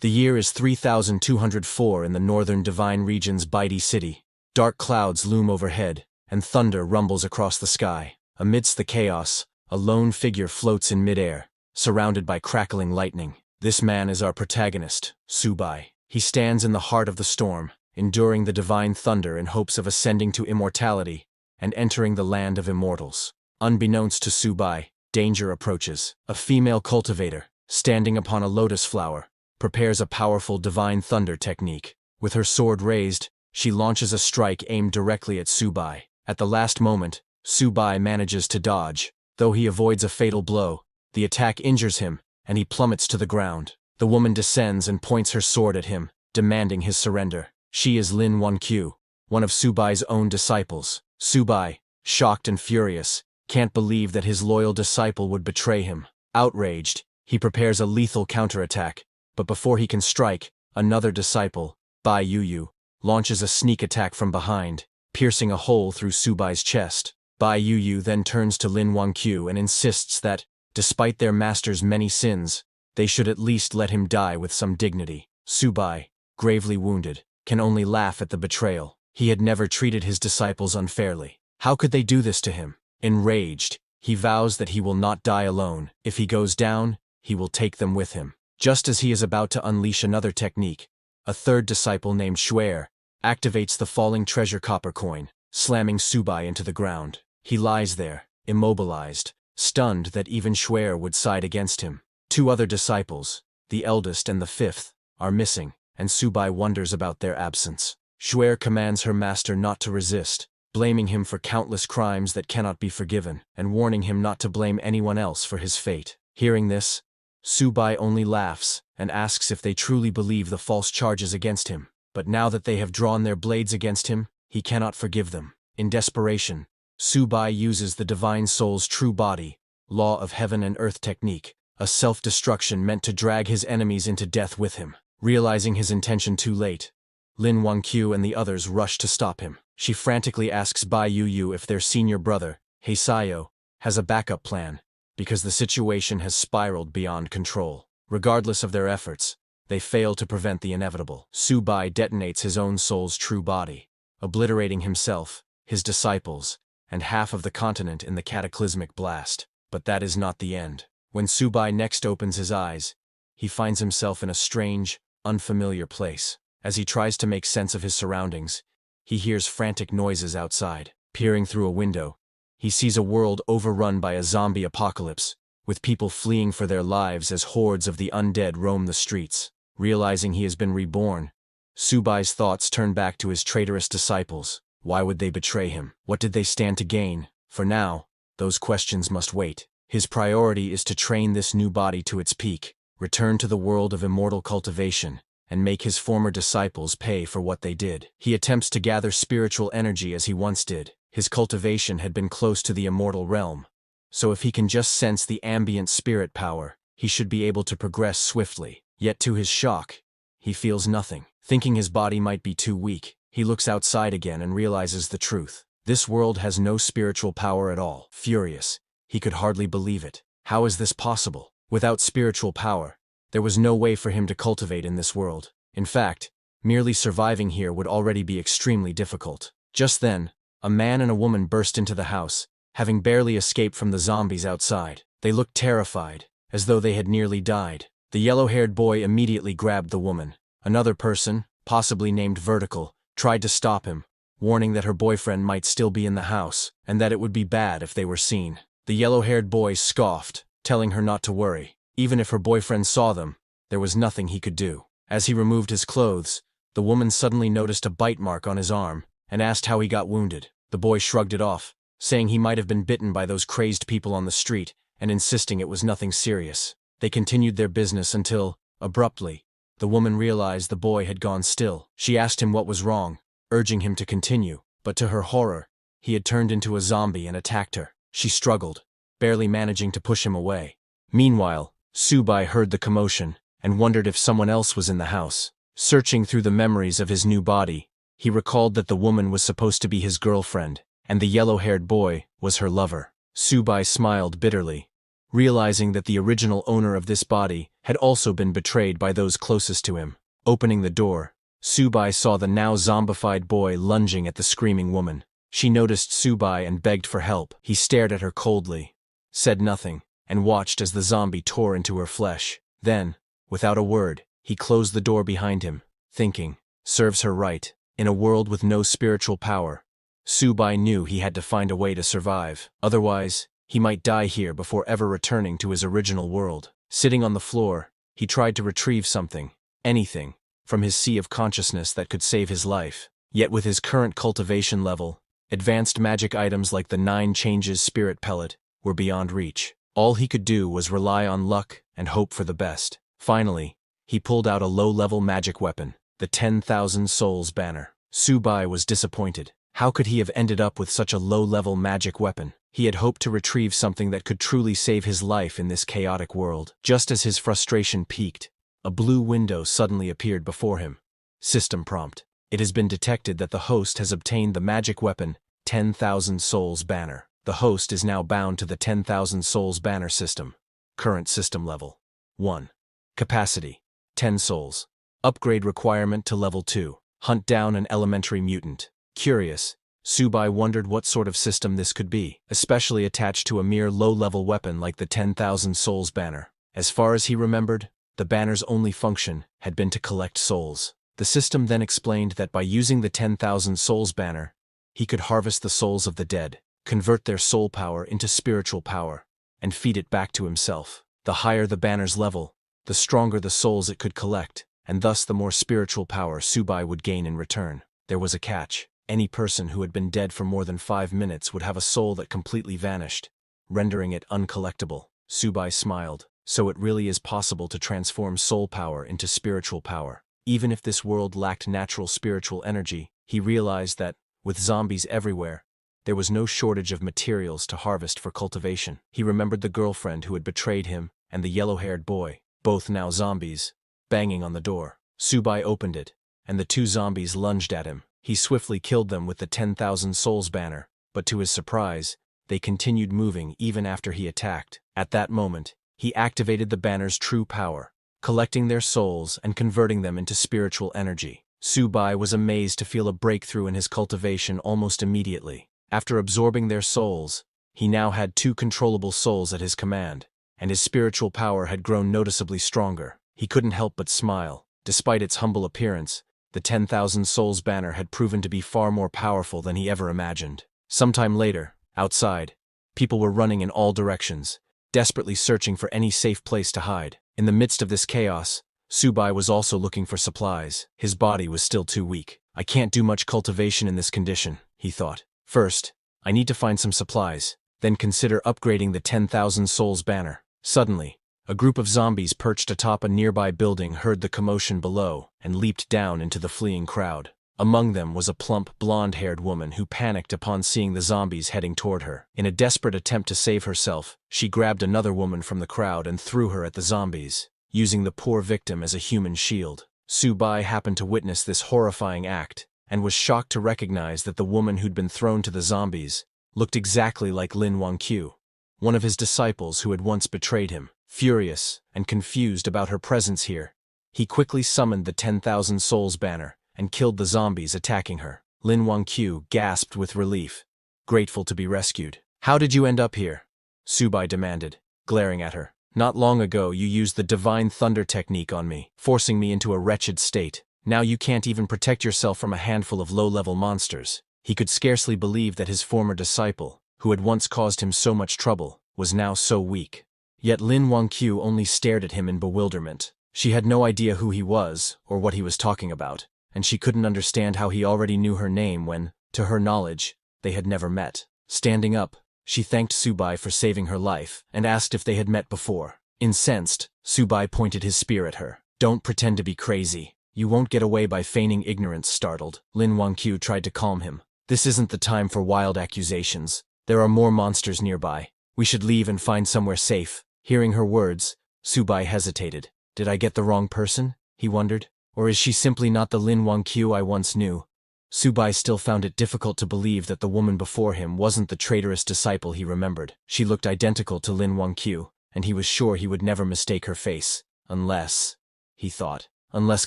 The year is 3204 in the northern divine region's Baidi city. Dark clouds loom overhead, and thunder rumbles across the sky. Amidst the chaos, a lone figure floats in midair, surrounded by crackling lightning. This man is our protagonist, Subai. He stands in the heart of the storm, enduring the divine thunder in hopes of ascending to immortality and entering the land of immortals. Unbeknownst to Subai, danger approaches. A female cultivator, standing upon a lotus flower, prepares a powerful divine thunder technique. With her sword raised, she launches a strike aimed directly at Subai. At the last moment, Subai manages to dodge. Though he avoids a fatal blow, the attack injures him, and he plummets to the ground. The woman descends and points her sword at him, demanding his surrender. She is Lin Wankyu, one of Subai's own disciples. Subai, shocked and furious, can't believe that his loyal disciple would betray him. Outraged, he prepares a lethal counterattack, but before he can strike, another disciple, Bai Yuyu, launches a sneak attack from behind, piercing a hole through Subai's chest. Bai Yuyu then turns to Lin Wankyu and insists that, despite their master's many sins, they should at least let him die with some dignity. Subai, gravely wounded, can only laugh at the betrayal. He had never treated his disciples unfairly. How could they do this to him? Enraged, he vows that he will not die alone. If he goes down, he will take them with him. Just as he is about to unleash another technique, a third disciple named Xuer activates the falling treasure copper coin, slamming Subai into the ground. He lies there, immobilized, stunned that even Xuer would side against him. Two other disciples, the eldest and the fifth, are missing, and Subai wonders about their absence. Xuer commands her master not to resist, blaming him for countless crimes that cannot be forgiven, and warning him not to blame anyone else for his fate. Hearing this, Subai only laughs and asks if they truly believe the false charges against him. But now that they have drawn their blades against him, he cannot forgive them. In desperation, Subai uses the divine soul's true body, law of heaven and earth technique, a self-destruction meant to drag his enemies into death with him. Realizing his intention too late, Lin Wankyu and the others rush to stop him. She frantically asks Bai Yuyu if their senior brother, Heisayo, has a backup plan, because the situation has spiraled beyond control. Regardless of their efforts, they fail to prevent the inevitable. Subai detonates his own soul's true body, obliterating himself, his disciples, and half of the continent in the cataclysmic blast. But that is not the end. When Subai next opens his eyes, he finds himself in a strange, unfamiliar place. As he tries to make sense of his surroundings, he hears frantic noises outside. Peering through a window, he sees a world overrun by a zombie apocalypse, with people fleeing for their lives as hordes of the undead roam the streets. Realizing he has been reborn, Subai's thoughts turn back to his traitorous disciples. Why would they betray him? What did they stand to gain? For now, those questions must wait. His priority is to train this new body to its peak, return to the world of immortal cultivation, and make his former disciples pay for what they did. He attempts to gather spiritual energy as he once did. His cultivation had been close to the immortal realm, so if he can just sense the ambient spirit power, he should be able to progress swiftly. Yet to his shock, he feels nothing. Thinking his body might be too weak, he looks outside again and realizes the truth. This world has no spiritual power at all. Furious, he could hardly believe it. How is this possible? Without spiritual power, there was no way for him to cultivate in this world. In fact, merely surviving here would already be extremely difficult. Just then, a man and a woman burst into the house, having barely escaped from the zombies outside. They looked terrified, as though they had nearly died. The yellow-haired boy immediately grabbed the woman. Another person, possibly named Vertical, tried to stop him, warning that her boyfriend might still be in the house, and that it would be bad if they were seen. The yellow-haired boy scoffed, telling her not to worry. Even if her boyfriend saw them, there was nothing he could do. As he removed his clothes, the woman suddenly noticed a bite mark on his arm, and asked how he got wounded. The boy shrugged it off, saying he might have been bitten by those crazed people on the street, and insisting it was nothing serious. They continued their business until, abruptly, the woman realized the boy had gone still. She asked him what was wrong, urging him to continue, but to her horror, he had turned into a zombie and attacked her. She struggled, barely managing to push him away. Meanwhile, Subai heard the commotion and wondered if someone else was in the house. Searching through the memories of his new body, he recalled that the woman was supposed to be his girlfriend, and the yellow-haired boy was her lover. Subai smiled bitterly, realizing that the original owner of this body had also been betrayed by those closest to him. Opening the door, Subai saw the now zombified boy lunging at the screaming woman. She noticed Subai and begged for help. He stared at her coldly, said nothing, and watched as the zombie tore into her flesh. Then, without a word, he closed the door behind him, thinking, serves her right. In a world with no spiritual power, Subai knew he had to find a way to survive. Otherwise, he might die here before ever returning to his original world. Sitting on the floor, he tried to retrieve something, anything, from his sea of consciousness that could save his life. Yet with his current cultivation level, advanced magic items like the 9 Changes Spirit Pellet were beyond reach. All he could do was rely on luck and hope for the best. Finally, he pulled out a low-level magic weapon, the 10,000 Souls banner. Subai was disappointed. How could he have ended up with such a low-level magic weapon? He had hoped to retrieve something that could truly save his life in this chaotic world. Just as his frustration peaked, a blue window suddenly appeared before him. System prompt. It has been detected that the host has obtained the magic weapon 10,000 Souls banner. The host is now bound to the 10,000 Souls banner system. Current system level 1. Capacity 10 souls. Upgrade requirement to level 2. Hunt down an elementary mutant. Curious, Subai wondered what sort of system this could be, especially attached to a mere low-level weapon like the 10,000 Souls banner. As far as he remembered, the banner's only function had been to collect souls. The system then explained that by using the 10,000 Souls banner, he could harvest the souls of the dead, convert their soul power into spiritual power, and feed it back to himself. The higher the banner's level, the stronger the souls it could collect, and thus the more spiritual power Subai would gain in return. There was a catch. Any person who had been dead for more than 5 minutes would have a soul that completely vanished, rendering it uncollectible. Subai smiled. So it really is possible to transform soul power into spiritual power. Even if this world lacked natural spiritual energy, he realized that, with zombies everywhere, there was no shortage of materials to harvest for cultivation. He remembered the girlfriend who had betrayed him and the yellow-haired boy, both now zombies, banging on the door. Subai opened it, and the 2 zombies lunged at him. He swiftly killed them with the 10,000 Souls banner, but to his surprise, they continued moving even after he attacked. At that moment, he activated the banner's true power, collecting their souls and converting them into spiritual energy. Subai was amazed to feel a breakthrough in his cultivation almost immediately. After absorbing their souls, he now had 2 controllable souls at his command, and his spiritual power had grown noticeably stronger. He couldn't help but smile. Despite its humble appearance, the 10,000 Souls banner had proven to be far more powerful than he ever imagined. Sometime later, outside, people were running in all directions, desperately searching for any safe place to hide. In the midst of this chaos, Subai was also looking for supplies. His body was still too weak. I can't do much cultivation in this condition, he thought. First, I need to find some supplies, then consider upgrading the 10,000 Souls banner. Suddenly, a group of zombies perched atop a nearby building heard the commotion below and leaped down into the fleeing crowd. Among them was a plump, blonde-haired woman who panicked upon seeing the zombies heading toward her. In a desperate attempt to save herself, she grabbed another woman from the crowd and threw her at the zombies, using the poor victim as a human shield. Subai happened to witness this horrifying act, and was shocked to recognize that the woman who'd been thrown to the zombies looked exactly like Lin Wangqiu, one of his disciples who had once betrayed him. Furious and confused about her presence here, he quickly summoned the 10,000 Souls banner and killed the zombies attacking her. Lin Wangqiu gasped with relief, grateful to be rescued. How did you end up here? Subai demanded, glaring at her. Not long ago you used the Divine Thunder technique on me, forcing me into a wretched state. Now you can't even protect yourself from a handful of low-level monsters. He could scarcely believe that his former disciple, who had once caused him so much trouble, was now so weak. Yet Lin Wangqiu only stared at him in bewilderment. She had no idea who he was or what he was talking about, and she couldn't understand how he already knew her name when, to her knowledge, they had never met. Standing up, she thanked Subai for saving her life and asked if they had met before. Incensed, Subai pointed his spear at her. Don't pretend to be crazy. You won't get away by feigning ignorance. Startled, Lin Wangqiu tried to calm him. This isn't the time for wild accusations. There are more monsters nearby. We should leave and find somewhere safe. Hearing her words, Subai hesitated. Did I get the wrong person? He wondered. Or is she simply not the Lin Wangqiu I once knew? Subai still found it difficult to believe that the woman before him wasn't the traitorous disciple he remembered. She looked identical to Lin Wangqiu, and he was sure he would never mistake her face. Unless, he thought, unless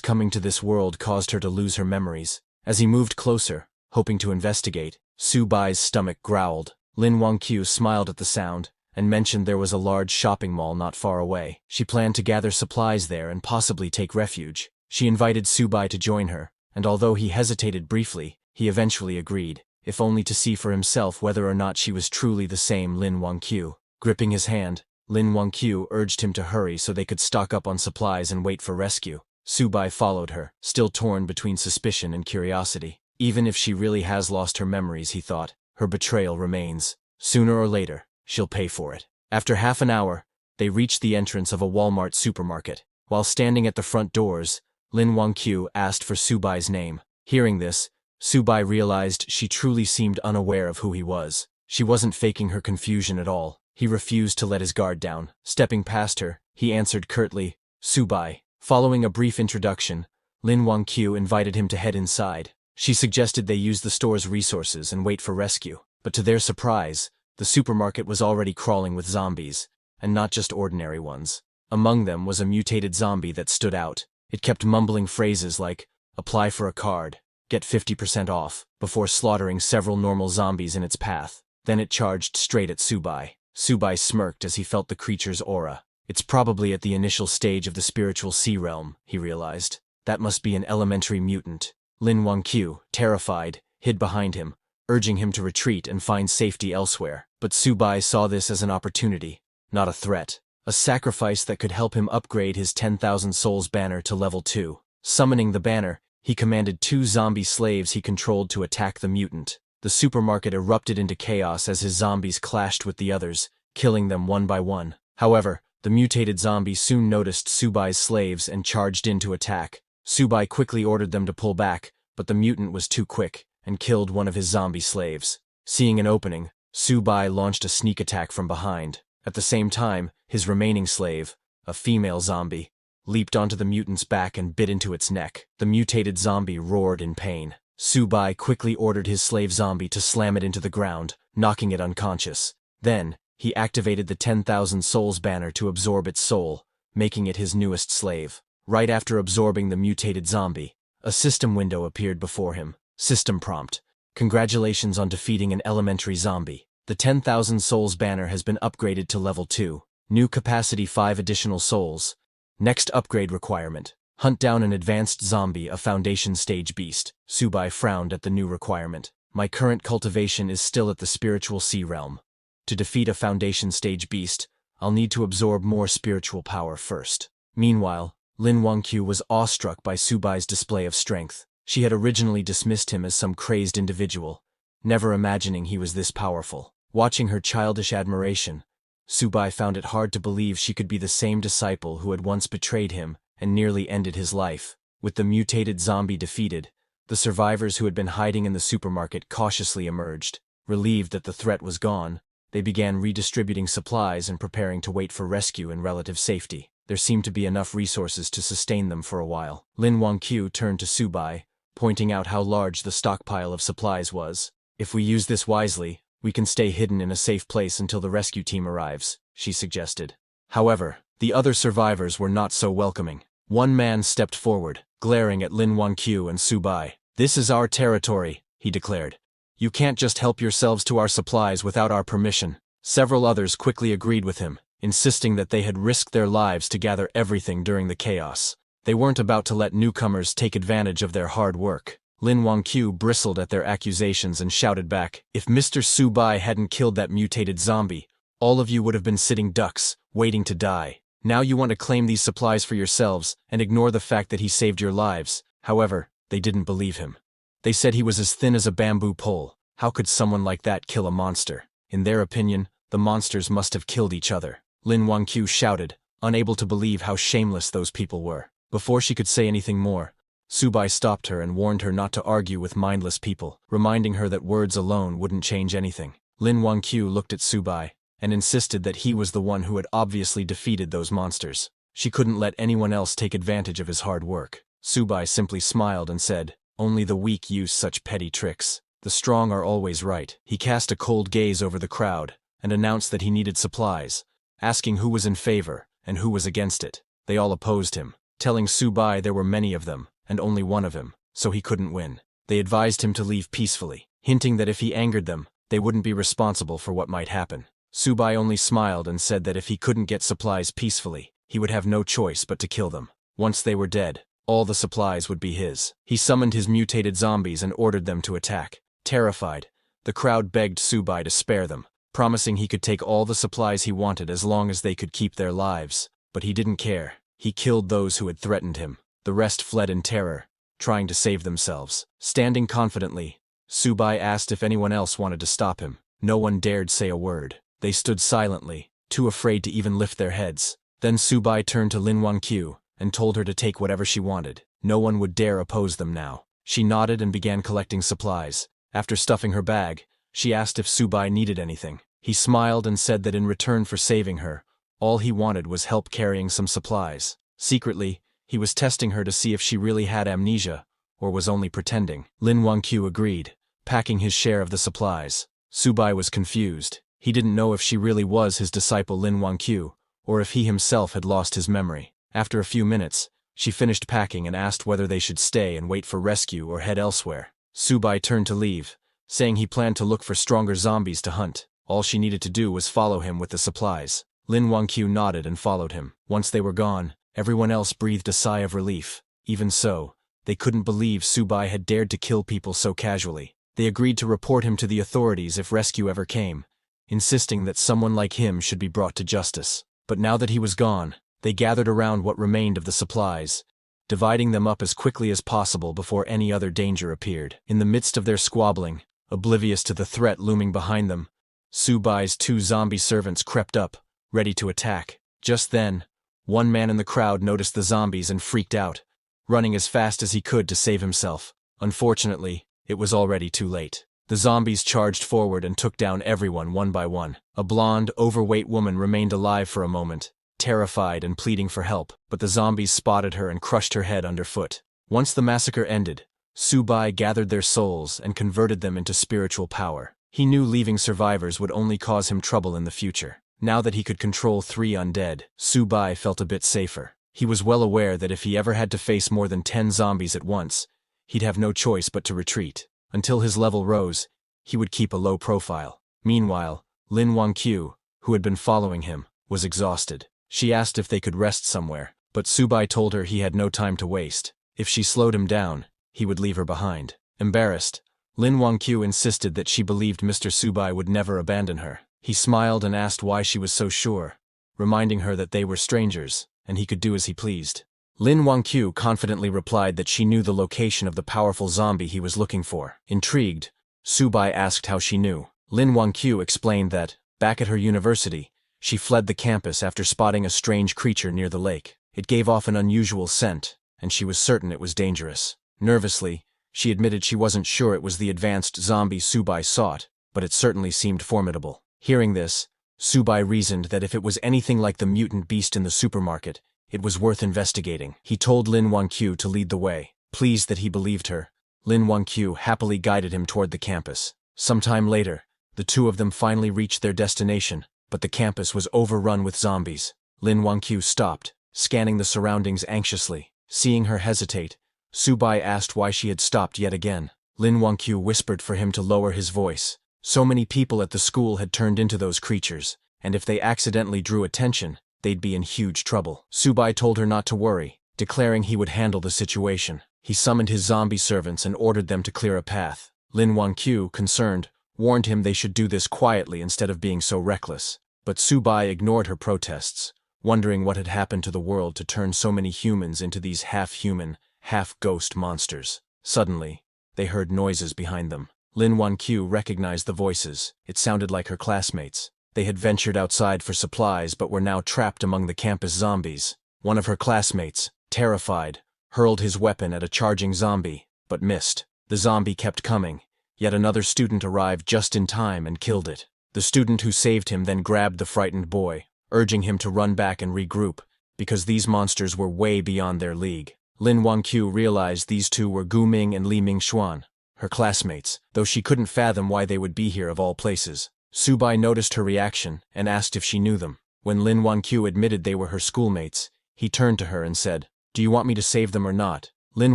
coming to this world caused her to lose her memories. As he moved closer, hoping to investigate, Su-bai's stomach growled. Lin Wangqiu smiled at the sound, and mentioned there was a large shopping mall not far away. She planned to gather supplies there and possibly take refuge. She invited Su-bai to join her, and although he hesitated briefly, he eventually agreed, if only to see for himself whether or not she was truly the same Lin Wangqiu. Gripping his hand, Lin Wangqiu urged him to hurry so they could stock up on supplies and wait for rescue. Su-bai followed her, still torn between suspicion and curiosity. Even if she really has lost her memories, he thought, her betrayal remains. Sooner or later, she'll pay for it. After half an hour, they reached the entrance of a Walmart supermarket. While standing at the front doors, Lin Wangqiu asked for Su-bai's name. Hearing this, Su-bai realized she truly seemed unaware of who he was. She wasn't faking her confusion at all. He refused to let his guard down. Stepping past her, he answered curtly, "Su-bai." Following a brief introduction, Lin Wangqiu invited him to head inside. She suggested they use the store's resources and wait for rescue. But to their surprise, the supermarket was already crawling with zombies, and not just ordinary ones. Among them was a mutated zombie that stood out. It kept mumbling phrases like, "Apply for a card, get 50% off," before slaughtering several normal zombies in its path. Then it charged straight at Su-bai. Su-bai smirked as he felt the creature's aura. It's probably at the initial stage of the spiritual sea realm, he realized. That must be an elementary mutant. Lin Wangqiu, terrified, hid behind him, urging him to retreat and find safety elsewhere. But Su-bai saw this as an opportunity, not a threat. A sacrifice that could help him upgrade his 10,000 souls banner to level 2. Summoning the banner, he commanded 2 zombie slaves he controlled to attack the mutant. The supermarket erupted into chaos as his zombies clashed with the others, killing them one by one. However, the mutated zombie soon noticed Su-bai's slaves and charged in to attack. Su-bai quickly ordered them to pull back, but the mutant was too quick and killed one of his zombie slaves. Seeing an opening, Su-bai launched a sneak attack from behind. At the same time, his remaining slave, a female zombie, leaped onto the mutant's back and bit into its neck. The mutated zombie roared in pain. Su-bai quickly ordered his slave zombie to slam it into the ground, knocking it unconscious. Then, he activated the 10,000 souls banner to absorb its soul, making it his newest slave. Right after absorbing the mutated zombie, a system window appeared before him. System prompt: "Congratulations on defeating an elementary zombie. The 10,000 souls banner has been upgraded to level 2. New capacity 5 additional souls. Next upgrade requirement: hunt down an advanced zombie, a foundation stage beast." Su-bai frowned at the new requirement. "My current cultivation is still at the spiritual sea realm. To defeat a foundation stage beast, I'll need to absorb more spiritual power first." Meanwhile, Lin Wangqiu was awestruck by Su-bai's display of strength. She had originally dismissed him as some crazed individual, never imagining he was this powerful. Watching her childish admiration, Su-bai found it hard to believe she could be the same disciple who had once betrayed him and nearly ended his life. With the mutated zombie defeated, the survivors who had been hiding in the supermarket cautiously emerged. Relieved that the threat was gone, they began redistributing supplies and preparing to wait for rescue in relative safety. There seemed to be enough resources to sustain them for a while. Lin Wangqiu turned to Su-bai, pointing out how large the stockpile of supplies was. "If we use this wisely, we can stay hidden in a safe place until the rescue team arrives," she suggested. However, the other survivors were not so welcoming. One man stepped forward, glaring at Lin Wangqiu and Su-bai. "This is our territory," he declared. "You can't just help yourselves to our supplies without our permission." Several others quickly agreed with him, insisting that they had risked their lives to gather everything during the chaos. They weren't about to let newcomers take advantage of their hard work. Lin Wangqiu bristled at their accusations and shouted back, "If Mr. Su-bai hadn't killed that mutated zombie, all of you would have been sitting ducks, waiting to die. Now you want to claim these supplies for yourselves and ignore the fact that he saved your lives." However, they didn't believe him. They said he was as thin as a bamboo pole. How could someone like that kill a monster? In their opinion, the monsters must have killed each other. Lin Wangqiu shouted, unable to believe how shameless those people were. Before she could say anything more, Su-bai stopped her and warned her not to argue with mindless people, reminding her that words alone wouldn't change anything. Lin Wangqiu looked at Su-bai and insisted that he was the one who had obviously defeated those monsters. She couldn't let anyone else take advantage of his hard work. Su-bai simply smiled and said, "Only the weak use such petty tricks. The strong are always right." He cast a cold gaze over the crowd and announced that he needed supplies, asking who was in favor and who was against it. They all opposed him, telling Subai there were many of them, and only one of him, so he couldn't win. They advised him to leave peacefully, hinting that if he angered them, they wouldn't be responsible for what might happen. Subai only smiled and said that if he couldn't get supplies peacefully, he would have no choice but to kill them. Once they were dead, all the supplies would be his. He summoned his mutated zombies and ordered them to attack. Terrified, the crowd begged Subai to spare them, promising he could take all the supplies he wanted as long as they could keep their lives. But he didn't care. He killed those who had threatened him. The rest fled in terror, trying to save themselves. Standing confidently, Subai asked if anyone else wanted to stop him. No one dared say a word. They stood silently, too afraid to even lift their heads. Then Subai turned to Lin Wangqiu and told her to take whatever she wanted. No one would dare oppose them now. She nodded and began collecting supplies. After stuffing her bag, she asked if Subai needed anything. He smiled and said that in return for saving her, all he wanted was help carrying some supplies. Secretly, he was testing her to see if she really had amnesia, or was only pretending. Lin Wangqiu agreed, packing his share of the supplies. Subai was confused. He didn't know if she really was his disciple Lin Wangqiu, or if he himself had lost his memory. After a few minutes, she finished packing and asked whether they should stay and wait for rescue or head elsewhere. Subai turned to leave, saying he planned to look for stronger zombies to hunt. All she needed to do was follow him with the supplies. Lin Wangqiu nodded and followed him. Once they were gone, everyone else breathed a sigh of relief. Even so, they couldn't believe Subai had dared to kill people so casually. They agreed to report him to the authorities if rescue ever came, insisting that someone like him should be brought to justice. But now that he was gone, they gathered around what remained of the supplies, dividing them up as quickly as possible before any other danger appeared. In the midst of their squabbling, oblivious to the threat looming behind them, Subai's 2 zombie servants crept up, ready to attack. Just then, one man in the crowd noticed the zombies and freaked out, running as fast as he could to save himself. Unfortunately, it was already too late. The zombies charged forward and took down everyone one by one. A blonde, overweight woman remained alive for a moment, terrified and pleading for help, but the zombies spotted her and crushed her head underfoot. Once the massacre ended, Subai gathered their souls and converted them into spiritual power. He knew leaving survivors would only cause him trouble in the future. Now that he could control 3 undead, Subai felt a bit safer. He was well aware that if he ever had to face more than 10 zombies at once, he'd have no choice but to retreat. Until his level rose, he would keep a low profile. Meanwhile, Lin Wangqiu, who had been following him, was exhausted. She asked if they could rest somewhere, but Subai told her he had no time to waste. If she slowed him down, he would leave her behind. Embarrassed, Lin Wangqiu insisted that she believed Mr. Subai would never abandon her. He smiled and asked why she was so sure, reminding her that they were strangers, and he could do as he pleased. Lin Wangqiu confidently replied that she knew the location of the powerful zombie he was looking for. Intrigued, Subai asked how she knew. Lin Wangqiu explained that, back at her university, she fled the campus after spotting a strange creature near the lake. It gave off an unusual scent, and she was certain it was dangerous. Nervously, she admitted she wasn't sure it was the advanced zombie Subai sought, but it certainly seemed formidable. Hearing this, Subai reasoned that if it was anything like the mutant beast in the supermarket, it was worth investigating. He told Lin Wangqiu to lead the way. Pleased that he believed her, Lin Wangqiu happily guided him toward the campus. Sometime later, the two of them finally reached their destination, but the campus was overrun with zombies. Lin Wangqiu stopped, scanning the surroundings anxiously. Seeing her hesitate, Subai asked why she had stopped yet again. Lin Wangqiu whispered for him to lower his voice. So many people at the school had turned into those creatures, and if they accidentally drew attention, they'd be in huge trouble. Subai told her not to worry, declaring he would handle the situation. He summoned his zombie servants and ordered them to clear a path. Lin Wangqiu, concerned, warned him they should do this quietly instead of being so reckless. But Subai ignored her protests, wondering what had happened to the world to turn so many humans into these half-human, half-ghost monsters. Suddenly, they heard noises behind them. Lin Wangqiu recognized the voices. It sounded like her classmates. They had ventured outside for supplies but were now trapped among the campus zombies. One of her classmates, terrified, hurled his weapon at a charging zombie, but missed. The zombie kept coming, yet another student arrived just in time and killed it. The student who saved him then grabbed the frightened boy, urging him to run back and regroup, because these monsters were way beyond their league. Lin Wangqiu realized these two were Gu Ming and Li Mingxuan, her classmates, though she couldn't fathom why they would be here of all places. Subai noticed her reaction and asked if she knew them. When Lin Wanqiu admitted they were her schoolmates, he turned to her and said, "Do you want me to save them or not?" Lin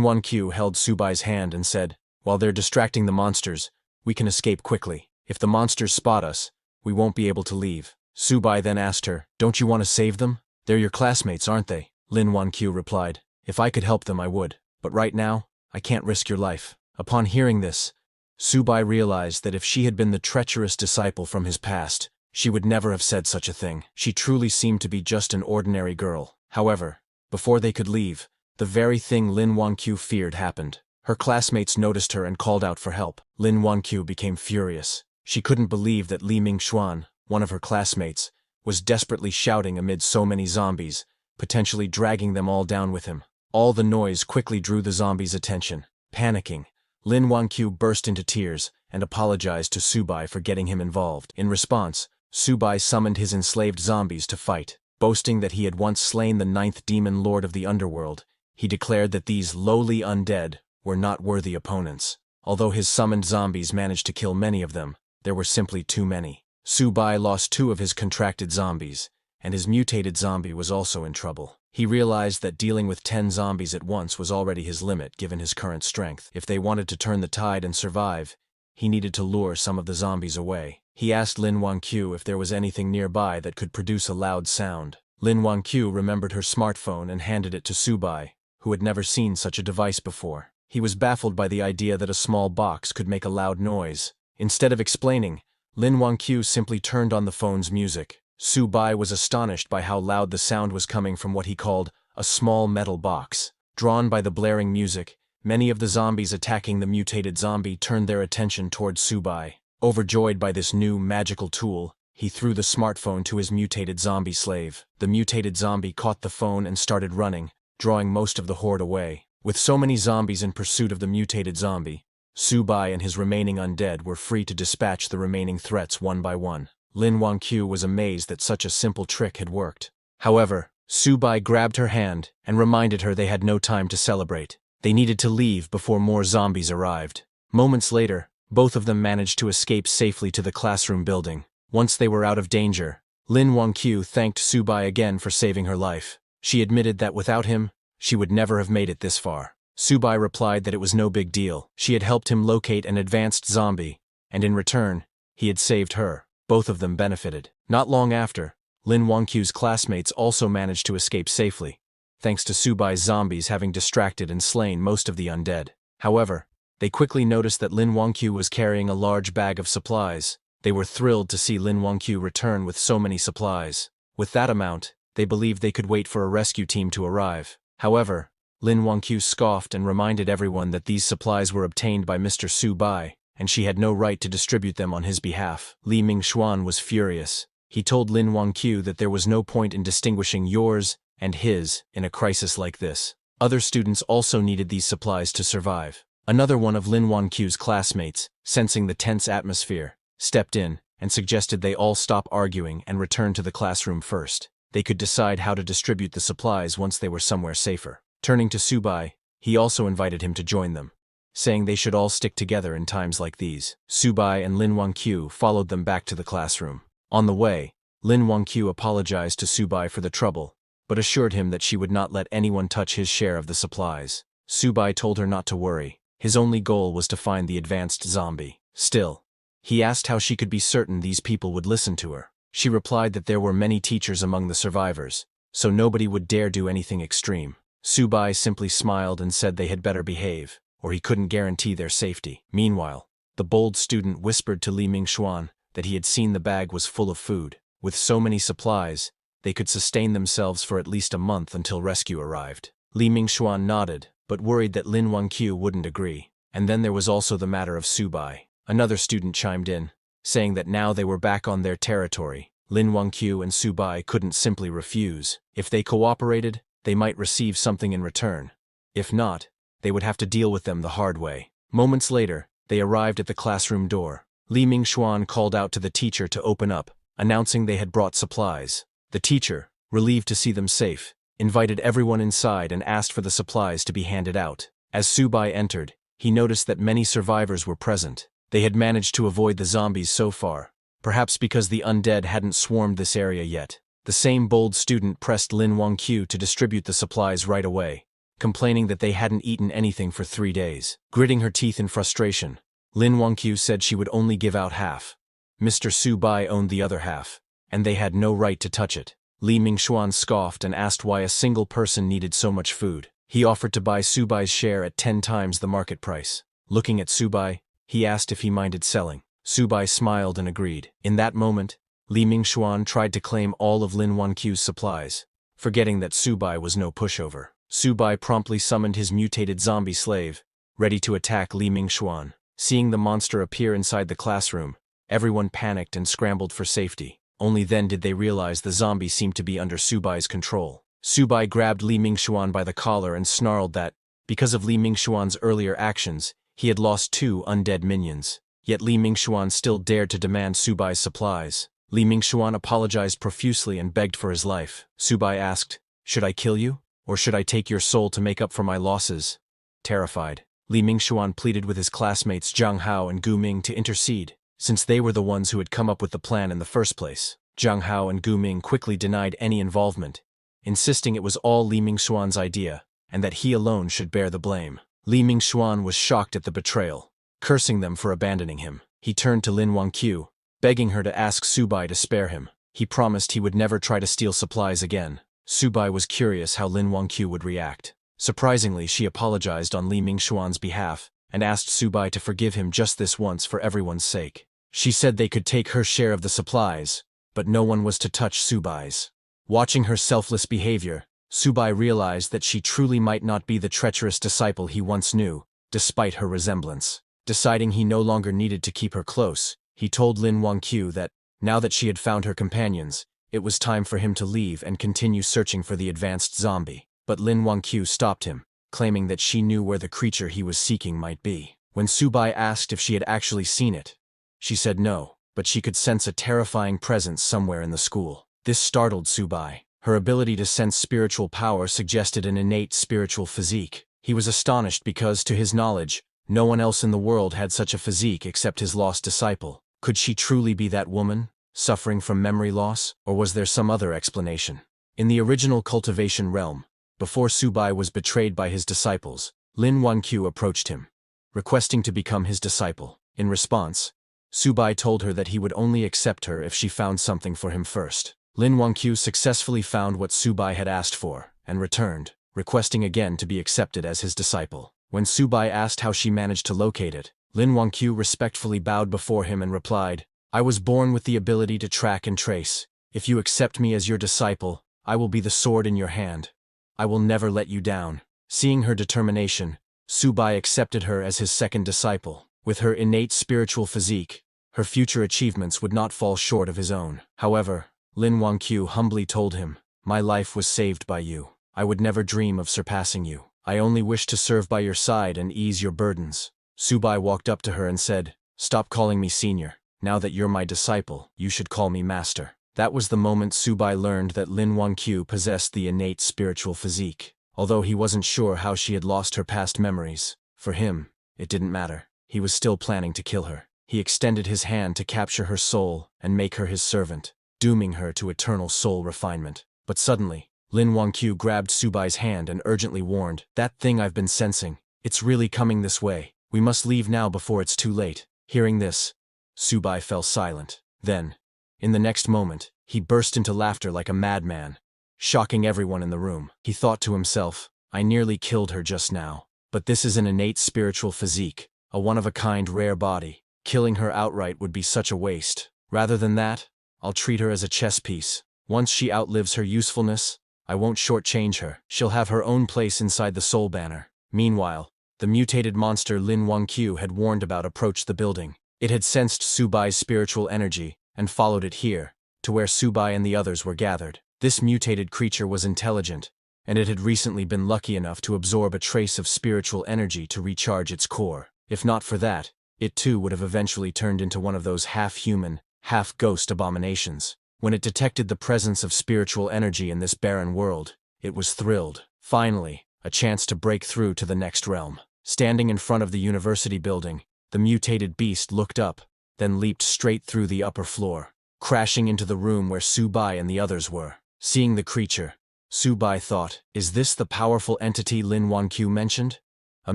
Wanqiu held Subai's hand and said, "While they're distracting the monsters, we can escape quickly. If the monsters spot us, we won't be able to leave." Subai then asked her, "Don't you want to save them? They're your classmates, aren't they?" Lin Wanqiu replied, "If I could help them, I would. But right now, I can't risk your life." Upon hearing this, Subai realized that if she had been the treacherous disciple from his past, she would never have said such a thing. She truly seemed to be just an ordinary girl. However, before they could leave, the very thing Lin Wanqiu feared happened. Her classmates noticed her and called out for help. Lin Wanqiu became furious. She couldn't believe that Li Mingxuan, one of her classmates, was desperately shouting amid so many zombies, potentially dragging them all down with him. All the noise quickly drew the zombies' attention. Panicking, Lin Wanqiu burst into tears and apologized to Subai for getting him involved. In response, Subai summoned his enslaved zombies to fight. Boasting that he had once slain the 9th demon lord of the underworld, he declared that these lowly undead were not worthy opponents. Although his summoned zombies managed to kill many of them, there were simply too many. Subai lost 2 of his contracted zombies, and his mutated zombie was also in trouble. He realized that dealing with 10 zombies at once was already his limit given his current strength. If they wanted to turn the tide and survive, he needed to lure some of the zombies away. He asked Lin Wanqiu if there was anything nearby that could produce a loud sound. Lin Wanqiu remembered her smartphone and handed it to Subai, who had never seen such a device before. He was baffled by the idea that a small box could make a loud noise. Instead of explaining, Lin Wanqiu simply turned on the phone's music. Subai was astonished by how loud the sound was coming from what he called a small metal box. Drawn by the blaring music, many of the zombies attacking the mutated zombie turned their attention towards Subai. Overjoyed by this new magical tool, he threw the smartphone to his mutated zombie slave. The mutated zombie caught the phone and started running, drawing most of the horde away. With so many zombies in pursuit of the mutated zombie, Subai and his remaining undead were free to dispatch the remaining threats one by one. Lin Wanqiu was amazed that such a simple trick had worked. However, Subai grabbed her hand and reminded her they had no time to celebrate. They needed to leave before more zombies arrived. Moments later, both of them managed to escape safely to the classroom building. Once they were out of danger, Lin Wanqiu thanked Subai again for saving her life. She admitted that without him, she would never have made it this far. Subai replied that it was no big deal. She had helped him locate an advanced zombie, and in return, he had saved her. Both of them benefited. Not long after, Lin Wanqiu's classmates also managed to escape safely, thanks to Subai's zombies having distracted and slain most of the undead. However, they quickly noticed that Lin Wanqiu was carrying a large bag of supplies. They were thrilled to see Lin Wanqiu return with so many supplies. With that amount, they believed they could wait for a rescue team to arrive. However, Lin Wanqiu scoffed and reminded everyone that these supplies were obtained by Mr. Subai, and she had no right to distribute them on his behalf. Li Mingxuan was furious. He told Lin Wanqiu that there was no point in distinguishing yours and his in a crisis like this. Other students also needed these supplies to survive. Another one of Lin Wanqiu's classmates, sensing the tense atmosphere, stepped in and suggested they all stop arguing and return to the classroom first. They could decide how to distribute the supplies once they were somewhere safer. Turning to Subai, he also invited him to join them, saying they should all stick together in times like these. Subai and Lin Wanqiu followed them back to the classroom. On the way, Lin Wanqiu apologized to Subai for the trouble, but assured him that she would not let anyone touch his share of the supplies. Subai told her not to worry. His only goal was to find the advanced zombie. Still, he asked how she could be certain these people would listen to her. She replied that there were many teachers among the survivors, so nobody would dare do anything extreme. Subai simply smiled and said they had better behave, or he couldn't guarantee their safety. Meanwhile, the bold student whispered to Li Mingxuan that he had seen the bag was full of food. With so many supplies, they could sustain themselves for at least a month until rescue arrived. Li Mingxuan nodded, but worried that Lin Wanqiu wouldn't agree. And then there was also the matter of Subai. Another student chimed in, saying that now they were back on their territory, Lin Wanqiu and Subai couldn't simply refuse. If they cooperated, they might receive something in return. If not, they would have to deal with them the hard way. Moments later, they arrived at the classroom door. Li Mingxuan called out to the teacher to open up, announcing they had brought supplies. The teacher, relieved to see them safe, invited everyone inside and asked for the supplies to be handed out. As Subai entered, he noticed that many survivors were present. They had managed to avoid the zombies so far, perhaps because the undead hadn't swarmed this area yet. The same bold student pressed Lin Wangqiu to distribute the supplies right away, complaining that they hadn't eaten anything for 3 days. Gritting her teeth in frustration, Lin Wangqiu said she would only give out half. Mr. Su Bai owned the other half, and they had no right to touch it. Li Mingxuan scoffed and asked why a single person needed so much food. He offered to buy Su Bai's share at 10 times the market price. Looking at Su Bai, he asked if he minded selling. Su Bai smiled and agreed. In that moment, Li Mingxuan tried to claim all of Lin Wangqiu's supplies, forgetting that Su Bai was no pushover. Su Bai promptly summoned his mutated zombie slave, ready to attack Li Mingxuan. Seeing the monster appear inside the classroom, everyone panicked and scrambled for safety. Only then did they realize the zombie seemed to be under Su Bai's control. Su Bai grabbed Li Mingxuan by the collar and snarled that, because of Li Mingxuan's earlier actions, he had lost 2 undead minions. Yet Li Mingxuan still dared to demand Su Bai's supplies. Li Mingxuan apologized profusely and begged for his life. Su Bai asked, "Should I kill you? Or should I take your soul to make up for my losses?" Terrified, Li Mingxuan pleaded with his classmates Zhang Hao and Gu Ming to intercede, since they were the ones who had come up with the plan in the first place. Zhang Hao and Gu Ming quickly denied any involvement, insisting it was all Li Mingxuan's idea, and that he alone should bear the blame. Li Mingxuan was shocked at the betrayal, cursing them for abandoning him. He turned to Lin Wangqiu, begging her to ask Su Bai to spare him. He promised he would never try to steal supplies again. Su Bai was curious how Lin Wangqiu would react. Surprisingly, she apologized on Li Mingxuan's behalf and asked Su Bai to forgive him just this once for everyone's sake. She said they could take her share of the supplies, but no one was to touch Su Bai's. Watching her selfless behavior, Su Bai realized that she truly might not be the treacherous disciple he once knew, despite her resemblance. Deciding he no longer needed to keep her close, he told Lin Wangqiu that, now that she had found her companions, it was time for him to leave and continue searching for the advanced zombie. But Lin Wangqiu stopped him, claiming that she knew where the creature he was seeking might be. When Su Bai asked if she had actually seen it, she said no, but she could sense a terrifying presence somewhere in the school. This startled Su Bai. Her ability to sense spiritual power suggested an innate spiritual physique. He was astonished because, to his knowledge, no one else in the world had such a physique except his lost disciple. Could she truly be that woman, suffering from memory loss, or was there some other explanation? In the original cultivation realm, before Su Bai was betrayed by his disciples, Lin Wangqiu approached him, requesting to become his disciple. In response, Su Bai told her that he would only accept her if she found something for him first. Lin Wangqiu successfully found what Su Bai had asked for, and returned, requesting again to be accepted as his disciple. When Su Bai asked how she managed to locate it, Lin Wangqiu respectfully bowed before him and replied, "I was born with the ability to track and trace. If you accept me as your disciple, I will be the sword in your hand. I will never let you down." Seeing her determination, Su Bai accepted her as his second disciple. With her innate spiritual physique, her future achievements would not fall short of his own. However, Lin Wangqiu humbly told him, "My life was saved by you. I would never dream of surpassing you. I only wish to serve by your side and ease your burdens." Su Bai walked up to her and said, "Stop calling me senior. Now that you're my disciple, you should call me master." That was the moment Su Bai learned that Lin Wangqiu possessed the innate spiritual physique. Although he wasn't sure how she had lost her past memories, for him, it didn't matter. He was still planning to kill her. He extended his hand to capture her soul and make her his servant, dooming her to eternal soul refinement. But suddenly, Lin Wangqiu grabbed Su Bai's hand and urgently warned, "That thing I've been sensing, it's really coming this way. We must leave now before it's too late." Hearing this, Su Bai fell silent. Then, in the next moment, he burst into laughter like a madman, shocking everyone in the room. He thought to himself, "I nearly killed her just now. But this is an innate spiritual physique, a one-of-a-kind rare body. Killing her outright would be such a waste. Rather than that, I'll treat her as a chess piece. Once she outlives her usefulness, I won't shortchange her. She'll have her own place inside the Soul Banner." Meanwhile, the mutated monster Lin Wangqiu had warned about approached the building. It had sensed Su Bai's spiritual energy and followed it here, to where Su Bai and the others were gathered. This mutated creature was intelligent, and it had recently been lucky enough to absorb a trace of spiritual energy to recharge its core. If not for that, it too would have eventually turned into one of those half-human, half-ghost abominations. When it detected the presence of spiritual energy in this barren world, it was thrilled. Finally, a chance to break through to the next realm. Standing in front of the university building, the mutated beast looked up, then leaped straight through the upper floor, crashing into the room where Subai and the others were. Seeing the creature, Subai thought, is this the powerful entity Lin Wanqiu mentioned? A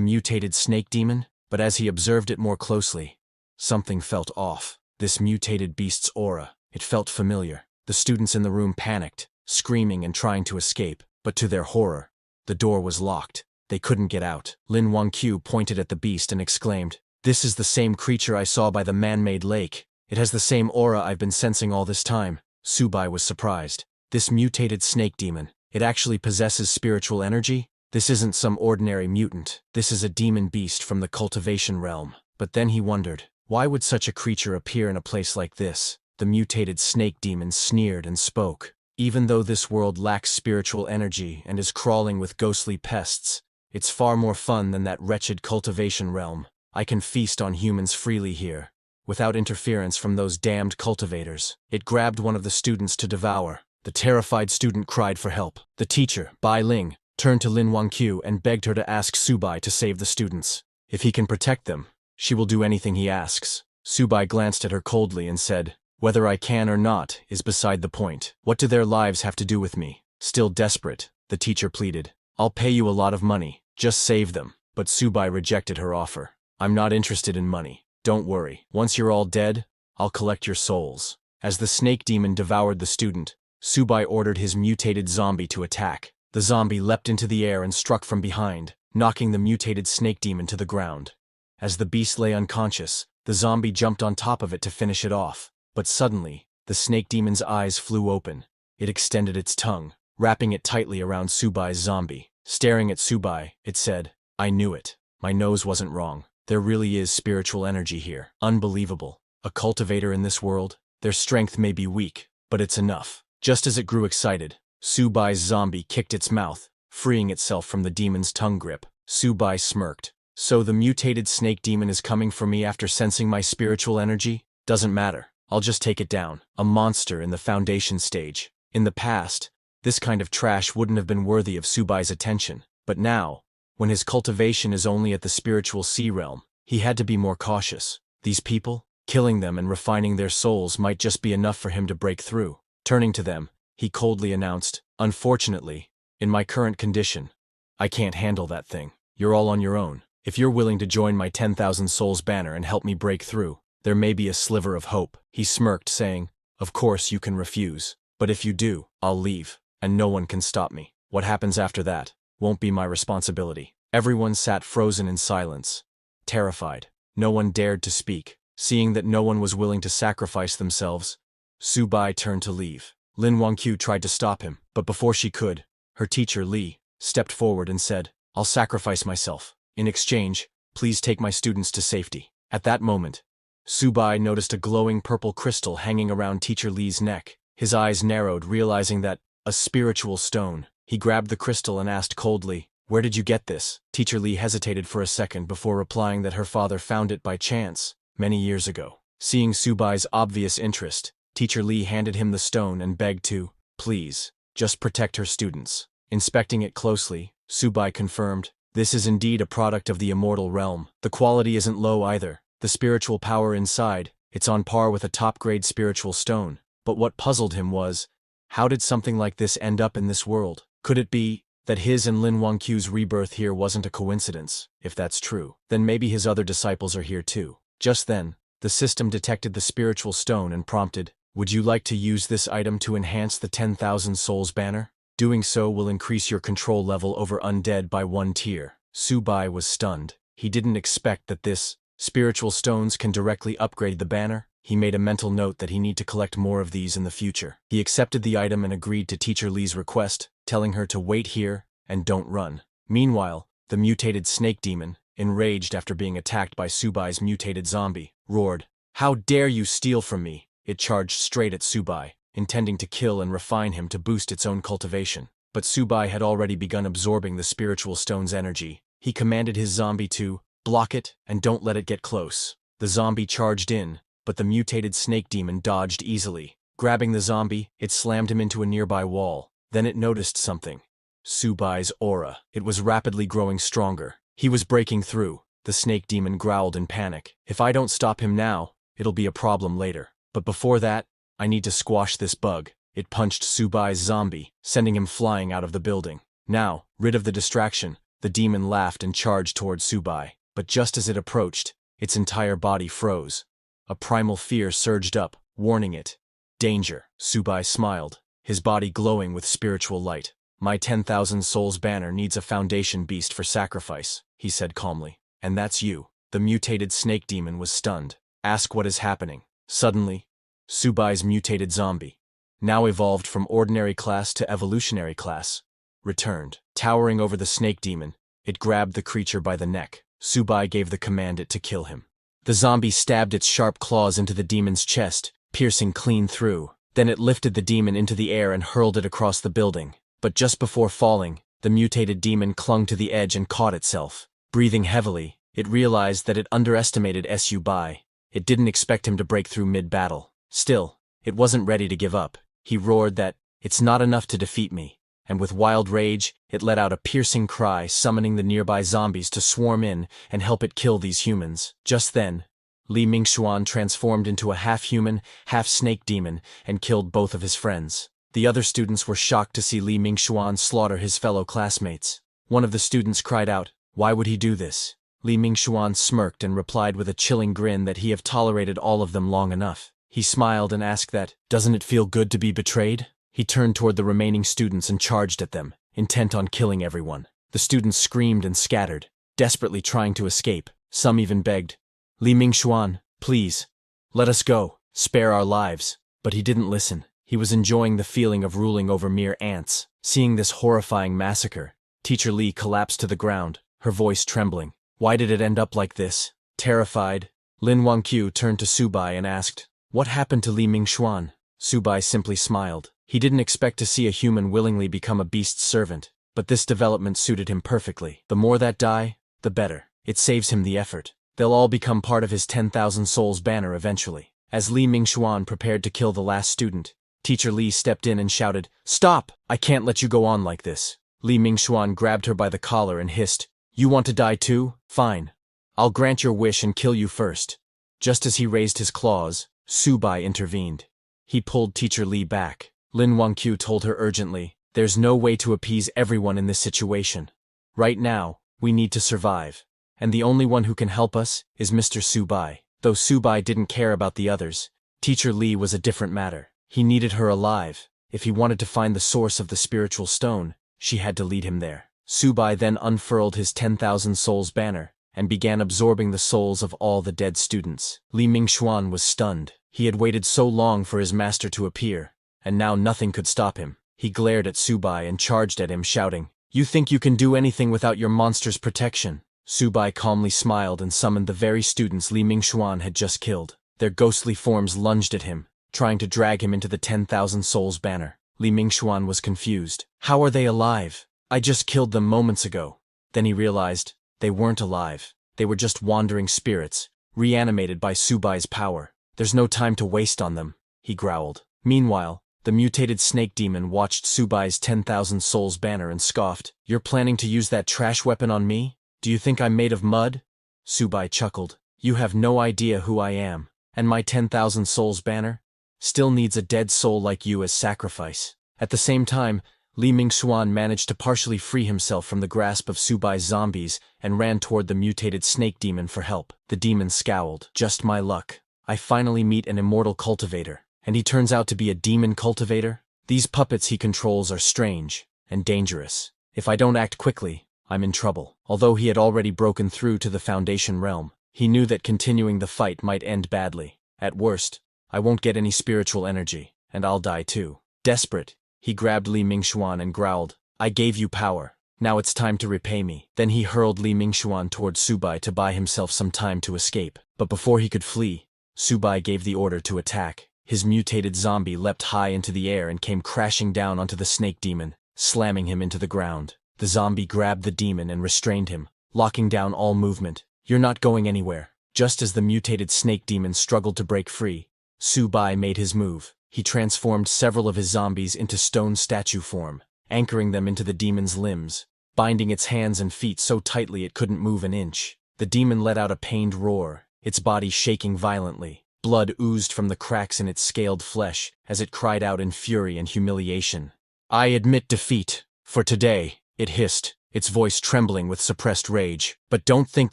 mutated snake demon? But as he observed it more closely, something felt off. This mutated beast's aura, it felt familiar. The students in the room panicked, screaming and trying to escape, but to their horror, the door was locked. They couldn't get out. Lin Wanqiu pointed at the beast and exclaimed, "This is the same creature I saw by the man-made lake. It has the same aura I've been sensing all this time." Subai was surprised. This mutated snake demon, it actually possesses spiritual energy? This isn't some ordinary mutant. This is a demon beast from the cultivation realm. But then he wondered, why would such a creature appear in a place like this? The mutated snake demon sneered and spoke. Even though this world lacks spiritual energy and is crawling with ghostly pests, it's far more fun than that wretched cultivation realm. I can feast on humans freely here, without interference from those damned cultivators. It grabbed one of the students to devour. The terrified student cried for help. The teacher, Bai Ling, turned to Lin Wanqiu and begged her to ask Subai to save the students. If he can protect them, she will do anything he asks. Subai glanced at her coldly and said, "Whether I can or not is beside the point. What do their lives have to do with me?" Still desperate, the teacher pleaded, "I'll pay you a lot of money. Just save them." But Subai rejected her offer. "I'm not interested in money. Don't worry. Once you're all dead, I'll collect your souls." As the snake demon devoured the student, Subai ordered his mutated zombie to attack. The zombie leapt into the air and struck from behind, knocking the mutated snake demon to the ground. As the beast lay unconscious, the zombie jumped on top of it to finish it off. But suddenly, the snake demon's eyes flew open. It extended its tongue, wrapping it tightly around Subai's zombie. Staring at Subai, it said, "I knew it. My nose wasn't wrong. There really is spiritual energy here. Unbelievable. A cultivator in this world? Their strength may be weak, but it's enough." Just as it grew excited, Subai's zombie kicked its mouth, freeing itself from the demon's tongue grip. Subai smirked. "So the mutated snake demon is coming for me after sensing my spiritual energy? Doesn't matter. I'll just take it down." A monster in the foundation stage. In the past, this kind of trash wouldn't have been worthy of Subai's attention. But now, when his cultivation is only at the spiritual sea realm, he had to be more cautious. These people, killing them and refining their souls might just be enough for him to break through. Turning to them, he coldly announced, "Unfortunately, in my current condition, I can't handle that thing. You're all on your own. If you're willing to join my 10,000 souls banner and help me break through, there may be a sliver of hope." He smirked, saying, "Of course you can refuse. But if you do, I'll leave, and no one can stop me. What happens after that won't be my responsibility." Everyone sat frozen in silence, terrified. No one dared to speak. Seeing that no one was willing to sacrifice themselves, Subai turned to leave. Lin Wanqiu tried to stop him, but before she could, her teacher, Li, stepped forward and said, "I'll sacrifice myself. In exchange, please take my students to safety." At that moment, Subai noticed a glowing purple crystal hanging around teacher Li's neck. His eyes narrowed, realizing that, a spiritual stone. He grabbed the crystal and asked coldly, "Where did you get this?" Teacher Li hesitated for a second before replying that her father found it by chance, many years ago. Seeing Subai's obvious interest, Teacher Li handed him the stone and begged to, "Please, just protect her students." Inspecting it closely, Subai confirmed, "This is indeed a product of the immortal realm. The quality isn't low either. The spiritual power inside, it's on par with a top-grade spiritual stone." But what puzzled him was, how did something like this end up in this world? Could it be that his and Lin Wanqiu's rebirth here wasn't a coincidence? If that's true, then maybe his other disciples are here too. Just then, the system detected the spiritual stone and prompted, "Would you like to use this item to enhance the 10,000 souls banner? Doing so will increase your control level over undead by 1 tier." Subai was stunned. He didn't expect that this spiritual stones can directly upgrade the banner. He made a mental note that he need to collect more of these in the future. He accepted the item and agreed to Teacher Li's request, telling her to wait here and don't run. Meanwhile, the mutated snake demon, enraged after being attacked by Subai's mutated zombie, roared, "How dare you steal from me!" It charged straight at Subai, intending to kill and refine him to boost its own cultivation. But Subai had already begun absorbing the spiritual stone's energy. He commanded his zombie to block it and don't let it get close. The zombie charged in, but the mutated snake demon dodged easily. Grabbing the zombie, it slammed him into a nearby wall. Then it noticed something. Subai's aura. It was rapidly growing stronger. He was breaking through. The snake demon growled in panic. "If I don't stop him now, it'll be a problem later. But before that, I need to squash this bug. It punched Subai's zombie, sending him flying out of the building. Now, rid of the distraction, the demon laughed and charged toward Subai. But just as it approached, its entire body froze. A primal fear surged up, warning it. Danger, Subai smiled, his body glowing with spiritual light. My 10,000 souls banner needs a foundation beast for sacrifice, he said calmly. And that's you. The mutated snake demon was stunned. Ask what is happening. Suddenly, Subai's mutated zombie, now evolved from ordinary class to evolutionary class, returned. Towering over the snake demon, it grabbed the creature by the neck. Subai gave the command it to kill him. The zombie stabbed its sharp claws into the demon's chest, piercing clean through. Then it lifted the demon into the air and hurled it across the building. But just before falling, the mutated demon clung to the edge and caught itself. Breathing heavily, it realized that it underestimated Subai. It didn't expect him to break through mid-battle. Still, it wasn't ready to give up. He roared that, "It's not enough to defeat me." And with wild rage, it let out a piercing cry, summoning the nearby zombies to swarm in and help it kill these humans. Just then, Li Mingxuan transformed into a half-human, half-snake demon and killed both of his friends. The other students were shocked to see Li Mingxuan slaughter his fellow classmates. One of the students cried out, "Why would he do this?" Li Mingxuan smirked and replied with a chilling grin that he had tolerated all of them long enough. He smiled and asked that, "Doesn't it feel good to be betrayed?" He turned toward the remaining students and charged at them, intent on killing everyone. The students screamed and scattered, desperately trying to escape. Some even begged, "Li Mingxuan, please, let us go, spare our lives." But he didn't listen. He was enjoying the feeling of ruling over mere ants. Seeing this horrifying massacre, Teacher Li collapsed to the ground, her voice trembling. Why did it end up like this? Terrified, Lin Wangqiu turned to Subai and asked, "What happened to Li Mingxuan?" Subai simply smiled. He didn't expect to see a human willingly become a beast's servant, but this development suited him perfectly. The more that die, the better. It saves him the effort. They'll all become part of his 10,000 souls banner eventually. As Li Mingxuan prepared to kill the last student, Teacher Li stepped in and shouted, "Stop! I can't let you go on like this." Li Mingxuan grabbed her by the collar and hissed, "You want to die too? Fine. I'll grant your wish and kill you first." Just as he raised his claws, Subai intervened. He pulled Teacher Li back. Lin Wangqiu told her urgently, "There's no way to appease everyone in this situation. Right now, we need to survive. And the only one who can help us is Mr. Subai." Though Subai didn't care about the others, Teacher Li was a different matter. He needed her alive. If he wanted to find the source of the spiritual stone, she had to lead him there. Subai then unfurled his 10,000 souls banner and began absorbing the souls of all the dead students. Li Mingxuan was stunned. He had waited so long for his master to appear, and now nothing could stop him. He glared at Subai and charged at him, shouting, "You think you can do anything without your monster's protection?" Subai calmly smiled and summoned the very students Li Mingxuan had just killed. Their ghostly forms lunged at him, trying to drag him into the 10,000 souls banner. Li Mingxuan was confused. "How are they alive? I just killed them moments ago." Then he realized, they weren't alive. They were just wandering spirits, reanimated by Subai's power. "There's no time to waste on them," he growled. Meanwhile, the mutated snake demon watched Subai's 10,000 souls banner and scoffed, "You're planning to use that trash weapon on me? Do you think I'm made of mud?" Subai chuckled. "You have no idea who I am, and my 10,000 souls banner still needs a dead soul like you as sacrifice." At the same time, Li Mingxuan managed to partially free himself from the grasp of Subai's zombies and ran toward the mutated snake demon for help. The demon scowled. "Just my luck. I finally meet an immortal cultivator. And he turns out to be a demon cultivator? These puppets he controls are strange and dangerous. If I don't act quickly, I'm in trouble." Although he had already broken through to the Foundation realm, he knew that continuing the fight might end badly. At worst, I won't get any spiritual energy, and I'll die too. Desperate, he grabbed Li Mingxuan and growled, "I gave you power. Now it's time to repay me." Then he hurled Li Mingxuan toward Subai to buy himself some time to escape. But before he could flee, Subai gave the order to attack. His mutated zombie leapt high into the air and came crashing down onto the snake demon, slamming him into the ground. The zombie grabbed the demon and restrained him, locking down all movement. "You're not going anywhere." Just as the mutated snake demon struggled to break free, Subai made his move. He transformed several of his zombies into stone statue form, anchoring them into the demon's limbs, binding its hands and feet so tightly it couldn't move an inch. The demon let out a pained roar, its body shaking violently. Blood oozed from the cracks in its scaled flesh as it cried out in fury and humiliation. "I admit defeat. For today," it hissed, its voice trembling with suppressed rage. "But don't think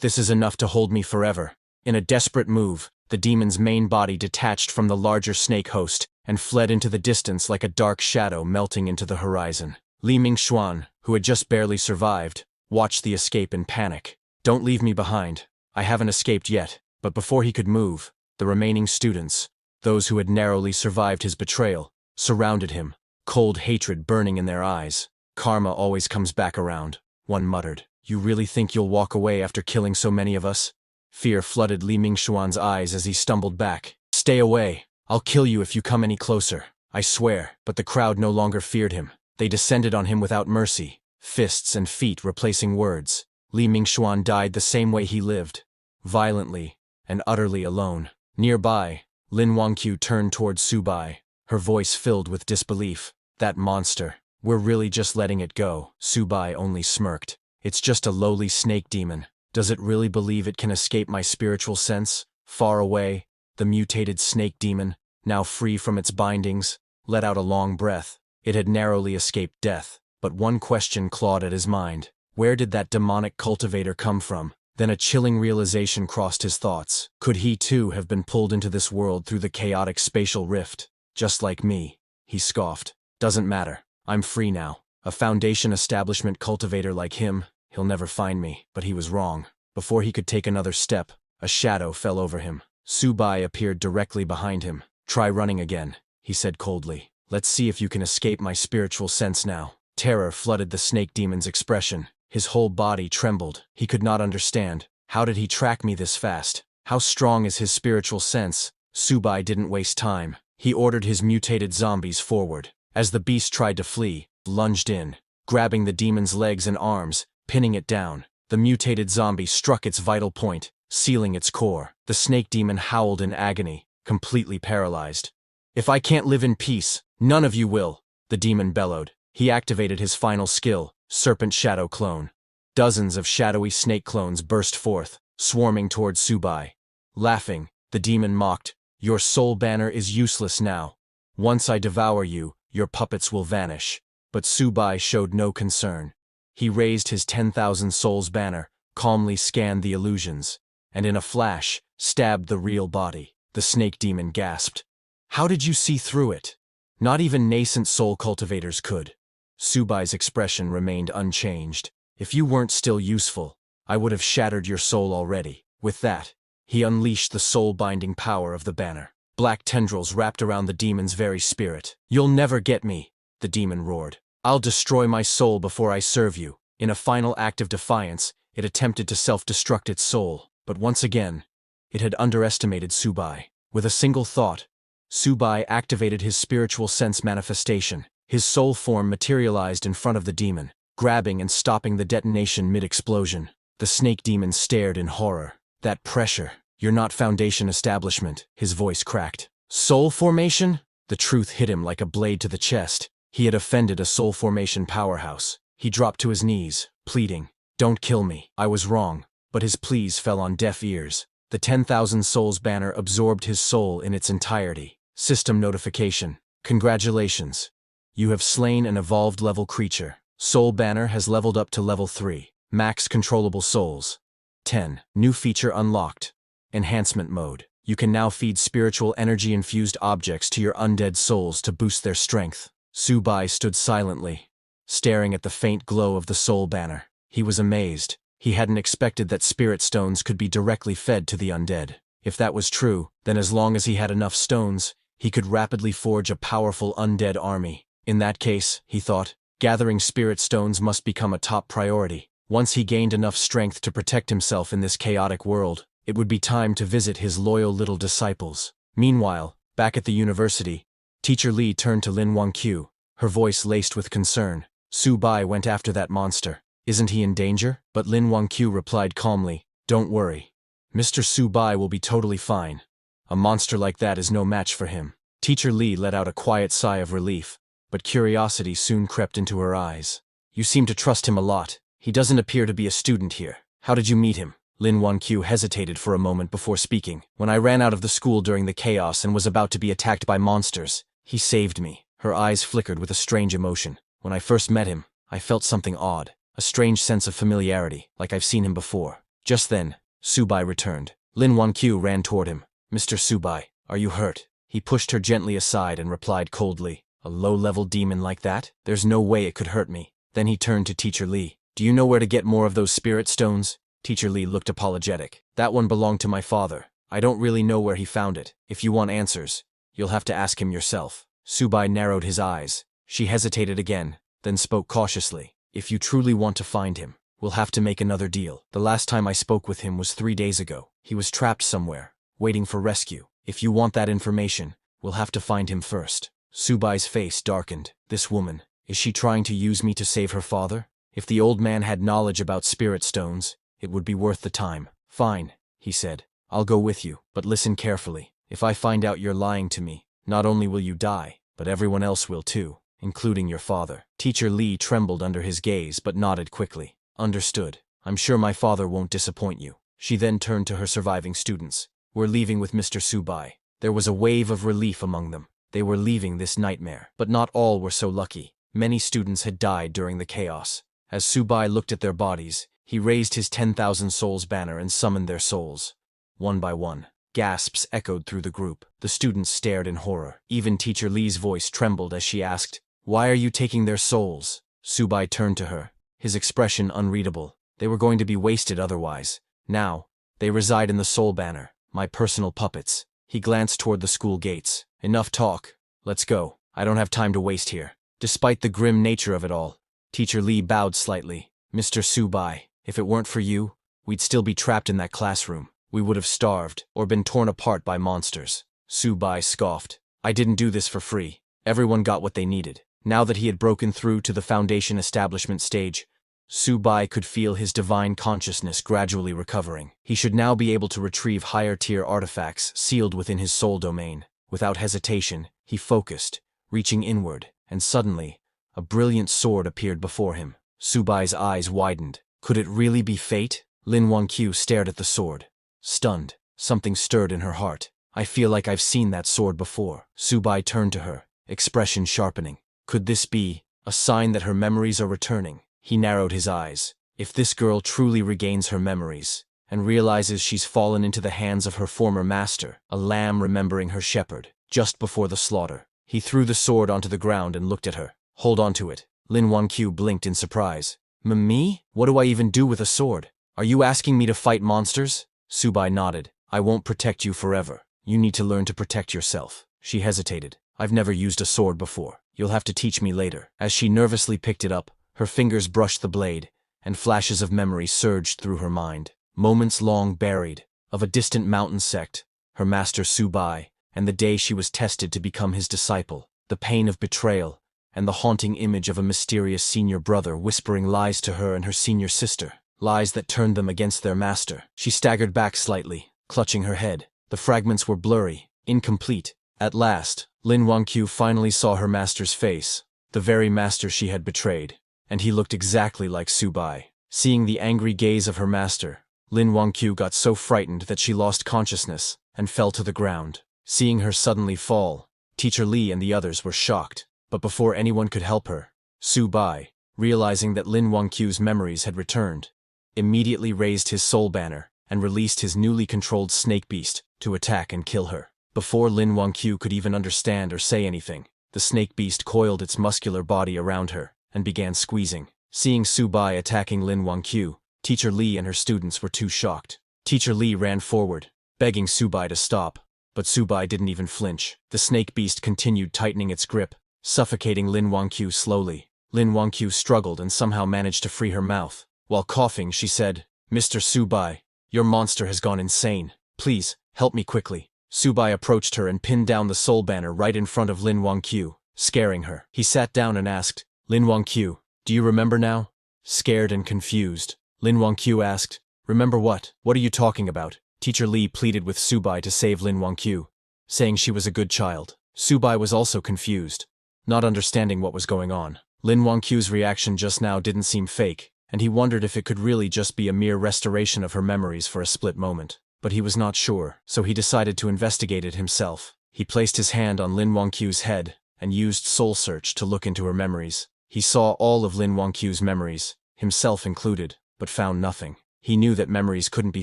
this is enough to hold me forever." In a desperate move, the demon's main body detached from the larger snake host and fled into the distance like a dark shadow melting into the horizon. Li Mingxuan, who had just barely survived, watched the escape in panic. "Don't leave me behind. I haven't escaped yet." But before he could move, the remaining students, those who had narrowly survived his betrayal, surrounded him, cold hatred burning in their eyes. "Karma always comes back around," one muttered. "You really think you'll walk away after killing so many of us?" Fear flooded Li Mingxuan's eyes as he stumbled back. "Stay away. I'll kill you if you come any closer. I swear." But the crowd no longer feared him. They descended on him without mercy, fists and feet replacing words. Li Mingxuan died the same way he lived, violently and utterly alone. Nearby, Lin Wangqiu turned toward Subai, her voice filled with disbelief. "That monster. We're really just letting it go." Subai only smirked. "It's just a lowly snake demon. Does it really believe it can escape my spiritual sense?" Far away, the mutated snake demon, now free from its bindings, let out a long breath. It had narrowly escaped death, but one question clawed at his mind. Where did that demonic cultivator come from? Then a chilling realization crossed his thoughts. Could he too have been pulled into this world through the chaotic spatial rift? "Just like me," he scoffed. "Doesn't matter. I'm free now. A Foundation establishment cultivator like him, he'll never find me." But he was wrong. Before he could take another step, a shadow fell over him. Subai appeared directly behind him. "Try running again," he said coldly. "Let's see if you can escape my spiritual sense now." Terror flooded the snake demon's expression. His whole body trembled. He could not understand. How did he track me this fast? How strong is his spiritual sense? Subai didn't waste time. He ordered his mutated zombies forward. As the beast tried to flee, lunged in, grabbing the demon's legs and arms, pinning it down. The mutated zombie struck its vital point, sealing its core. The snake demon howled in agony, completely paralyzed. "If I can't live in peace, none of you will," the demon bellowed. He activated his final skill, Serpent Shadow Clone. Dozens of shadowy snake clones burst forth, swarming towards Subai. Laughing, the demon mocked, "Your soul banner is useless now. Once I devour you, your puppets will vanish." But Subai showed no concern. He raised his 10,000 souls banner, calmly scanned the illusions, and in a flash, stabbed the real body. The snake demon gasped. "How did you see through it?" "Not even nascent soul cultivators could." Subai's expression remained unchanged. "If you weren't still useful, I would have shattered your soul already." With that, he unleashed the soul-binding power of the banner. Black tendrils wrapped around the demon's very spirit. "You'll never get me," the demon roared. "I'll destroy my soul before I serve you." In a final act of defiance, it attempted to self-destruct its soul, but once again, it had underestimated Subai. With a single thought, Subai activated his spiritual sense manifestation. His soul form materialized in front of the demon, grabbing and stopping the detonation mid-explosion. The snake demon stared in horror. "That pressure. You're not Foundation establishment," his voice cracked. "Soul formation?" The truth hit him like a blade to the chest. He had offended a soul formation powerhouse. He dropped to his knees, pleading, "Don't kill me. I was wrong." But his pleas fell on deaf ears. The 10,000 souls banner absorbed his soul in its entirety. System notification. "Congratulations. You have slain an evolved level creature. Soul banner has leveled up to level 3. Max controllable souls. 10. New feature unlocked. Enhancement mode. You can now feed spiritual energy-infused objects to your undead souls to boost their strength." Subai stood silently, staring at the faint glow of the soul banner. He was amazed. He hadn't expected that spirit stones could be directly fed to the undead. If that was true, then as long as he had enough stones, he could rapidly forge a powerful undead army. In that case, he thought, gathering spirit stones must become a top priority. Once he gained enough strength to protect himself in this chaotic world, it would be time to visit his loyal little disciples. Meanwhile, back at the university, Teacher Li turned to Lin Wangqiu, her voice laced with concern. "Subai went after that monster. Isn't he in danger?" But Lin Wangqiu replied calmly, "Don't worry. Mr. Subai will be totally fine. A monster like that is no match for him." Teacher Li let out a quiet sigh of relief, but curiosity soon crept into her eyes. "You seem to trust him a lot. He doesn't appear to be a student here. How did you meet him?" Lin Wanqiu hesitated for a moment before speaking. When I ran out of the school during the chaos and was about to be attacked by monsters, he saved me. Her eyes flickered with a strange emotion. When I first met him, I felt something odd, a strange sense of familiarity, like I've seen him before. Just then, Subai returned. Lin Wanqiu ran toward him. Mr. Subai, are you hurt? He pushed her gently aside and replied coldly, a low-level demon like that? There's no way it could hurt me. Then he turned to Teacher Li. Do you know where to get more of those spirit stones? Teacher Li looked apologetic. That one belonged to my father. I don't really know where he found it. If you want answers, you'll have to ask him yourself. Subai narrowed his eyes. She hesitated again, then spoke cautiously. If you truly want to find him, we'll have to make another deal. The last time I spoke with him was 3 days ago. He was trapped somewhere, waiting for rescue. If you want that information, we'll have to find him first. Subai's face darkened. This woman, is she trying to use me to save her father? If the old man had knowledge about spirit stones, it would be worth the time. Fine, he said. I'll go with you, but listen carefully. If I find out you're lying to me, not only will you die, but everyone else will too, including your father. Teacher Li trembled under his gaze but nodded quickly. Understood. I'm sure my father won't disappoint you. She then turned to her surviving students. We're leaving with Mr. Subai. There was a wave of relief among them. They were leaving this nightmare. But not all were so lucky. Many students had died during the chaos. As Subai looked at their bodies, he raised his 10,000 souls banner and summoned their souls. One by one, gasps echoed through the group. The students stared in horror. Even Teacher Li's voice trembled as she asked, "Why are you taking their souls?" Subai turned to her, his expression unreadable. They were going to be wasted otherwise. Now, they reside in the soul banner, my personal puppets. He glanced toward the school gates. Enough talk. Let's go. I don't have time to waste here. Despite the grim nature of it all, Teacher Li bowed slightly. Mr. Subai, if it weren't for you, we'd still be trapped in that classroom. We would have starved, or been torn apart by monsters. Subai scoffed. I didn't do this for free. Everyone got what they needed. Now that he had broken through to the Foundation establishment stage, Subai could feel his divine consciousness gradually recovering. He should now be able to retrieve higher-tier artifacts sealed within his soul domain. Without hesitation, he focused, reaching inward, and suddenly, a brilliant sword appeared before him. Subai's eyes widened. Could it really be fate? Lin Wanqiu stared at the sword. Stunned, something stirred in her heart. I feel like I've seen that sword before. Subai turned to her, expression sharpening. Could this be a sign that her memories are returning? He narrowed his eyes. If this girl truly regains her memories, and realizes she's fallen into the hands of her former master, a lamb remembering her shepherd, just before the slaughter. He threw the sword onto the ground and looked at her. Hold on to it. Lin Wanqiu blinked in surprise. Me? What do I even do with a sword? Are you asking me to fight monsters? Subai nodded. I won't protect you forever. You need to learn to protect yourself. She hesitated. I've never used a sword before. You'll have to teach me later. As she nervously picked it up, her fingers brushed the blade, and flashes of memory surged through her mind. Moments long buried, of a distant mountain sect, her master Subai, and the day she was tested to become his disciple, the pain of betrayal, and the haunting image of a mysterious senior brother whispering lies to her and her senior sister, lies that turned them against their master. She staggered back slightly, clutching her head. The fragments were blurry, incomplete. At last, Lin Wanqiu finally saw her master's face, the very master she had betrayed, and he looked exactly like Subai. Seeing the angry gaze of her master, Lin Wanqiu got so frightened that she lost consciousness and fell to the ground. Seeing her suddenly fall, Teacher Li and the others were shocked. But before anyone could help her, Subai, realizing that Lin Wanqiu's memories had returned, immediately raised his soul banner and released his newly controlled snake beast to attack and kill her. Before Lin Wanqiu could even understand or say anything, the snake beast coiled its muscular body around her and began squeezing. Seeing Subai attacking Lin Wanqiu, Teacher Li and her students were too shocked. Teacher Li ran forward, begging Subai to stop, but Subai didn't even flinch. The snake beast continued tightening its grip, suffocating Lin Wanqiu slowly. Lin Wanqiu struggled and somehow managed to free her mouth. While coughing, she said, "Mr. Subai, your monster has gone insane. Please, help me quickly." Subai approached her and pinned down the soul banner right in front of Lin Wanqiu, scaring her. He sat down and asked, "Lin Wanqiu, do you remember now?" Scared and confused, Lin Wanqiu asked, "Remember what? What are you talking about?" Teacher Li pleaded with Subai to save Lin Wanqiu, saying she was a good child. Subai was also confused, not understanding what was going on. Lin Wanqiu's reaction just now didn't seem fake. and he wondered if it could really just be a mere restoration of her memories for a split moment. But he was not sure, so he decided to investigate it himself. He placed his hand on Lin Wangqiu's head and used Soul Search to look into her memories. He saw all of Lin Wangqiu's memories, himself included, but found nothing. He knew that memories couldn't be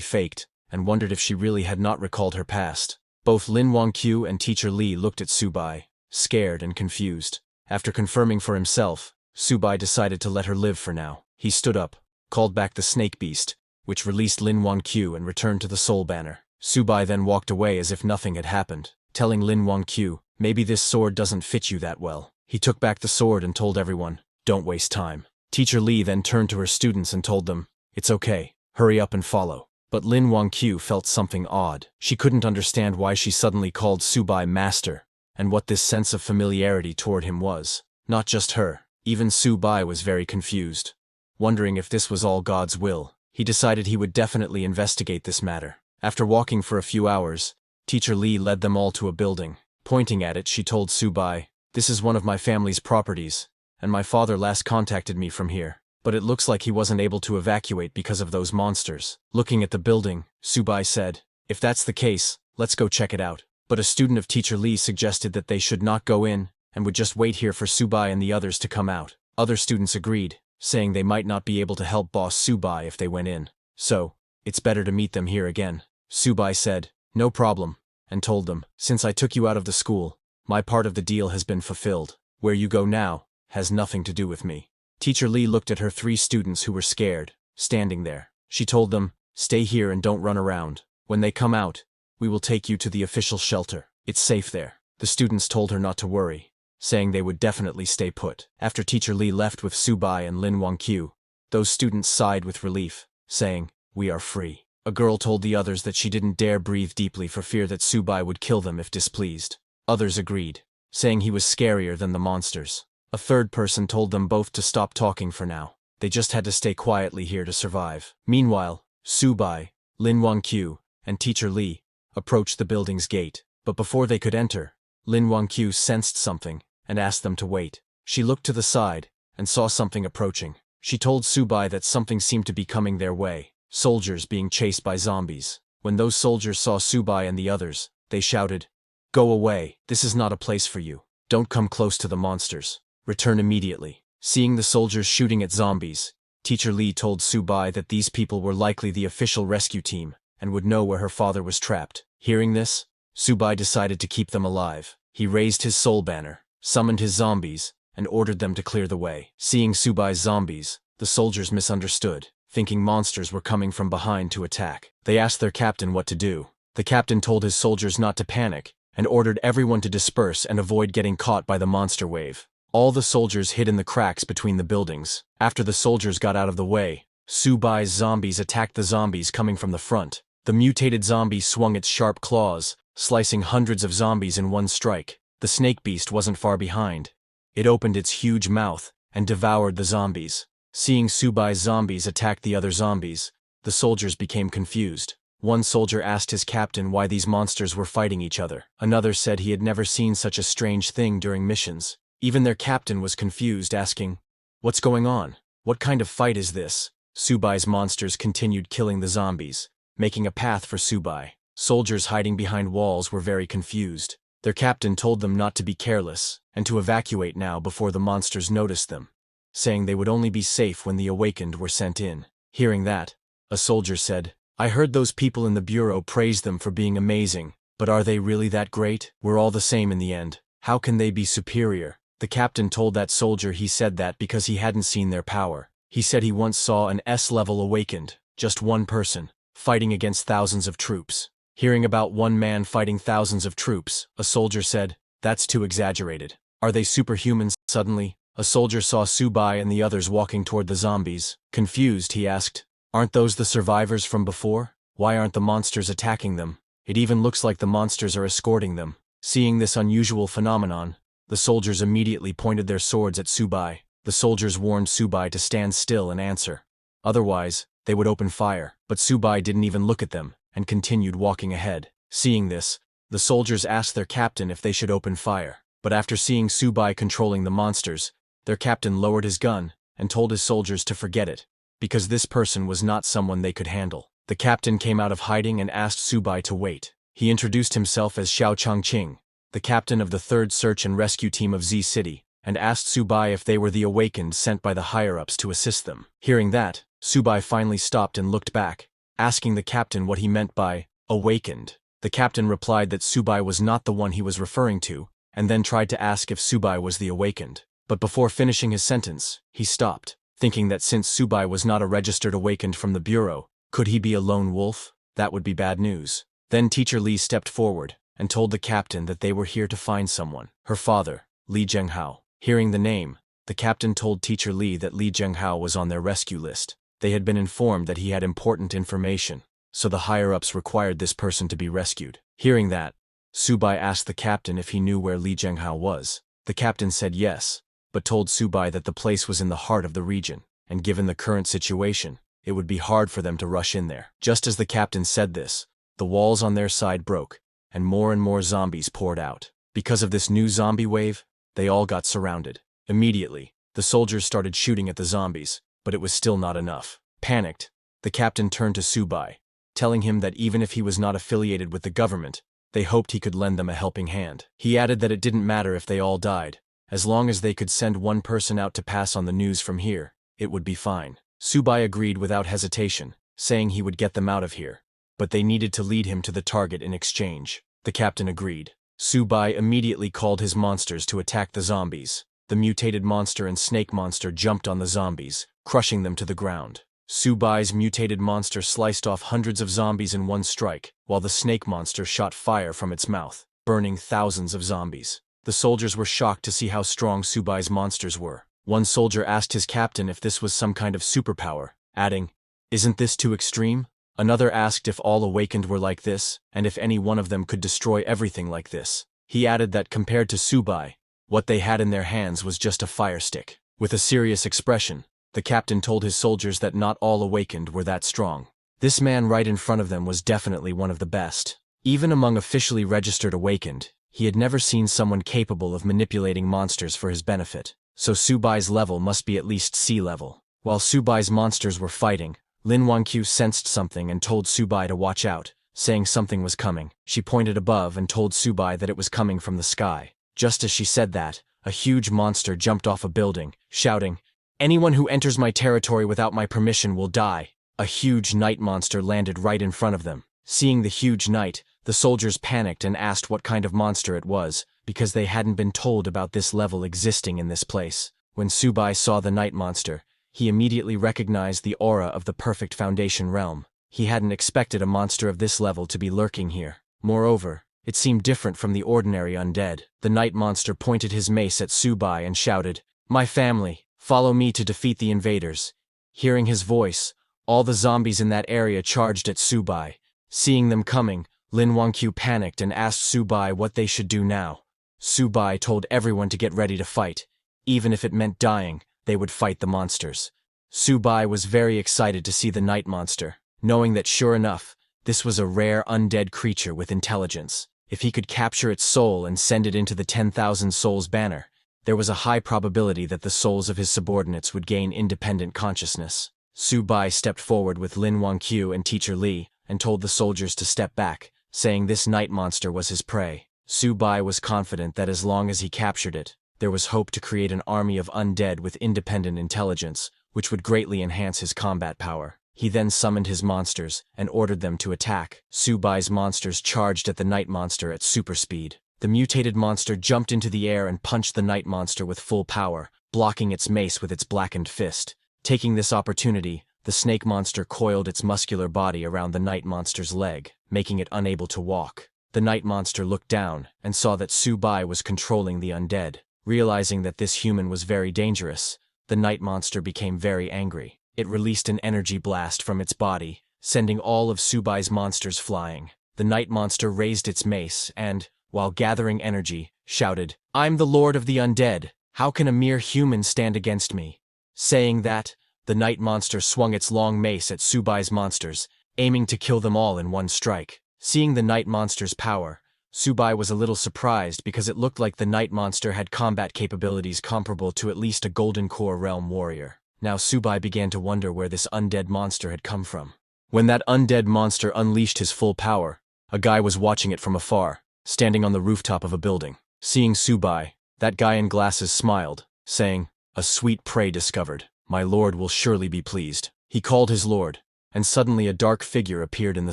faked, and wondered if she really had not recalled her past. Both Lin Wangqiu and Teacher Li looked at Subai, scared and confused. After confirming for himself, Subai decided to let her live for now. He stood up, called back the snake beast, which released Lin Wangqiu and returned to the soul banner. Subai then walked away as if nothing had happened, telling Lin Wangqiu, "Maybe this sword doesn't fit you that well." He took back the sword and told everyone, "Don't waste time." Teacher Li then turned to her students and told them, "It's okay, hurry up and follow." But Lin Wangqiu felt something odd. She couldn't understand why she suddenly called Subai master, and what this sense of familiarity toward him was. Not just her, even Subai was very confused. Wondering if this was all God's will, he decided he would definitely investigate this matter. After walking for a few hours, Teacher Li led them all to a building. Pointing at it, she told Subai, "This is one of my family's properties, and my father last contacted me from here. But it looks like he wasn't able to evacuate because of those monsters." Looking at the building, Subai said, "If that's the case, let's go check it out." But a student of Teacher Li suggested that they should not go in, and would just wait here for Subai and the others to come out. Other students agreed, saying they might not be able to help Boss Subai if they went in. So, it's better to meet them here again. Subai said, "No problem," and told them, "Since I took you out of the school, my part of the deal has been fulfilled. Where you go now has nothing to do with me." Teacher Li looked at her 3 students who were scared, standing there. She told them, "Stay here and don't run around. When they come out, we will take you to the official shelter. It's safe there." The students told her not to worry, saying they would definitely stay put. After Teacher Li left with Subai and Lin Wangqiu, those students sighed with relief, saying, "We are free." A girl told the others that she didn't dare breathe deeply for fear that Subai would kill them if displeased. Others agreed, saying he was scarier than the monsters. A third person told them both to stop talking for now. They just had to stay quietly here to survive. Meanwhile, Subai, Lin Wangqiu, and Teacher Li approached the building's gate. But before they could enter, Lin Wangqiu sensed something and asked them to wait. She looked to the side and saw something approaching. She told Subai that something seemed to be coming their way, soldiers being chased by zombies. When those soldiers saw Subai and the others, they shouted, "Go away, this is not a place for you. Don't come close to the monsters. Return immediately." Seeing the soldiers shooting at zombies, Teacher Li told Subai that these people were likely the official rescue team and would know where her father was trapped. Hearing this, Subai decided to keep them alive. He raised his soul banner, summoned his zombies, and ordered them to clear the way. Seeing Subai's zombies, the soldiers misunderstood, thinking monsters were coming from behind to attack. They asked their captain what to do. The captain told his soldiers not to panic and ordered everyone to disperse and avoid getting caught by the monster wave. All the soldiers hid in the cracks between the buildings. After the soldiers got out of the way, Subai's zombies attacked the zombies coming from the front. The mutated zombie swung its sharp claws, slicing hundreds of zombies in one strike. The snake beast wasn't far behind. It opened its huge mouth and devoured the zombies. Seeing Subai's zombies attack the other zombies, the soldiers became confused. One soldier asked his captain why these monsters were fighting each other. Another said he had never seen such a strange thing during missions. Even their captain was confused, asking, "What's going on? What kind of fight is this?" Subai's monsters continued killing the zombies, making a path for Subai. Soldiers hiding behind walls were very confused. Their captain told them not to be careless, and to evacuate now before the monsters noticed them, saying they would only be safe when the awakened were sent in. Hearing that, a soldier said, "I heard those people in the bureau praise them for being amazing, but are they really that great? We're all the same in the end. How can they be superior?" The captain told that soldier he said that because he hadn't seen their power. He said he once saw an S-level awakened, just one person, fighting against thousands of troops. Hearing about one man fighting thousands of troops, a soldier said, "That's too exaggerated. Are they superhumans?" Suddenly, a soldier saw Subai and the others walking toward the zombies. Confused, he asked, "Aren't those the survivors from before? Why aren't the monsters attacking them? It even looks like the monsters are escorting them." Seeing this unusual phenomenon, the soldiers immediately pointed their swords at Subai. The soldiers warned Subai to stand still and answer. Otherwise, they would open fire. But Subai didn't even look at them, and continued walking ahead. Seeing this, the soldiers asked their captain if they should open fire. But after seeing Subai controlling the monsters, their captain lowered his gun and told his soldiers to forget it, because this person was not someone they could handle. The captain came out of hiding and asked Subai to wait. He introduced himself as Xiao Changqing, the captain of the 3rd Search and Rescue Team of Z City, and asked Subai if they were the awakened sent by the higher-ups to assist them. Hearing that, Subai finally stopped and looked back, asking the captain what he meant by awakened. The captain replied that Subai was not the one he was referring to, and then tried to ask if Subai was the awakened. But before finishing his sentence, he stopped, thinking that since Subai was not a registered awakened from the bureau, could he be a lone wolf? That would be bad news. Then Teacher Li stepped forward and told the captain that they were here to find someone, her father, Li Zhenghao. Hearing the name, the captain told Teacher Li that Li Zhenghao was on their rescue list. They had been informed that he had important information, so the higher-ups required this person to be rescued. Hearing that, Subai asked the captain if he knew where Li Zhenghao was. The captain said yes, but told Subai that the place was in the heart of the region, and given the current situation, it would be hard for them to rush in there. Just as the captain said this, the walls on their side broke, and more zombies poured out. Because of this new zombie wave, they all got surrounded. Immediately, the soldiers started shooting at the zombies, but it was still not enough. Panicked, the captain turned to Subai, telling him that even if he was not affiliated with the government, they hoped he could lend them a helping hand. He added that it didn't matter if they all died, as long as they could send one person out to pass on the news from here, it would be fine. Subai agreed without hesitation, saying he would get them out of here, but they needed to lead him to the target in exchange. The captain agreed. Subai immediately called his monsters to attack the zombies. The mutated monster and snake monster jumped on the zombies, crushing them to the ground. Subai's mutated monster sliced off hundreds of zombies in one strike, while the snake monster shot fire from its mouth, burning thousands of zombies. The soldiers were shocked to see how strong Subai's monsters were. One soldier asked his captain if this was some kind of superpower, adding, "Isn't this too extreme?" Another asked if all awakened were like this, and if any one of them could destroy everything like this. He added that compared to Subai, what they had in their hands was just a fire stick. With a serious expression, the captain told his soldiers that not all awakened were that strong. This man right in front of them was definitely one of the best. Even among officially registered awakened, he had never seen someone capable of manipulating monsters for his benefit. So Subai's level must be at least C level. While Subai's monsters were fighting, Lin Wangqiu sensed something and told Subai to watch out, saying something was coming. She pointed above and told Subai that it was coming from the sky. Just as she said that, a huge monster jumped off a building, shouting, "Anyone who enters my territory without my permission will die." A huge night monster landed right in front of them. Seeing the huge night, the soldiers panicked and asked what kind of monster it was, because they hadn't been told about this level existing in this place. When Subai saw the night monster, he immediately recognized the aura of the perfect foundation realm. He hadn't expected a monster of this level to be lurking here. Moreover, it seemed different from the ordinary undead. The night monster pointed his mace at Subai and shouted, "My family, follow me to defeat the invaders." Hearing his voice, all the zombies in that area charged at Subai. Seeing them coming, Lin Wangqiu panicked and asked Subai what they should do now. Subai told everyone to get ready to fight. Even if it meant dying, they would fight the monsters. Subai was very excited to see the night monster, knowing that sure enough, this was a rare undead creature with intelligence. If he could capture its soul and send it into the 10,000 souls banner, there was a high probability that the souls of his subordinates would gain independent consciousness. Subai stepped forward with Lin Wangqiu and Teacher Li and told the soldiers to step back, saying this night monster was his prey. Subai was confident that as long as he captured it, there was hope to create an army of undead with independent intelligence, which would greatly enhance his combat power. He then summoned his monsters and ordered them to attack. Subai's monsters charged at the night monster at super speed. The mutated monster jumped into the air and punched the night monster with full power, blocking its mace with its blackened fist. Taking this opportunity, the snake monster coiled its muscular body around the night monster's leg, making it unable to walk. The night monster looked down and saw that Subai was controlling the undead. Realizing that this human was very dangerous, the night monster became very angry. It released an energy blast from its body, sending all of Subai's monsters flying. The night monster raised its mace and, while gathering energy, shouted, "I'm the lord of the undead. How can a mere human stand against me?" Saying that, the night monster swung its long mace at Subai's monsters, aiming to kill them all in one strike. Seeing the night monster's power, Subai was a little surprised because it looked like the night monster had combat capabilities comparable to at least a Golden Core realm warrior. Now Subai began to wonder where this undead monster had come from. When that undead monster unleashed his full power, a guy was watching it from afar, standing on the rooftop of a building. Seeing Subai, that guy in glasses smiled, saying, "A sweet prey discovered. My lord will surely be pleased." He called his lord, and suddenly a dark figure appeared in the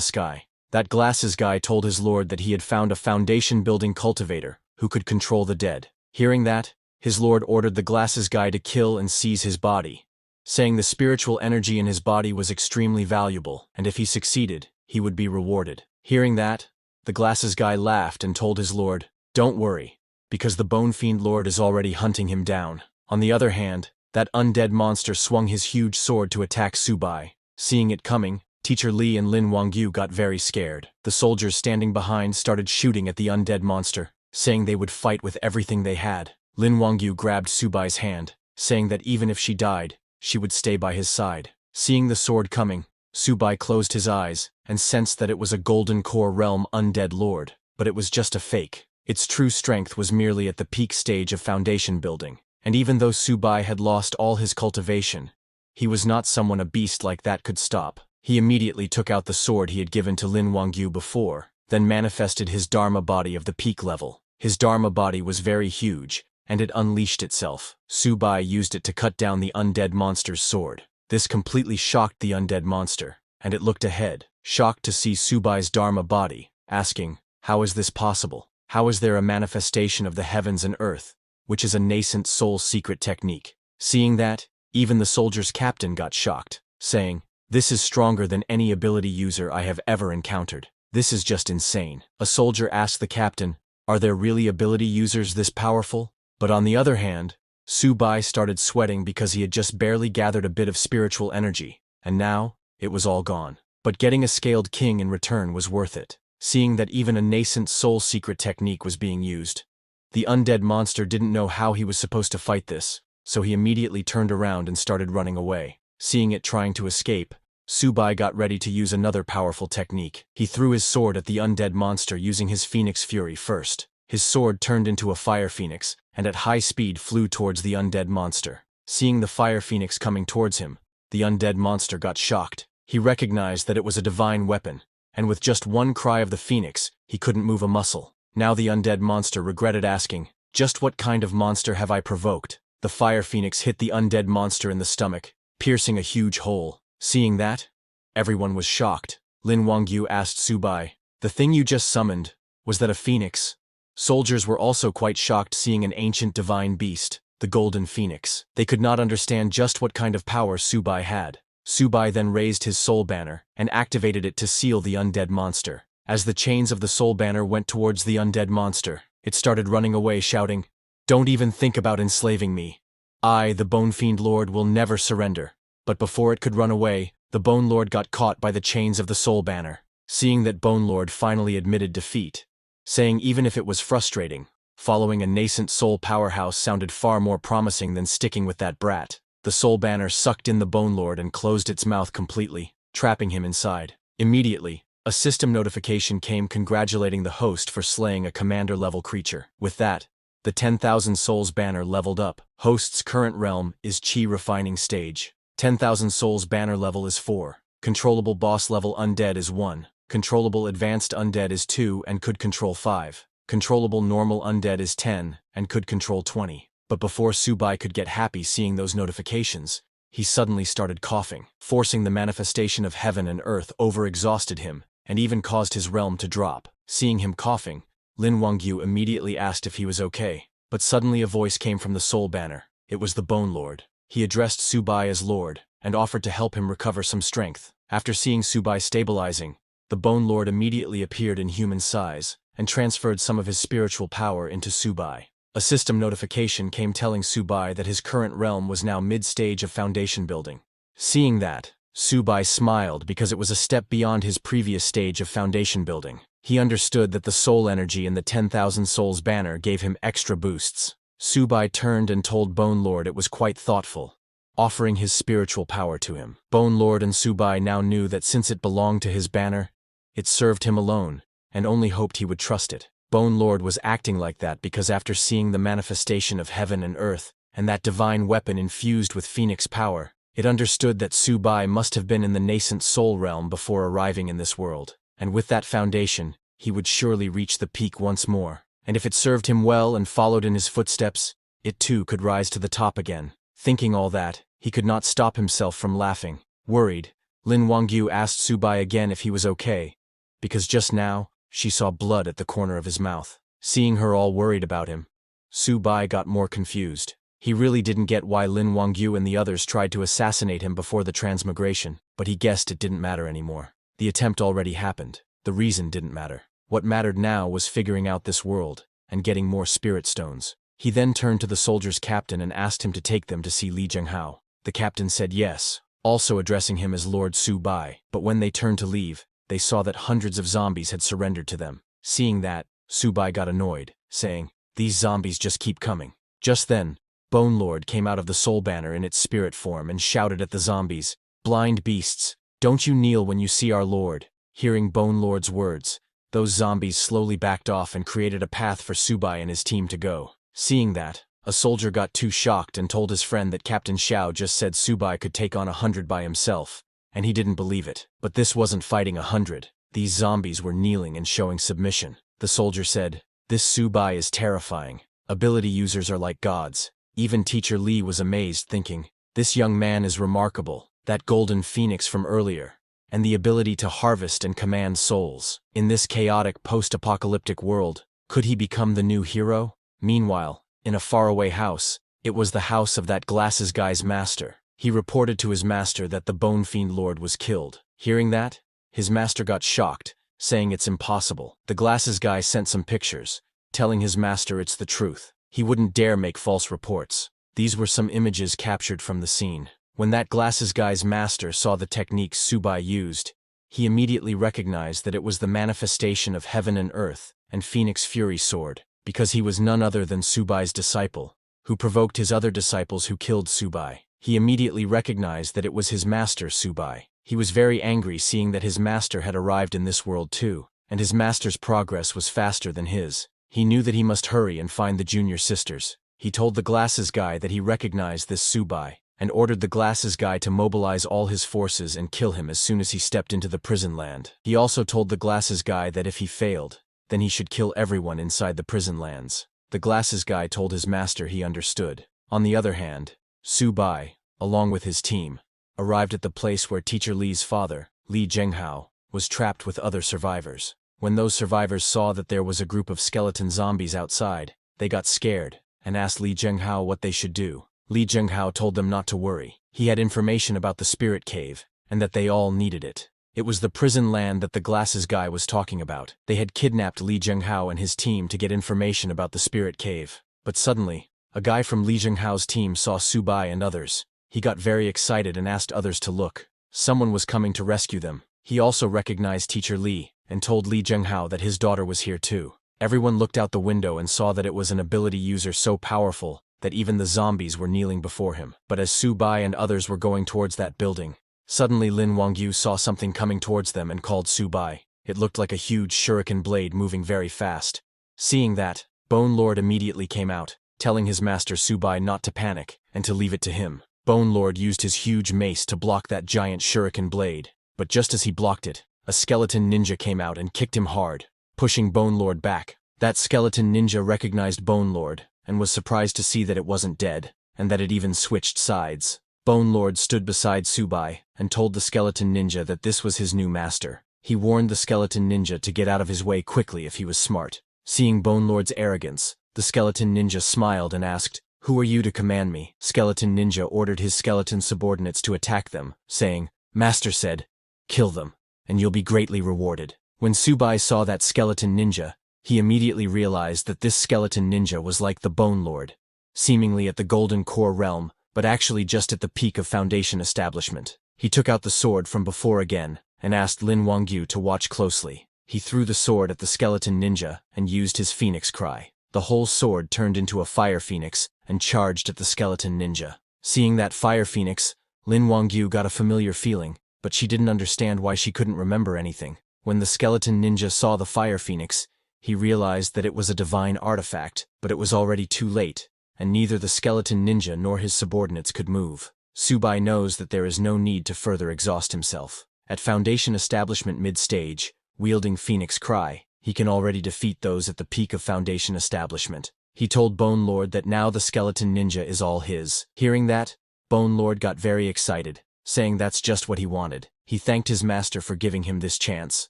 sky. That glasses guy told his lord that he had found a foundation-building cultivator who could control the dead. Hearing that, his lord ordered the glasses guy to kill and seize his body, saying the spiritual energy in his body was extremely valuable, and if he succeeded, he would be rewarded. Hearing that, the glasses guy laughed and told his lord, "Don't worry, because the Bone Fiend Lord is already hunting him down." On the other hand, that undead monster swung his huge sword to attack Subai. Seeing it coming, Teacher Li and Lin Wangyu got very scared. The soldiers standing behind started shooting at the undead monster, saying they would fight with everything they had. Lin Wangyu grabbed Subai's hand, saying that even if she died, she would stay by his side. Seeing the sword coming, Subai closed his eyes and sensed that it was a Golden Core Realm undead lord, but it was just a fake. Its true strength was merely at the peak stage of foundation building, and even though Subai had lost all his cultivation, he was not someone a beast like that could stop. He immediately took out the sword he had given to Lin Wangyu before, then manifested his Dharma body of the peak level. His Dharma body was very huge, and it unleashed itself. Subai used it to cut down the undead monster's sword. This completely shocked the undead monster, and it looked ahead, shocked to see Subai's Dharma body, asking, "How is this possible? How is there a manifestation of the heavens and earth, which is a nascent soul secret technique?" Seeing that, even the soldier's captain got shocked, saying, "This is stronger than any ability user I have ever encountered. This is just insane." A soldier asked the captain, "Are there really ability users this powerful?" But on the other hand, Subai started sweating because he had just barely gathered a bit of spiritual energy, and now, it was all gone. But getting a scaled king in return was worth it. Seeing that even a nascent soul secret technique was being used, the undead monster didn't know how he was supposed to fight this, so he immediately turned around and started running away. Seeing it trying to escape, Subai got ready to use another powerful technique. He threw his sword at the undead monster using his Phoenix Fury first. His sword turned into a fire phoenix, and at high speed flew towards the undead monster. Seeing the fire phoenix coming towards him, the undead monster got shocked. He recognized that it was a divine weapon, and with just one cry of the phoenix, he couldn't move a muscle. Now the undead monster regretted asking, "Just what kind of monster have I provoked?" The fire phoenix hit the undead monster in the stomach, piercing a huge hole. Seeing that, everyone was shocked. Lin Wangyu asked Subai, "The thing you just summoned, was that a phoenix?" Soldiers were also quite shocked seeing an ancient divine beast, the Golden Phoenix. They could not understand just what kind of power Subai had. Subai then raised his soul banner and activated it to seal the undead monster. As the chains of the soul banner went towards the undead monster, it started running away shouting, "Don't even think about enslaving me. I, the Bone Fiend Lord, will never surrender." But before it could run away, the Bone Lord got caught by the chains of the soul banner. Seeing that Bone Lord finally admitted defeat, saying even if it was frustrating, following a nascent soul powerhouse sounded far more promising than sticking with that brat. The soul banner sucked in the Bone Lord and closed its mouth completely, trapping him inside. Immediately, a system notification came congratulating the host for slaying a commander-level creature. With that, the 10,000 Souls banner leveled up. Host's current realm is Chi Refining Stage. 10,000 Souls banner level is 4. Controllable boss level undead is 1. Controllable advanced undead is 2 and could control 5. Controllable normal undead is 10 and could control 20. But before Subai could get happy seeing those notifications, he suddenly started coughing. Forcing the manifestation of heaven and earth overexhausted him, and even caused his realm to drop. Seeing him coughing, Lin Wangyu immediately asked if he was okay. But suddenly a voice came from the soul banner. It was the Bone Lord. He addressed Subai as Lord, and offered to help him recover some strength. After seeing Subai stabilizing, the Bone Lord immediately appeared in human size, and transferred some of his spiritual power into Subai. A system notification came telling Subai that his current realm was now mid-stage of foundation building. Seeing that, Subai smiled because it was a step beyond his previous stage of foundation building. He understood that the soul energy in the 10,000 Souls banner gave him extra boosts. Subai turned and told Bone Lord it was quite thoughtful, offering his spiritual power to him. Bone Lord and Subai now knew that since it belonged to his banner, it served him alone, and only hoped he would trust it. Bone Lord was acting like that because after seeing the manifestation of heaven and earth, and that divine weapon infused with Phoenix power, It understood that Su-bai must have been in the nascent soul realm before arriving in this world, and with that foundation, he would surely reach the peak once more. And if it served him well and followed in his footsteps, it too could rise to the top again. Thinking all that, he could not stop himself from laughing. Worried, Lin Wangyu asked Su-bai again if he was okay, because just now, she saw blood at the corner of his mouth. Seeing her all worried about him, Su-bai got more confused. He really didn't get why Lin Wangyu and the others tried to assassinate him before the transmigration, but he guessed it didn't matter anymore. The attempt already happened. The reason didn't matter. What mattered now was figuring out this world and getting more spirit stones. He then turned to the soldier's captain and asked him to take them to see Li Zhenghao. The captain said yes, also addressing him as Lord Su-bai, but when they turned to leave, they saw that hundreds of zombies had surrendered to them. Seeing that, Su-bai got annoyed, saying, "These zombies just keep coming." Just then, Bone Lord came out of the soul banner in its spirit form and shouted at the zombies, "Blind beasts, don't you kneel when you see our lord." Hearing Bone Lord's words, those zombies slowly backed off and created a path for Su-bai and his team to go. Seeing that, a soldier got too shocked and told his friend that Captain Xiao just said Su-bai could take on 100 by himself, and he didn't believe it. But this wasn't fighting 100. These zombies were kneeling and showing submission. The soldier said, "This Su-bai is terrifying. Ability users are like gods." Even Teacher Li was amazed, thinking, "This young man is remarkable. That golden phoenix from earlier, and the ability to harvest and command souls. In this chaotic post-apocalyptic world, could he become the new hero?" Meanwhile, in a faraway house, it was the house of that glasses guy's master. He reported to his master that the Bone Fiend Lord was killed. Hearing that, his master got shocked, saying it's impossible. The glasses guy sent some pictures, telling his master it's the truth. He wouldn't dare make false reports. These were some images captured from the scene. When that glasses guy's master saw the techniques Su-bai used, he immediately recognized that it was the manifestation of heaven and earth and Phoenix Fury Sword, because he was none other than Su-bai's disciple, who provoked his other disciples who killed Su-bai. He immediately recognized that it was his master Su-bai. He was very angry seeing that his master had arrived in this world too, and his master's progress was faster than his. He knew that he must hurry and find the junior sisters. He told the glasses guy that he recognized this Su-bai, and ordered the glasses guy to mobilize all his forces and kill him as soon as he stepped into the prison land. He also told the glasses guy that if he failed, then he should kill everyone inside the prison lands. The glasses guy told his master he understood. On the other hand, Su-bai, along with his team, arrived at the place where Teacher Li's father, Li Zhenghao, was trapped with other survivors. When those survivors saw that there was a group of skeleton zombies outside, they got scared and asked Li Zhenghao what they should do. Li Zhenghao told them not to worry. He had information about the spirit cave, and that they all needed it. It was the prison land that the glasses guy was talking about. They had kidnapped Li Zhenghao and his team to get information about the spirit cave. But suddenly, a guy from Li Zhenghao's team saw Su-bai and others. He got very excited and asked others to look. Someone was coming to rescue them. He also recognized Teacher Li, and told Li Zhenghao that his daughter was here too. Everyone looked out the window and saw that it was an ability user so powerful that even the zombies were kneeling before him. But as Su-bai and others were going towards that building, suddenly Lin Wangyu saw something coming towards them and called Su-bai. It looked like a huge shuriken blade moving very fast. Seeing that, Bone Lord immediately came out, telling his master Su-bai not to panic and to leave it to him. Bone Lord used his huge mace to block that giant shuriken blade, but just as he blocked it, a skeleton ninja came out and kicked him hard, pushing Bone Lord back. That skeleton ninja recognized Bone Lord and was surprised to see that it wasn't dead, and that it even switched sides. Bone Lord stood beside Su-bai and told the skeleton ninja that this was his new master. He warned the skeleton ninja to get out of his way quickly if he was smart. Seeing Bone Lord's arrogance, the skeleton ninja smiled and asked, "Who are you to command me?" Skeleton ninja ordered his skeleton subordinates to attack them, saying, "Master said, kill them, and you'll be greatly rewarded." When Su-bai saw that skeleton ninja, he immediately realized that this skeleton ninja was like the Bone Lord, seemingly at the Golden Core realm, but actually just at the peak of Foundation establishment. He took out the sword from before again, and asked Lin Wangyu to watch closely. He threw the sword at the skeleton ninja and used his phoenix cry. The whole sword turned into a fire phoenix and charged at the skeleton ninja. Seeing that fire phoenix, Lin Wangyu got a familiar feeling, but she didn't understand why she couldn't remember anything. When the skeleton ninja saw the fire phoenix, he realized that it was a divine artifact, but it was already too late, and neither the skeleton ninja nor his subordinates could move. Subai knows that there is no need to further exhaust himself. At Foundation Establishment mid-stage, wielding Phoenix Cry, he can already defeat those at the peak of Foundation Establishment. He told Bone Lord that now the skeleton ninja is all his. Hearing that, Bone Lord got very excited, saying that's just what he wanted. He thanked his master for giving him this chance.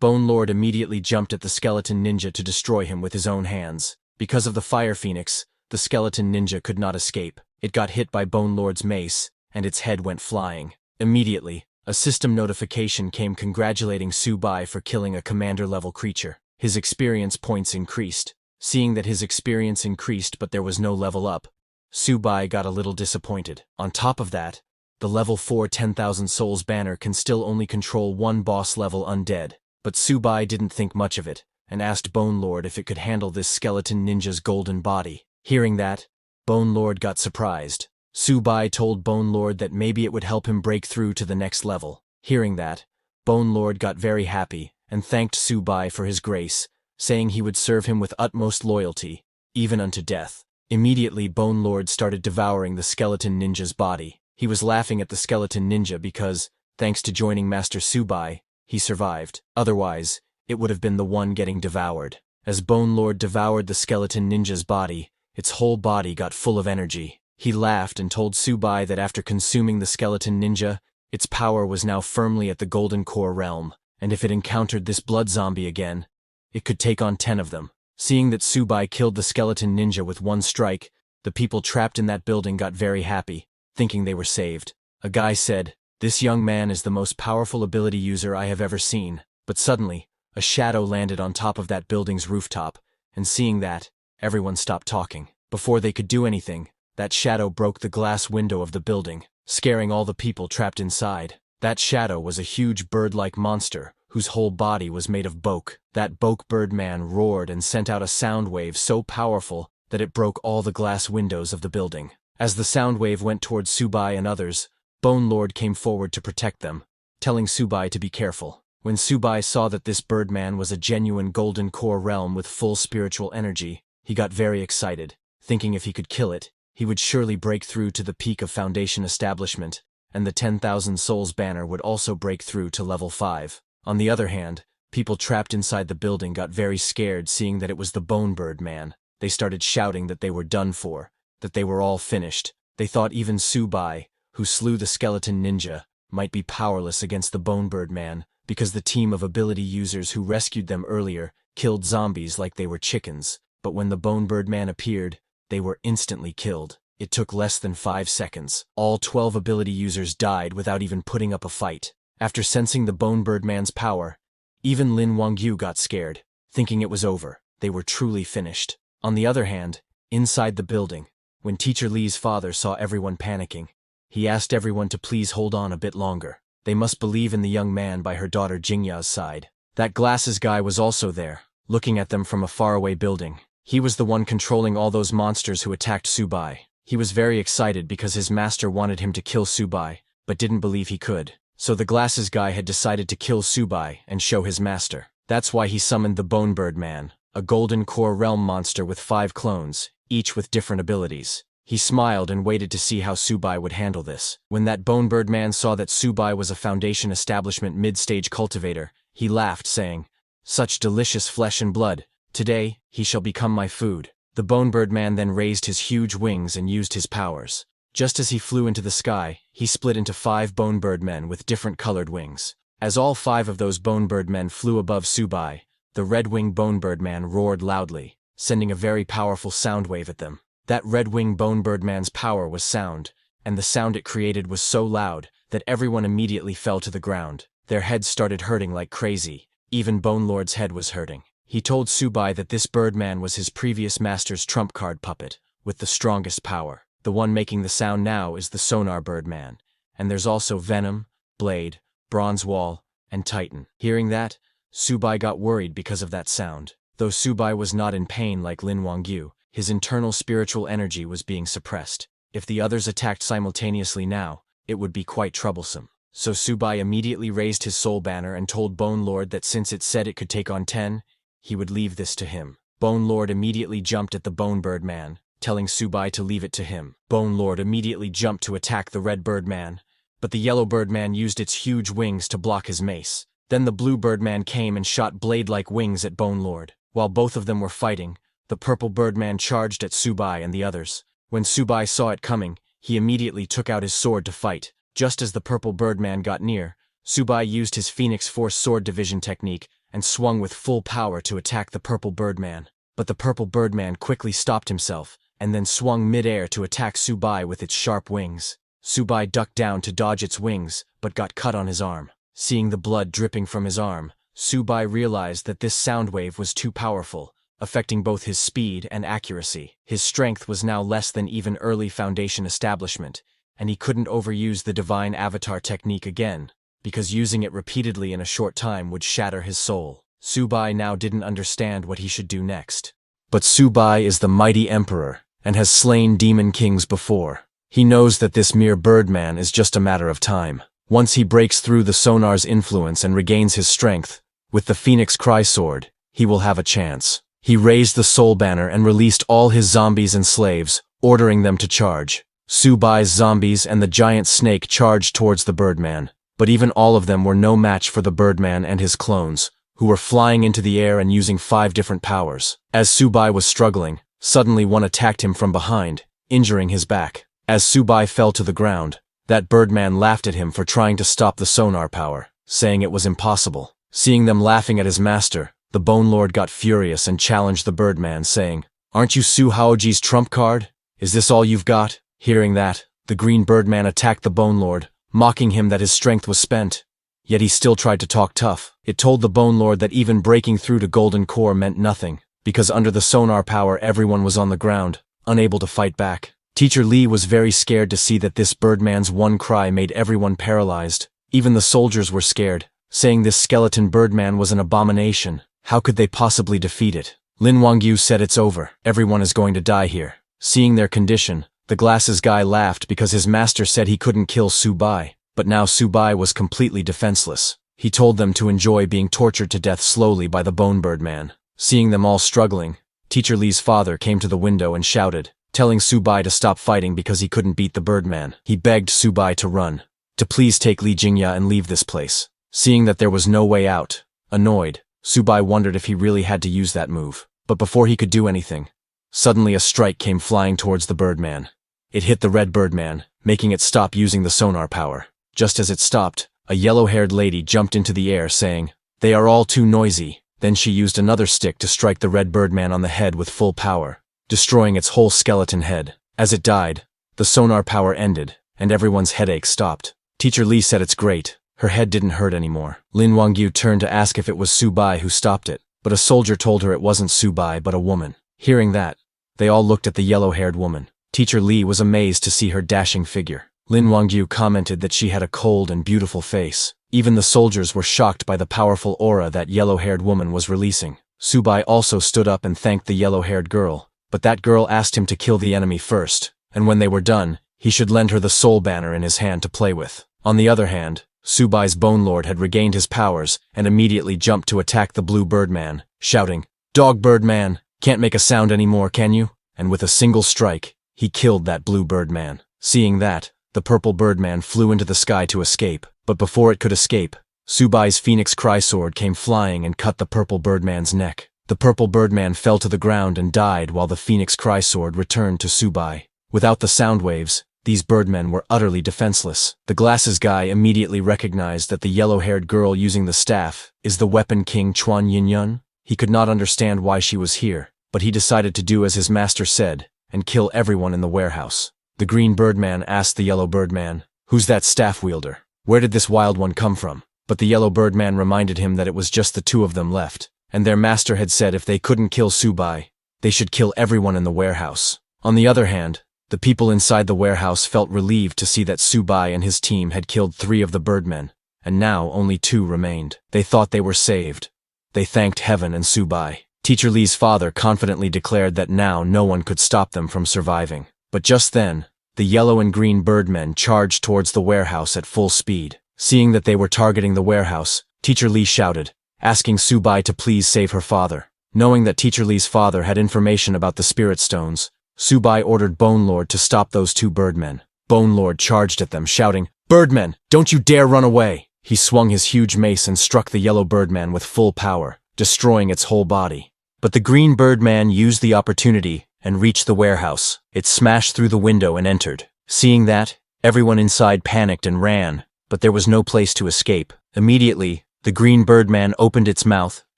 Bone Lord immediately jumped at the skeleton ninja to destroy him with his own hands. Because of the Fire Phoenix, the skeleton ninja could not escape. It got hit by Bone Lord's mace, and its head went flying. Immediately, a system notification came congratulating Subai for killing a commander-level creature. His experience points increased. Seeing that his experience increased but there was no level up, Subai got a little disappointed. On top of that, the level 4 10,000 Souls banner can still only control one boss-level undead. But Subai didn't think much of it, and asked Bone Lord if it could handle this skeleton ninja's golden body. Hearing that, Bone Lord got surprised. Subai told Bone Lord that maybe it would help him break through to the next level. Hearing that, Bone Lord got very happy, and thanked Subai for his grace, saying he would serve him with utmost loyalty, even unto death. Immediately Bone Lord started devouring the skeleton ninja's body. He was laughing at the skeleton ninja because, thanks to joining Master Subai, he survived. Otherwise, it would have been the one getting devoured. As Bone Lord devoured the skeleton ninja's body, its whole body got full of energy. He laughed and told Subai that after consuming the skeleton ninja, its power was now firmly at the Golden Core realm, and if it encountered this blood zombie again, it could take on 10 of them. Seeing that Subai killed the skeleton ninja with one strike, the people trapped in that building got very happy, thinking they were saved. A guy said, "This young man is the most powerful ability user I have ever seen." But suddenly, a shadow landed on top of that building's rooftop, and seeing that, everyone stopped talking. Before they could do anything, that shadow broke the glass window of the building, scaring all the people trapped inside. That shadow was a huge bird-like monster, whose whole body was made of Boke. That Boke Birdman roared and sent out a sound wave so powerful that it broke all the glass windows of the building. As the sound wave went towards Subai and others, Bone Lord came forward to protect them, telling Subai to be careful. When Subai saw that this Birdman was a genuine Golden Core realm with full spiritual energy, he got very excited, thinking if he could kill it, he would surely break through to the peak of Foundation Establishment, and the 10,000 Souls banner would also break through to level 5. On the other hand, people trapped inside the building got very scared seeing that it was the Bone Bird Man. They started shouting that they were done for, that they were all finished. They thought even Subai, who slew the skeleton ninja, might be powerless against the Bone Bird Man because the team of ability users who rescued them earlier killed zombies like they were chickens. But when the Bone Bird Man appeared, they were instantly killed. It took less than 5 seconds. All 12 ability users died without even putting up a fight. After sensing the Bone Bird Man's power, even Lin Wangyu got scared, thinking it was over. They were truly finished. On the other hand, inside the building, when Teacher Li's father saw everyone panicking, he asked everyone to please hold on a bit longer. They must believe in the young man by her daughter Jingya's side. That glasses guy was also there, looking at them from a faraway building. He was the one controlling all those monsters who attacked Subai. He was very excited because his master wanted him to kill Subai, but didn't believe he could. So the glasses guy had decided to kill Subai and show his master. That's why he summoned the Bone Bird Man, a Golden Core realm monster with 5 clones, each with different abilities. He smiled and waited to see how Subai would handle this. When that Bone Bird Man saw that Subai was a Foundation Establishment mid-stage cultivator, he laughed, saying, "Such delicious flesh and blood. Today, he shall become my food." The Bone Bird Man then raised his huge wings and used his powers. Just as he flew into the sky, he split into 5 Bone Bird Men with different colored wings. As all 5 of those Bone Bird Men flew above Subai, the Red-Winged Bone Bird Man roared loudly, sending a very powerful sound wave at them. That Red-Winged Bone Bird Man's power was sound, and the sound it created was so loud that everyone immediately fell to the ground. Their heads started hurting like crazy. Even Bone Lord's head was hurting. He told Subai that this Birdman was his previous master's trump card puppet, with the strongest power. The one making the sound now is the Sonar Birdman, and there's also Venom, Blade, Bronze Wall, and Titan. Hearing that, Subai got worried because of that sound. Though Subai was not in pain like Lin Wangyu, his internal spiritual energy was being suppressed. If the others attacked simultaneously now, it would be quite troublesome. So Subai immediately raised his soul banner and told Bone Lord that since it said it could take on 10, he would leave this to him. Bone Lord immediately jumped at the Bone Bird Man, telling Subai to leave it to him. Bone Lord immediately jumped to attack the red Birdman, but the yellow Birdman used its huge wings to block his mace. Then the blue Birdman came and shot blade-like wings at Bone Lord. While both of them were fighting, the purple Birdman charged at Subai and the others. When Subai saw it coming, he immediately took out his sword to fight. Just as the purple Birdman got near, Subai used his Phoenix Force sword division technique and swung with full power to attack the purple Birdman. But the purple Birdman quickly stopped himself and then swung mid-air to attack Subai with its sharp wings. Subai ducked down to dodge its wings, but got cut on his arm. Seeing the blood dripping from his arm, Subai realized that this sound wave was too powerful, affecting both his speed and accuracy. His strength was now less than even early Foundation establishment, and he couldn't overuse the Divine Avatar technique again, because using it repeatedly in a short time would shatter his soul. Subai now didn't understand what he should do next. But Subai is the mighty emperor, and has slain demon kings before. He knows that this mere Birdman is just a matter of time. Once he breaks through the Sonar's influence and regains his strength, with the Phoenix Cry Sword, he will have a chance. He raised the Soul Banner and released all his zombies and slaves, ordering them to charge. Subai's zombies and the giant snake charged towards the Birdman, but even all of them were no match for the Birdman and his clones, who were flying into the air and using 5 different powers. As Subai was struggling, suddenly one attacked him from behind, injuring his back. As Subai fell to the ground, that Birdman laughed at him for trying to stop the sonar power, saying it was impossible. Seeing them laughing at his master, the Bone Lord got furious and challenged the Birdman, saying, "Aren't you Su Haoji's trump card? Is this all you've got?" Hearing that, the green Birdman attacked the Bone Lord, mocking him that his strength was spent. Yet he still tried to talk tough. It told the Bone Lord that even breaking through to Golden Core meant nothing, because under the sonar power everyone was on the ground, unable to fight back. Teacher Lee was very scared to see that this Birdman's one cry made everyone paralyzed. Even the soldiers were scared, saying this skeleton Birdman was an abomination. How could they possibly defeat it? Lin Wangyu said, "It's over. Everyone is going to die here." Seeing their condition, the glasses guy laughed because his master said he couldn't kill Subai, but now Subai was completely defenseless. He told them to enjoy being tortured to death slowly by the Bone Birdman. Seeing them all struggling, Teacher Lee's father came to the window and shouted, telling Subai to stop fighting because he couldn't beat the Birdman. He begged Subai to run, to please take Li Jingya and leave this place. Seeing that there was no way out, annoyed, Subai wondered if he really had to use that move. But before he could do anything, suddenly a strike came flying towards the Birdman. It hit the red Birdman, making it stop using the sonar power. Just as it stopped, a yellow-haired lady jumped into the air saying, "They are all too noisy." Then she used another stick to strike the red Birdman on the head with full power, destroying its whole skeleton head. As it died, the sonar power ended, and everyone's headache stopped. Teacher Lee said it's great. Her head didn't hurt anymore. Lin Wangyu turned to ask if it was Subai who stopped it, but a soldier told her it wasn't Subai but a woman. Hearing that, they all looked at the yellow-haired woman. Teacher Lee was amazed to see her dashing figure. Lin Wangyu commented that she had a cold and beautiful face. Even the soldiers were shocked by the powerful aura that yellow-haired woman was releasing. Subai also stood up and thanked the yellow-haired girl, but that girl asked him to kill the enemy first, and when they were done, he should lend her the soul banner in his hand to play with. On the other hand, Subai's Bone Lord had regained his powers and immediately jumped to attack the blue Birdman, shouting, "Dog Birdman, can't make a sound anymore, can you?" And with a single strike, he killed that blue Birdman. Seeing that, the purple Birdman flew into the sky to escape, but before it could escape, Subai's Phoenix Cry Sword came flying and cut the purple Birdman's neck. The purple Birdman fell to the ground and died while the Phoenix Cry Sword returned to Subai. Without the sound waves, these Birdmen were utterly defenseless. The glasses guy immediately recognized that the yellow-haired girl using the staff is the Weapon King Chuan Yinyun. He could not understand why she was here, but he decided to do as his master said and kill everyone in the warehouse. The green Birdman asked the yellow Birdman, "Who's that staff wielder? Where did this wild one come from?" But the yellow Birdman reminded him that it was just the two of them left, and their master had said if they couldn't kill Subai, they should kill everyone in the warehouse. On the other hand, the people inside the warehouse felt relieved to see that Subai and his team had killed 3 of the Birdmen, and now only 2 remained. They thought they were saved. They thanked heaven and Subai. Teacher Lee's father confidently declared that now no one could stop them from surviving. But just then, the yellow and green Birdmen charged towards the warehouse at full speed. Seeing that they were targeting the warehouse, Teacher Lee shouted, asking Subai to please save her father. Knowing that Teacher Lee's father had information about the Spirit Stones, Subai ordered Bone Lord to stop those two birdmen. Bone Lord charged at them, shouting, "Birdmen, don't you dare run away!" He swung his huge mace and struck the yellow birdman with full power, destroying its whole body. But the green birdman used the opportunity and reached the warehouse. It smashed through the window and entered. Seeing that, everyone inside panicked and ran, but there was no place to escape. Immediately, the green birdman opened its mouth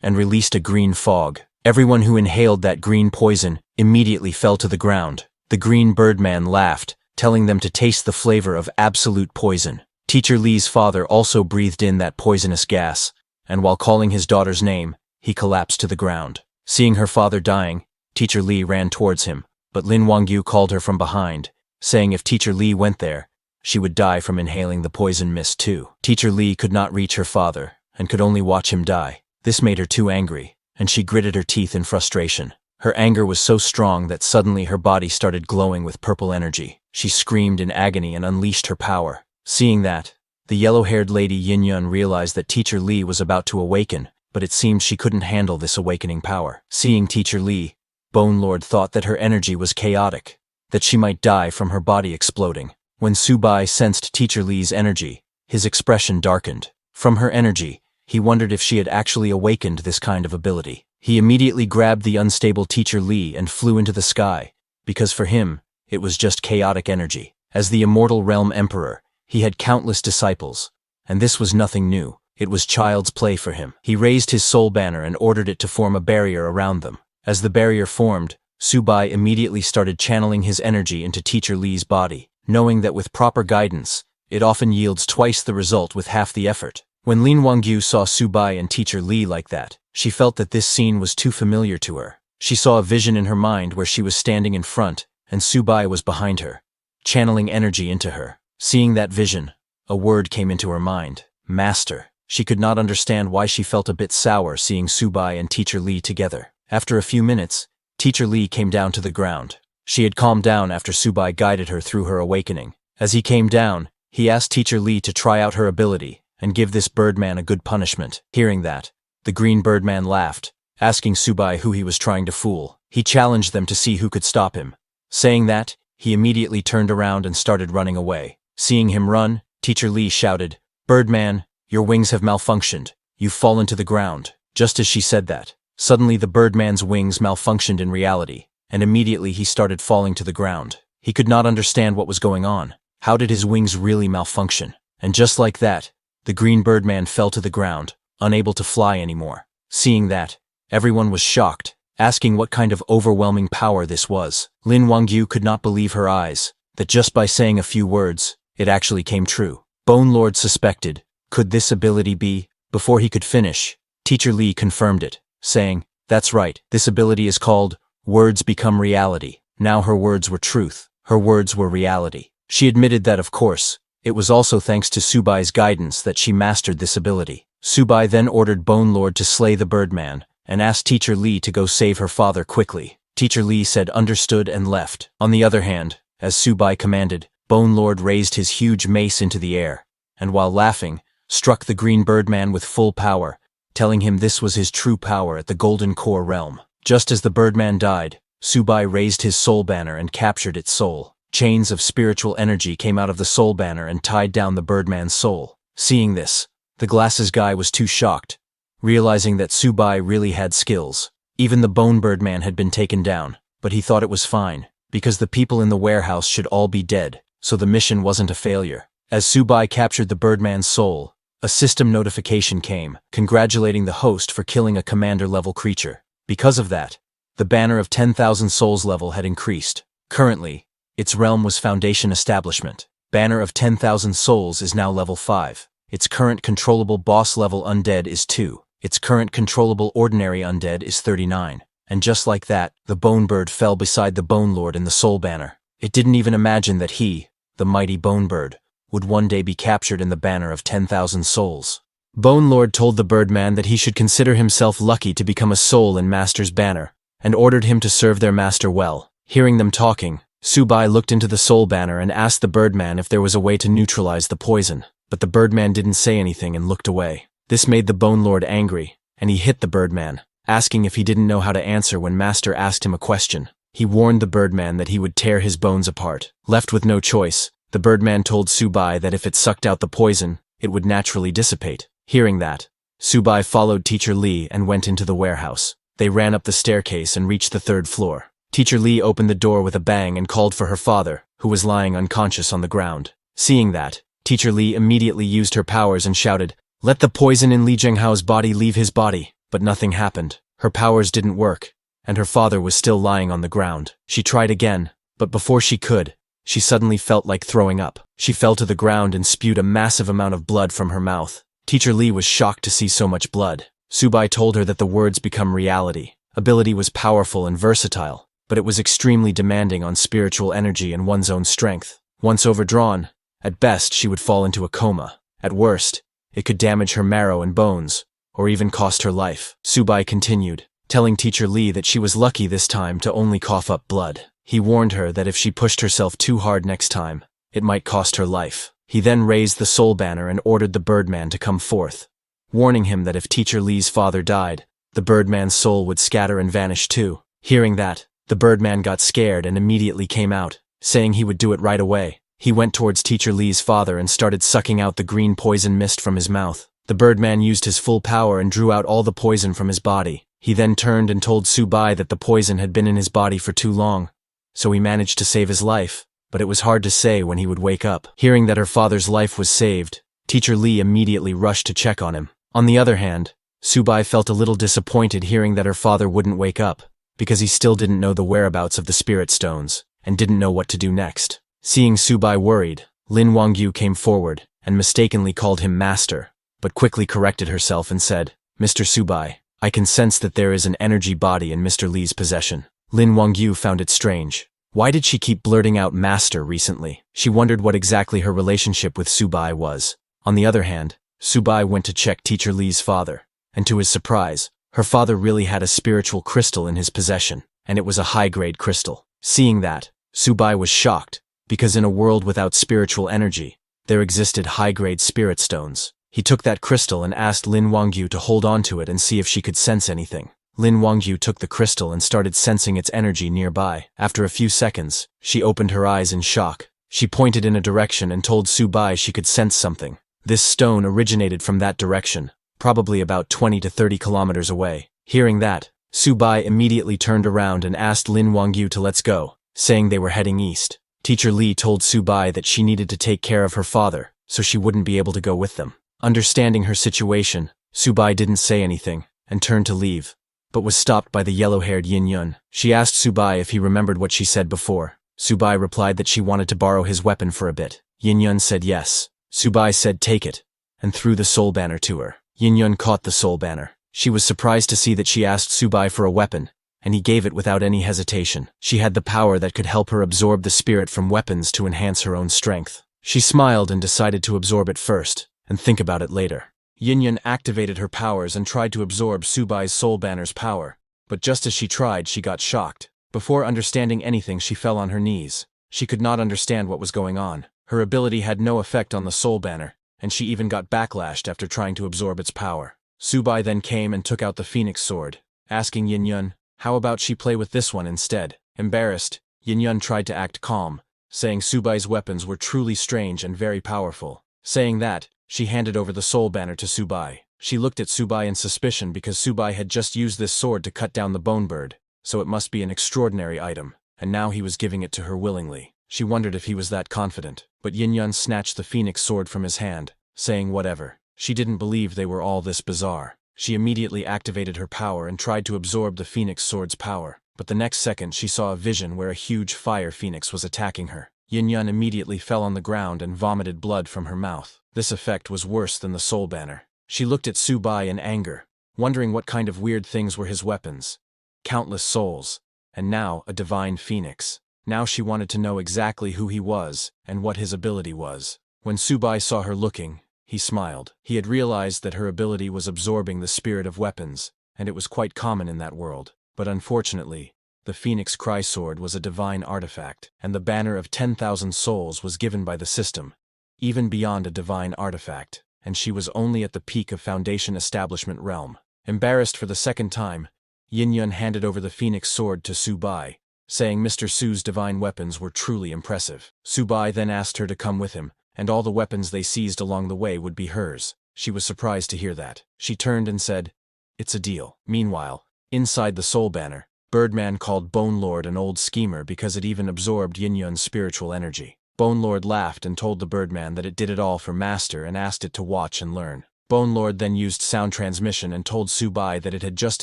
and released a green fog. Everyone who inhaled that green poison immediately fell to the ground. The green birdman laughed, telling them to taste the flavor of absolute poison. Teacher Lee's father also breathed in that poisonous gas, and while calling his daughter's name, he collapsed to the ground. Seeing her father dying, Teacher Lee ran towards him, but Lin Wangyu called her from behind, saying if Teacher Lee went there, she would die from inhaling the poison mist too. Teacher Lee could not reach her father, and could only watch him die. This made her too angry, and she gritted her teeth in frustration. Her anger was so strong that suddenly her body started glowing with purple energy. She screamed in agony and unleashed her power. Seeing that, the yellow-haired lady Yin Yun realized that Teacher Lee was about to awaken, but it seemed she couldn't handle this awakening power. Seeing Teacher Lee, Bone Lord thought that her energy was chaotic, that she might die from her body exploding. When Subai sensed Teacher Lee's energy, his expression darkened. From her energy, he wondered if she had actually awakened this kind of ability. He immediately grabbed the unstable Teacher Lee and flew into the sky, because for him, it was just chaotic energy. As the Immortal Realm Emperor, he had countless disciples, and this was nothing new. It was child's play for him. He raised his soul banner and ordered it to form a barrier around them. As the barrier formed, Subai immediately started channeling his energy into Teacher Lee's body, knowing that with proper guidance, it often yields twice the result with half the effort. When Lin Wangyu saw Subai and Teacher Lee like that, she felt that this scene was too familiar to her. She saw a vision in her mind where she was standing in front, and Subai was behind her, channeling energy into her. Seeing that vision, a word came into her mind: Master. She could not understand why she felt a bit sour seeing Subai and Teacher Lee together. After a few minutes, Teacher Lee came down to the ground. She had calmed down after Subai guided her through her awakening. As he came down, he asked Teacher Lee to try out her ability and give this birdman a good punishment. Hearing that, the green birdman laughed, asking Subai who he was trying to fool. He challenged them to see who could stop him. Saying that, he immediately turned around and started running away. Seeing him run, Teacher Lee shouted, "Birdman, your wings have malfunctioned. You've fallen to the ground." Just as she said that, suddenly the birdman's wings malfunctioned in reality, and immediately he started falling to the ground. He could not understand what was going on. How did his wings really malfunction? And just like that, the green birdman fell to the ground, unable to fly anymore. Seeing that, everyone was shocked, asking what kind of overwhelming power this was. Lin Wangyu could not believe her eyes, that just by saying a few words, it actually came true. Bone Lord suspected, could this ability be? Before he could finish, Teacher Lee confirmed it, saying, "That's right, this ability is called Words Become Reality." Now her words were truth. Her words were reality. She admitted that, of course, it was also thanks to Subai's guidance that she mastered this ability. Subai then ordered Bone Lord to slay the birdman, and asked Teacher Lee to go save her father quickly. Teacher Lee said understood and left. On the other hand, as Subai commanded, Bone Lord raised his huge mace into the air, and while laughing, struck the green birdman with full power, telling him this was his true power at the Golden Core realm. Just as the birdman died, Subai raised his soul banner and captured its soul. Chains of spiritual energy came out of the soul banner and tied down the birdman's soul. Seeing this, the glasses guy was too shocked, realizing that Subai really had skills. Even the bone birdman had been taken down, but he thought it was fine, because the people in the warehouse should all be dead, so the mission wasn't a failure. As Subai captured the birdman's soul, a system notification came, congratulating the host for killing a commander-level creature. Because of that, the banner of 10,000 souls level had increased. Currently, its realm was Foundation Establishment. Banner of 10,000 souls is now level 5. Its current controllable boss level undead is 2. Its current controllable ordinary undead is 39. And just like that, the Bone Bird fell beside the Bone Lord in the soul banner. It didn't even imagine that he, the mighty Bone Bird, would one day be captured in the banner of 10,000 souls. Bone Lord told the birdman that he should consider himself lucky to become a soul in Master's banner, and ordered him to serve their master well. Hearing them talking, Subai looked into the soul banner and asked the birdman if there was a way to neutralize the poison, but the birdman didn't say anything and looked away. This made the Bone Lord angry, and he hit the birdman, asking if he didn't know how to answer when Master asked him a question. He warned the Birdman that he would tear his bones apart. Left with no choice, the Birdman told Subai that if it sucked out the poison, it would naturally dissipate. Hearing that, Subai followed Teacher Lee and went into the warehouse. They ran up the staircase and reached the 3rd floor. Teacher Lee opened the door with a bang and called for her father, who was lying unconscious on the ground. Seeing that, Teacher Lee immediately used her powers and shouted, "Let the poison in Li Zhenghao's body leave his body." But nothing happened. Her powers didn't work, and her father was still lying on the ground. She tried again, but before she could, she suddenly felt like throwing up. She fell to the ground and spewed a massive amount of blood from her mouth. Teacher Lee was shocked to see so much blood. Subai told her that the words become reality. Ability was powerful and versatile, but it was extremely demanding on spiritual energy and one's own strength. Once overdrawn, at best she would fall into a coma. At worst, it could damage her marrow and bones, or even cost her life. Subai continued, telling Teacher Lee that she was lucky this time to only cough up blood. He warned her that if she pushed herself too hard next time, it might cost her life. He then raised the soul banner and ordered the Birdman to come forth, warning him that if Teacher Lee's father died, the Birdman's soul would scatter and vanish too. Hearing that, the Birdman got scared and immediately came out, saying he would do it right away. He went towards Teacher Lee's father and started sucking out the green poison mist from his mouth. The Birdman used his full power and drew out all the poison from his body. He then turned and told Subai that the poison had been in his body for too long, so he managed to save his life, but it was hard to say when he would wake up. Hearing that her father's life was saved, Teacher Lee immediately rushed to check on him. On the other hand, Subai felt a little disappointed hearing that her father wouldn't wake up, because he still didn't know the whereabouts of the spirit stones, and didn't know what to do next. Seeing Subai worried, Lin Wangyu came forward, and mistakenly called him master, but quickly corrected herself and said, "Mr. Subai, I can sense that there is an energy body in Mr. Lee's possession." Lin Wangyu found it strange. Why did she keep blurting out master recently? She wondered what exactly her relationship with Subai was. On the other hand, Subai went to check Teacher Lee's father, and to his surprise, her father really had a spiritual crystal in his possession, and it was a high-grade crystal. Seeing that, Subai was shocked, because in a world without spiritual energy, there existed high-grade spirit stones. He took that crystal and asked Lin Wangyu to hold on to it and see if she could sense anything. Lin Wangyu took the crystal and started sensing its energy nearby. After a few seconds, she opened her eyes in shock. She pointed in a direction and told Subai she could sense something. This stone originated from that direction, probably about 20 to 30 kilometers away. Hearing that, Subai immediately turned around and asked Lin Wangyu to let's go, saying they were heading east. Teacher Lee told Subai that she needed to take care of her father, so she wouldn't be able to go with them. Understanding her situation, Subai didn't say anything, and turned to leave, but was stopped by the yellow-haired Yin Yun. She asked Subai if he remembered what she said before. Subai replied that she wanted to borrow his weapon for a bit. Yin Yun said yes. Subai said take it, and threw the soul banner to her. Yin Yun caught the soul banner. She was surprised to see that she asked Subai for a weapon, and he gave it without any hesitation. She had the power that could help her absorb the spirit from weapons to enhance her own strength. She smiled and decided to absorb it first, and think about it later. Yin Yun activated her powers and tried to absorb Subai's soul banner's power, but just as she tried, she got shocked. Before understanding anything, she fell on her knees. She could not understand what was going on. Her ability had no effect on the soul banner, and she even got backlashed after trying to absorb its power. Subai then came and took out the phoenix sword, asking Yin Yun, how about she play with this one instead? Embarrassed, Yin Yun tried to act calm, saying Subai's weapons were truly strange and very powerful. Saying that, she handed over the soul banner to Subai. She looked at Subai in suspicion because Subai had just used this sword to cut down the bone bird, so it must be an extraordinary item, and now he was giving it to her willingly. She wondered if he was that confident, but Yin Yun snatched the phoenix sword from his hand, saying whatever. She didn't believe they were all this bizarre. She immediately activated her power and tried to absorb the phoenix sword's power, but the next second she saw a vision where a huge fire phoenix was attacking her. Yin Yun immediately fell on the ground and vomited blood from her mouth. This effect was worse than the soul banner. She looked at Subai in anger, wondering what kind of weird things were his weapons. Countless souls, and now a divine phoenix. Now she wanted to know exactly who he was and what his ability was. When Subai saw her looking, he smiled. He had realized that her ability was absorbing the spirit of weapons, and it was quite common in that world. But unfortunately, the Phoenix Cry Sword was a divine artifact, and the banner of 10,000 souls was given by the system, even beyond a divine artifact, and she was only at the peak of Foundation Establishment realm. Embarrassed for the second time, Yin Yun handed over the Phoenix Sword to Subai, saying Mr. Su's divine weapons were truly impressive. Subai then asked her to come with him, and all the weapons they seized along the way would be hers. She was surprised to hear that. She turned and said, "It's a deal." Meanwhile, inside the Soul Banner, Birdman called Bone Lord an old schemer because it even absorbed Yin Yun's spiritual energy. Bone Lord laughed and told the Birdman that it did it all for Master and asked it to watch and learn. Bone Lord then used sound transmission and told Subai that it had just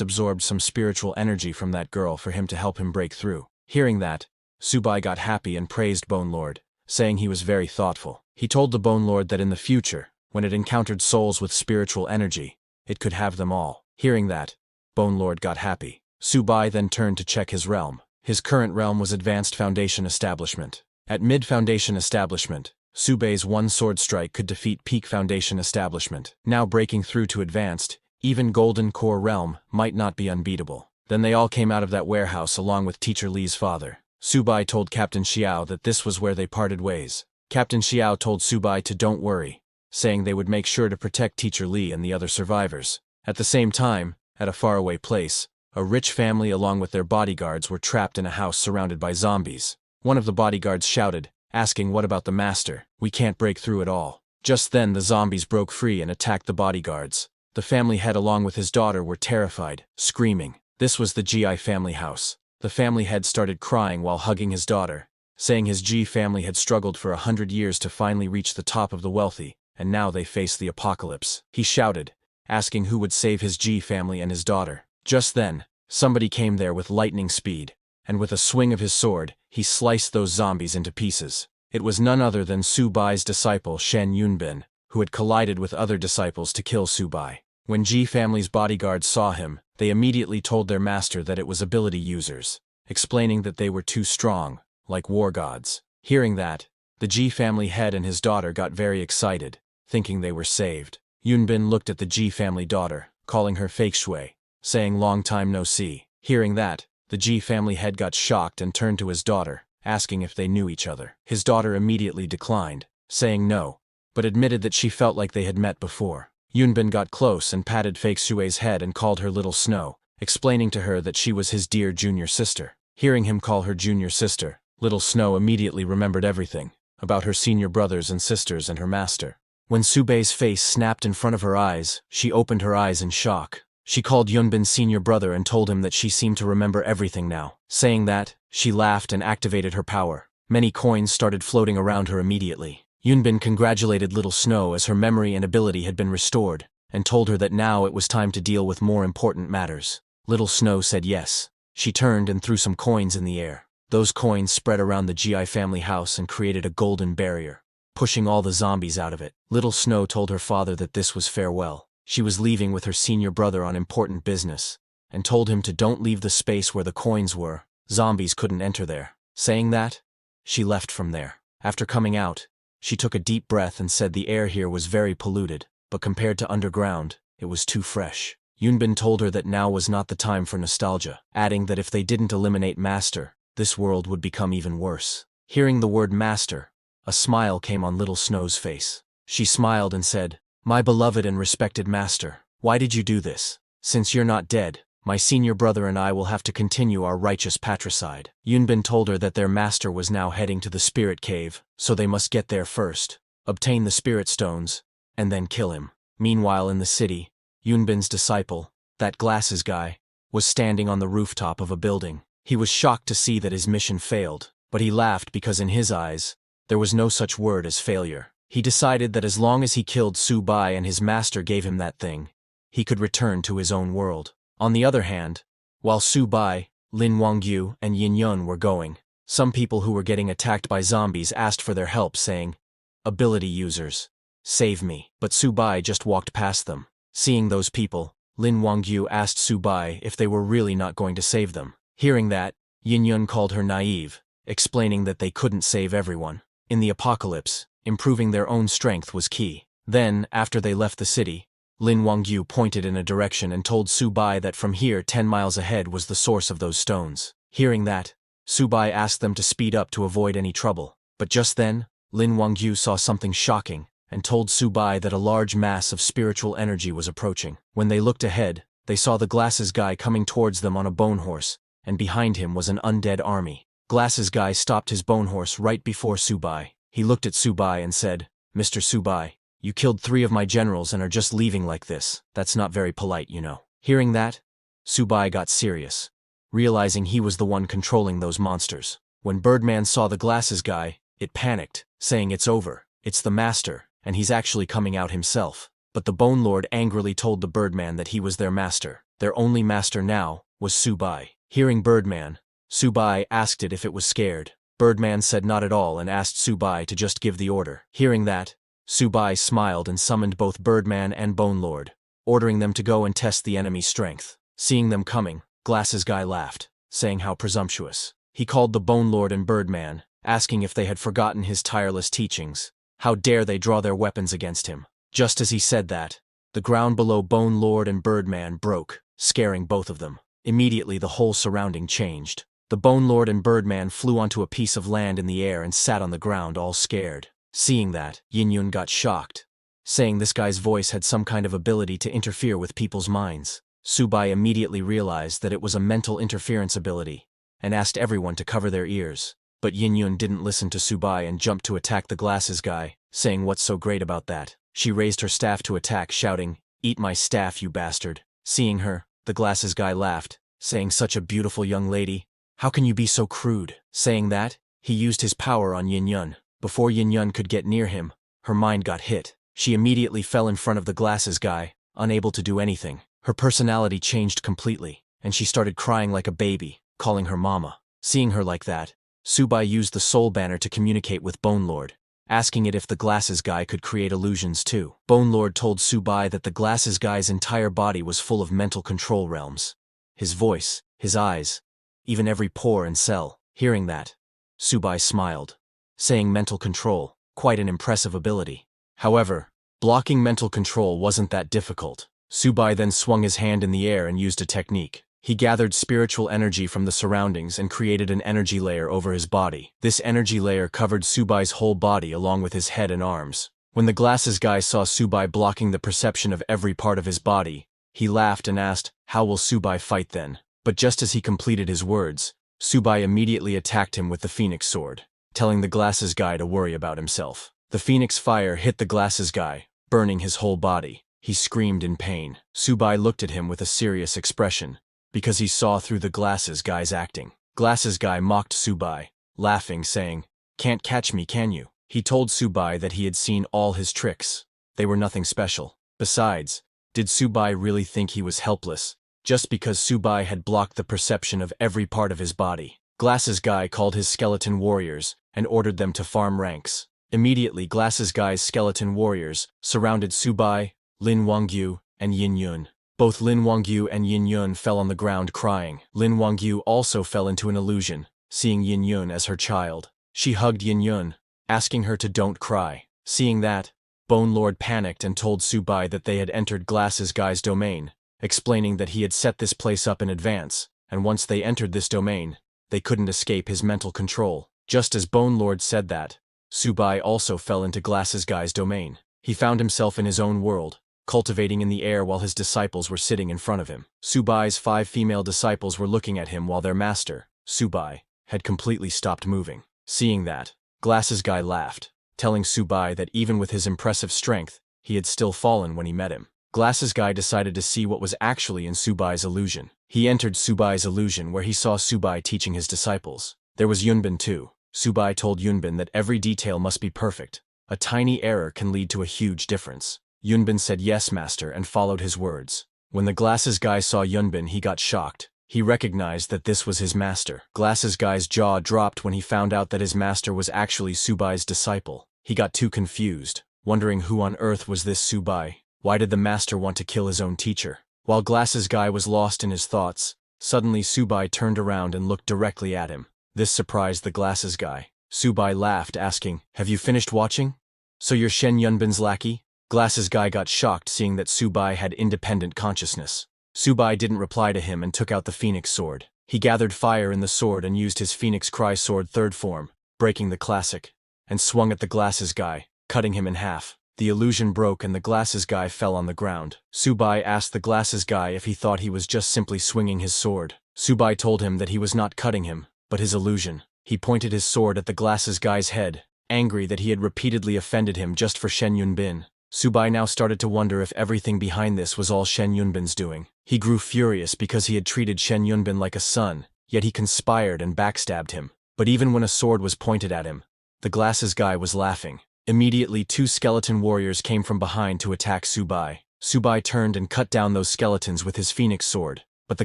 absorbed some spiritual energy from that girl for him to help him break through. Hearing that, Subai got happy and praised Bone Lord, saying he was very thoughtful. He told the Bone Lord that in the future, when it encountered souls with spiritual energy, it could have them all. Hearing that, Bone Lord got happy. Subai then turned to check his realm. His current realm was Advanced Foundation Establishment. At Mid-Foundation Establishment, Subai's one sword strike could defeat Peak Foundation Establishment. Now breaking through to Advanced, even Golden Core Realm might not be unbeatable. Then they all came out of that warehouse along with Teacher Li's father. Subai told Captain Xiao that this was where they parted ways. Captain Xiao told Subai to don't worry, saying they would make sure to protect Teacher Li and the other survivors. At the same time, at a faraway place, a rich family along with their bodyguards were trapped in a house surrounded by zombies. One of the bodyguards shouted, asking what about the master? We can't break through at all. Just then the zombies broke free and attacked the bodyguards. The family head along with his daughter were terrified, screaming. This was the GI family house. The family head started crying while hugging his daughter, saying his G family had struggled for 100 years to finally reach the top of the wealthy, and now they face the apocalypse. He shouted, asking who would save his G family and his daughter. Just then, somebody came there with lightning speed, and with a swing of his sword, he sliced those zombies into pieces. It was none other than Subai's disciple Shen Yunbin, who had collided with other disciples to kill Subai. When G family's bodyguards saw him, they immediately told their master that it was ability users, explaining that they were too strong, like war gods. Hearing that, the G family head and his daughter got very excited, thinking they were saved. Yunbin looked at the G family daughter, calling her fake Shui, saying long time no see. Hearing that, the G family head got shocked and turned to his daughter, asking if they knew each other. His daughter immediately declined, saying no, but admitted that she felt like they had met before. Yunbin got close and patted fake Shui's head and called her Little Snow, explaining to her that she was his dear junior sister. Hearing him call her junior sister, Little Snow immediately remembered everything about her senior brothers and sisters and her master. When Subai's face snapped in front of her eyes, she opened her eyes in shock. She called Yunbin's senior brother and told him that she seemed to remember everything now. Saying that, she laughed and activated her power. Many coins started floating around her immediately. Yunbin congratulated Little Snow as her memory and ability had been restored, and told her that now it was time to deal with more important matters. Little Snow said yes. She turned and threw some coins in the air. Those coins spread around the GI family house and created a golden barrier, pushing all the zombies out of it. Little Snow told her father that this was farewell. She was leaving with her senior brother on important business, and told him to don't leave the space where the coins were. Zombies couldn't enter there. Saying that, she left from there. After coming out, she took a deep breath and said the air here was very polluted, but compared to underground, it was too fresh. Yunbin told her that now was not the time for nostalgia, adding that if they didn't eliminate Master, this world would become even worse. Hearing the word Master, a smile came on Little Snow's face. She smiled and said, "My beloved and respected Master, why did you do this? Since you're not dead, my senior brother and I will have to continue our righteous patricide." Yunbin told her that their master was now heading to the spirit cave, so they must get there first, obtain the spirit stones, and then kill him. Meanwhile in the city, Yunbin's disciple, that glasses guy, was standing on the rooftop of a building. He was shocked to see that his mission failed, but he laughed because in his eyes, there was no such word as failure. He decided that as long as he killed Subai and his master gave him that thing, he could return to his own world. On the other hand, while Subai, Lin Wangyu, and Yin Yun were going, some people who were getting attacked by zombies asked for their help, saying, "Ability users, save me." But Subai just walked past them. Seeing those people, Lin Wangyu asked Subai if they were really not going to save them. Hearing that, Yin Yun called her naive, explaining that they couldn't save everyone. In the apocalypse, improving their own strength was key. Then, after they left the city, Lin Wangyu pointed in a direction and told Subai that from here 10 miles ahead was the source of those stones. Hearing that, Subai asked them to speed up to avoid any trouble. But just then, Lin Wangyu saw something shocking and told Subai that a large mass of spiritual energy was approaching. When they looked ahead, they saw the glasses guy coming towards them on a bone horse, and behind him was an undead army. Glasses Guy stopped his bone horse right before Subai. He looked at Subai and said, "Mr. Subai, you killed 3 of my generals and are just leaving like this. That's not very polite, you know." Hearing that, Subai got serious, realizing he was the one controlling those monsters. When Birdman saw the Glasses Guy, it panicked, saying it's over, it's the master, and he's actually coming out himself. But the Bone Lord angrily told the Birdman that he was their master. Their only master now was Subai. Hearing Birdman, Subai asked it if it was scared. Birdman said not at all and asked Subai to just give the order. Hearing that, Subai smiled and summoned both Birdman and Bone Lord, ordering them to go and test the enemy's strength. Seeing them coming, Glasses Guy laughed, saying how presumptuous. He called the Bone Lord and Birdman, asking if they had forgotten his tireless teachings. How dare they draw their weapons against him? Just as he said that, the ground below Bone Lord and Birdman broke, scaring both of them. Immediately the whole surrounding changed. The Bone Lord and Birdman flew onto a piece of land in the air and sat on the ground all scared. Seeing that, Yin Yun got shocked, saying this guy's voice had some kind of ability to interfere with people's minds. Subai immediately realized that it was a mental interference ability, and asked everyone to cover their ears. But Yin Yun didn't listen to Subai and jumped to attack the Glasses Guy, saying what's so great about that. She raised her staff to attack, shouting, "Eat my staff, you bastard." Seeing her, the Glasses Guy laughed, saying such a beautiful young lady, how can you be so crude? Saying that, he used his power on Yin Yun. Before Yin Yun could get near him, her mind got hit. She immediately fell in front of the Glasses Guy, unable to do anything. Her personality changed completely, and she started crying like a baby, calling her mama. Seeing her like that, Subai used the Soul Banner to communicate with Bone Lord, asking it if the Glasses Guy could create illusions too. Bone Lord told Subai that the Glasses Guy's entire body was full of mental control realms. His voice, his eyes, even every pore and cell. Hearing that, Subai smiled, saying mental control, quite an impressive ability. However, blocking mental control wasn't that difficult. Subai then swung his hand in the air and used a technique. He gathered spiritual energy from the surroundings and created an energy layer over his body. This energy layer covered Subai's whole body along with his head and arms. When the Glasses Guy saw Subai blocking the perception of every part of his body, he laughed and asked, "How will Subai fight then?" But just as he completed his words, Subai immediately attacked him with the Phoenix Sword, telling the Glasses Guy to worry about himself. The Phoenix Fire hit the Glasses Guy, burning his whole body. He screamed in pain. Subai looked at him with a serious expression, because he saw through the Glasses Guy's acting. Glasses Guy mocked Subai, laughing, saying, "Can't catch me, can you?" He told Subai that he had seen all his tricks. They were nothing special. Besides, did Subai really think he was helpless, just because Subai had blocked the perception of every part of his body? Glasses Guy called his skeleton warriors and ordered them to farm ranks. Immediately Glasses Guy's skeleton warriors surrounded Subai, Lin Wangyu, and Yin Yun. Both Lin Wangyu and Yin Yun fell on the ground crying. Lin Wangyu also fell into an illusion, seeing Yin Yun as her child. She hugged Yin Yun, asking her to don't cry. Seeing that, Bone Lord panicked and told Subai that they had entered Glasses Guy's domain, explaining that he had set this place up in advance, and once they entered this domain, they couldn't escape his mental control. Just as Bone Lord said that, Subai also fell into Glasses Guy's domain. He found himself in his own world, cultivating in the air while his disciples were sitting in front of him. Subai's 5 female disciples were looking at him while their master, Subai, had completely stopped moving. Seeing that, Glasses Guy laughed, telling Subai that even with his impressive strength, he had still fallen when he met him. Glasses Guy decided to see what was actually in Subai's illusion. He entered Subai's illusion where he saw Subai teaching his disciples. There was Yunbin too. Subai told Yunbin that every detail must be perfect. A tiny error can lead to a huge difference. Yunbin said yes, master, and followed his words. When the Glasses Guy saw Yunbin, he got shocked. He recognized that this was his master. Glasses Guy's jaw dropped when he found out that his master was actually Subai's disciple. He got too confused, wondering who on earth was this Subai. Why did the master want to kill his own teacher? While Glasses Guy was lost in his thoughts, suddenly Subai turned around and looked directly at him. This surprised the Glasses Guy. Subai laughed, asking, "Have you finished watching? So you're Shen Yunbin's lackey?" Glasses Guy got shocked seeing that Subai had independent consciousness. Subai didn't reply to him and took out the Phoenix Sword. He gathered fire in the sword and used his Phoenix Cry Sword third form, breaking the classic, and swung at the Glasses Guy, cutting him in half. The illusion broke and the Glasses Guy fell on the ground. Subai asked the Glasses Guy if he thought he was just simply swinging his sword. Subai told him that he was not cutting him, but his illusion. He pointed his sword at the glasses guy's head, angry that he had repeatedly offended him just for Shen Yunbin. Subai now started to wonder if everything behind this was all Shen Yunbin's doing. He grew furious because he had treated Shen Yunbin like a son, yet he conspired and backstabbed him. But even when a sword was pointed at him, the glasses guy was laughing. Immediately 2 skeleton warriors came from behind to attack Subai. Subai turned and cut down those skeletons with his phoenix sword, but the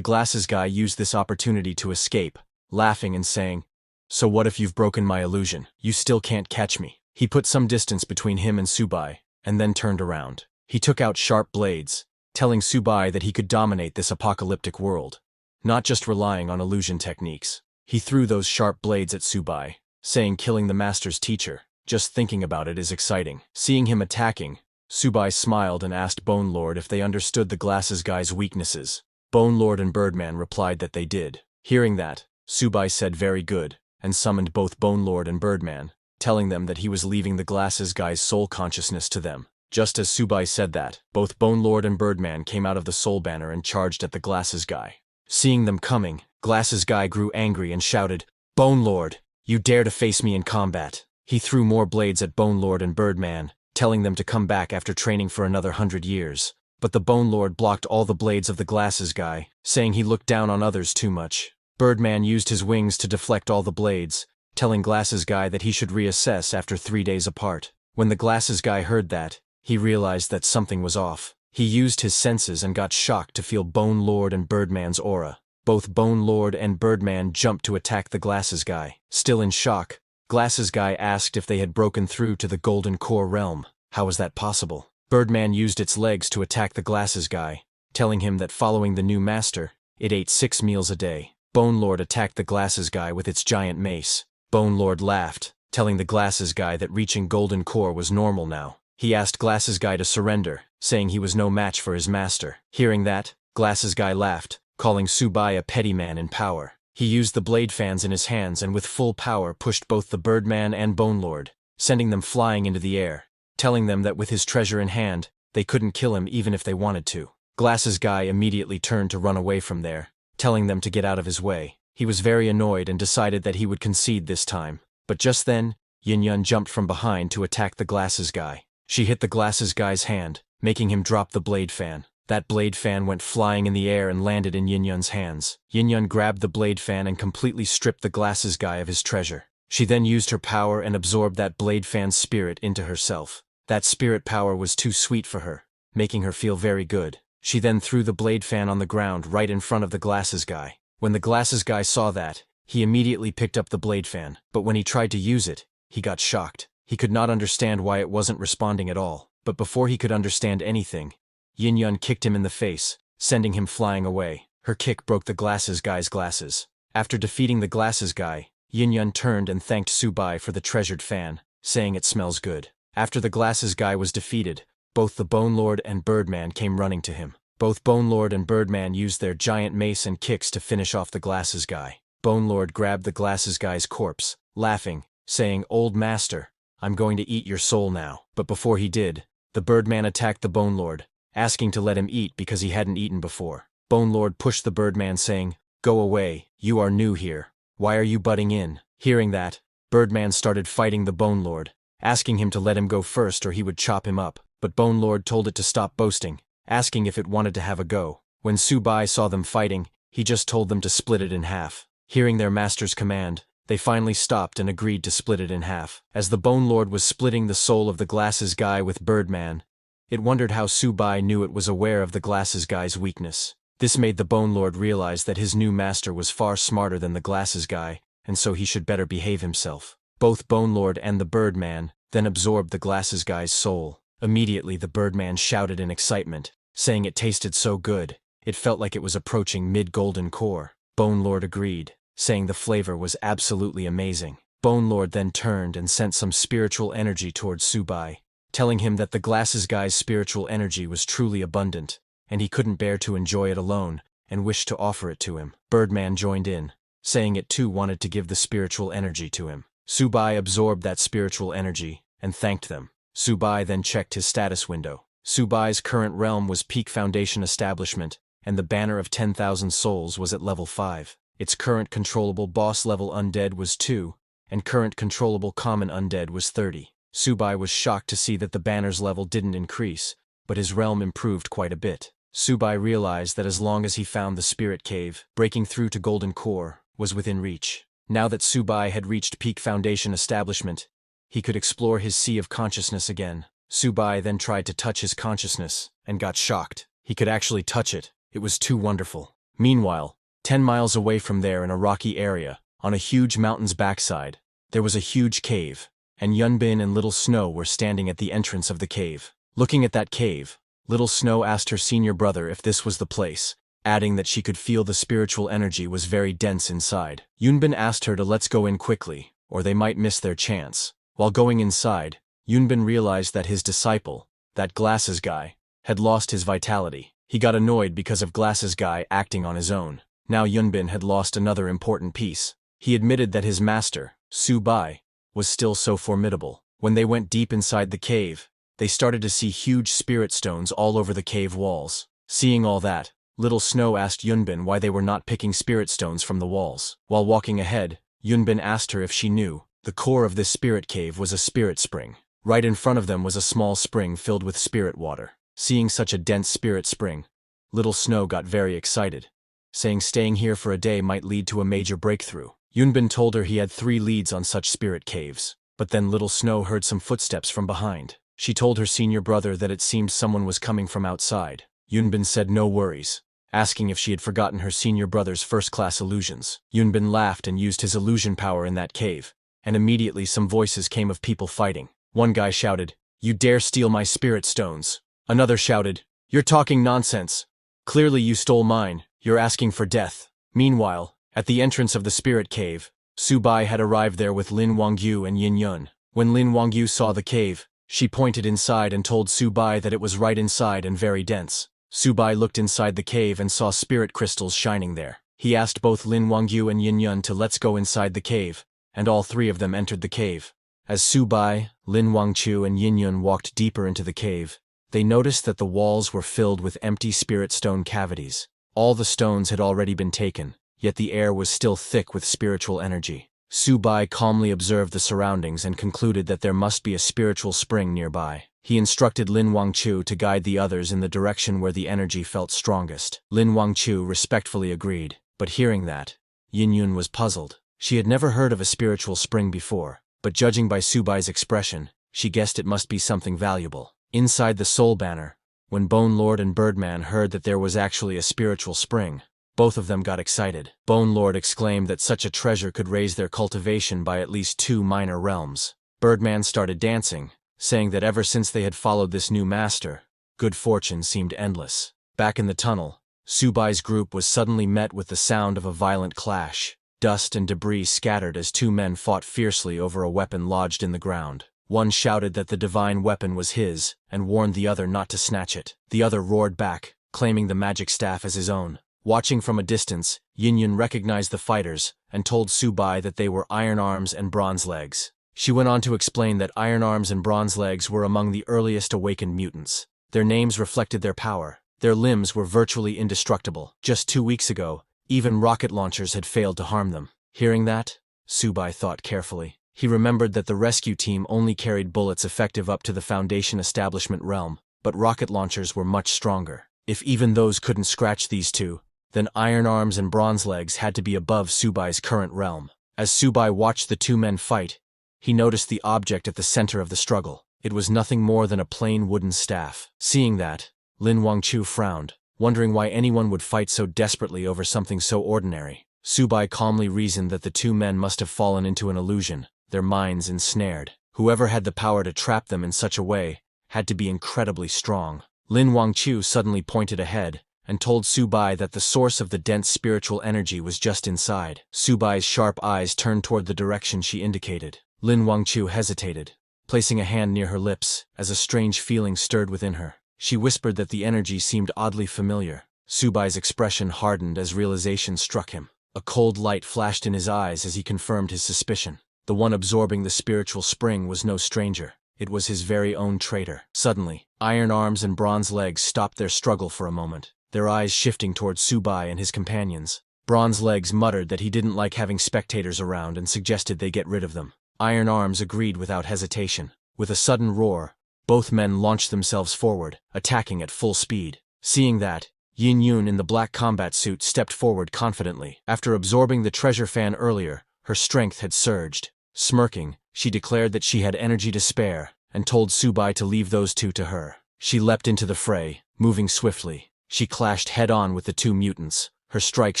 glasses guy used this opportunity to escape, laughing and saying, "So what if you've broken my illusion? You still can't catch me." He put some distance between him and Subai, and then turned around. He took out sharp blades, telling Subai that he could dominate this apocalyptic world, not just relying on illusion techniques. He threw those sharp blades at Subai, saying killing the master's teacher. Just thinking about it is exciting. Seeing him attacking, Subai smiled and asked Bone Lord if they understood the glasses guy's weaknesses. Bone Lord and Birdman replied that they did. Hearing that, Subai said very good, and summoned both Bone Lord and Birdman, telling them that he was leaving the glasses guy's soul consciousness to them. Just as Subai said that, both Bone Lord and Birdman came out of the soul banner and charged at the glasses guy. Seeing them coming, glasses guy grew angry and shouted, "Bone Lord, you dare to face me in combat." He threw more blades at Bone Lord and Birdman, telling them to come back after training for another 100 years. But the Bone Lord blocked all the blades of the glasses guy, saying he looked down on others too much. Birdman used his wings to deflect all the blades, telling glasses guy that he should reassess after 3 days apart. When the glasses guy heard that, he realized that something was off. He used his senses and got shocked to feel Bone Lord and Birdman's aura. Both Bone Lord and Birdman jumped to attack the glasses guy. Still in shock, glasses guy asked if they had broken through to the Golden Core realm. How was that possible? Birdman used its legs to attack the glasses guy, telling him that following the new master, it ate 6 meals a day. Bone Lord attacked the glasses guy with its giant mace. Bone Lord laughed, telling the glasses guy that reaching Golden Core was normal now. He asked glasses guy to surrender, saying he was no match for his master. Hearing that, glasses guy laughed, calling Subai a petty man in power. He used the blade fans in his hands and with full power pushed both the Birdman and Bone Lord, sending them flying into the air, telling them that with his treasure in hand, they couldn't kill him even if they wanted to. Glasses guy immediately turned to run away from there, telling them to get out of his way. He was very annoyed and decided that he would concede this time. But just then, Yin Yun jumped from behind to attack the glasses guy. She hit the glasses guy's hand, making him drop the blade fan. That blade fan went flying in the air and landed in Yin Yun's hands. Yin Yun grabbed the blade fan and completely stripped the glasses guy of his treasure. She then used her power and absorbed that blade fan's spirit into herself. That spirit power was too sweet for her, making her feel very good. She then threw the blade fan on the ground right in front of the glasses guy. When the glasses guy saw that, he immediately picked up the blade fan, but when he tried to use it, he got shocked. He could not understand why it wasn't responding at all. But before he could understand anything, Yin Yun kicked him in the face, sending him flying away. Her kick broke the glasses guy's glasses. After defeating the glasses guy, Yin Yun turned and thanked Subai for the treasured fan, saying it smells good. After the glasses guy was defeated, both the Bone Lord and Birdman came running to him. Both Bone Lord and Birdman used their giant mace and kicks to finish off the glasses guy. Bone Lord grabbed the glasses guy's corpse, laughing, saying, "Old master, I'm going to eat your soul now." But before he did, the Birdman attacked the Bone Lord, asking to let him eat because he hadn't eaten before. Bone Lord pushed the Birdman saying, "Go away, you are new here. Why are you butting in?" Hearing that, Birdman started fighting the Bone Lord, asking him to let him go first or he would chop him up. But Bone Lord told it to stop boasting, asking if it wanted to have a go. When Subai saw them fighting, he just told them to split it in half. Hearing their master's command, they finally stopped and agreed to split it in half. As the Bone Lord was splitting the soul of the glasses guy with Birdman, it wondered how Subai knew it was aware of the glasses guy's weakness. This made the Bone Lord realize that his new master was far smarter than the glasses guy, and so he should better behave himself. Both Bone Lord and the Birdman then absorbed the glasses guy's soul. Immediately the Birdman shouted in excitement, saying it tasted so good, it felt like it was approaching mid-golden core. Bone Lord agreed, saying the flavor was absolutely amazing. Bone Lord then turned and sent some spiritual energy towards Subai, telling him that the glasses guy's spiritual energy was truly abundant, and he couldn't bear to enjoy it alone, and wished to offer it to him. Birdman joined in, saying it too wanted to give the spiritual energy to him. Subai absorbed that spiritual energy, and thanked them. Subai then checked his status window. Subai's current realm was Peak Foundation Establishment, and the banner of 10,000 souls was at level 5. Its current controllable boss level undead was 2, and current controllable common undead was 30. Subai was shocked to see that the banner's level didn't increase, but his realm improved quite a bit. Subai realized that as long as he found the spirit cave, breaking through to Golden Core was within reach. Now that Subai had reached peak foundation establishment, he could explore his sea of consciousness again. Subai then tried to touch his consciousness, and got shocked. He could actually touch it. It was too wonderful. Meanwhile, 10 miles away from there in a rocky area, on a huge mountain's backside, there was a huge cave, and Yunbin and Little Snow were standing at the entrance of the cave. Looking at that cave, Little Snow asked her senior brother if this was the place, adding that she could feel the spiritual energy was very dense inside. Yunbin asked her to let's go in quickly, or they might miss their chance. While going inside, Yunbin realized that his disciple, that glasses guy, had lost his vitality. He got annoyed because of glasses guy acting on his own. Now Yunbin had lost another important piece. He admitted that his master, Subai, was still so formidable. When they went deep inside the cave, they started to see huge spirit stones all over the cave walls. Seeing all that, Little Snow asked Yunbin why they were not picking spirit stones from the walls. While walking ahead, Yunbin asked her if she knew. The core of this spirit cave was a spirit spring. Right in front of them was a small spring filled with spirit water. Seeing such a dense spirit spring, Little Snow got very excited, saying staying here for a day might lead to a major breakthrough. Yunbin told her he had 3 leads on such spirit caves. But then Little Snow heard some footsteps from behind. She told her senior brother that it seemed someone was coming from outside. Yunbin said no worries, asking if she had forgotten her senior brother's first-class illusions. Yunbin laughed and used his illusion power in that cave, and immediately some voices came of people fighting. One guy shouted, "You dare steal my spirit stones." Another shouted, "You're talking nonsense. Clearly you stole mine, you're asking for death." Meanwhile, at the entrance of the spirit cave, Subai had arrived there with Lin Wangyu and Yin Yun. When Lin Wangyu saw the cave, she pointed inside and told Subai that it was right inside and very dense. Subai looked inside the cave and saw spirit crystals shining there. He asked both Lin Wangyu and Yin Yun to let's go inside the cave, and all 3 of them entered the cave. As Subai, Lin Wangchu and Yin Yun walked deeper into the cave, they noticed that the walls were filled with empty spirit stone cavities. All the stones had already been taken, yet the air was still thick with spiritual energy. Subai calmly observed the surroundings and concluded that there must be a spiritual spring nearby. He instructed Lin Wangchu to guide the others in the direction where the energy felt strongest. Lin Wangchu respectfully agreed, but hearing that, Yin Yun was puzzled. She had never heard of a spiritual spring before, but judging by Subai's expression, she guessed it must be something valuable. Inside the Soul Banner, when Bone Lord and Birdman heard that there was actually a spiritual spring, both of them got excited. Bone Lord exclaimed that such a treasure could raise their cultivation by at least 2 minor realms. Birdman started dancing, saying that ever since they had followed this new master, good fortune seemed endless. Back in the tunnel, Subai's group was suddenly met with the sound of a violent clash. Dust and debris scattered as 2 men fought fiercely over a weapon lodged in the ground. One shouted that the divine weapon was his, and warned the other not to snatch it. The other roared back, claiming the magic staff as his own. Watching from a distance, Yin Yun recognized the fighters, and told Subai that they were Iron Arms and Bronze Legs. She went on to explain that Iron Arms and Bronze Legs were among the earliest awakened mutants. Their names reflected their power. Their limbs were virtually indestructible. Just 2 weeks ago, even rocket launchers had failed to harm them. Hearing that, Subai thought carefully. He remembered that the rescue team only carried bullets effective up to the Foundation Establishment realm, but rocket launchers were much stronger. If even those couldn't scratch these 2, then Iron Arms and Bronze Legs had to be above Subai's current realm. As Subai watched the 2 men fight, he noticed the object at the center of the struggle. It was nothing more than a plain wooden staff. Seeing that, Lin Wangchu frowned, wondering why anyone would fight so desperately over something so ordinary. Subai calmly reasoned that the 2 men must have fallen into an illusion, their minds ensnared. Whoever had the power to trap them in such a way had to be incredibly strong. Lin Wangchu suddenly pointed ahead and told Subai that the source of the dense spiritual energy was just inside. Subai's sharp eyes turned toward the direction she indicated. Lin Wangchu hesitated, placing a hand near her lips as a strange feeling stirred within her. She whispered that the energy seemed oddly familiar. Subai's expression hardened as realization struck him. A cold light flashed in his eyes as he confirmed his suspicion. The one absorbing the spiritual spring was no stranger. It was his very own traitor. Suddenly, Iron Arms and Bronze Legs stopped their struggle for a moment. their eyes shifting towards Subai and his companions. Bronze Legs muttered that he didn't like having spectators around and suggested they get rid of them. Iron Arms agreed without hesitation. With a sudden roar, both men launched themselves forward, attacking at full speed. Seeing that, Yin Yun in the black combat suit stepped forward confidently. After absorbing the treasure fan earlier, her strength had surged. Smirking, she declared that she had energy to spare, and told Subai to leave those two to her. She leapt into the fray, moving swiftly. She clashed head-on with the two mutants, her strikes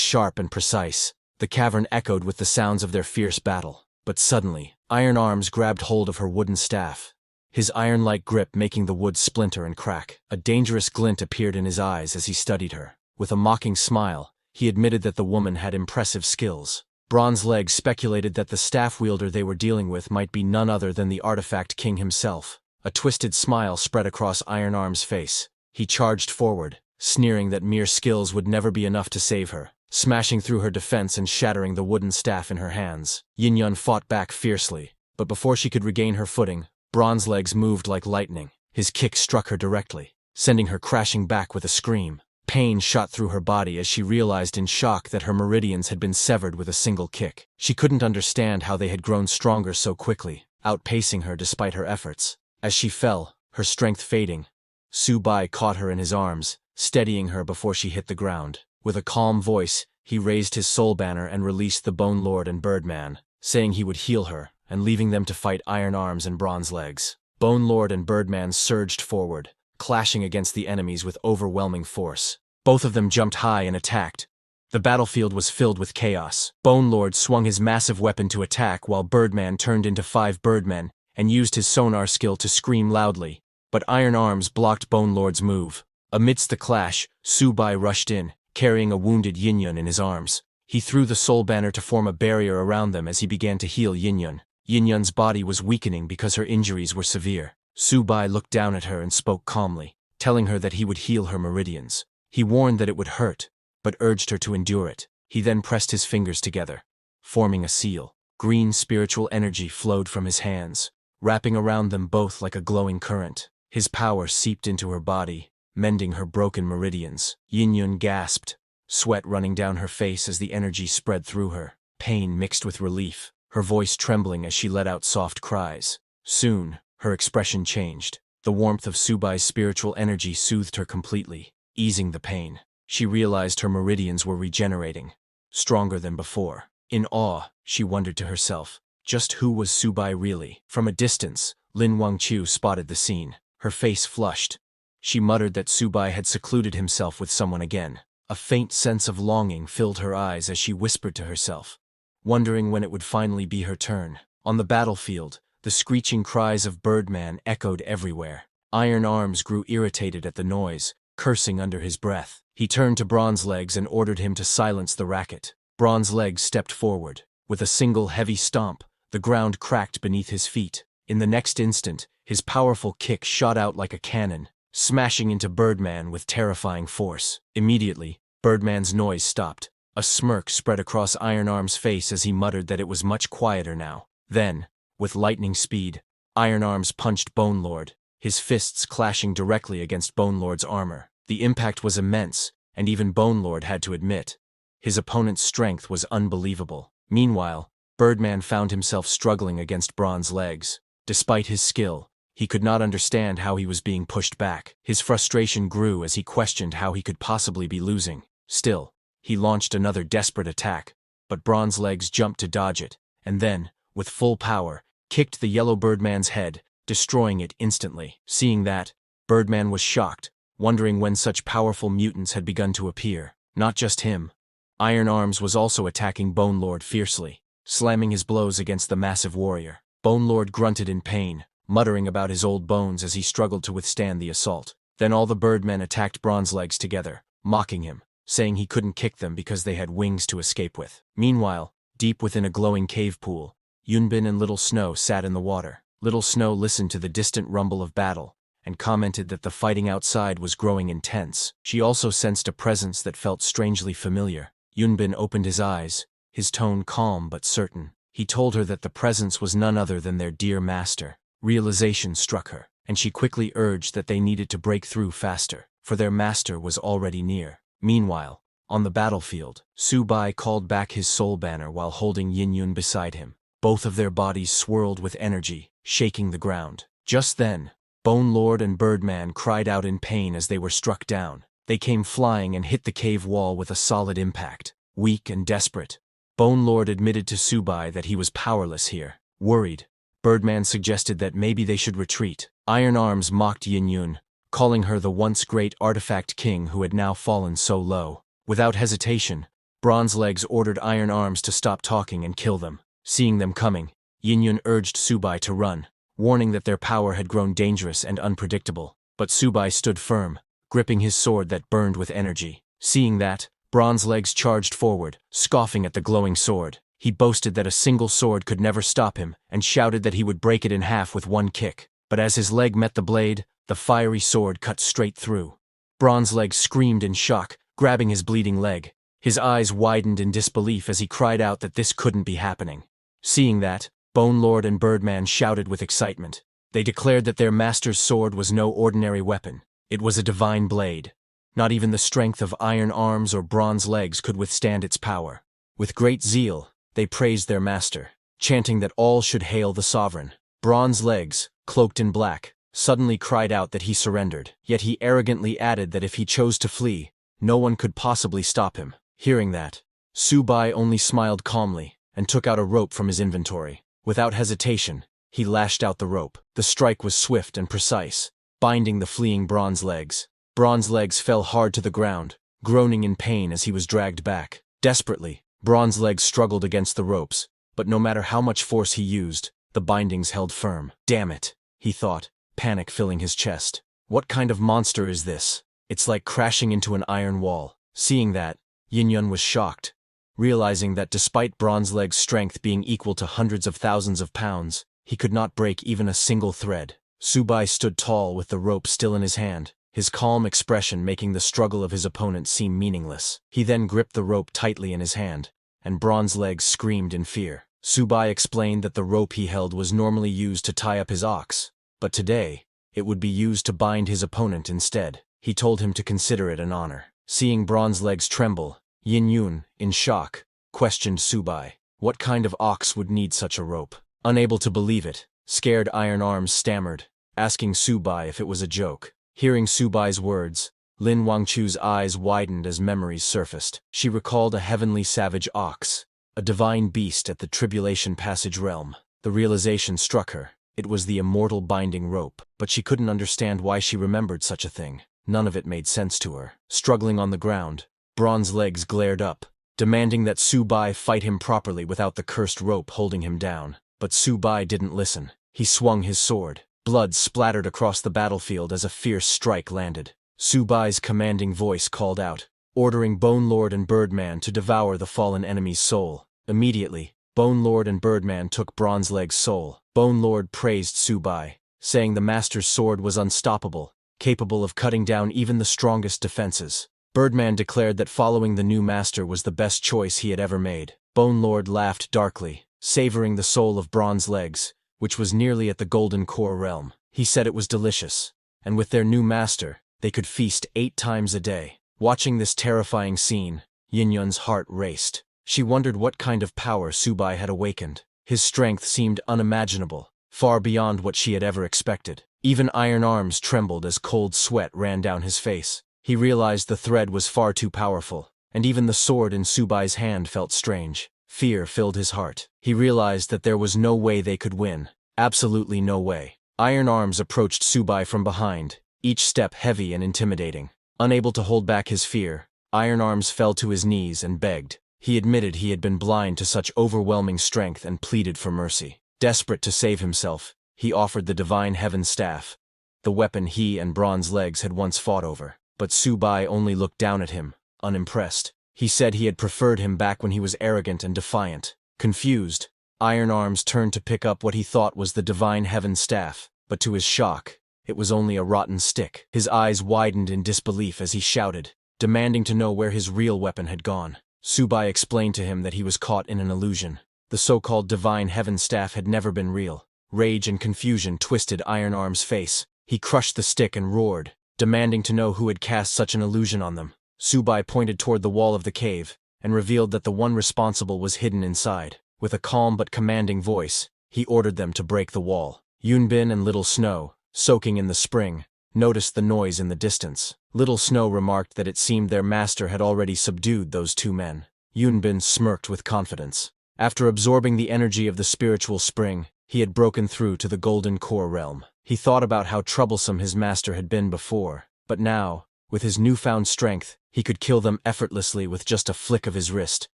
sharp and precise. The cavern echoed with the sounds of their fierce battle. But suddenly, Iron Arms grabbed hold of her wooden staff, his iron-like grip making the wood splinter and crack. A dangerous glint appeared in his eyes as he studied her. With a mocking smile, he admitted that the woman had impressive skills. Bronze Legs speculated that the staff wielder they were dealing with might be none other than the artifact king himself. A twisted smile spread across Iron Arm's face. He charged forward, sneering that mere skills would never be enough to save her, smashing through her defense and shattering the wooden staff in her hands. Yin Yun fought back fiercely, but before she could regain her footing, Bronze Legs moved like lightning. His kick struck her directly, sending her crashing back with a scream. Pain shot through her body as she realized in shock that her meridians had been severed with a single kick. She couldn't understand how they had grown stronger so quickly, outpacing her despite her efforts. As she fell, her strength fading, Subai caught her in his arms, steadying her before she hit the ground. With a calm voice, he raised his soul banner and released the Bone Lord and Birdman, saying he would heal her, and leaving them to fight Iron Arms and Bronze Legs. Bone Lord and Birdman surged forward, clashing against the enemies with overwhelming force. Both of them jumped high and attacked. The battlefield was filled with chaos. Bone Lord swung his massive weapon to attack while Birdman turned into 5 birdmen and used his sonar skill to scream loudly, but Iron Arms blocked Bone Lord's move. Amidst the clash, Subai rushed in, carrying a wounded Yin Yun in his arms. He threw the soul banner to form a barrier around them as he began to heal Yin Yun. Yin Yun's body was weakening because her injuries were severe. Subai looked down at her and spoke calmly, telling her that he would heal her meridians. He warned that it would hurt, but urged her to endure it. He then pressed his fingers together, forming a seal. Green spiritual energy flowed from his hands, wrapping around them both like a glowing current. His power seeped into her body, mending her broken meridians. Yin Yun gasped, sweat running down her face as the energy spread through her, pain mixed with relief, her voice trembling as she let out soft cries. Soon, her expression changed. The warmth of Subai's spiritual energy soothed her completely, easing the pain. She realized her meridians were regenerating, stronger than before. In awe, she wondered to herself, just who was Subai really? From a distance, Lin Wangqiu spotted the scene. Her face flushed. She muttered that Subai had secluded himself with someone again. A faint sense of longing filled her eyes as she whispered to herself, wondering when it would finally be her turn. On the battlefield, the screeching cries of Birdman echoed everywhere. Iron Arms grew irritated at the noise, cursing under his breath. He turned to Bronze Legs and ordered him to silence the racket. Bronze Legs stepped forward. With a single heavy stomp, the ground cracked beneath his feet. In the next instant, his powerful kick shot out like a cannon, smashing into Birdman with terrifying force. Immediately, Birdman's noise stopped. A smirk spread across Iron Arm's face as he muttered that it was much quieter now. Then, with lightning speed, Iron Arms punched Bone Lord, his fists clashing directly against Bone Lord's armor. The impact was immense, and even Bone Lord had to admit, his opponent's strength was unbelievable. Meanwhile, Birdman found himself struggling against Bronze Legs. Despite his skill, he could not understand how he was being pushed back. His frustration grew as he questioned how he could possibly be losing. Still, he launched another desperate attack, but Bronze Legs jumped to dodge it, and then, with full power, kicked the yellow Birdman's head, destroying it instantly. Seeing that, Birdman was shocked, wondering when such powerful mutants had begun to appear. Not just him. Iron Arms was also attacking Bone Lord fiercely, slamming his blows against the massive warrior. Bone Lord grunted in pain, muttering about his old bones as he struggled to withstand the assault. Then all the Birdmen attacked Bronze Legs together, mocking him, saying he couldn't kick them because they had wings to escape with. Meanwhile, deep within a glowing cave pool, Yunbin and Little Snow sat in the water. Little Snow listened to the distant rumble of battle, and commented that the fighting outside was growing intense. She also sensed a presence that felt strangely familiar. Yunbin opened his eyes, his tone calm but certain. He told her that the presence was none other than their dear master. Realization struck her, and she quickly urged that they needed to break through faster, for their master was already near. Meanwhile, on the battlefield, Subai called back his soul banner while holding Yin-yun beside him. Both of their bodies swirled with energy, shaking the ground. Just then, Bone Lord and Birdman cried out in pain as they were struck down. They came flying and hit the cave wall with a solid impact. Weak and desperate, Bone Lord admitted to Subai that he was powerless here. Worried, Birdman suggested that maybe they should retreat. Iron Arms mocked Yin-yun, calling her the once great artifact king who had now fallen so low. Without hesitation, Bronze Legs ordered Iron Arms to stop talking and kill them. Seeing them coming, Yin-yun urged Subai to run, warning that their power had grown dangerous and unpredictable. But Subai stood firm, gripping his sword that burned with energy. Seeing that, Bronze Legs charged forward, scoffing at the glowing sword. He boasted that a single sword could never stop him, and shouted that he would break it in half with one kick. But as his leg met the blade, the fiery sword cut straight through. Bronze Legs screamed in shock, grabbing his bleeding leg. His eyes widened in disbelief as he cried out that this couldn't be happening. Seeing that, Bone Lord and Birdman shouted with excitement. They declared that their master's sword was no ordinary weapon. It was a divine blade. Not even the strength of Iron Arms or Bronze Legs could withstand its power. With great zeal, they praised their master, chanting that all should hail the sovereign. Bronze Legs, cloaked in black, suddenly cried out that he surrendered, yet he arrogantly added that if he chose to flee, no one could possibly stop him. Hearing that, Subai only smiled calmly and took out a rope from his inventory. Without hesitation, he lashed out the rope. The strike was swift and precise, binding the fleeing Bronze Legs. Bronze Legs fell hard to the ground, groaning in pain as he was dragged back. Desperately, Bronze Legs struggled against the ropes, but no matter how much force he used, the bindings held firm. Damn it, he thought, panic filling his chest. What kind of monster is this? It's like crashing into an iron wall. Seeing that, Yin-yun was shocked, realizing that despite Bronze Legs' strength being equal to hundreds of thousands of pounds, he could not break even a single thread. Subai stood tall with the rope still in his hand, his calm expression making the struggle of his opponent seem meaningless. He then gripped the rope tightly in his hand, and Bronze Legs screamed in fear. Subai explained that the rope he held was normally used to tie up his ox, but today, it would be used to bind his opponent instead. He told him to consider it an honor. Seeing Bronze Legs tremble, Yin-yun, in shock, questioned Subai. What kind of ox would need such a rope? Unable to believe it, scared Iron Arms stammered, asking Subai if it was a joke. Hearing Subai's words, Lin Wangchu's eyes widened as memories surfaced. She recalled a heavenly savage ox, a divine beast at the Tribulation Passage realm. The realization struck her. It was the immortal binding rope, but she couldn't understand why she remembered such a thing. None of it made sense to her. Struggling on the ground, Bronze Legs glared up, demanding that Subai fight him properly without the cursed rope holding him down. But Subai didn't listen. He swung his sword. Blood splattered across the battlefield as a fierce strike landed. Subai's commanding voice called out, ordering Bone Lord and Birdman to devour the fallen enemy's soul. Immediately, Bone Lord and Birdman took Bronze Leg's soul. Bone Lord praised Subai, saying the master's sword was unstoppable, capable of cutting down even the strongest defenses. Birdman declared that following the new master was the best choice he had ever made. Bone Lord laughed darkly, savoring the soul of Bronze Legs, which was nearly at the Golden Core realm. He said it was delicious, and with their new master, they could feast 8 times a day. Watching this terrifying scene, Yin-yun's heart raced. She wondered what kind of power Subai had awakened. His strength seemed unimaginable, far beyond what she had ever expected. Even Iron Arms trembled as cold sweat ran down his face. He realized the thread was far too powerful, and even the sword in Subai's hand felt strange. Fear filled his heart. He realized that there was no way they could win. Absolutely no way. Iron Arms approached Subai from behind, each step heavy and intimidating. Unable to hold back his fear, Iron Arms fell to his knees and begged. He admitted he had been blind to such overwhelming strength and pleaded for mercy. Desperate to save himself, he offered the Divine Heaven Staff, the weapon he and Bronze Legs had once fought over. But Subai only looked down at him, unimpressed. He said he had preferred him back when he was arrogant and defiant. Confused, Iron Arms turned to pick up what he thought was the Divine Heaven Staff, but to his shock, it was only a rotten stick. His eyes widened in disbelief as he shouted, demanding to know where his real weapon had gone. Subai explained to him that he was caught in an illusion. The so-called Divine Heaven Staff had never been real. Rage and confusion twisted Iron Arms' face. He crushed the stick and roared, demanding to know who had cast such an illusion on them. Subai pointed toward the wall of the cave and revealed that the one responsible was hidden inside. With a calm but commanding voice, he ordered them to break the wall. Yunbin and Little Snow, soaking in the spring, noticed the noise in the distance. Little Snow remarked that it seemed their master had already subdued those two men. Yunbin smirked with confidence. After absorbing the energy of the spiritual spring, he had broken through to the Golden Core realm. He thought about how troublesome his master had been before, but now, with his newfound strength, he could kill them effortlessly with just a flick of his wrist.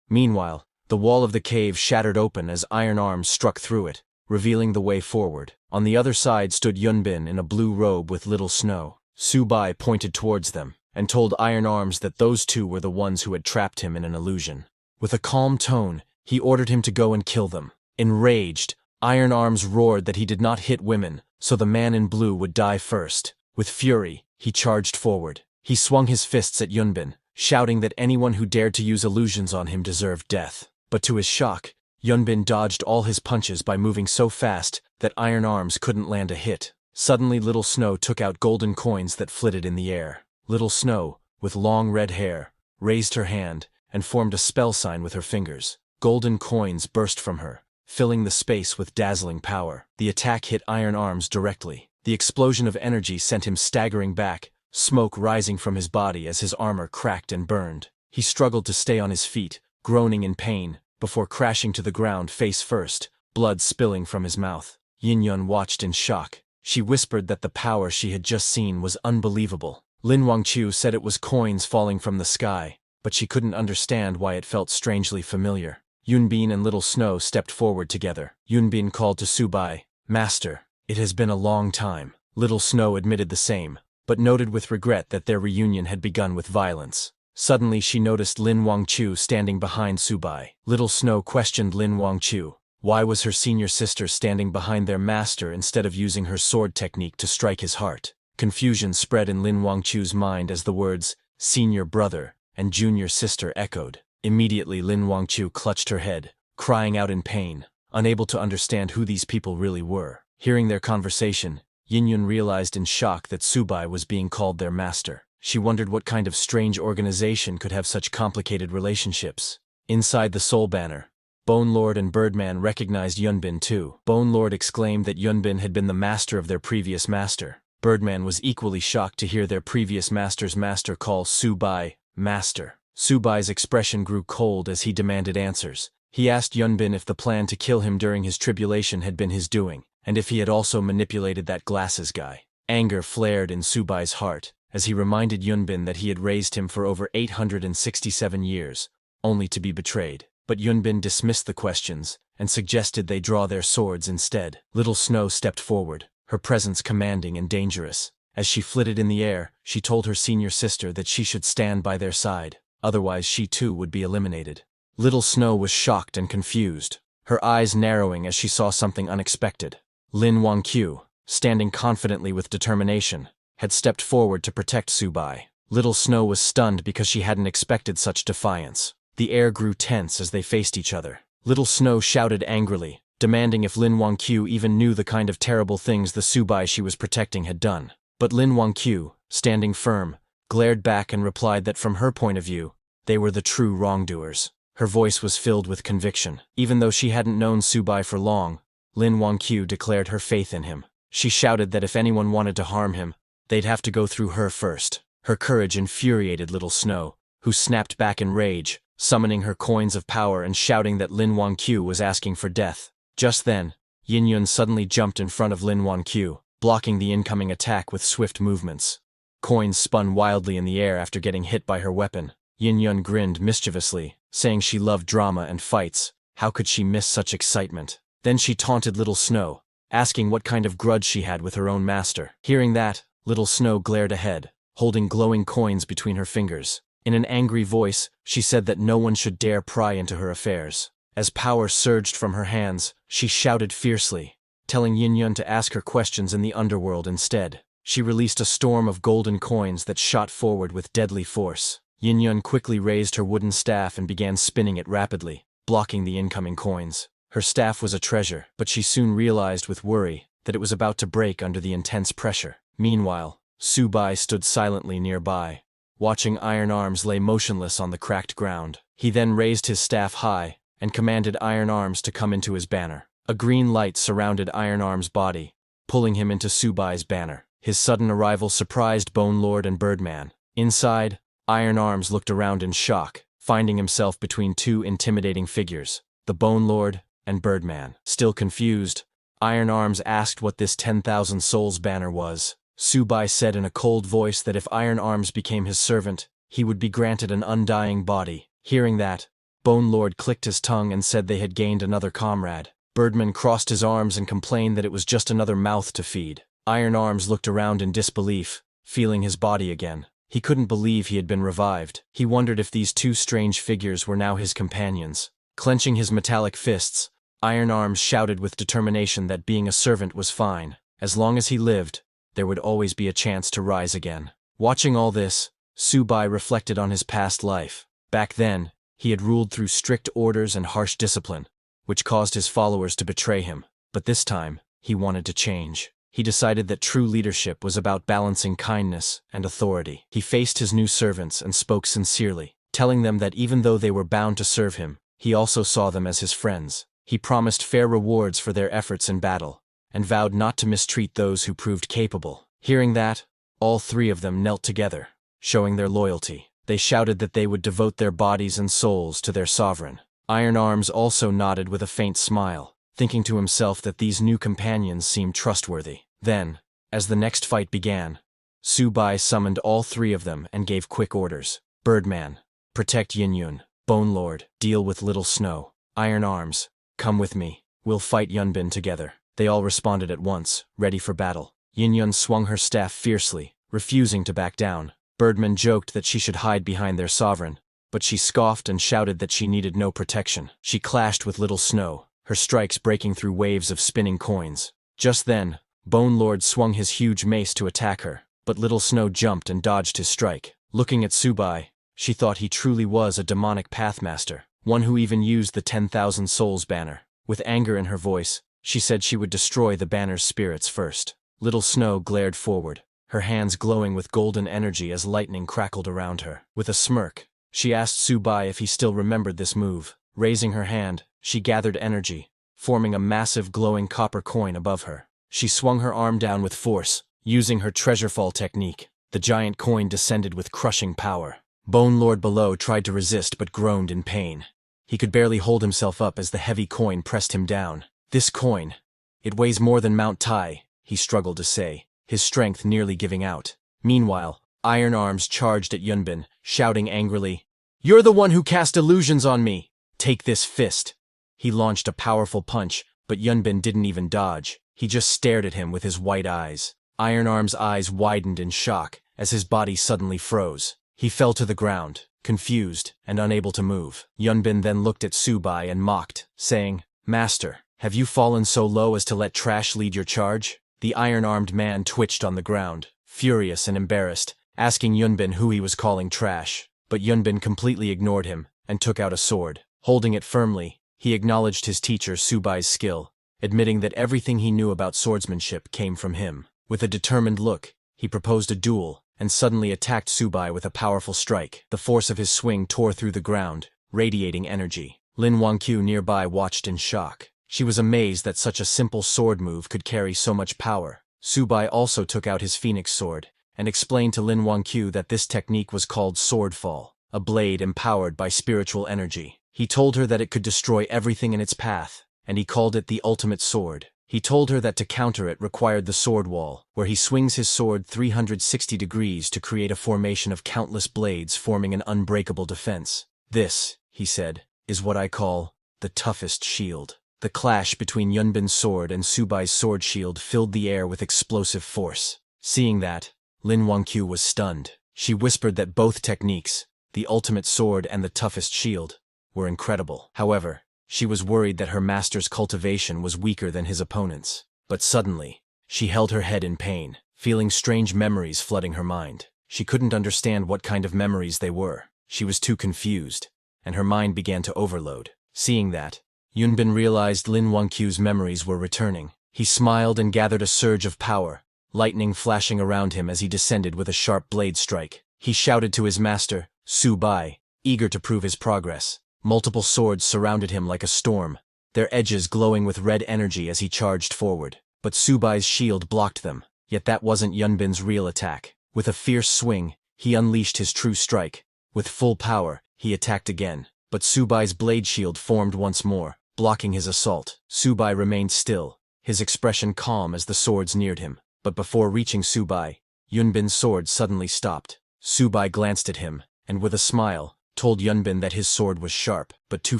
Meanwhile, the wall of the cave shattered open as iron arms struck through it, revealing the way forward. On the other side stood Yunbin in a blue robe with Little Snow. Subai pointed towards them and told Iron Arms that those two were the ones who had trapped him in an illusion. With a calm tone, he ordered him to go and kill them. Enraged, Iron Arms roared that he did not hit women, so the man in blue would die first. With fury, he charged forward. He swung his fists at Yunbin, shouting that anyone who dared to use illusions on him deserved death. But to his shock, Yunbin dodged all his punches by moving so fast that Iron Arms couldn't land a hit. Suddenly Little Snow took out golden coins that flitted in the air. Little Snow, with long red hair, raised her hand and formed a spell sign with her fingers. Golden coins burst from her, filling the space with dazzling power. The attack hit Iron Arms directly. The explosion of energy sent him staggering back, smoke rising from his body as his armor cracked and burned. He struggled to stay on his feet, groaning in pain, before crashing to the ground face first, blood spilling from his mouth. Yin-Yun watched in shock. She whispered that the power she had just seen was unbelievable. Lin Wangqiu said it was coins falling from the sky, but she couldn't understand why it felt strangely familiar. Yunbin and Little Snow stepped forward together. Yunbin called to Subai, "Master, it has been a long time." Little Snow admitted the same, but noted with regret that their reunion had begun with violence. Suddenly she noticed Lin Wangqiu standing behind Subai. Little Snow questioned Lin Wangqiu. Why was her senior sister standing behind their master instead of using her sword technique to strike his heart? Confusion spread in Lin Wangqiu's mind as the words, "senior brother" and "junior sister" echoed. Immediately Lin Wangqiu clutched her head, crying out in pain, unable to understand who these people really were. Hearing their conversation, Yin-Yun realized in shock that Subai was being called their master. She wondered what kind of strange organization could have such complicated relationships. Inside the Soul Banner, Bone Lord and Birdman recognized Yunbin too. Bone Lord exclaimed that Yunbin had been the master of their previous master. Birdman was equally shocked to hear their previous master's master call Subai master. Subai's expression grew cold as he demanded answers. He asked Yunbin if the plan to kill him during his tribulation had been his doing, and if he had also manipulated that glasses guy. Anger flared in Subai's heart as he reminded Yunbin that he had raised him for over 867 years, only to be betrayed. But Yunbin dismissed the questions and suggested they draw their swords instead. Little Snow stepped forward, her presence commanding and dangerous. As she flitted in the air, she told her senior sister that she should stand by their side, otherwise she too would be eliminated. Little Snow was shocked and confused, her eyes narrowing as she saw something unexpected. Lin Wangqiu, standing confidently with determination, had stepped forward to protect Subai. Little Snow was stunned because she hadn't expected such defiance. The air grew tense as they faced each other. Little Snow shouted angrily, demanding if Lin Wangqiu even knew the kind of terrible things the Subai she was protecting had done. But Lin Wangqiu, standing firm, glared back and replied that from her point of view, they were the true wrongdoers. Her voice was filled with conviction. Even though she hadn't known Subai for long, Lin Wangqiu declared her faith in him. She shouted that if anyone wanted to harm him, they'd have to go through her first. Her courage infuriated Little Snow, who snapped back in rage, summoning her coins of power and shouting that Lin Wangqiu was asking for death. Just then, Yin-Yun suddenly jumped in front of Lin Wangqiu, blocking the incoming attack with swift movements. Coins spun wildly in the air after getting hit by her weapon. Yin-Yun grinned mischievously, saying she loved drama and fights. How could she miss such excitement? Then she taunted Little Snow, asking what kind of grudge she had with her own master. Hearing that, Little Snow glared ahead, holding glowing coins between her fingers. In an angry voice, she said that no one should dare pry into her affairs. As power surged from her hands, she shouted fiercely, telling Yin-Yun to ask her questions in the underworld instead. She released a storm of golden coins that shot forward with deadly force. Yin-Yun quickly raised her wooden staff and began spinning it rapidly, blocking the incoming coins. Her staff was a treasure, but she soon realized with worry that it was about to break under the intense pressure. Meanwhile, Subai stood silently nearby, watching Iron Arms lay motionless on the cracked ground. He then raised his staff high and commanded Iron Arms to come into his banner. A green light surrounded Iron Arms' body, pulling him into Subai's banner. His sudden arrival surprised Bone Lord and Birdman. Inside, Iron Arms looked around in shock, finding himself between two intimidating figures, the Bone Lord and Birdman. Still confused, Iron Arms asked what this 10,000 souls banner was. Subai said in a cold voice that if Iron Arms became his servant, he would be granted an undying body. Hearing that, Bone Lord clicked his tongue and said they had gained another comrade. Birdman crossed his arms and complained that it was just another mouth to feed. Iron Arms looked around in disbelief, feeling his body again. He couldn't believe he had been revived. He wondered if these two strange figures were now his companions. Clenching his metallic fists, Iron Arms shouted with determination that being a servant was fine. As long as he lived, there would always be a chance to rise again. Watching all this, Subai reflected on his past life. Back then, he had ruled through strict orders and harsh discipline, which caused his followers to betray him. But this time, he wanted to change. He decided that true leadership was about balancing kindness and authority. He faced his new servants and spoke sincerely, telling them that even though they were bound to serve him, he also saw them as his friends. He promised fair rewards for their efforts in battle, and vowed not to mistreat those who proved capable. Hearing that, all three of them knelt together, showing their loyalty. They shouted that they would devote their bodies and souls to their sovereign. Iron Arms also nodded with a faint smile, thinking to himself that these new companions seemed trustworthy. Then, as the next fight began, Subai summoned all three of them and gave quick orders. Birdman, protect Yin. Bone Lord, deal with Little Snow. Iron Arms, come with me. We'll fight Yunbin together. They all responded at once, ready for battle. Yin swung her staff fiercely, refusing to back down. Birdman joked that she should hide behind their sovereign, but she scoffed and shouted that she needed no protection. She clashed with Little Snow, her strikes breaking through waves of spinning coins. Just then, Bone Lord swung his huge mace to attack her, but Little Snow jumped and dodged his strike. Looking at Subai, she thought he truly was a demonic pathmaster, one who even used the 10,000 souls banner. With anger in her voice, she said she would destroy the banner's spirits first. Little Snow glared forward, her hands glowing with golden energy as lightning crackled around her. With a smirk, she asked Subai if he still remembered this move. Raising her hand, she gathered energy, forming a massive glowing copper coin above her. She swung her arm down with force, using her treasure-fall technique. The giant coin descended with crushing power. Bone Lord below tried to resist but groaned in pain. He could barely hold himself up as the heavy coin pressed him down. This coin, it weighs more than Mount Tai, he struggled to say, his strength nearly giving out. Meanwhile, Iron Arms charged at Yunbin, shouting angrily, "You're the one who cast illusions on me! Take this fist!" He launched a powerful punch, but Yunbin didn't even dodge. He just stared at him with his white eyes. Iron Arms' eyes widened in shock as his body suddenly froze. He fell to the ground, confused and unable to move. Yunbin then looked at Subai and mocked, saying, "Master, have you fallen so low as to let trash lead your charge?" The iron-armed man twitched on the ground, furious and embarrassed, asking Yunbin who he was calling trash. But Yunbin completely ignored him and took out a sword. Holding it firmly, he acknowledged his teacher Subai's skill, admitting that everything he knew about swordsmanship came from him. With a determined look, he proposed a duel and suddenly attacked Subai with a powerful strike. The force of his swing tore through the ground, radiating energy. Lin Wangqiu nearby watched in shock. She was amazed that such a simple sword move could carry so much power. Subai also took out his phoenix sword and explained to Lin Wangqiu that this technique was called sword fall, a blade empowered by spiritual energy. He told her that it could destroy everything in its path, and he called it the ultimate sword. He told her that to counter it required the sword wall, where he swings his sword 360 degrees to create a formation of countless blades forming an unbreakable defense. "This," he said, "is what I call the toughest shield." The clash between Yunbin's sword and Subai's sword shield filled the air with explosive force. Seeing that, Lin Wangqiu was stunned. She whispered that both techniques, the ultimate sword and the toughest shield, were incredible. However, she was worried that her master's cultivation was weaker than his opponent's. But suddenly, she held her head in pain, feeling strange memories flooding her mind. She couldn't understand what kind of memories they were. She was too confused, and her mind began to overload. Seeing that, Yunbin realized Lin Wangqiu's memories were returning. He smiled and gathered a surge of power, lightning flashing around him as he descended with a sharp blade strike. He shouted to his master, Su Bai, eager to prove his progress. Multiple swords surrounded him like a storm, their edges glowing with red energy as he charged forward. But Su Bai's shield blocked them, yet that wasn't Yunbin's real attack. With a fierce swing, he unleashed his true strike. With full power, he attacked again, but Su Bai's blade shield formed once more, blocking his assault. Su Bai remained still, his expression calm as the swords neared him. But before reaching Su Bai, Yunbin's sword suddenly stopped. Su Bai glanced at him, and with a smile, told Yunbin that his sword was sharp, but too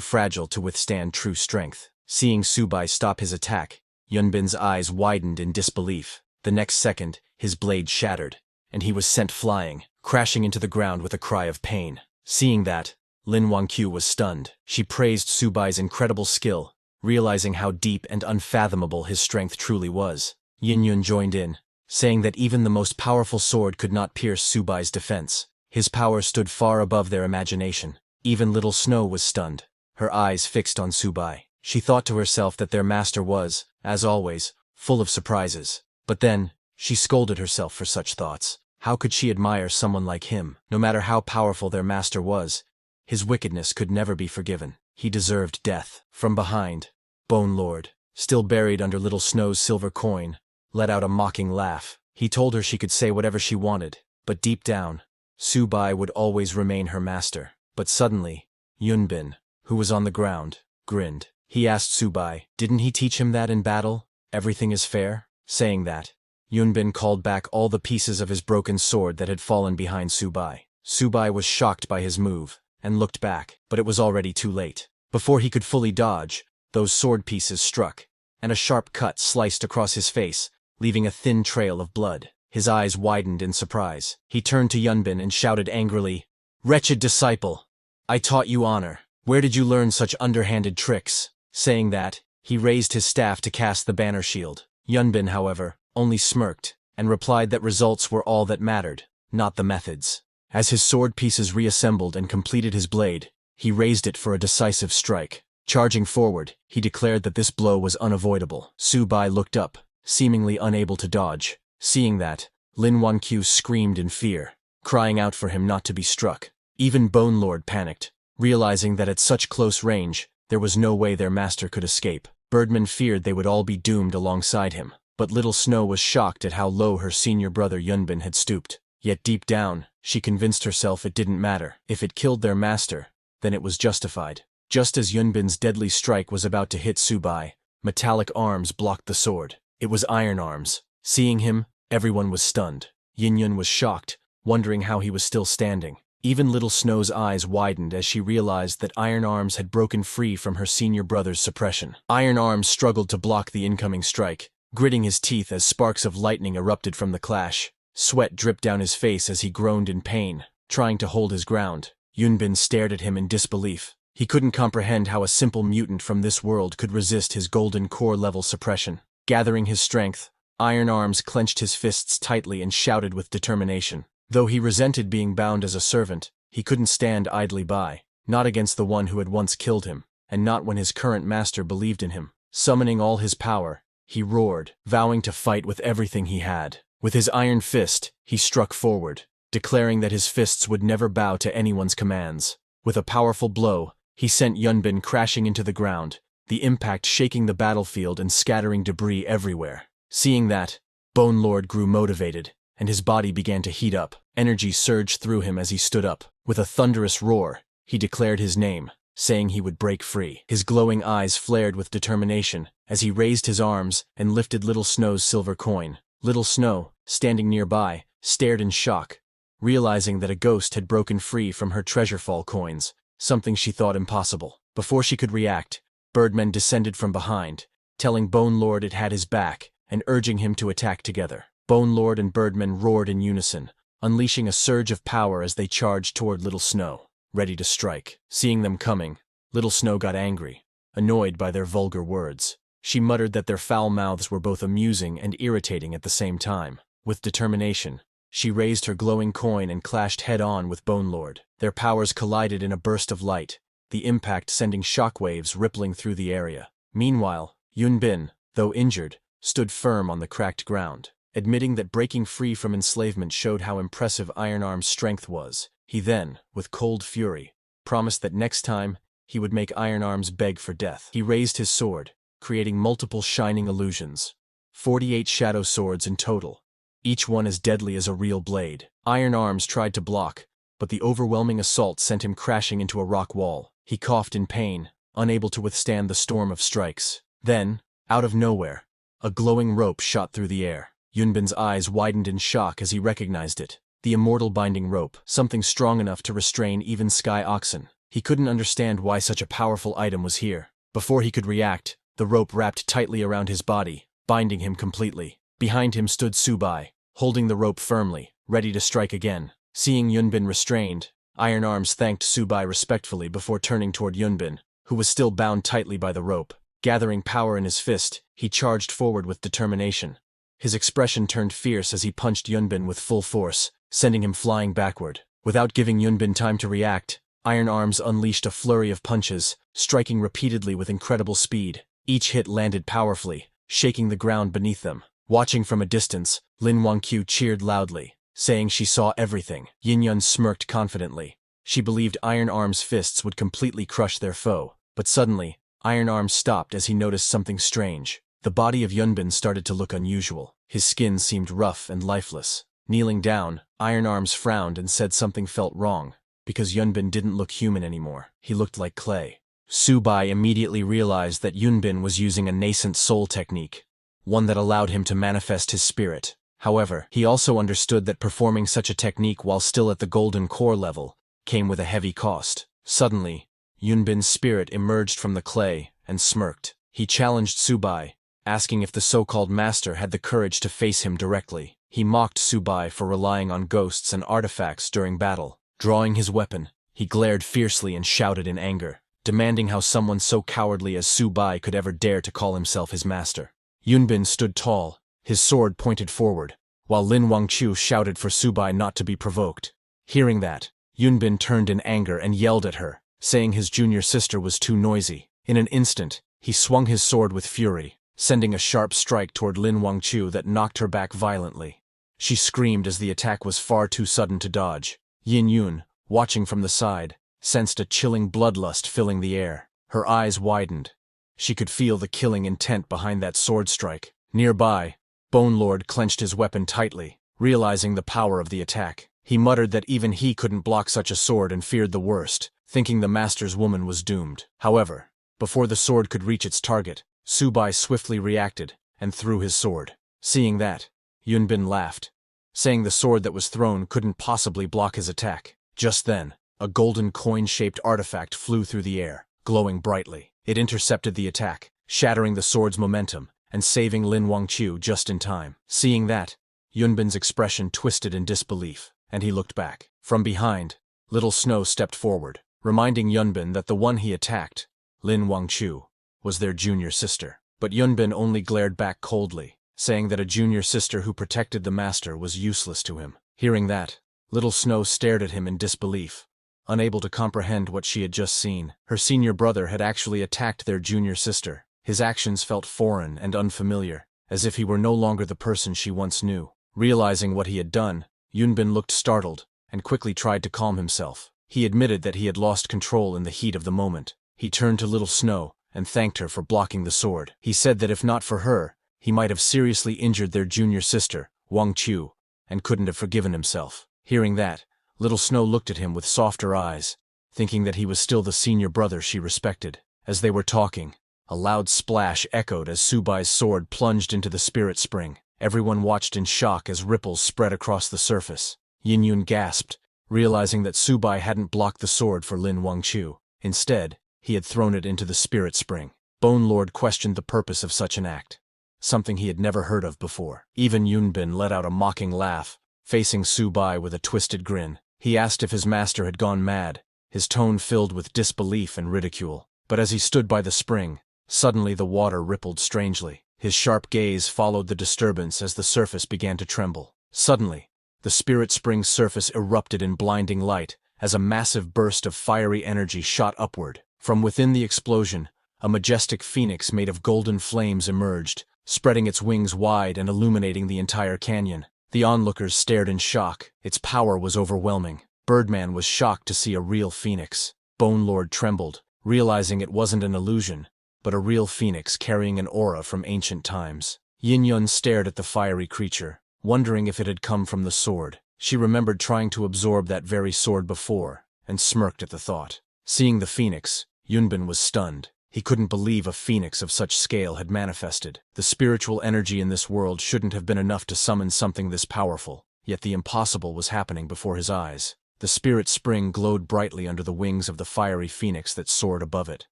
fragile to withstand true strength. Seeing Su Bai stop his attack, Yunbin's eyes widened in disbelief. The next second, his blade shattered, and he was sent flying, crashing into the ground with a cry of pain. Seeing that, Lin Wangqiu was stunned. She praised Su Bai's incredible skill, realizing how deep and unfathomable his strength truly was. Yin Yun joined in, saying that even the most powerful sword could not pierce Su Bai's defense. His power stood far above their imagination. Even Little Snow was stunned, her eyes fixed on Su Bai. She thought to herself that their master was, as always, full of surprises. But then, she scolded herself for such thoughts. How could she admire someone like him? No matter how powerful their master was, his wickedness could never be forgiven. He deserved death. From behind, Bone Lord, still buried under Little Snow's silver coin, let out a mocking laugh. He told her she could say whatever she wanted, but deep down, Su Bai would always remain her master. But suddenly, Yunbin, who was on the ground, grinned. He asked Su Bai, didn't he teach him that in battle, everything is fair? Saying that, Yunbin called back all the pieces of his broken sword that had fallen behind Su Bai. Su Bai was shocked by his move, and looked back, but it was already too late. Before he could fully dodge, those sword pieces struck, and a sharp cut sliced across his face, leaving a thin trail of blood. His eyes widened in surprise. He turned to Yunbin and shouted angrily, "Wretched disciple! I taught you honor. Where did you learn such underhanded tricks?" Saying that, he raised his staff to cast the banner shield. Yunbin, however, only smirked, and replied that results were all that mattered, not the methods. As his sword pieces reassembled and completed his blade, he raised it for a decisive strike. Charging forward, he declared that this blow was unavoidable. Su Bai looked up, seemingly unable to dodge. Seeing that, Lin Wangqiu screamed in fear, crying out for him not to be struck. Even Bone Lord panicked, realizing that at such close range, there was no way their master could escape. Birdman feared they would all be doomed alongside him, but Little Snow was shocked at how low her senior brother Yunbin had stooped. Yet deep down, she convinced herself it didn't matter. If it killed their master, then it was justified. Just as Yunbin's deadly strike was about to hit Su Bai, metallic arms blocked the sword. It was iron arms. Seeing him, everyone was stunned. Yin Yun was shocked, wondering how he was still standing. Even Little Snow's eyes widened as she realized that Iron Arms had broken free from her senior brother's suppression. Iron Arms struggled to block the incoming strike, gritting his teeth as sparks of lightning erupted from the clash. Sweat dripped down his face as he groaned in pain, trying to hold his ground. Yunbin stared at him in disbelief. He couldn't comprehend how a simple mutant from this world could resist his golden core level suppression. Gathering his strength, Iron Arms clenched his fists tightly and shouted with determination. Though he resented being bound as a servant, he couldn't stand idly by, not against the one who had once killed him, and not when his current master believed in him. Summoning all his power, he roared, vowing to fight with everything he had. With his iron fist, he struck forward, declaring that his fists would never bow to anyone's commands. With a powerful blow, he sent Yunbin crashing into the ground, the impact shaking the battlefield and scattering debris everywhere. Seeing that, Bone Lord grew motivated, and his body began to heat up. Energy surged through him as he stood up. With a thunderous roar, he declared his name, saying he would break free. His glowing eyes flared with determination as he raised his arms and lifted Little Snow's silver coin. Little Snow, standing nearby, stared in shock, realizing that a ghost had broken free from her treasure-fall coins, something she thought impossible. Before she could react, Birdmen descended from behind, telling Bone Lord it had his back and urging him to attack together. Bone Lord and Birdman roared in unison, unleashing a surge of power as they charged toward Little Snow, ready to strike. Seeing them coming, Little Snow got angry, annoyed by their vulgar words. She muttered that their foul mouths were both amusing and irritating at the same time. With determination, she raised her glowing coin and clashed head-on with Bone Lord. Their powers collided in a burst of light, the impact sending shockwaves rippling through the area. Meanwhile, Yunbin, though injured, stood firm on the cracked ground. admitting that breaking free from enslavement showed how impressive Iron Arm's strength was. He then, with cold fury, promised that next time, he would make Iron Arms beg for death. He raised his sword, creating multiple shining illusions. 48 shadow swords in total, each one as deadly as a real blade. Iron Arms tried to block, but the overwhelming assault sent him crashing into a rock wall. He coughed in pain, unable to withstand the storm of strikes. Then, out of nowhere, a glowing rope shot through the air. Yunbin's eyes widened in shock as he recognized it. The immortal binding rope, something strong enough to restrain even sky oxen. He couldn't understand why such a powerful item was here. Before he could react, the rope wrapped tightly around his body, binding him completely. Behind him stood Subai, holding the rope firmly, ready to strike again. Seeing Yunbin restrained, Iron Arms thanked Subai respectfully before turning toward Yunbin, who was still bound tightly by the rope. Gathering power in his fist, he charged forward with determination. His expression turned fierce as he punched Yunbin with full force, sending him flying backward. Without giving Yunbin time to react, Iron Arms unleashed a flurry of punches, striking repeatedly with incredible speed. Each hit landed powerfully, shaking the ground beneath them. Watching from a distance, Lin Wangqiu cheered loudly, saying she saw everything. Yin Yun smirked confidently. She believed Iron Arms' fists would completely crush their foe. But suddenly, Iron Arms stopped as he noticed something strange. The body of Yunbin started to look unusual. His skin seemed rough and lifeless. Kneeling down, Iron Arms frowned and said something felt wrong, because Yunbin didn't look human anymore. He looked like clay. Subai immediately realized that Yunbin was using a nascent soul technique, one that allowed him to manifest his spirit. However, he also understood that performing such a technique while still at the golden core level came with a heavy cost. Suddenly, Yunbin's spirit emerged from the clay and smirked. He challenged Subai, asking if the so-called master had the courage to face him directly. He mocked Subai for relying on ghosts and artifacts during battle. Drawing his weapon, he glared fiercely and shouted in anger, demanding how someone so cowardly as Subai could ever dare to call himself his master. Yunbin stood tall, his sword pointed forward, while Lin Wangqiu shouted for Subai not to be provoked. Hearing that, Yunbin turned in anger and yelled at her, saying his junior sister was too noisy. In an instant, he swung his sword with fury, sending a sharp strike toward Lin Wangqiu that knocked her back violently. She screamed as the attack was far too sudden to dodge. Yin Yun, watching from the side, sensed a chilling bloodlust filling the air. Her eyes widened. She could feel the killing intent behind that sword strike. Nearby, Bone Lord clenched his weapon tightly, realizing the power of the attack. He muttered that even he couldn't block such a sword and feared the worst, thinking the master's woman was doomed. However, before the sword could reach its target, Subai swiftly reacted and threw his sword. Seeing that, Yunbin laughed, saying the sword that was thrown couldn't possibly block his attack. Just then, a golden coin-shaped artifact flew through the air, glowing brightly. It intercepted the attack, shattering the sword's momentum and saving Lin Wangqiu just in time. Seeing that, Yunbin's expression twisted in disbelief, and he looked back. From behind, Little Snow stepped forward, reminding Yunbin that the one he attacked, Lin Wangqiu, was their junior sister. But Yunbin only glared back coldly, saying that a junior sister who protected the master was useless to him. Hearing that, Little Snow stared at him in disbelief, unable to comprehend what she had just seen. Her senior brother had actually attacked their junior sister. His actions felt foreign and unfamiliar, as if he were no longer the person she once knew. Realizing what he had done, Yunbin looked startled and quickly tried to calm himself. He admitted that he had lost control in the heat of the moment. He turned to Little Snow and thanked her for blocking the sword. He said that if not for her, he might have seriously injured their junior sister, Wangqiu, and couldn't have forgiven himself. Hearing that, Little Snow looked at him with softer eyes, thinking that he was still the senior brother she respected. As they were talking, a loud splash echoed as Subai's sword plunged into the spirit spring. Everyone watched in shock as ripples spread across the surface. Yin Yun gasped, realizing that Subai hadn't blocked the sword for Lin Wangqiu. Instead, he had thrown it into the spirit spring. Bone Lord questioned the purpose of such an act, something he had never heard of before. Even Yunbin let out a mocking laugh, facing Subai with a twisted grin. He asked if his master had gone mad, his tone filled with disbelief and ridicule. But as he stood by the spring, suddenly the water rippled strangely. His sharp gaze followed the disturbance as the surface began to tremble. Suddenly, the spirit spring's surface erupted in blinding light as a massive burst of fiery energy shot upward. From within the explosion, a majestic phoenix made of golden flames emerged, spreading its wings wide and illuminating the entire canyon. The onlookers stared in shock. Its power was overwhelming. Birdman was shocked to see a real phoenix. Bone Lord trembled, realizing it wasn't an illusion, but a real phoenix carrying an aura from ancient times. Yin Yun stared at the fiery creature, wondering if it had come from the sword. She remembered trying to absorb that very sword before, and smirked at the thought. Seeing the phoenix, Yunbin was stunned. He couldn't believe a phoenix of such scale had manifested. The spiritual energy in this world shouldn't have been enough to summon something this powerful, yet the impossible was happening before his eyes. The spirit spring glowed brightly under the wings of the fiery phoenix that soared above it.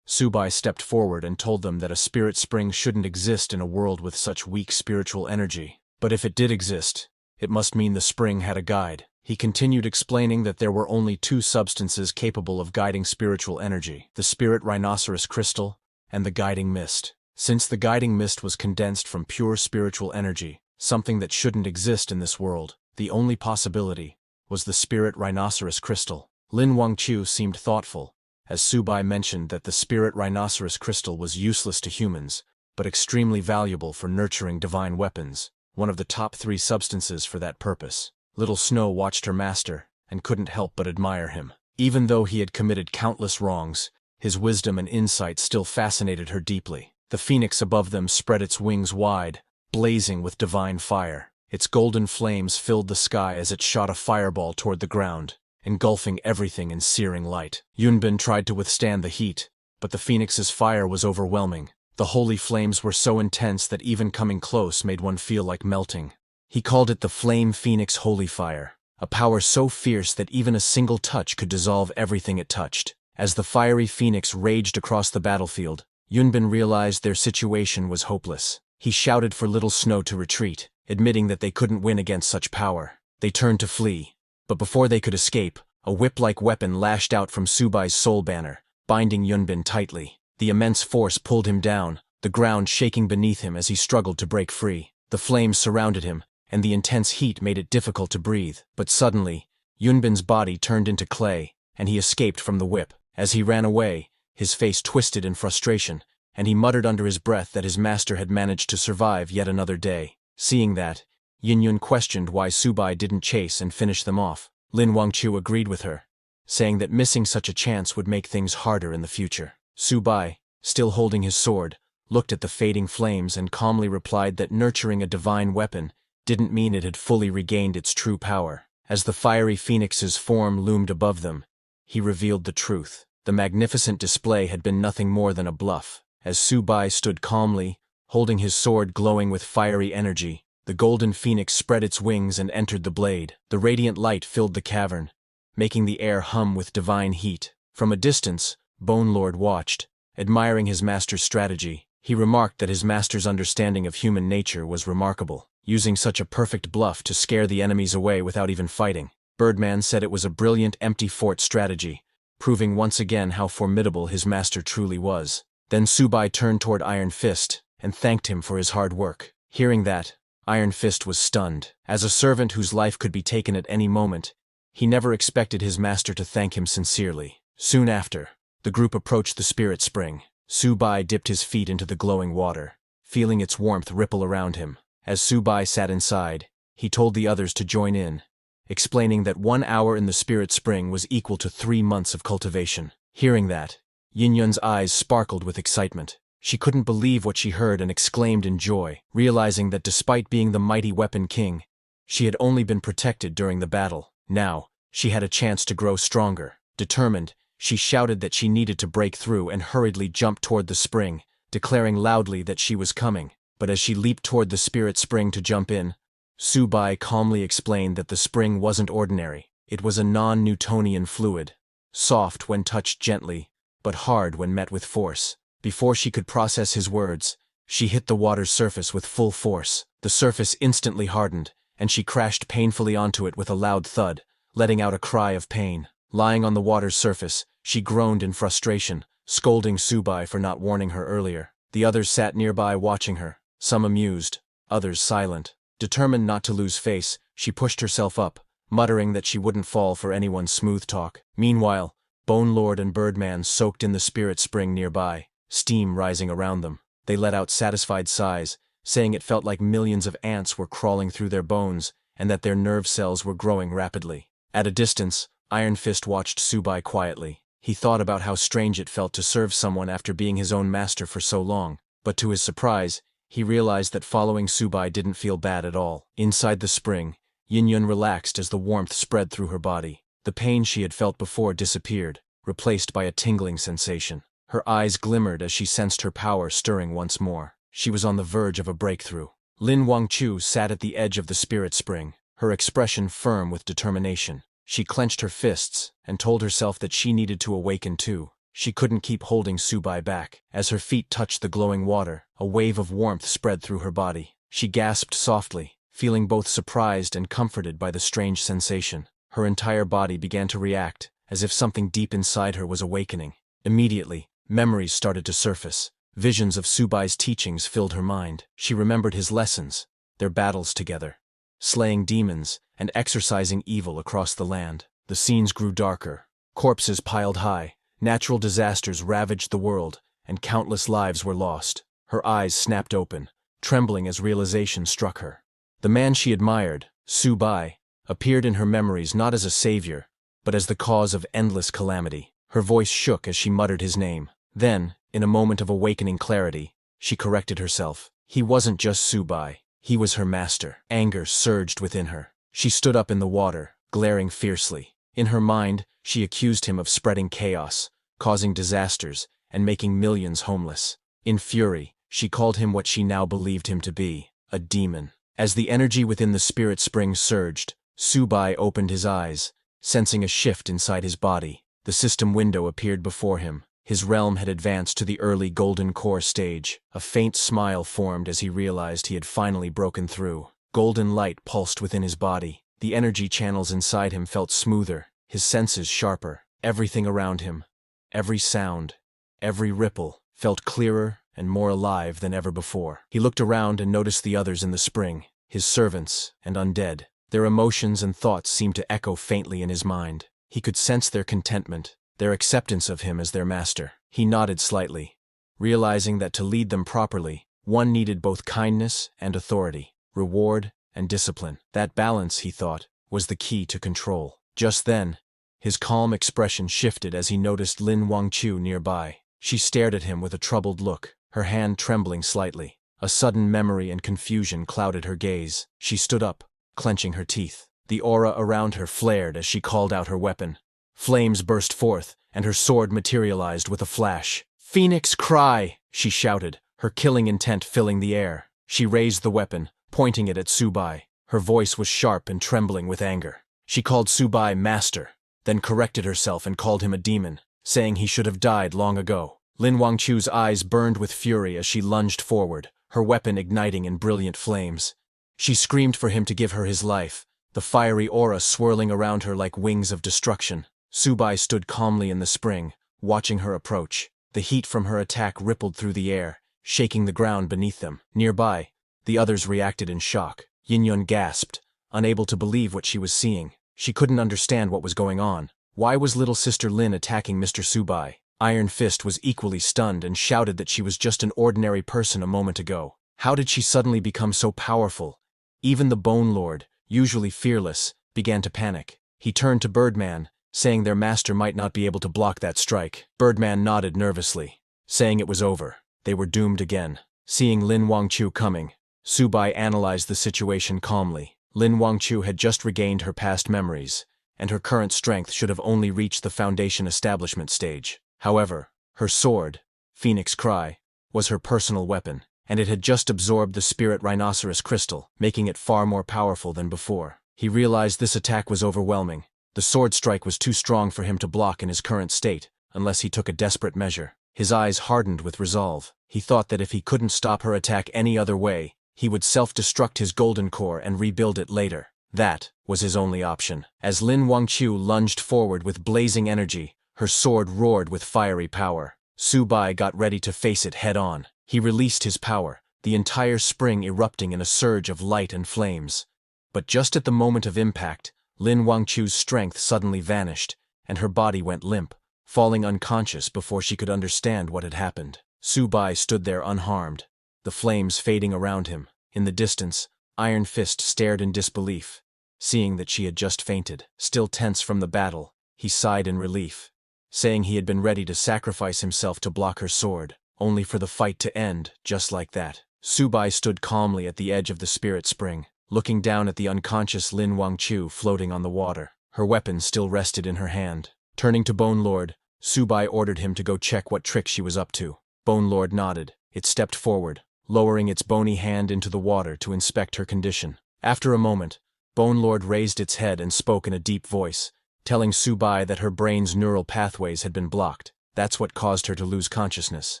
Subai stepped forward and told them that a spirit spring shouldn't exist in a world with such weak spiritual energy. But if it did exist, it must mean the spring had a guide. He continued explaining that there were only two substances capable of guiding spiritual energy: the spirit rhinoceros crystal and the guiding mist. Since the guiding mist was condensed from pure spiritual energy, something that shouldn't exist in this world, the only possibility was the spirit rhinoceros crystal. Lin Wangqiu seemed thoughtful, as Subai mentioned that the spirit rhinoceros crystal was useless to humans, but extremely valuable for nurturing divine weapons, one of the top 3 substances for that purpose. Little Snow watched her master, and couldn't help but admire him. Even though he had committed countless wrongs, his wisdom and insight still fascinated her deeply. The phoenix above them spread its wings wide, blazing with divine fire. Its golden flames filled the sky as it shot a fireball toward the ground, engulfing everything in searing light. Yunbin tried to withstand the heat, but the phoenix's fire was overwhelming. The holy flames were so intense that even coming close made one feel like melting. He called it the Flame Phoenix Holy Fire, a power so fierce that even a single touch could dissolve everything it touched. As the fiery phoenix raged across the battlefield, Yunbin realized their situation was hopeless. He shouted for Little Snow to retreat, admitting that they couldn't win against such power. They turned to flee, but before they could escape, a whip-like weapon lashed out from Subai's soul banner, binding Yunbin tightly. The immense force pulled him down, the ground shaking beneath him as he struggled to break free. The flames surrounded him, and the intense heat made it difficult to breathe. But suddenly, Yunbin's body turned into clay, and he escaped from the whip. As he ran away, his face twisted in frustration, and he muttered under his breath that his master had managed to survive yet another day. Seeing that, Yin Yun questioned why Subai didn't chase and finish them off. Lin Wangqiu agreed with her, saying that missing such a chance would make things harder in the future. Subai, still holding his sword, looked at the fading flames and calmly replied that nurturing a divine weapon didn't mean it had fully regained its true power. As the fiery phoenix's form loomed above them, he revealed the truth. The magnificent display had been nothing more than a bluff. As Subai stood calmly, holding his sword glowing with fiery energy, the golden phoenix spread its wings and entered the blade. The radiant light filled the cavern, making the air hum with divine heat. From a distance, Bone Lord watched, admiring his master's strategy. He remarked that his master's understanding of human nature was remarkable, using such a perfect bluff to scare the enemies away without even fighting. Birdman said it was a brilliant empty fort strategy, proving once again how formidable his master truly was. Then Subai turned toward Iron Fist and thanked him for his hard work. Hearing that, Iron Fist was stunned. As a servant whose life could be taken at any moment, he never expected his master to thank him sincerely. Soon after, the group approached the spirit spring. Subai dipped his feet into the glowing water, feeling its warmth ripple around him. As Subai sat inside, he told the others to join in, explaining that 1 hour in the spirit spring was equal to 3 months of cultivation. Hearing that, Yin Yun's eyes sparkled with excitement. She couldn't believe what she heard and exclaimed in joy, realizing that despite being the mighty weapon king, she had only been protected during the battle. Now, she had a chance to grow stronger. Determined, she shouted that she needed to break through and hurriedly jumped toward the spring, declaring loudly that she was coming. But as she leaped toward the spirit spring to jump in, Subai calmly explained that the spring wasn't ordinary. It was a non-Newtonian fluid, soft when touched gently, but hard when met with force. Before she could process his words, she hit the water's surface with full force. The surface instantly hardened, and she crashed painfully onto it with a loud thud, letting out a cry of pain. Lying on the water's surface, she groaned in frustration, scolding Subai for not warning her earlier. The others sat nearby watching her, some amused, others silent. Determined not to lose face, she pushed herself up, muttering that she wouldn't fall for anyone's smooth talk. Meanwhile, Bone Lord and Birdman soaked in the spirit spring nearby, steam rising around them. They let out satisfied sighs, saying it felt like millions of ants were crawling through their bones and that their nerve cells were growing rapidly. At a distance, Iron Fist watched Subai quietly. He thought about how strange it felt to serve someone after being his own master for so long, but to his surprise, he realized that following Subai didn't feel bad at all. Inside the spring, Yin-Yun relaxed as the warmth spread through her body. The pain she had felt before disappeared, replaced by a tingling sensation. Her eyes glimmered as she sensed her power stirring once more. She was on the verge of a breakthrough. Lin Wangchu sat at the edge of the spirit spring, her expression firm with determination. She clenched her fists and told herself that she needed to awaken too. She couldn't keep holding Subai back. As her feet touched the glowing water, a wave of warmth spread through her body. She gasped softly, feeling both surprised and comforted by the strange sensation. Her entire body began to react, as if something deep inside her was awakening. Immediately, memories started to surface. Visions of Subai's teachings filled her mind. She remembered his lessons, their battles together, slaying demons and exorcising evil across the land. The scenes grew darker. Corpses piled high, natural disasters ravaged the world, and countless lives were lost. Her eyes snapped open, trembling as realization struck her. The man she admired, Subai, appeared in her memories not as a savior, but as the cause of endless calamity. Her voice shook as she muttered his name. Then, in a moment of awakening clarity, she corrected herself. He wasn't just Subai, he was her master. Anger surged within her. She stood up in the water, glaring fiercely. In her mind, she accused him of spreading chaos, causing disasters, and making millions homeless. In fury, she called him what she now believed him to be, a demon. As the energy within the spirit spring surged, Subai opened his eyes, sensing a shift inside his body. The system window appeared before him. His realm had advanced to the early golden core stage. A faint smile formed as he realized he had finally broken through. Golden light pulsed within his body. The energy channels inside him felt smoother, his senses sharper. Everything around him, every sound, every ripple, felt clearer and more alive than ever before. He looked around and noticed the others in the spring, his servants and undead. Their emotions and thoughts seemed to echo faintly in his mind. He could sense their contentment, their acceptance of him as their master. He nodded slightly, realizing that to lead them properly, one needed both kindness and authority, reward and discipline. That balance, he thought, was the key to control. Just then, his calm expression shifted as he noticed Lin Wangchu nearby. She stared at him with a troubled look, her hand trembling slightly. A sudden memory and confusion clouded her gaze. She stood up, clenching her teeth. The aura around her flared as she called out her weapon. Flames burst forth, and her sword materialized with a flash. "Phoenix Cry!" she shouted, her killing intent filling the air. She raised the weapon, pointing it at Subai. Her voice was sharp and trembling with anger. She called Subai master, then corrected herself and called him a demon, saying he should have died long ago. Lin Wangchu's eyes burned with fury as she lunged forward, her weapon igniting in brilliant flames. She screamed for him to give her his life, the fiery aura swirling around her like wings of destruction. Subai stood calmly in the spring, watching her approach. The heat from her attack rippled through the air, shaking the ground beneath them. Nearby, the others reacted in shock. Yin-Yun gasped, unable to believe what she was seeing. She couldn't understand what was going on. Why was little sister Lin attacking Mr. Subai? Iron Fist was equally stunned and shouted that she was just an ordinary person a moment ago. How did she suddenly become so powerful? Even the Bone Lord, usually fearless, began to panic. He turned to Birdman, saying their master might not be able to block that strike. Birdman nodded nervously, saying it was over. They were doomed again. Seeing Lin Wangchu coming, Subai analyzed the situation calmly. Lin Wangchu had just regained her past memories, and her current strength should have only reached the foundation establishment stage. However, her sword, Phoenix Cry, was her personal weapon, and it had just absorbed the spirit rhinoceros crystal, making it far more powerful than before. He realized this attack was overwhelming. The sword strike was too strong for him to block in his current state, unless he took a desperate measure. His eyes hardened with resolve. He thought that if he couldn't stop her attack any other way, he would self-destruct his golden core and rebuild it later. That was his only option. As Lin Wangchu lunged forward with blazing energy, her sword roared with fiery power. Subai got ready to face it head-on. He released his power, the entire spring erupting in a surge of light and flames. But just at the moment of impact, Lin Wangchu's strength suddenly vanished, and her body went limp, falling unconscious before she could understand what had happened. Subai stood there unharmed, the flames fading around him. In the distance, Iron Fist stared in disbelief, seeing that she had just fainted. Still tense from the battle, he sighed in relief, saying he had been ready to sacrifice himself to block her sword, only for the fight to end just like that. Subai stood calmly at the edge of the spirit spring, looking down at the unconscious Lin Wangchu floating on the water. Her weapon still rested in her hand. Turning to Bone Lord, Subai ordered him to go check what trick she was up to. Bone Lord nodded. It stepped forward, lowering its bony hand into the water to inspect her condition. After a moment, Bone Lord raised its head and spoke in a deep voice, telling Subai that her brain's neural pathways had been blocked. That's what caused her to lose consciousness.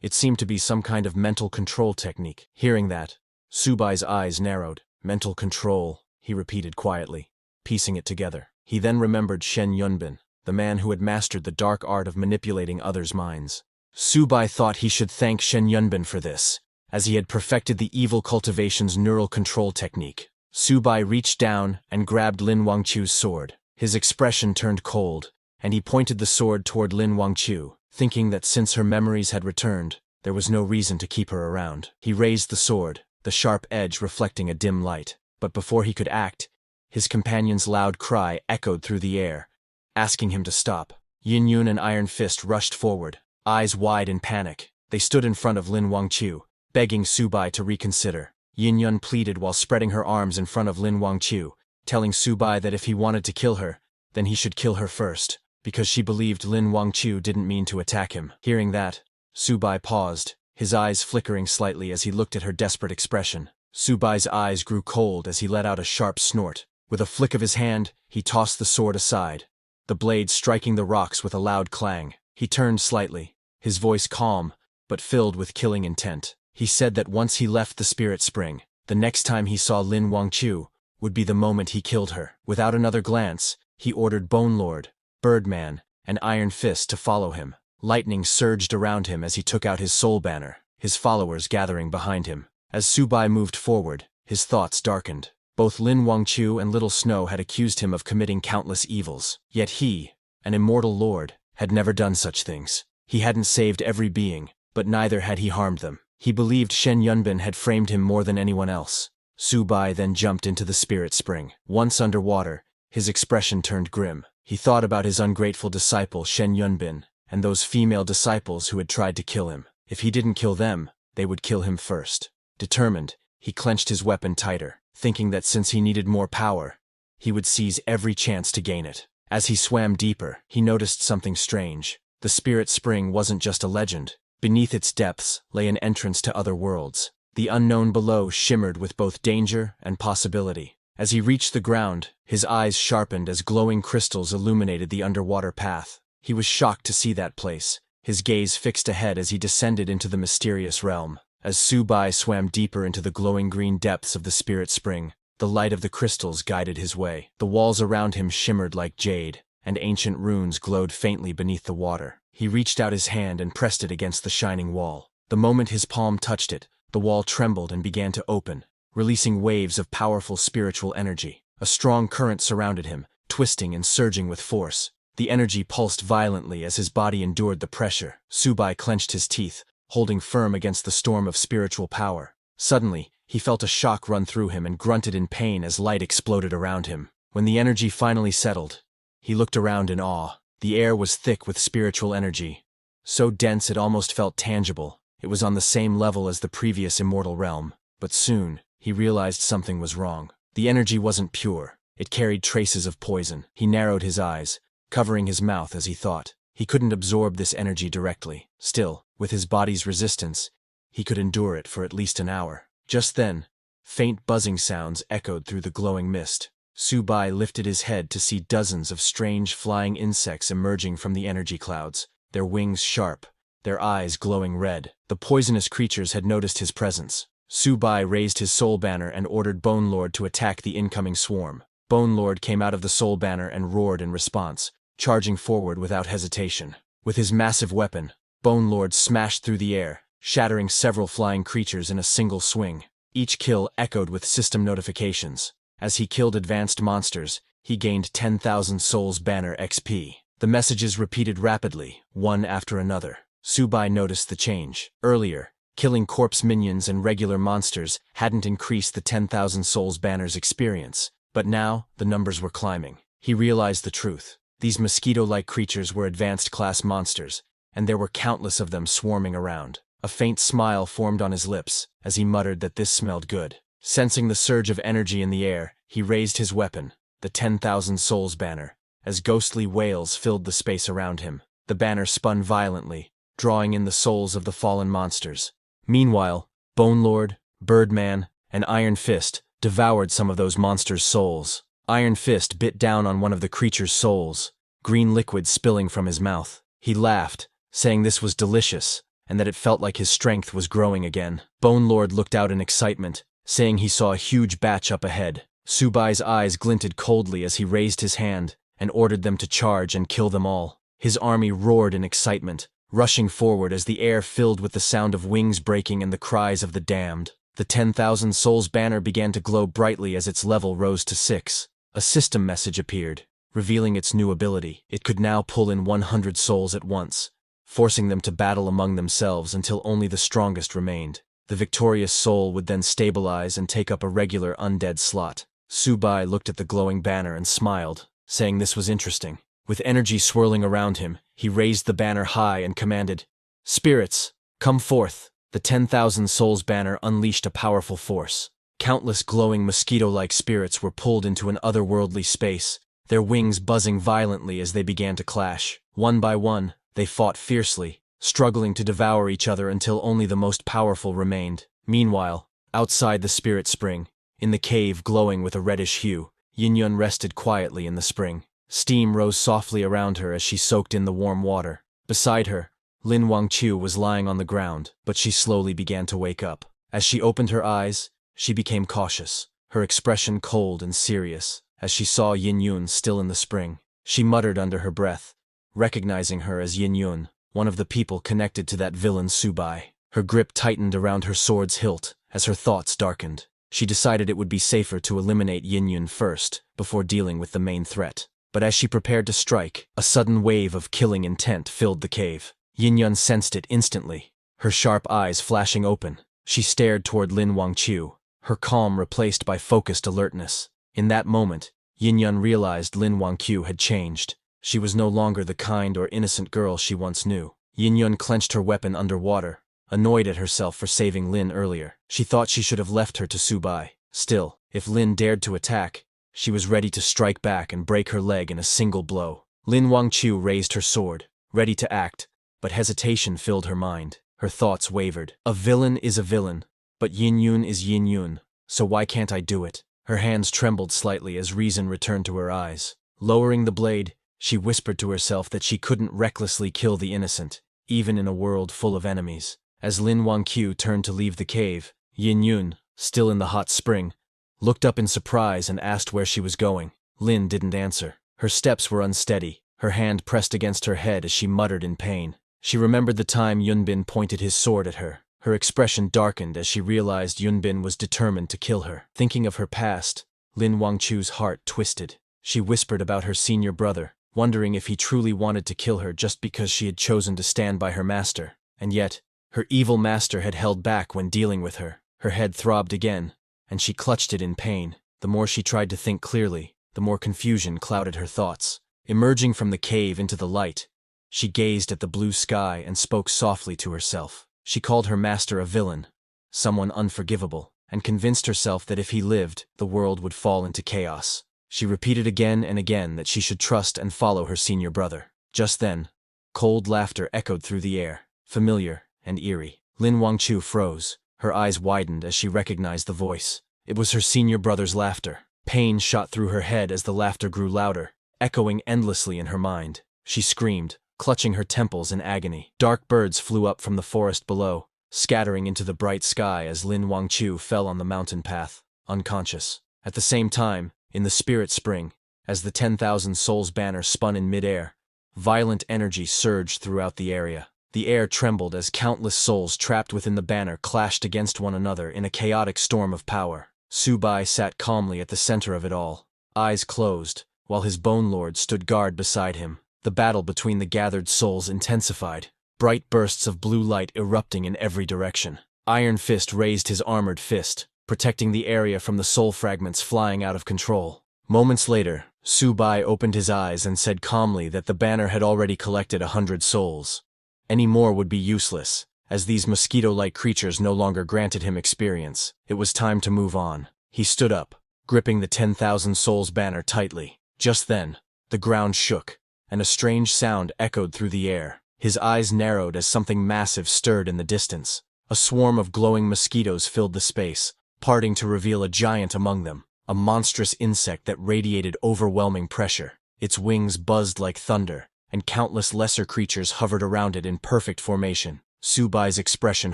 It seemed to be some kind of mental control technique. Hearing that, Subai's eyes narrowed. Mental control, he repeated quietly, piecing it together. He then remembered Shen Yunbin, the man who had mastered the dark art of manipulating others' minds. Subai thought he should thank Shen Yunbin for this, as he had perfected the evil cultivation's neural control technique. Subai reached down and grabbed Lin Wangchu's sword. His expression turned cold, and he pointed the sword toward Lin Wangchu, thinking that since her memories had returned, there was no reason to keep her around. He raised the sword, the sharp edge reflecting a dim light. But before he could act, his companion's loud cry echoed through the air, asking him to stop. Yin Yun and Iron Fist rushed forward, eyes wide in panic. They stood in front of Lin Wangchu, begging Subai to reconsider. Yin Yun pleaded while spreading her arms in front of Lin Wangchu, telling Subai that if he wanted to kill her, then he should kill her first, because she believed Lin Wangchu didn't mean to attack him. Hearing that, Subai paused, his eyes flickering slightly as he looked at her desperate expression. Subai's eyes grew cold as he let out a sharp snort. With a flick of his hand, he tossed the sword aside, the blade striking the rocks with a loud clang. He turned slightly, his voice calm, but filled with killing intent. He said that once he left the spirit spring, the next time he saw Lin Wangchu would be the moment he killed her. Without another glance, he ordered Bone Lord, Birdman, and Iron Fist to follow him. Lightning surged around him as he took out his soul banner, his followers gathering behind him. As Subai moved forward, his thoughts darkened. Both Lin Wangchu and Little Snow had accused him of committing countless evils. Yet he, an immortal lord, had never done such things. He hadn't saved every being, but neither had he harmed them. He believed Shen Yunbin had framed him more than anyone else. Subai then jumped into the spirit spring. Once underwater, his expression turned grim. He thought about his ungrateful disciple Shen Yunbin, and those female disciples who had tried to kill him. If he didn't kill them, they would kill him first. Determined, he clenched his weapon tighter, thinking that since he needed more power, he would seize every chance to gain it. As he swam deeper, he noticed something strange. The spirit spring wasn't just a legend. Beneath its depths lay an entrance to other worlds. The unknown below shimmered with both danger and possibility. As he reached the ground, his eyes sharpened as glowing crystals illuminated the underwater path. He was shocked to see that place, his gaze fixed ahead as he descended into the mysterious realm. As Subai swam deeper into the glowing green depths of the spirit spring, the light of the crystals guided his way. The walls around him shimmered like jade, and ancient runes glowed faintly beneath the water. He reached out his hand and pressed it against the shining wall. The moment his palm touched it, the wall trembled and began to open, releasing waves of powerful spiritual energy. A strong current surrounded him, twisting and surging with force. The energy pulsed violently as his body endured the pressure. Subai clenched his teeth, holding firm against the storm of spiritual power. Suddenly, he felt a shock run through him and grunted in pain as light exploded around him. When the energy finally settled, he looked around in awe. The air was thick with spiritual energy, so dense it almost felt tangible. It was on the same level as the previous immortal realm. But soon, he realized something was wrong. The energy wasn't pure. It carried traces of poison. He narrowed his eyes, covering his mouth as he thought. He couldn't absorb this energy directly. Still, with his body's resistance, he could endure it for at least an hour. Just then, faint buzzing sounds echoed through the glowing mist. Subai lifted his head to see dozens of strange flying insects emerging from the energy clouds, their wings sharp, their eyes glowing red. The poisonous creatures had noticed his presence. Subai raised his soul banner and ordered Bone Lord to attack the incoming swarm. Bone Lord came out of the soul banner and roared in response, charging forward without hesitation. With his massive weapon, Bone Lord smashed through the air, shattering several flying creatures in a single swing. Each kill echoed with system notifications. As he killed advanced monsters, he gained 10,000 Souls Banner XP. The messages repeated rapidly, one after another. Subai noticed the change. Earlier, Killing corpse minions and regular monsters hadn't increased the 10,000 Souls banner's experience, but now the numbers were climbing. He realized the truth. These mosquito-like creatures were advanced class monsters, and there were countless of them swarming around. A faint smile formed on his lips as he muttered that this smelled good. Sensing the surge of energy in the air, he raised his weapon, the 10,000 Souls banner, as ghostly wails filled the space around him. The banner spun violently, drawing in the souls of the fallen monsters. Meanwhile, Bone Lord, Birdman, and Iron Fist devoured some of those monsters' souls. Iron Fist bit down on one of the creature's souls, green liquid spilling from his mouth. He laughed, saying this was delicious, and that it felt like his strength was growing again. Bone Lord looked out in excitement, saying he saw a huge batch up ahead. Subai's eyes glinted coldly as he raised his hand and ordered them to charge and kill them all. His army roared in excitement, rushing forward as the air filled with the sound of wings breaking and the cries of the damned. The 10,000 Souls banner began to glow brightly as its level rose to 6. A system message appeared, revealing its new ability. It could now pull in 100 souls at once, forcing them to battle among themselves until only the strongest remained. The victorious soul would then stabilize and take up a regular undead slot. Subai looked at the glowing banner and smiled, saying this was interesting. With energy swirling around him, he raised the banner high and commanded, "Spirits, come forth!" The 10,000 Souls banner unleashed a powerful force. Countless glowing mosquito-like spirits were pulled into an otherworldly space, their wings buzzing violently as they began to clash. One by one, they fought fiercely, struggling to devour each other until only the most powerful remained. Meanwhile, outside the spirit spring, in the cave glowing with a reddish hue, Yin-Yun rested quietly in the spring. Steam rose softly around her as she soaked in the warm water. Beside her, Lin Wangqiu was lying on the ground, but she slowly began to wake up. As she opened her eyes, she became cautious, her expression cold and serious. As she saw Yin-Yun still in the spring, she muttered under her breath, recognizing her as Yin-Yun, one of the people connected to that villain Subai. Her grip tightened around her sword's hilt as her thoughts darkened. She decided it would be safer to eliminate Yin-Yun first, before dealing with the main threat. But as she prepared to strike, a sudden wave of killing intent filled the cave. Yin-Yun sensed it instantly, her sharp eyes flashing open. She stared toward Lin Wangqiu, her calm replaced by focused alertness. In that moment, Yin-Yun realized Lin Wangqiu had changed. She was no longer the kind or innocent girl she once knew. Yin-Yun clenched her weapon underwater, annoyed at herself for saving Lin earlier. She thought she should have left her to Subai. Still, if Lin dared to attack, she was ready to strike back and break her leg in a single blow. Lin Wangqiu raised her sword, ready to act, but hesitation filled her mind. Her thoughts wavered. A villain is a villain, but Yin-Yun is Yin-Yun, so why can't I do it? Her hands trembled slightly as reason returned to her eyes. Lowering the blade, she whispered to herself that she couldn't recklessly kill the innocent, even in a world full of enemies. As Lin Wangqiu turned to leave the cave, Yin-Yun, still in the hot spring, looked up in surprise and asked where she was going. Lin didn't answer. Her steps were unsteady, her hand pressed against her head as she muttered in pain. She remembered the time Yunbin pointed his sword at her. Her expression darkened as she realized Yunbin was determined to kill her. Thinking of her past, Lin Wangqiu's heart twisted. She whispered about her senior brother, wondering if he truly wanted to kill her just because she had chosen to stand by her master. And yet, her evil master had held back when dealing with her. Her head throbbed again, and she clutched it in pain. The more she tried to think clearly, the more confusion clouded her thoughts. Emerging from the cave into the light, she gazed at the blue sky and spoke softly to herself. She called her master a villain, someone unforgivable, and convinced herself that if he lived, the world would fall into chaos. She repeated again and again that she should trust and follow her senior brother. Just then, cold laughter echoed through the air, familiar and eerie. Lin Wangqiu froze, her eyes widened as she recognized the voice. It was her senior brother's laughter. Pain shot through her head as the laughter grew louder, echoing endlessly in her mind. She screamed, clutching her temples in agony. Dark birds flew up from the forest below, scattering into the bright sky as Lin Wangqiu fell on the mountain path, unconscious. At the same time, in the spirit spring, as the 10,000 Souls banner spun in midair, violent energy surged throughout the area. The air trembled as countless souls trapped within the banner clashed against one another in a chaotic storm of power. Subai sat calmly at the center of it all, eyes closed, while his Bone Lord stood guard beside him. The battle between the gathered souls intensified, bright bursts of blue light erupting in every direction. Iron Fist raised his armored fist, protecting the area from the soul fragments flying out of control. Moments later, Subai opened his eyes and said calmly that the banner had already collected 100 souls. Any more would be useless, as these mosquito-like creatures no longer granted him experience. It was time to move on. He stood up, gripping the 10,000 souls banner tightly. Just then, the ground shook, and a strange sound echoed through the air. His eyes narrowed as something massive stirred in the distance. A swarm of glowing mosquitoes filled the space, parting to reveal a giant among them, a monstrous insect that radiated overwhelming pressure. Its wings buzzed like thunder, and countless lesser creatures hovered around it in perfect formation. Subai's expression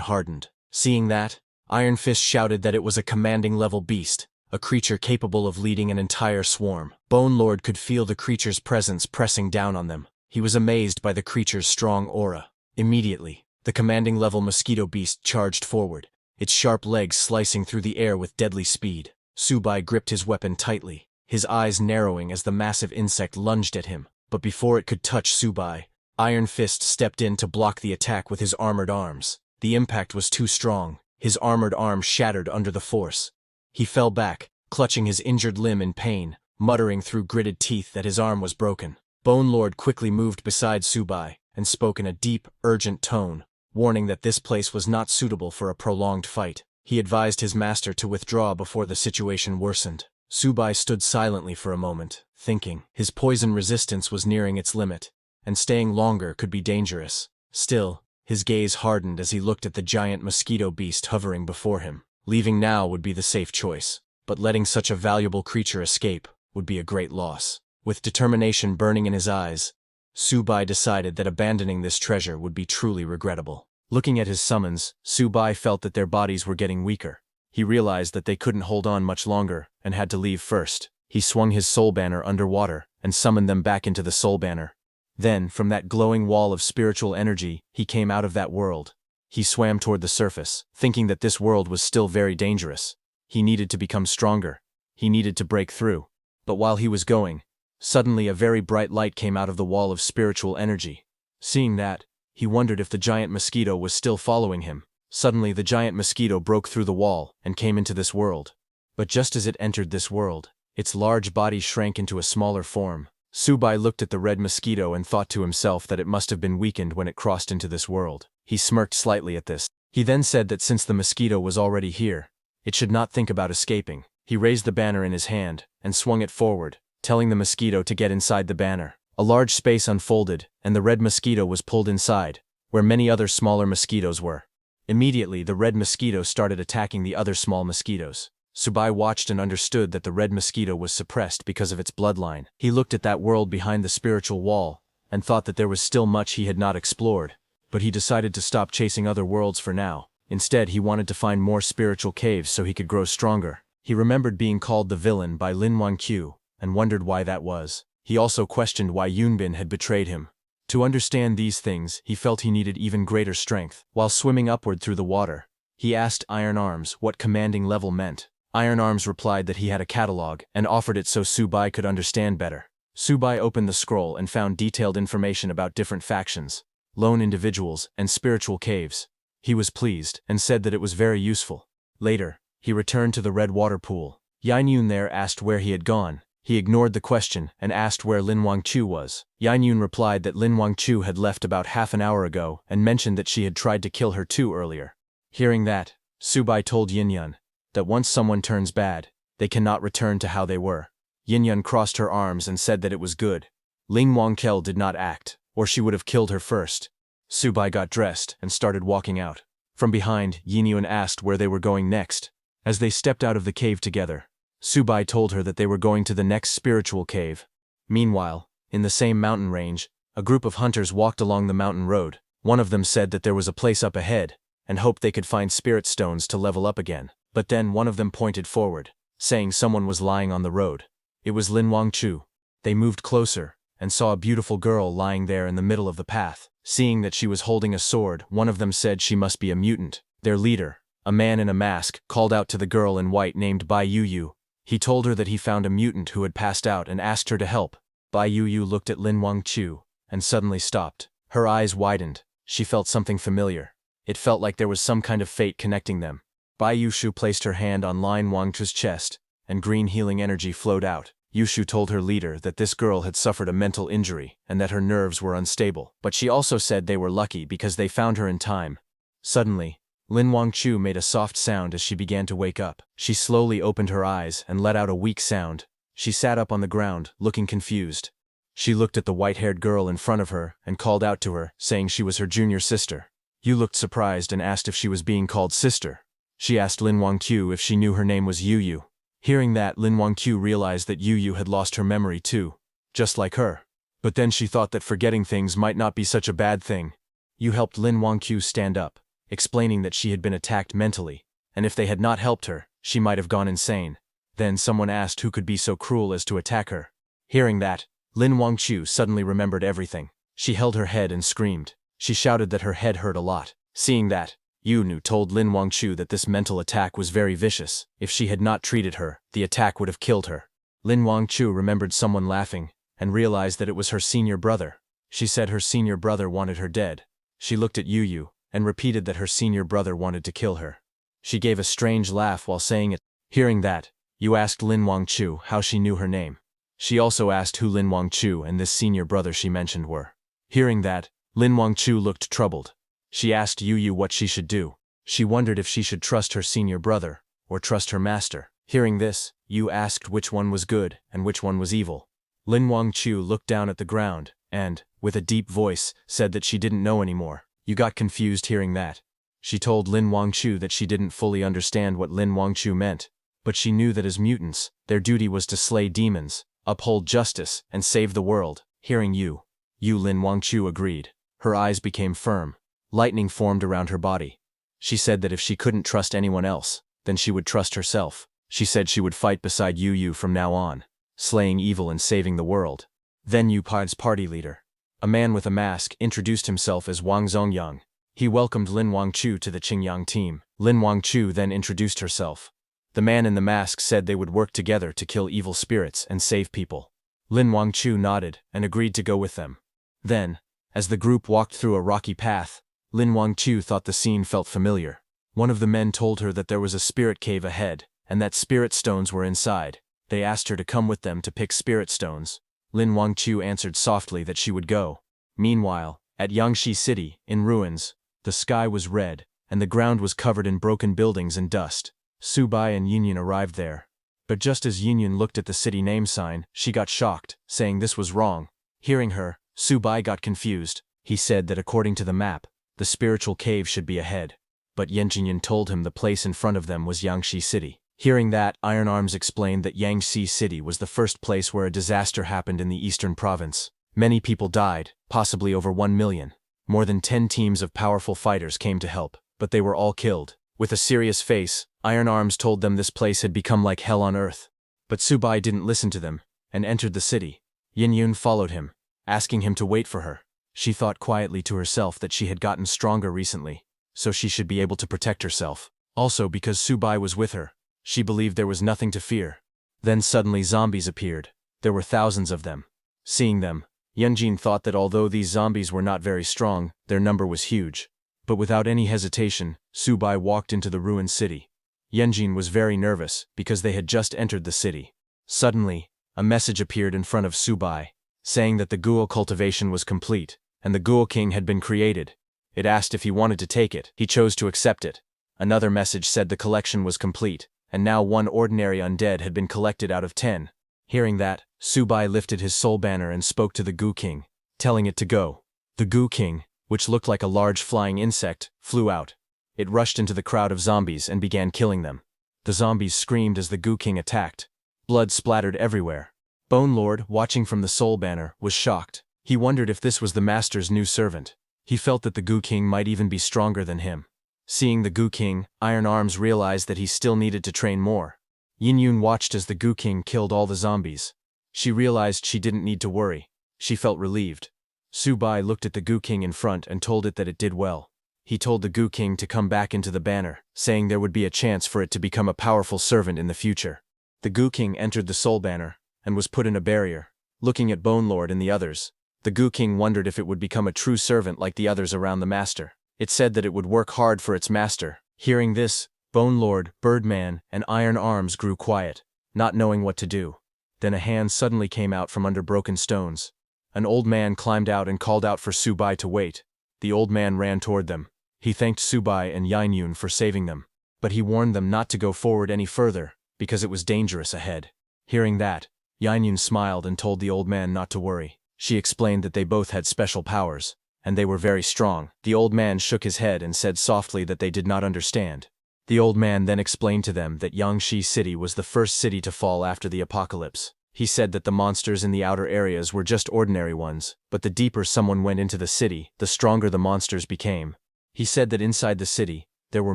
hardened. Seeing that, Iron Fist shouted that it was a commanding-level beast, a creature capable of leading an entire swarm. Bone Lord could feel the creature's presence pressing down on them. He was amazed by the creature's strong aura. Immediately, the commanding-level mosquito beast charged forward, its sharp legs slicing through the air with deadly speed. Subai gripped his weapon tightly, his eyes narrowing as the massive insect lunged at him. But before it could touch Subai, Iron Fist stepped in to block the attack with his armored arms. The impact was too strong. His armored arm shattered under the force. He fell back, clutching his injured limb in pain, muttering through gritted teeth that his arm was broken. Bone Lord quickly moved beside Subai and spoke in a deep, urgent tone, warning that this place was not suitable for a prolonged fight. He advised his master to withdraw before the situation worsened. Subai stood silently for a moment, thinking. His poison resistance was nearing its limit, and staying longer could be dangerous. Still, his gaze hardened as he looked at the giant mosquito beast hovering before him. Leaving now would be the safe choice, but letting such a valuable creature escape would be a great loss. With determination burning in his eyes, Subai decided that abandoning this treasure would be truly regrettable. Looking at his summons, Subai felt that their bodies were getting weaker. He realized that they couldn't hold on much longer and had to leave first. He swung his soul banner underwater and summoned them back into the soul banner. Then, from that glowing wall of spiritual energy, he came out of that world. He swam toward the surface, thinking that this world was still very dangerous. He needed to become stronger. He needed to break through. But while he was going, suddenly a very bright light came out of the wall of spiritual energy. Seeing that, he wondered if the giant mosquito was still following him. Suddenly the giant mosquito broke through the wall and came into this world. But just as it entered this world, its large body shrank into a smaller form. Subai looked at the red mosquito and thought to himself that it must have been weakened when it crossed into this world. He smirked slightly at this. He then said that since the mosquito was already here, it should not think about escaping. He raised the banner in his hand and swung it forward, telling the mosquito to get inside the banner. A large space unfolded, and the red mosquito was pulled inside, where many other smaller mosquitoes were. Immediately, the red mosquito started attacking the other small mosquitoes. Subai watched and understood that the red mosquito was suppressed because of its bloodline. He looked at that world behind the spiritual wall and thought that there was still much he had not explored, but he decided to stop chasing other worlds for now. Instead, he wanted to find more spiritual caves so he could grow stronger. He remembered being called the villain by Lin Wangqiu and wondered why that was. He also questioned why Yunbin had betrayed him. To understand these things, he felt he needed even greater strength. While swimming upward through the water, he asked Iron Arms what commanding level meant. Iron Arms replied that he had a catalog and offered it so Subai could understand better. Subai opened the scroll and found detailed information about different factions, lone individuals, and spiritual caves. He was pleased and said that it was very useful. Later, he returned to the red water pool. Yanyun there asked where he had gone. He ignored the question and asked where Lin Wangqiu was. Yanyun replied that Lin Wangqiu had left about half an hour ago and mentioned that she had tried to kill her too earlier. Hearing that, Subai told Yinyun that once someone turns bad, they cannot return to how they were. Yinyun crossed her arms and said that it was good. Ling Wangkel did not act, or she would have killed her first. Subai got dressed and started walking out. From behind, Yinyun asked where they were going next. As they stepped out of the cave together, Subai told her that they were going to the next spiritual cave. Meanwhile, in the same mountain range, a group of hunters walked along the mountain road. One of them said that there was a place up ahead, and hoped they could find spirit stones to level up again. But then one of them pointed forward, saying someone was lying on the road. It was Lin Wangqiu. They moved closer, and saw a beautiful girl lying there in the middle of the path. Seeing that she was holding a sword, one of them said she must be a mutant. Their leader, a man in a mask, called out to the girl in white named Bai Yu. He told her that he found a mutant who had passed out and asked her to help. Bai Yu looked at Lin Wangqiu and suddenly stopped. Her eyes widened. She felt something familiar. It felt like there was some kind of fate connecting them. Bai Yushu placed her hand on Lin Wangchu's chest, and green healing energy flowed out. Yushu told her leader that this girl had suffered a mental injury and that her nerves were unstable, but she also said they were lucky because they found her in time. Suddenly, Lin Wangchu made a soft sound as she began to wake up. She slowly opened her eyes and let out a weak sound. She sat up on the ground, looking confused. She looked at the white-haired girl in front of her and called out to her, saying she was her junior sister. Yu looked surprised and asked if she was being called sister. She asked Lin Wangchu if she knew her name was Yu Yu. Hearing that, Lin Wangchu realized that Yu Yu had lost her memory too, just like her. But then she thought that forgetting things might not be such a bad thing. Yu helped Lin Wangchu stand up, explaining that she had been attacked mentally, and if they had not helped her, she might have gone insane. Then someone asked who could be so cruel as to attack her. Hearing that, Lin Wangchu suddenly remembered everything. She held her head and screamed. She shouted that her head hurt a lot. Seeing that, Yu Nu told Lin Wangchu that this mental attack was very vicious. If she had not treated her, the attack would have killed her. Lin Wangchu remembered someone laughing, and realized that it was her senior brother. She said her senior brother wanted her dead. She looked at Yu Yu, and repeated that her senior brother wanted to kill her. She gave a strange laugh while saying it. Hearing that, Yu asked Lin Wangchu how she knew her name. She also asked who Lin Wangchu and this senior brother she mentioned were. Hearing that, Lin Wangchu looked troubled. She asked Yu Yu what she should do. She wondered if she should trust her senior brother, or trust her master. Hearing this, Yu asked which one was good and which one was evil. Lin Wangchu looked down at the ground, and, with a deep voice, said that she didn't know anymore. Yu got confused hearing that. She told Lin Wangchu that she didn't fully understand what Lin Wangchu meant, but she knew that as mutants, their duty was to slay demons, uphold justice, and save the world. Hearing Lin Wangchu agreed. Her eyes became firm. Lightning formed around her body. She said that if she couldn't trust anyone else, then she would trust herself. She said she would fight beside Yu Yu from now on, slaying evil and saving the world. Then Yu Pai's party leader, a man with a mask, introduced himself as Wang Zongyang. He welcomed Lin Wangchu to the Qingyang team. Lin Wangchu then introduced herself. The man in the mask said they would work together to kill evil spirits and save people. Lin Wangchu nodded and agreed to go with them. Then, as the group walked through a rocky path, Lin Wangchu thought the scene felt familiar. One of the men told her that there was a spirit cave ahead, and that spirit stones were inside. They asked her to come with them to pick spirit stones. Lin Wangchu answered softly that she would go. Meanwhile, at Yangshi City, in ruins, the sky was red, and the ground was covered in broken buildings and dust. Su Bai and Yinyan arrived there. But just as Yinyan looked at the city name sign, she got shocked, saying this was wrong. Hearing her, Su Bai got confused. He said that according to the map, the spiritual cave should be ahead. But Yinyan told him the place in front of them was Yangshi City. Hearing that, Iron Arms explained that Yangshi City was the first place where a disaster happened in the eastern province. Many people died, possibly over 1 million. More than 10 teams of powerful fighters came to help, but they were all killed. With a serious face, Iron Arms told them this place had become like hell on earth. But Su Bai didn't listen to them, and entered the city. Yun followed him, asking him to wait for her. She thought quietly to herself that she had gotten stronger recently, so she should be able to protect herself. Also because Su Bai was with her, she believed there was nothing to fear. Then suddenly zombies appeared. There were thousands of them. Seeing them, Yunjin thought that although these zombies were not very strong, their number was huge. But without any hesitation, Su Bai walked into the ruined city. Yunjin was very nervous because they had just entered the city. Suddenly, a message appeared in front of Su Bai, saying that the Ghoul cultivation was complete, and the Ghoul King had been created. It asked if he wanted to take it. He chose to accept it. Another message said the collection was complete, and now 1 ordinary undead had been collected out of 10. Hearing that, Su Bai lifted his soul banner and spoke to the Ghoul King, telling it to go. The Ghoul King, which looked like a large flying insect, flew out. It rushed into the crowd of zombies and began killing them. The zombies screamed as the Ghoul King attacked. Blood splattered everywhere. Bone Lord, watching from the soul banner, was shocked. He wondered if this was the master's new servant. He felt that the Ghoul King might even be stronger than him. Seeing the Ghoul King, Iron Arms realized that he still needed to train more. Yin watched as the Ghoul King killed all the zombies. She realized she didn't need to worry. She felt relieved. Su Bai looked at the Ghoul King in front and told it that it did well. He told the Ghoul King to come back into the banner, saying there would be a chance for it to become a powerful servant in the future. The Ghoul King entered the soul banner, and was put in a barrier. Looking at Bone Lord and the others, The Goo King wondered if it would become a true servant like the others around the master. It said that it would work hard for its master. Hearing this, Bone Lord, Birdman, and Iron Arms grew quiet, not knowing what to do. Then a hand suddenly came out from under broken stones. An old man climbed out and called out for Subai to wait. The old man ran toward them. He thanked Subai and Yainyun for saving them, but he warned them not to go forward any further, because it was dangerous ahead. Hearing that, Yainyun smiled and told the old man not to worry. She explained that they both had special powers, and they were very strong. The old man shook his head and said softly that they did not understand. The old man then explained to them that Yangshi City was the first city to fall after the apocalypse. He said that the monsters in the outer areas were just ordinary ones, but the deeper someone went into the city, the stronger the monsters became. He said that inside the city, there were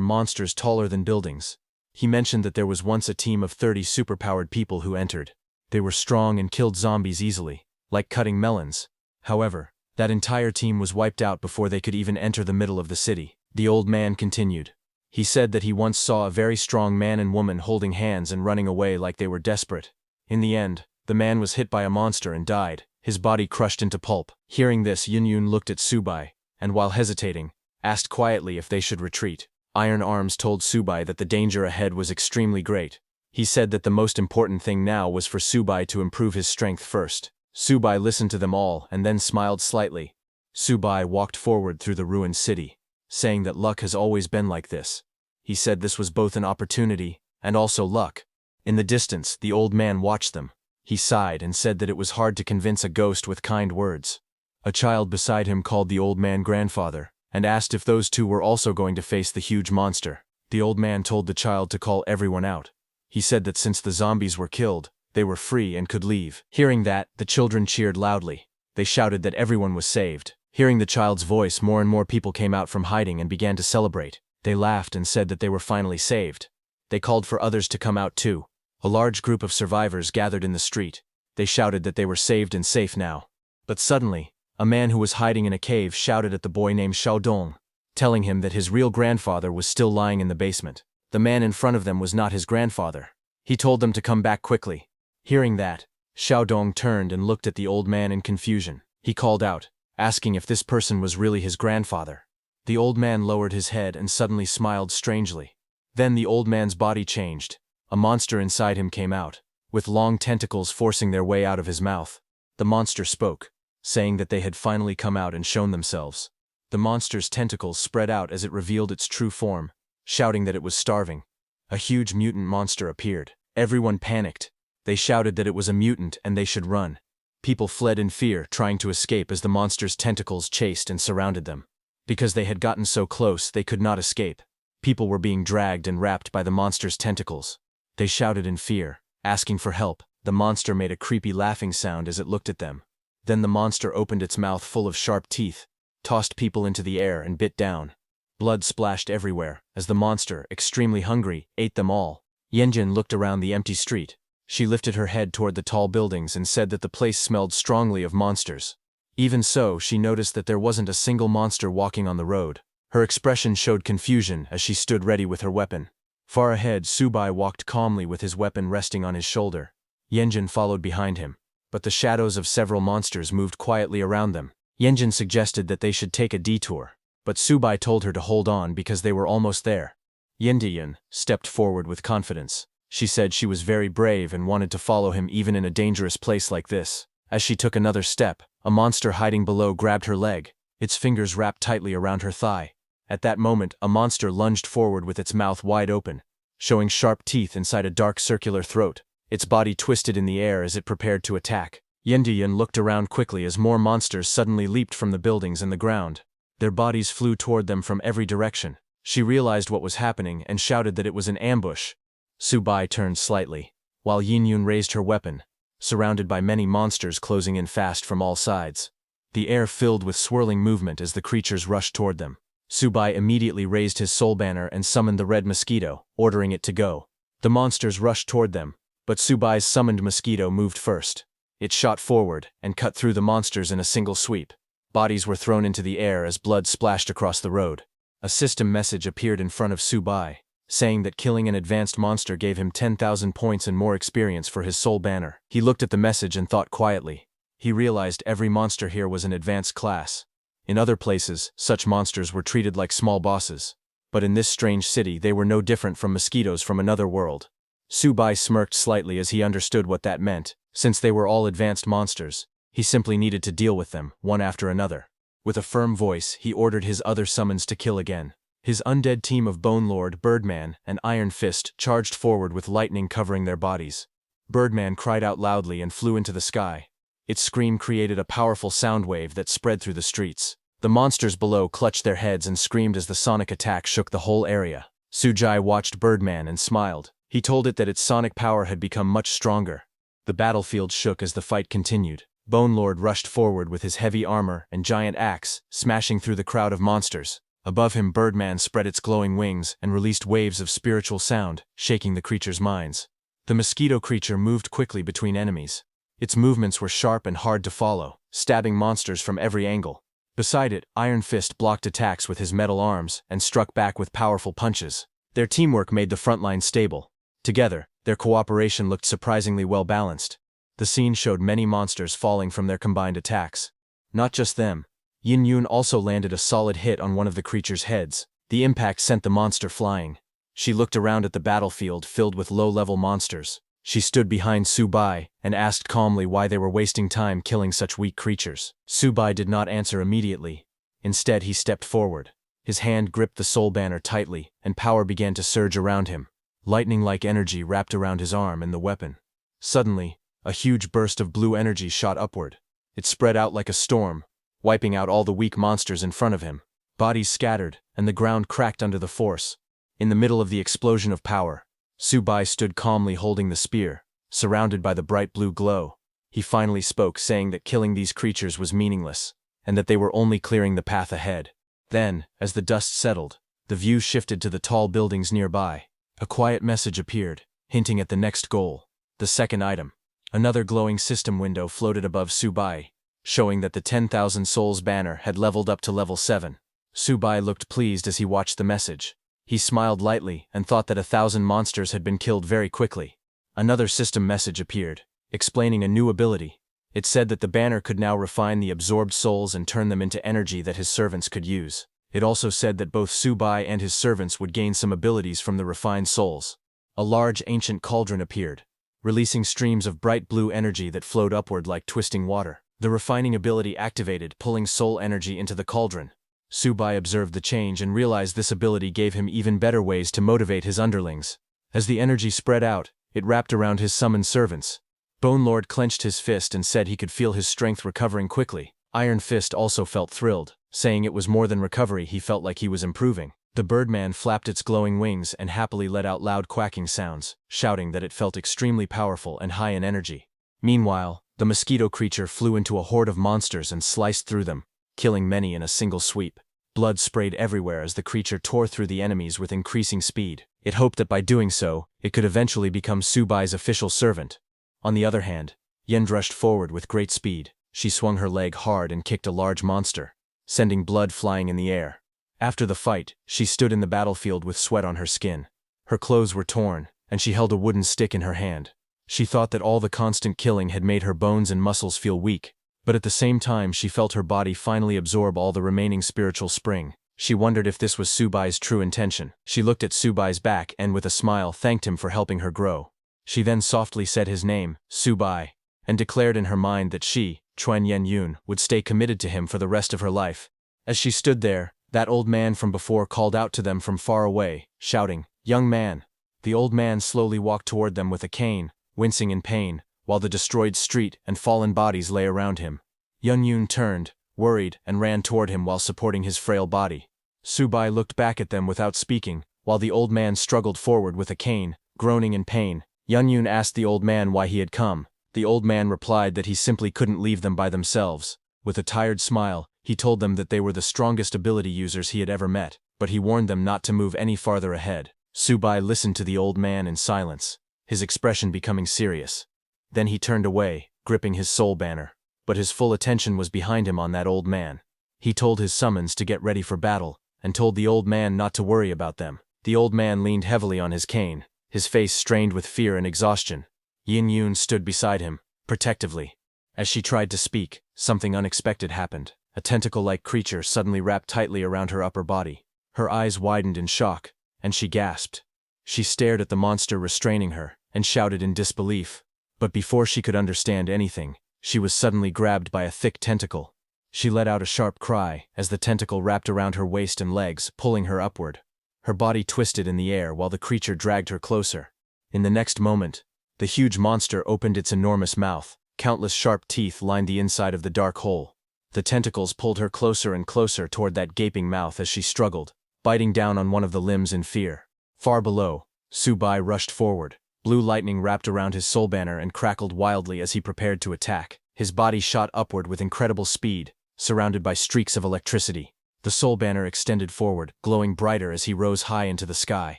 monsters taller than buildings. He mentioned that there was once a team of 30 superpowered people who entered. They were strong and killed zombies easily, like cutting melons. However, that entire team was wiped out before they could even enter the middle of the city. The old man continued. He said that he once saw a very strong man and woman holding hands and running away like they were desperate. In the end, the man was hit by a monster and died, his body crushed into pulp. Hearing this, Yun looked at Subai, and while hesitating, asked quietly if they should retreat. Iron Arms told Subai that the danger ahead was extremely great. He said that the most important thing now was for Subai to improve his strength first. Subai listened to them all and then smiled slightly. Subai walked forward through the ruined city, saying that luck has always been like this. He said this was both an opportunity and also luck. In the distance, the old man watched them. He sighed and said that it was hard to convince a ghost with kind words. A child beside him called the old man grandfather, and asked if those two were also going to face the huge monster. The old man told the child to call everyone out. He said that since the zombies were killed, they were free and could leave. Hearing that, the children cheered loudly. They shouted that everyone was saved. Hearing the child's voice, more and more people came out from hiding and began to celebrate. They laughed and said that they were finally saved. They called for others to come out too. A large group of survivors gathered in the street. They shouted that they were saved and safe now. But suddenly, a man who was hiding in a cave shouted at the boy named Xiaodong, telling him that his real grandfather was still lying in the basement. The man in front of them was not his grandfather. He told them to come back quickly. Hearing that, Xiaodong turned and looked at the old man in confusion. He called out, asking if this person was really his grandfather. The old man lowered his head and suddenly smiled strangely. Then the old man's body changed. A monster inside him came out, with long tentacles forcing their way out of his mouth. The monster spoke, saying that they had finally come out and shown themselves. The monster's tentacles spread out as it revealed its true form, shouting that it was starving. A huge mutant monster appeared. Everyone panicked. They shouted that it was a mutant and they should run. People fled in fear, trying to escape as the monster's tentacles chased and surrounded them. Because they had gotten so close, they could not escape. People were being dragged and wrapped by the monster's tentacles. They shouted in fear, asking for help. The monster made a creepy laughing sound as it looked at them. Then the monster opened its mouth full of sharp teeth, tossed people into the air and bit down. Blood splashed everywhere, as the monster, extremely hungry, ate them all. Yanjin looked around the empty street. She lifted her head toward the tall buildings and said that the place smelled strongly of monsters. Even so, she noticed that there wasn't a single monster walking on the road. Her expression showed confusion as she stood ready with her weapon. Far ahead, Subai walked calmly with his weapon resting on his shoulder. Yanjin followed behind him, but the shadows of several monsters moved quietly around them. Yanjin suggested that they should take a detour, but Subai told her to hold on because they were almost there. Yandian stepped forward with confidence. She said she was very brave and wanted to follow him even in a dangerous place like this. As she took another step, a monster hiding below grabbed her leg, its fingers wrapped tightly around her thigh. At that moment, a monster lunged forward with its mouth wide open, showing sharp teeth inside a dark circular throat. Its body twisted in the air as it prepared to attack. Yandian looked around quickly as more monsters suddenly leaped from the buildings and the ground. Their bodies flew toward them from every direction. She realized what was happening and shouted that it was an ambush. Subai turned slightly, while Yinyun raised her weapon, surrounded by many monsters closing in fast from all sides. The air filled with swirling movement as the creatures rushed toward them. Subai immediately raised his soul banner and summoned the red mosquito, ordering it to go. The monsters rushed toward them, but Subai's summoned mosquito moved first. It shot forward and cut through the monsters in a single sweep. Bodies were thrown into the air as blood splashed across the road. A system message appeared in front of Subai, saying that killing an advanced monster gave him 10,000 points and more experience for his soul banner. He looked at the message and thought quietly. He realized every monster here was an advanced class. In other places, such monsters were treated like small bosses. But in this strange city they were no different from mosquitoes from another world. Subai smirked slightly as he understood what that meant. Since they were all advanced monsters, he simply needed to deal with them, one after another. With a firm voice, he ordered his other summons to kill again. His undead team of Bone Lord, Birdman, and Iron Fist charged forward with lightning covering their bodies. Birdman cried out loudly and flew into the sky. Its scream created a powerful sound wave that spread through the streets. The monsters below clutched their heads and screamed as the sonic attack shook the whole area. Sujai watched Birdman and smiled. He told it that its sonic power had become much stronger. The battlefield shook as the fight continued. Bone Lord rushed forward with his heavy armor and giant axe, smashing through the crowd of monsters. Above him, Birdman spread its glowing wings and released waves of spiritual sound, shaking the creature's minds. The mosquito creature moved quickly between enemies. Its movements were sharp and hard to follow, stabbing monsters from every angle. Beside it, Iron Fist blocked attacks with his metal arms and struck back with powerful punches. Their teamwork made the front line stable. Together, their cooperation looked surprisingly well balanced. The scene showed many monsters falling from their combined attacks. Not just them. Yin Yun also landed a solid hit on one of the creature's heads. The impact sent the monster flying. She looked around at the battlefield filled with low-level monsters. She stood behind Subai and asked calmly why they were wasting time killing such weak creatures. Subai did not answer immediately. Instead, he stepped forward. His hand gripped the soul banner tightly, and power began to surge around him. Lightning-like energy wrapped around his arm and the weapon. Suddenly, a huge burst of blue energy shot upward. It spread out like a storm, wiping out all the weak monsters in front of him. Bodies scattered, and the ground cracked under the force. In the middle of the explosion of power, Subai stood calmly holding the spear, surrounded by the bright blue glow. He finally spoke, saying that killing these creatures was meaningless, and that they were only clearing the path ahead. Then, as the dust settled, the view shifted to the tall buildings nearby. A quiet message appeared, hinting at the next goal, the second item. Another glowing system window floated above Subai, showing that the 10,000 Souls banner had leveled up to level 7. Subai looked pleased as he watched the message. He smiled lightly and thought that 1,000 monsters had been killed very quickly. Another system message appeared, explaining a new ability. It said that the banner could now refine the absorbed souls and turn them into energy that his servants could use. It also said that both Subai and his servants would gain some abilities from the refined souls. A large ancient cauldron appeared, releasing streams of bright blue energy that flowed upward like twisting water. The refining ability activated, pulling soul energy into the cauldron. Subai observed the change and realized this ability gave him even better ways to motivate his underlings. As the energy spread out, it wrapped around his summoned servants. Bone Lord clenched his fist and said he could feel his strength recovering quickly. Iron Fist also felt thrilled, saying it was more than recovery, he felt like he was improving. The Birdman flapped its glowing wings and happily let out loud quacking sounds, shouting that it felt extremely powerful and high in energy. Meanwhile, the mosquito creature flew into a horde of monsters and sliced through them, killing many in a single sweep. Blood sprayed everywhere as the creature tore through the enemies with increasing speed. It hoped that by doing so, it could eventually become Subai's official servant. On the other hand, Yen rushed forward with great speed. She swung her leg hard and kicked a large monster, sending blood flying in the air. After the fight, she stood in the battlefield with sweat on her skin. Her clothes were torn, and she held a wooden stick in her hand. She thought that all the constant killing had made her bones and muscles feel weak, but at the same time she felt her body finally absorb all the remaining spiritual spring. She wondered if this was Subai's true intention. She looked at Subai's back and with a smile thanked him for helping her grow. She then softly said his name, Subai, and declared in her mind that she, Chuan Yen Yun, would stay committed to him for the rest of her life. As she stood there, that old man from before called out to them from far away, shouting, "Young man!" The old man slowly walked toward them with a cane, wincing in pain, while the destroyed street and fallen bodies lay around him. Yen Yun turned, worried, and ran toward him while supporting his frail body. Subai looked back at them without speaking, while the old man struggled forward with a cane, groaning in pain. Yen Yun asked the old man why he had come. The old man replied that he simply couldn't leave them by themselves. With a tired smile, he told them that they were the strongest ability users he had ever met, but he warned them not to move any farther ahead. Subai listened to the old man in silence, his expression becoming serious. Then he turned away, gripping his soul banner. But his full attention was behind him on that old man. He told his summons to get ready for battle, and told the old man not to worry about them. The old man leaned heavily on his cane, his face strained with fear and exhaustion. Yin Yun stood beside him, protectively. As she tried to speak, something unexpected happened. A tentacle-like creature suddenly wrapped tightly around her upper body. Her eyes widened in shock, and she gasped. She stared at the monster restraining her, and shouted in disbelief. But before she could understand anything, she was suddenly grabbed by a thick tentacle. She let out a sharp cry as the tentacle wrapped around her waist and legs, pulling her upward. Her body twisted in the air while the creature dragged her closer. In the next moment, the huge monster opened its enormous mouth. Countless sharp teeth lined the inside of the dark hole. The tentacles pulled her closer and closer toward that gaping mouth as she struggled, biting down on one of the limbs in fear. Far below, Subai rushed forward. Blue lightning wrapped around his soul banner and crackled wildly as he prepared to attack. His body shot upward with incredible speed, surrounded by streaks of electricity. The soul banner extended forward, glowing brighter as he rose high into the sky.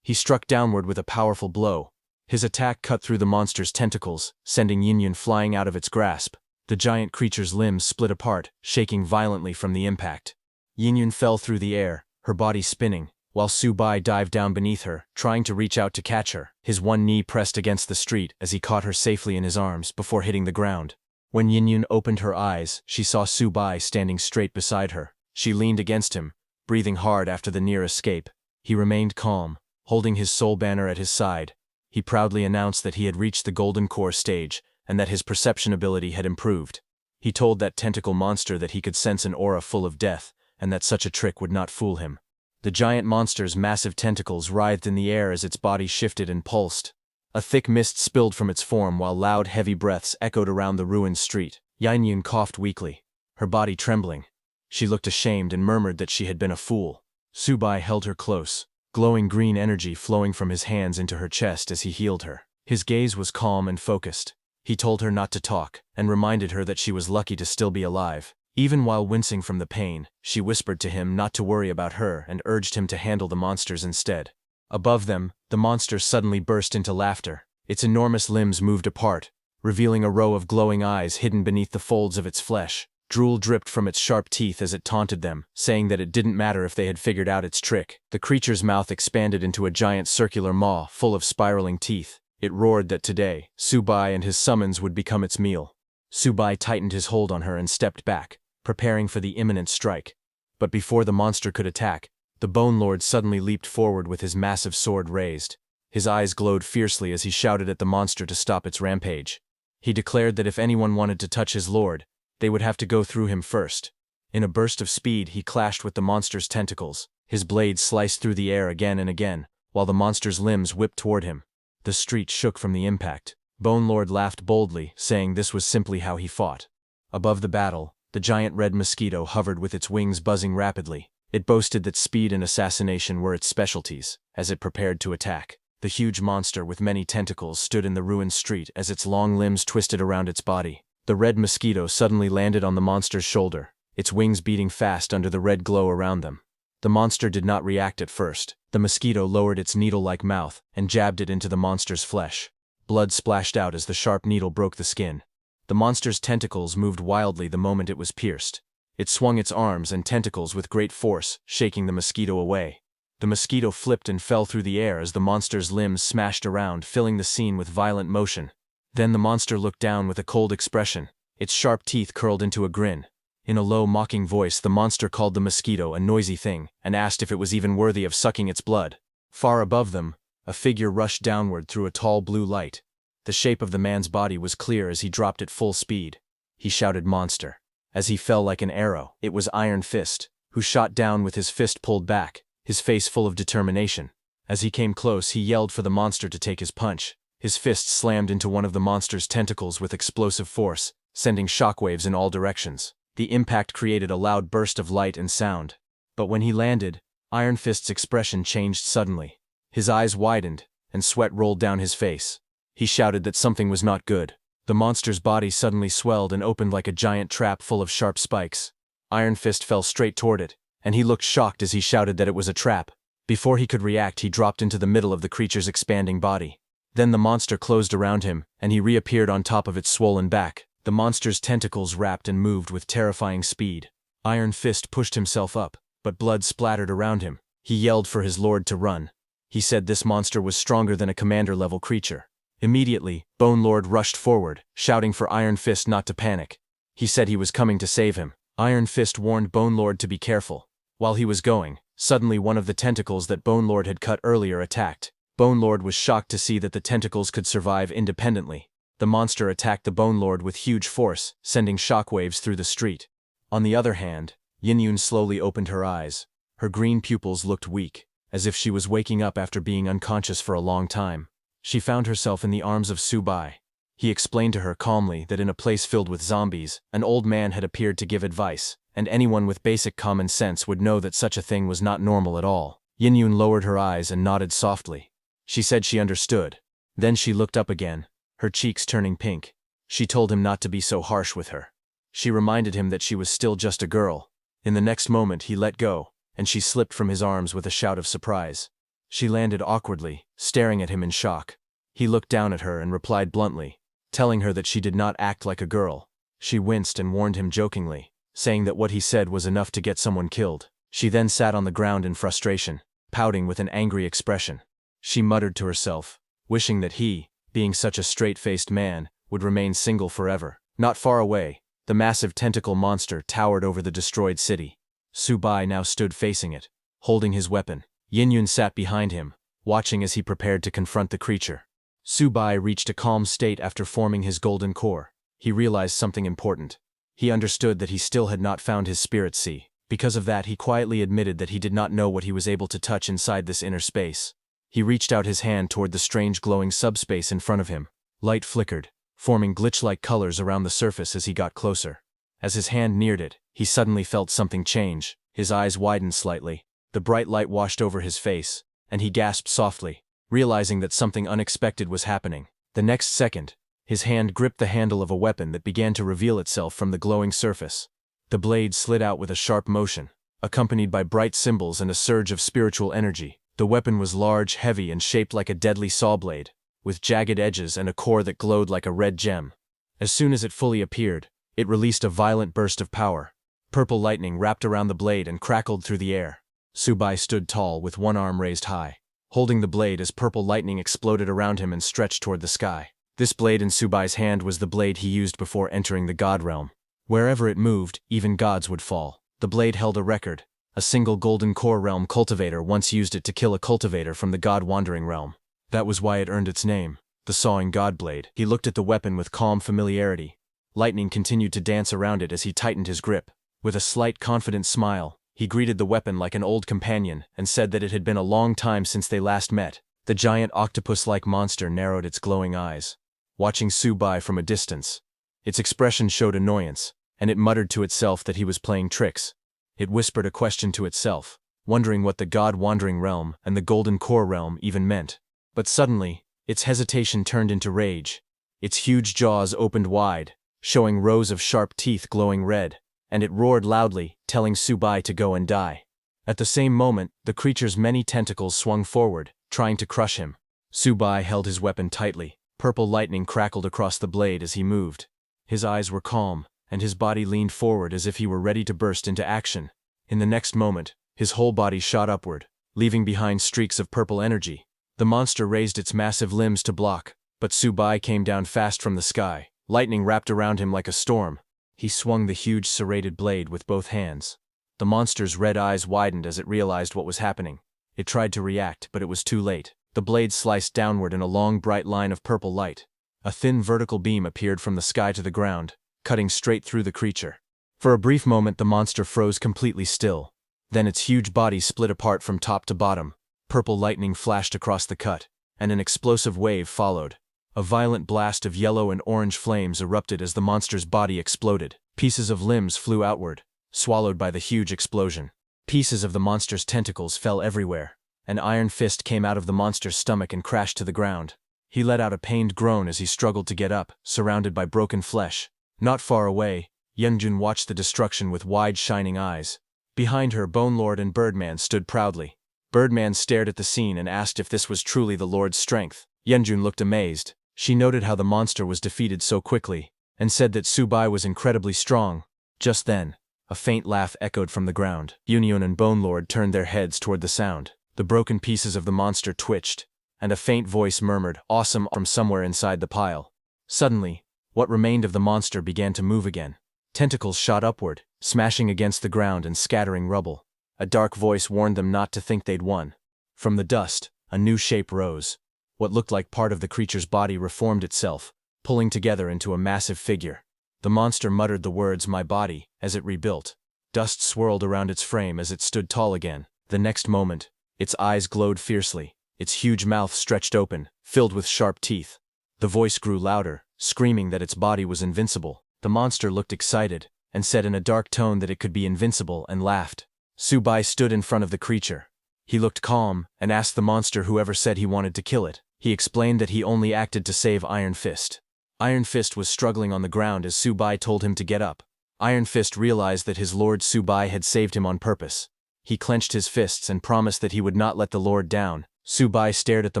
He struck downward with a powerful blow. His attack cut through the monster's tentacles, sending Yin flying out of its grasp. The giant creature's limbs split apart, shaking violently from the impact. Yin fell through the air, her body spinning, while Subai dived down beneath her, trying to reach out to catch her. His one knee pressed against the street as he caught her safely in his arms before hitting the ground. When Yin opened her eyes, she saw Subai standing straight beside her. She leaned against him, breathing hard after the near escape. He remained calm, holding his soul banner at his side. He proudly announced that he had reached the Golden Core stage and that his perception ability had improved. He told that tentacle monster that he could sense an aura full of death and that such a trick would not fool him. The giant monster's massive tentacles writhed in the air as its body shifted and pulsed. A thick mist spilled from its form while loud, heavy breaths echoed around the ruined street. Yin coughed weakly, her body trembling. She looked ashamed and murmured that she had been a fool. Subai held her close, glowing green energy flowing from his hands into her chest as he healed her. His gaze was calm and focused. He told her not to talk, and reminded her that she was lucky to still be alive. Even while wincing from the pain, she whispered to him not to worry about her and urged him to handle the monsters instead. Above them, the monster suddenly burst into laughter. Its enormous limbs moved apart, revealing a row of glowing eyes hidden beneath the folds of its flesh. Drool dripped from its sharp teeth as it taunted them, saying that it didn't matter if they had figured out its trick. The creature's mouth expanded into a giant circular maw full of spiraling teeth. It roared that today, Subai and his summons would become its meal. Subai tightened his hold on her and stepped back, preparing for the imminent strike. But before the monster could attack, the Bone Lord suddenly leaped forward with his massive sword raised. His eyes glowed fiercely as he shouted at the monster to stop its rampage. He declared that if anyone wanted to touch his lord, they would have to go through him first. In a burst of speed, he clashed with the monster's tentacles. His blade sliced through the air again and again, while the monster's limbs whipped toward him. The street shook from the impact. Bone Lord laughed boldly, saying this was simply how he fought. Above the battle, the giant red mosquito hovered with its wings buzzing rapidly. It boasted that speed and assassination were its specialties, as it prepared to attack. The huge monster with many tentacles stood in the ruined street as its long limbs twisted around its body. The red mosquito suddenly landed on the monster's shoulder, its wings beating fast under the red glow around them. The monster did not react at first. The mosquito lowered its needle-like mouth and jabbed it into the monster's flesh. Blood splashed out as the sharp needle broke the skin. The monster's tentacles moved wildly the moment it was pierced. It swung its arms and tentacles with great force, shaking the mosquito away. The mosquito flipped and fell through the air as the monster's limbs smashed around, filling the scene with violent motion. Then the monster looked down with a cold expression. Its sharp teeth curled into a grin. In a low, mocking voice, the monster called the mosquito a noisy thing and asked if it was even worthy of sucking its blood. Far above them, a figure rushed downward through a tall blue light. The shape of the man's body was clear as he dropped at full speed. He shouted "Monster!" as he fell like an arrow. It was Iron Fist, who shot down with his fist pulled back, his face full of determination. As he came close, he yelled for the monster to take his punch. His fist slammed into one of the monster's tentacles with explosive force, sending shockwaves in all directions. The impact created a loud burst of light and sound. But when he landed, Iron Fist's expression changed suddenly. His eyes widened, and sweat rolled down his face. He shouted that something was not good. The monster's body suddenly swelled and opened like a giant trap full of sharp spikes. Iron Fist fell straight toward it, and he looked shocked as he shouted that it was a trap. Before he could react, he dropped into the middle of the creature's expanding body. Then the monster closed around him, and he reappeared on top of its swollen back. The monster's tentacles wrapped and moved with terrifying speed. Iron Fist pushed himself up, but blood splattered around him. He yelled for his lord to run. He said this monster was stronger than a commander-level creature. Immediately, Bone Lord rushed forward, shouting for Iron Fist not to panic. He said he was coming to save him. Iron Fist warned Bone Lord to be careful. While he was going, suddenly one of the tentacles that Bone Lord had cut earlier attacked. Bone Lord was shocked to see that the tentacles could survive independently. The monster attacked the Bone Lord with huge force, sending shockwaves through the street. On the other hand, Yin slowly opened her eyes. Her green pupils looked weak, as if she was waking up after being unconscious for a long time. She found herself in the arms of Subai. He explained to her calmly that in a place filled with zombies, an old man had appeared to give advice, and anyone with basic common sense would know that such a thing was not normal at all. Yin lowered her eyes and nodded softly. She said she understood. Then she looked up again, her cheeks turning pink. She told him not to be so harsh with her. She reminded him that she was still just a girl. In the next moment he let go, and she slipped from his arms with a shout of surprise. She landed awkwardly, staring at him in shock. He looked down at her and replied bluntly, telling her that she did not act like a girl. She winced and warned him jokingly, saying that what he said was enough to get someone killed. She then sat on the ground in frustration, pouting with an angry expression. She muttered to herself, wishing that he, being such a straight-faced man, would remain single forever. Not far away, the massive tentacle monster towered over the destroyed city. Subai now stood facing it, holding his weapon. Yin sat behind him, watching as he prepared to confront the creature. Subai reached a calm state after forming his golden core. He realized something important. He understood that he still had not found his spirit sea. Because of that, he quietly admitted that he did not know what he was able to touch inside this inner space. He reached out his hand toward the strange glowing subspace in front of him. Light flickered, forming glitch-like colors around the surface as he got closer. As his hand neared it, he suddenly felt something change. His eyes widened slightly. The bright light washed over his face, and he gasped softly, realizing that something unexpected was happening. The next second, his hand gripped the handle of a weapon that began to reveal itself from the glowing surface. The blade slid out with a sharp motion, accompanied by bright symbols and a surge of spiritual energy. The weapon was large, heavy, and shaped like a deadly saw blade, with jagged edges and a core that glowed like a red gem. As soon as it fully appeared, it released a violent burst of power. Purple lightning wrapped around the blade and crackled through the air. Subai stood tall with one arm raised high, holding the blade as purple lightning exploded around him and stretched toward the sky. This blade in Subai's hand was the blade he used before entering the God realm. Wherever it moved, even gods would fall. The blade held a record. A single golden core realm cultivator once used it to kill a cultivator from the god wandering realm. That was why it earned its name, the Sawing God Blade. He looked at the weapon with calm familiarity. Lightning continued to dance around it as he tightened his grip. With a slight confident smile, he greeted the weapon like an old companion and said that it had been a long time since they last met. The giant octopus-like monster narrowed its glowing eyes, watching Subai from a distance. Its expression showed annoyance, and it muttered to itself that he was playing tricks. It whispered a question to itself, wondering what the God-wandering realm and the Golden Core realm even meant. But suddenly, its hesitation turned into rage. Its huge jaws opened wide, showing rows of sharp teeth glowing red, and it roared loudly, telling Subai to go and die. At the same moment, the creature's many tentacles swung forward, trying to crush him. Subai held his weapon tightly. Purple lightning crackled across the blade as he moved. His eyes were calm, and his body leaned forward as if he were ready to burst into action. In the next moment, his whole body shot upward, leaving behind streaks of purple energy. The monster raised its massive limbs to block, but Subai came down fast from the sky. Lightning wrapped around him like a storm. He swung the huge serrated blade with both hands. The monster's red eyes widened as it realized what was happening. It tried to react, but it was too late. The blade sliced downward in a long bright line of purple light. A thin vertical beam appeared from the sky to the ground, cutting straight through the creature. For a brief moment the monster froze completely still. Then its huge body split apart from top to bottom. Purple lightning flashed across the cut, and an explosive wave followed. A violent blast of yellow and orange flames erupted as the monster's body exploded. Pieces of limbs flew outward, swallowed by the huge explosion. Pieces of the monster's tentacles fell everywhere. An iron fist came out of the monster's stomach and crashed to the ground. He let out a pained groan as he struggled to get up, surrounded by broken flesh. Not far away, Yenjun watched the destruction with wide shining eyes. Behind her, Bone Lord and Birdman stood proudly. Birdman stared at the scene and asked if this was truly the Lord's strength. Yenjun looked amazed. She noted how the monster was defeated so quickly, and said that Subai was incredibly strong. Just then, a faint laugh echoed from the ground. Union and Bone Lord turned their heads toward the sound. The broken pieces of the monster twitched, and a faint voice murmured, "Awesome," from somewhere inside the pile. Suddenly, what remained of the monster began to move again. Tentacles shot upward, smashing against the ground and scattering rubble. A dark voice warned them not to think they'd won. From the dust, a new shape rose. What looked like part of the creature's body reformed itself, pulling together into a massive figure. The monster muttered the words, "My body," as it rebuilt. Dust swirled around its frame as it stood tall again. The next moment, its eyes glowed fiercely, its huge mouth stretched open, filled with sharp teeth. The voice grew louder, screaming that its body was invincible. The monster looked excited, and said in a dark tone that it could be invincible, and laughed. Subai stood in front of the creature. He looked calm, and asked the monster whoever said he wanted to kill it. He explained that he only acted to save Iron Fist. Iron Fist was struggling on the ground as Subai told him to get up. Iron Fist realized that his lord Subai had saved him on purpose. He clenched his fists and promised that he would not let the lord down. Subai stared at the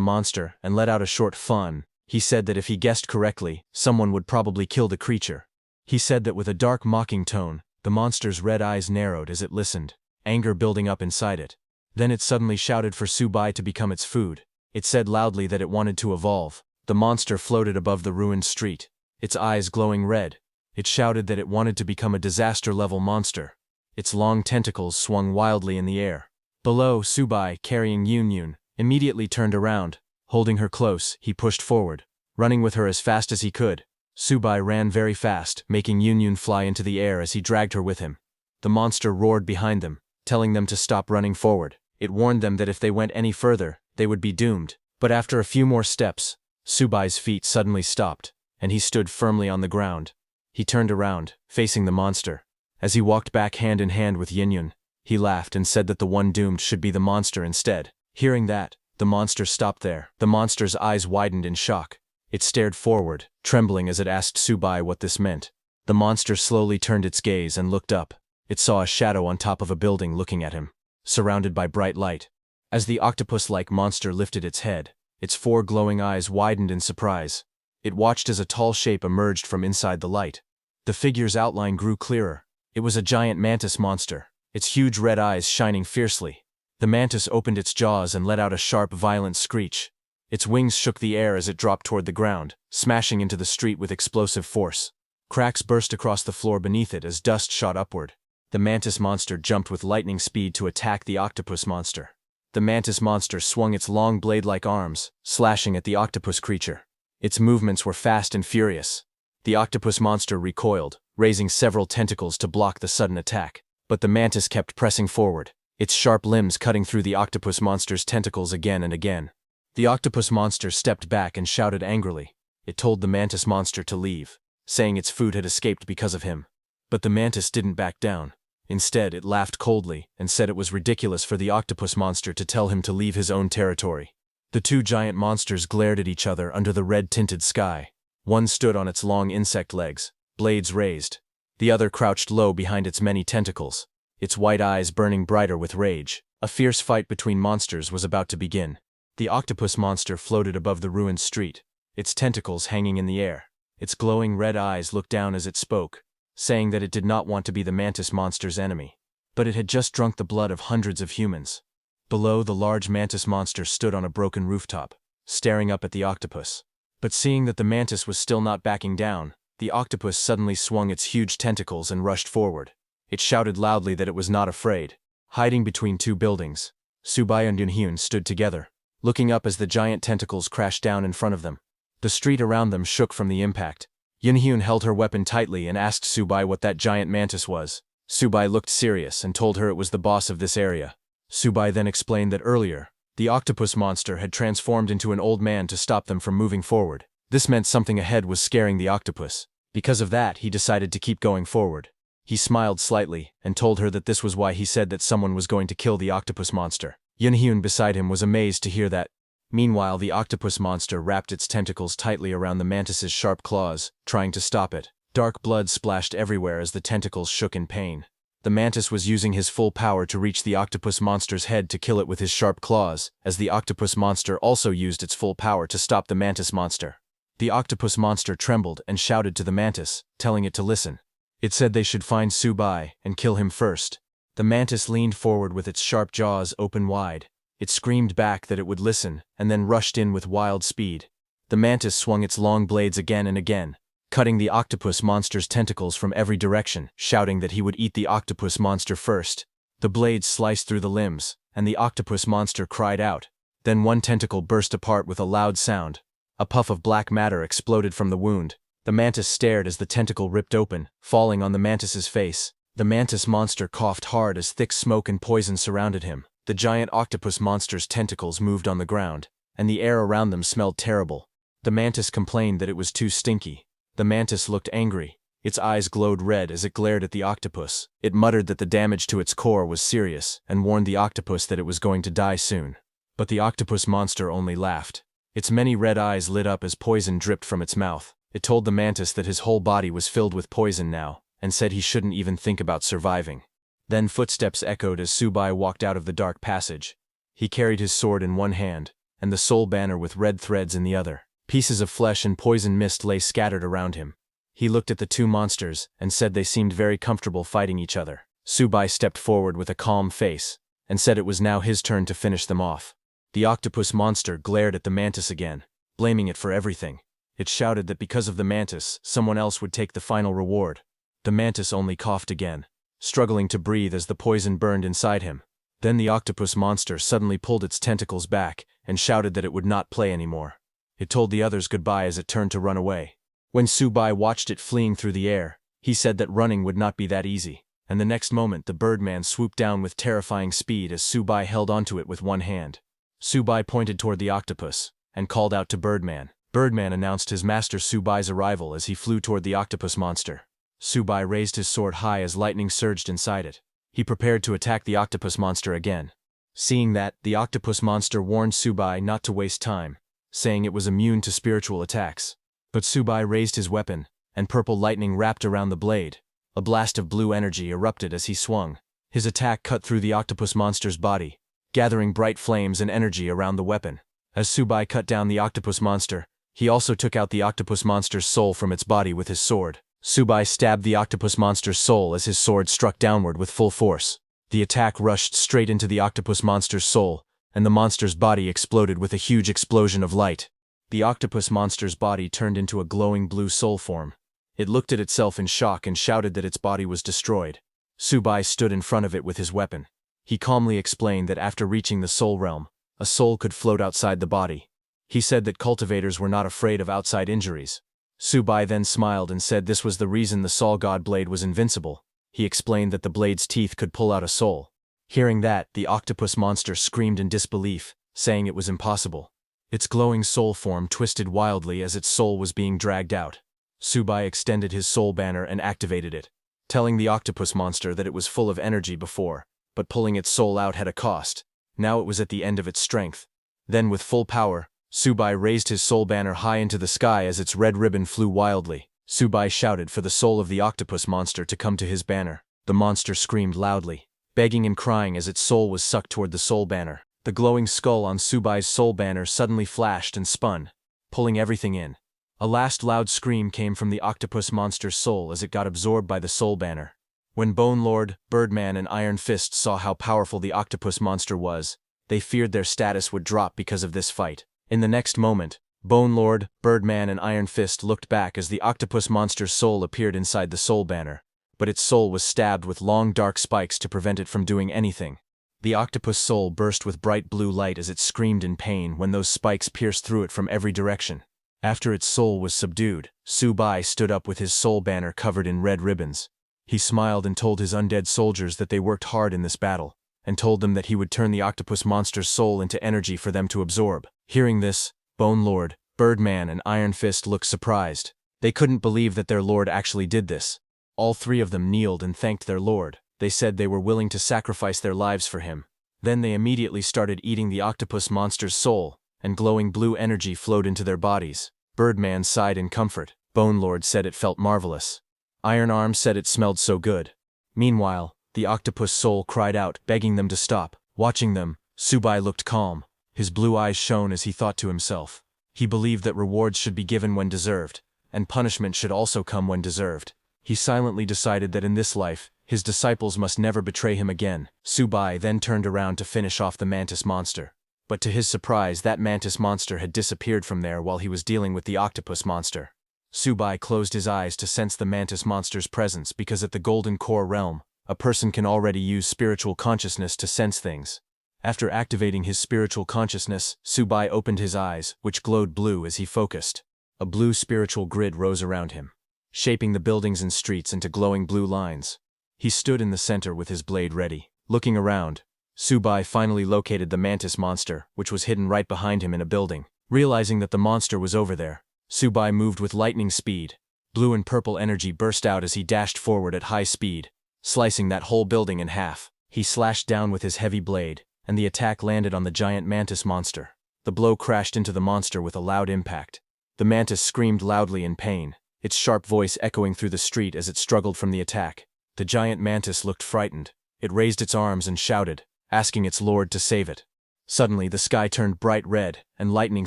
monster and let out a short fun. He said that if he guessed correctly, someone would probably kill the creature. He said that with a dark mocking tone. The monster's red eyes narrowed as it listened, anger building up inside it. Then it suddenly shouted for Subai to become its food. It said loudly that it wanted to evolve. The monster floated above the ruined street, its eyes glowing red. It shouted that it wanted to become a disaster-level monster. Its long tentacles swung wildly in the air. Below, Subai, carrying Yun, immediately turned around. Holding her close, he pushed forward, running with her as fast as he could. Subai ran very fast, making Yun fly into the air as he dragged her with him. The monster roared behind them, telling them to stop running forward. It warned them that if they went any further, they would be doomed. But after a few more steps, Subai's feet suddenly stopped, and he stood firmly on the ground. He turned around, facing the monster. As he walked back hand in hand with Yun, he laughed and said that the one doomed should be the monster instead. Hearing that, the monster stopped there. The monster's eyes widened in shock. It stared forward, trembling as it asked Subai what this meant. The monster slowly turned its gaze and looked up. It saw a shadow on top of a building looking at him, surrounded by bright light. As the octopus-like monster lifted its head, its four glowing eyes widened in surprise. It watched as a tall shape emerged from inside the light. The figure's outline grew clearer. It was a giant mantis monster, its huge red eyes shining fiercely. The mantis opened its jaws and let out a sharp, violent screech. Its wings shook the air as it dropped toward the ground, smashing into the street with explosive force. Cracks burst across the floor beneath it as dust shot upward. The mantis monster jumped with lightning speed to attack the octopus monster. The mantis monster swung its long blade-like arms, slashing at the octopus creature. Its movements were fast and furious. The octopus monster recoiled, raising several tentacles to block the sudden attack. But the mantis kept pressing forward, its sharp limbs cutting through the octopus monster's tentacles again and again. The octopus monster stepped back and shouted angrily. It told the mantis monster to leave, saying its food had escaped because of him. But the mantis didn't back down. Instead, it laughed coldly and said it was ridiculous for the octopus monster to tell him to leave his own territory. The two giant monsters glared at each other under the red-tinted sky. One stood on its long insect legs, blades raised. The other crouched low behind its many tentacles, its white eyes burning brighter with rage. A fierce fight between monsters was about to begin. The octopus monster floated above the ruined street, its tentacles hanging in the air. Its glowing red eyes looked down as it spoke, saying that it did not want to be the mantis monster's enemy. But it had just drunk the blood of hundreds of humans. Below, the large mantis monster stood on a broken rooftop, staring up at the octopus. But seeing that the mantis was still not backing down, the octopus suddenly swung its huge tentacles and rushed forward. It shouted loudly that it was not afraid. Hiding between two buildings, Subai and Yunhyun stood together, looking up as the giant tentacles crashed down in front of them. The street around them shook from the impact. Yunhyun held her weapon tightly and asked Subai what that giant mantis was. Subai looked serious and told her it was the boss of this area. Subai then explained that earlier, the octopus monster had transformed into an old man to stop them from moving forward. This meant something ahead was scaring the octopus. Because of that, he decided to keep going forward. He smiled slightly and told her that this was why he said that someone was going to kill the octopus monster. Yunhyun beside him was amazed to hear that. Meanwhile, the octopus monster wrapped its tentacles tightly around the mantis's sharp claws, trying to stop it. Dark blood splashed everywhere as the tentacles shook in pain. The mantis was using his full power to reach the octopus monster's head to kill it with his sharp claws, as the octopus monster also used its full power to stop the mantis monster. The octopus monster trembled and shouted to the mantis, telling it to listen. It said they should find Subai and kill him first. The mantis leaned forward with its sharp jaws open wide. It screamed back that it would listen, and then rushed in with wild speed. The mantis swung its long blades again and again, cutting the octopus monster's tentacles from every direction, shouting that he would eat the octopus monster first. The blades sliced through the limbs, and the octopus monster cried out. Then one tentacle burst apart with a loud sound. A puff of black matter exploded from the wound. The mantis stared as the tentacle ripped open, falling on the mantis's face. The mantis monster coughed hard as thick smoke and poison surrounded him. The giant octopus monster's tentacles moved on the ground, and the air around them smelled terrible. The mantis complained that it was too stinky. The mantis looked angry. Its eyes glowed red as it glared at the octopus. It muttered that the damage to its core was serious, and warned the octopus that it was going to die soon. But the octopus monster only laughed. Its many red eyes lit up as poison dripped from its mouth. It told the mantis that his whole body was filled with poison now, and said he shouldn't even think about surviving. Then footsteps echoed as Subai walked out of the dark passage. He carried his sword in one hand, and the soul banner with red threads in the other. Pieces of flesh and poison mist lay scattered around him. He looked at the two monsters, and said they seemed very comfortable fighting each other. Subai stepped forward with a calm face, and said it was now his turn to finish them off. The octopus monster glared at the mantis again, blaming it for everything. It shouted that because of the mantis, someone else would take the final reward. The mantis only coughed again, struggling to breathe as the poison burned inside him. Then the octopus monster suddenly pulled its tentacles back and shouted that it would not play anymore. It told the others goodbye as it turned to run away. When Subai watched it fleeing through the air, he said that running would not be that easy, and the next moment the birdman swooped down with terrifying speed as Subai held onto it with one hand. Subai pointed toward the octopus and called out to Birdman. Birdman announced his master Subai's arrival as he flew toward the octopus monster. Subai raised his sword high as lightning surged inside it. He prepared to attack the octopus monster again. Seeing that, the octopus monster warned Subai not to waste time, saying it was immune to spiritual attacks. But Subai raised his weapon, and purple lightning wrapped around the blade. A blast of blue energy erupted as he swung. His attack cut through the octopus monster's body, gathering bright flames and energy around the weapon. As Subai cut down the octopus monster, he also took out the octopus monster's soul from its body with his sword. Subai stabbed the octopus monster's soul as his sword struck downward with full force. The attack rushed straight into the octopus monster's soul, and the monster's body exploded with a huge explosion of light. The octopus monster's body turned into a glowing blue soul form. It looked at itself in shock and shouted that its body was destroyed. Subai stood in front of it with his weapon. He calmly explained that after reaching the soul realm, a soul could float outside the body. He said that cultivators were not afraid of outside injuries. Subai then smiled and said this was the reason the Sol God blade was invincible. He explained that the blade's teeth could pull out a soul. Hearing that, the octopus monster screamed in disbelief, saying it was impossible. Its glowing soul form twisted wildly as its soul was being dragged out. Subai extended his soul banner and activated it, telling the octopus monster that it was full of energy before, but pulling its soul out had a cost. Now it was at the end of its strength. Then with full power, Subai raised his soul banner high into the sky as its red ribbon flew wildly. Subai shouted for the soul of the octopus monster to come to his banner. The monster screamed loudly, begging and crying as its soul was sucked toward the soul banner. The glowing skull on Subai's soul banner suddenly flashed and spun, pulling everything in. A last loud scream came from the octopus monster's soul as it got absorbed by the soul banner. When Bone Lord, Birdman and Iron Fist saw how powerful the octopus monster was, they feared their status would drop because of this fight. In the next moment, Bone Lord, Birdman and Iron Fist looked back as the octopus monster's soul appeared inside the soul banner, but its soul was stabbed with long dark spikes to prevent it from doing anything. The octopus soul burst with bright blue light as it screamed in pain when those spikes pierced through it from every direction. After its soul was subdued, Subai stood up with his soul banner covered in red ribbons. He smiled and told his undead soldiers that they worked hard in this battle, and told them that he would turn the octopus monster's soul into energy for them to absorb. Hearing this, Bone Lord, Birdman and Iron Fist looked surprised. They couldn't believe that their lord actually did this. All three of them kneeled and thanked their lord. They said they were willing to sacrifice their lives for him. Then they immediately started eating the octopus monster's soul, and glowing blue energy flowed into their bodies. Birdman sighed in comfort. Bone Lord said it felt marvelous. Iron Arm said it smelled so good. Meanwhile, the octopus soul cried out, begging them to stop. Watching them, Subai looked calm. His blue eyes shone as he thought to himself. He believed that rewards should be given when deserved, and punishment should also come when deserved. He silently decided that in this life, His disciples must never betray him again. Subai then turned around to finish off the mantis monster. But to his surprise, that mantis monster had disappeared from there while he was dealing with the octopus monster. Subai closed his eyes to sense the mantis monster's presence because at the Golden Core realm, a person can already use spiritual consciousness to sense things. After activating his spiritual consciousness, Subai opened his eyes, which glowed blue as he focused. A blue spiritual grid rose around him, shaping the buildings and streets into glowing blue lines. He stood in the center with his blade ready. Looking around, Subai finally located the mantis monster, which was hidden right behind him in a building. Realizing that the monster was over there, Subai moved with lightning speed. Blue and purple energy burst out as he dashed forward at high speed, slicing that whole building in half. He slashed down with his heavy blade, and the attack landed on the giant mantis monster. The blow crashed into the monster with a loud impact. The mantis screamed loudly in pain, its sharp voice echoing through the street as it struggled from the attack. The giant mantis looked frightened. It raised its arms and shouted, asking its lord to save it. Suddenly, the sky turned bright red, and lightning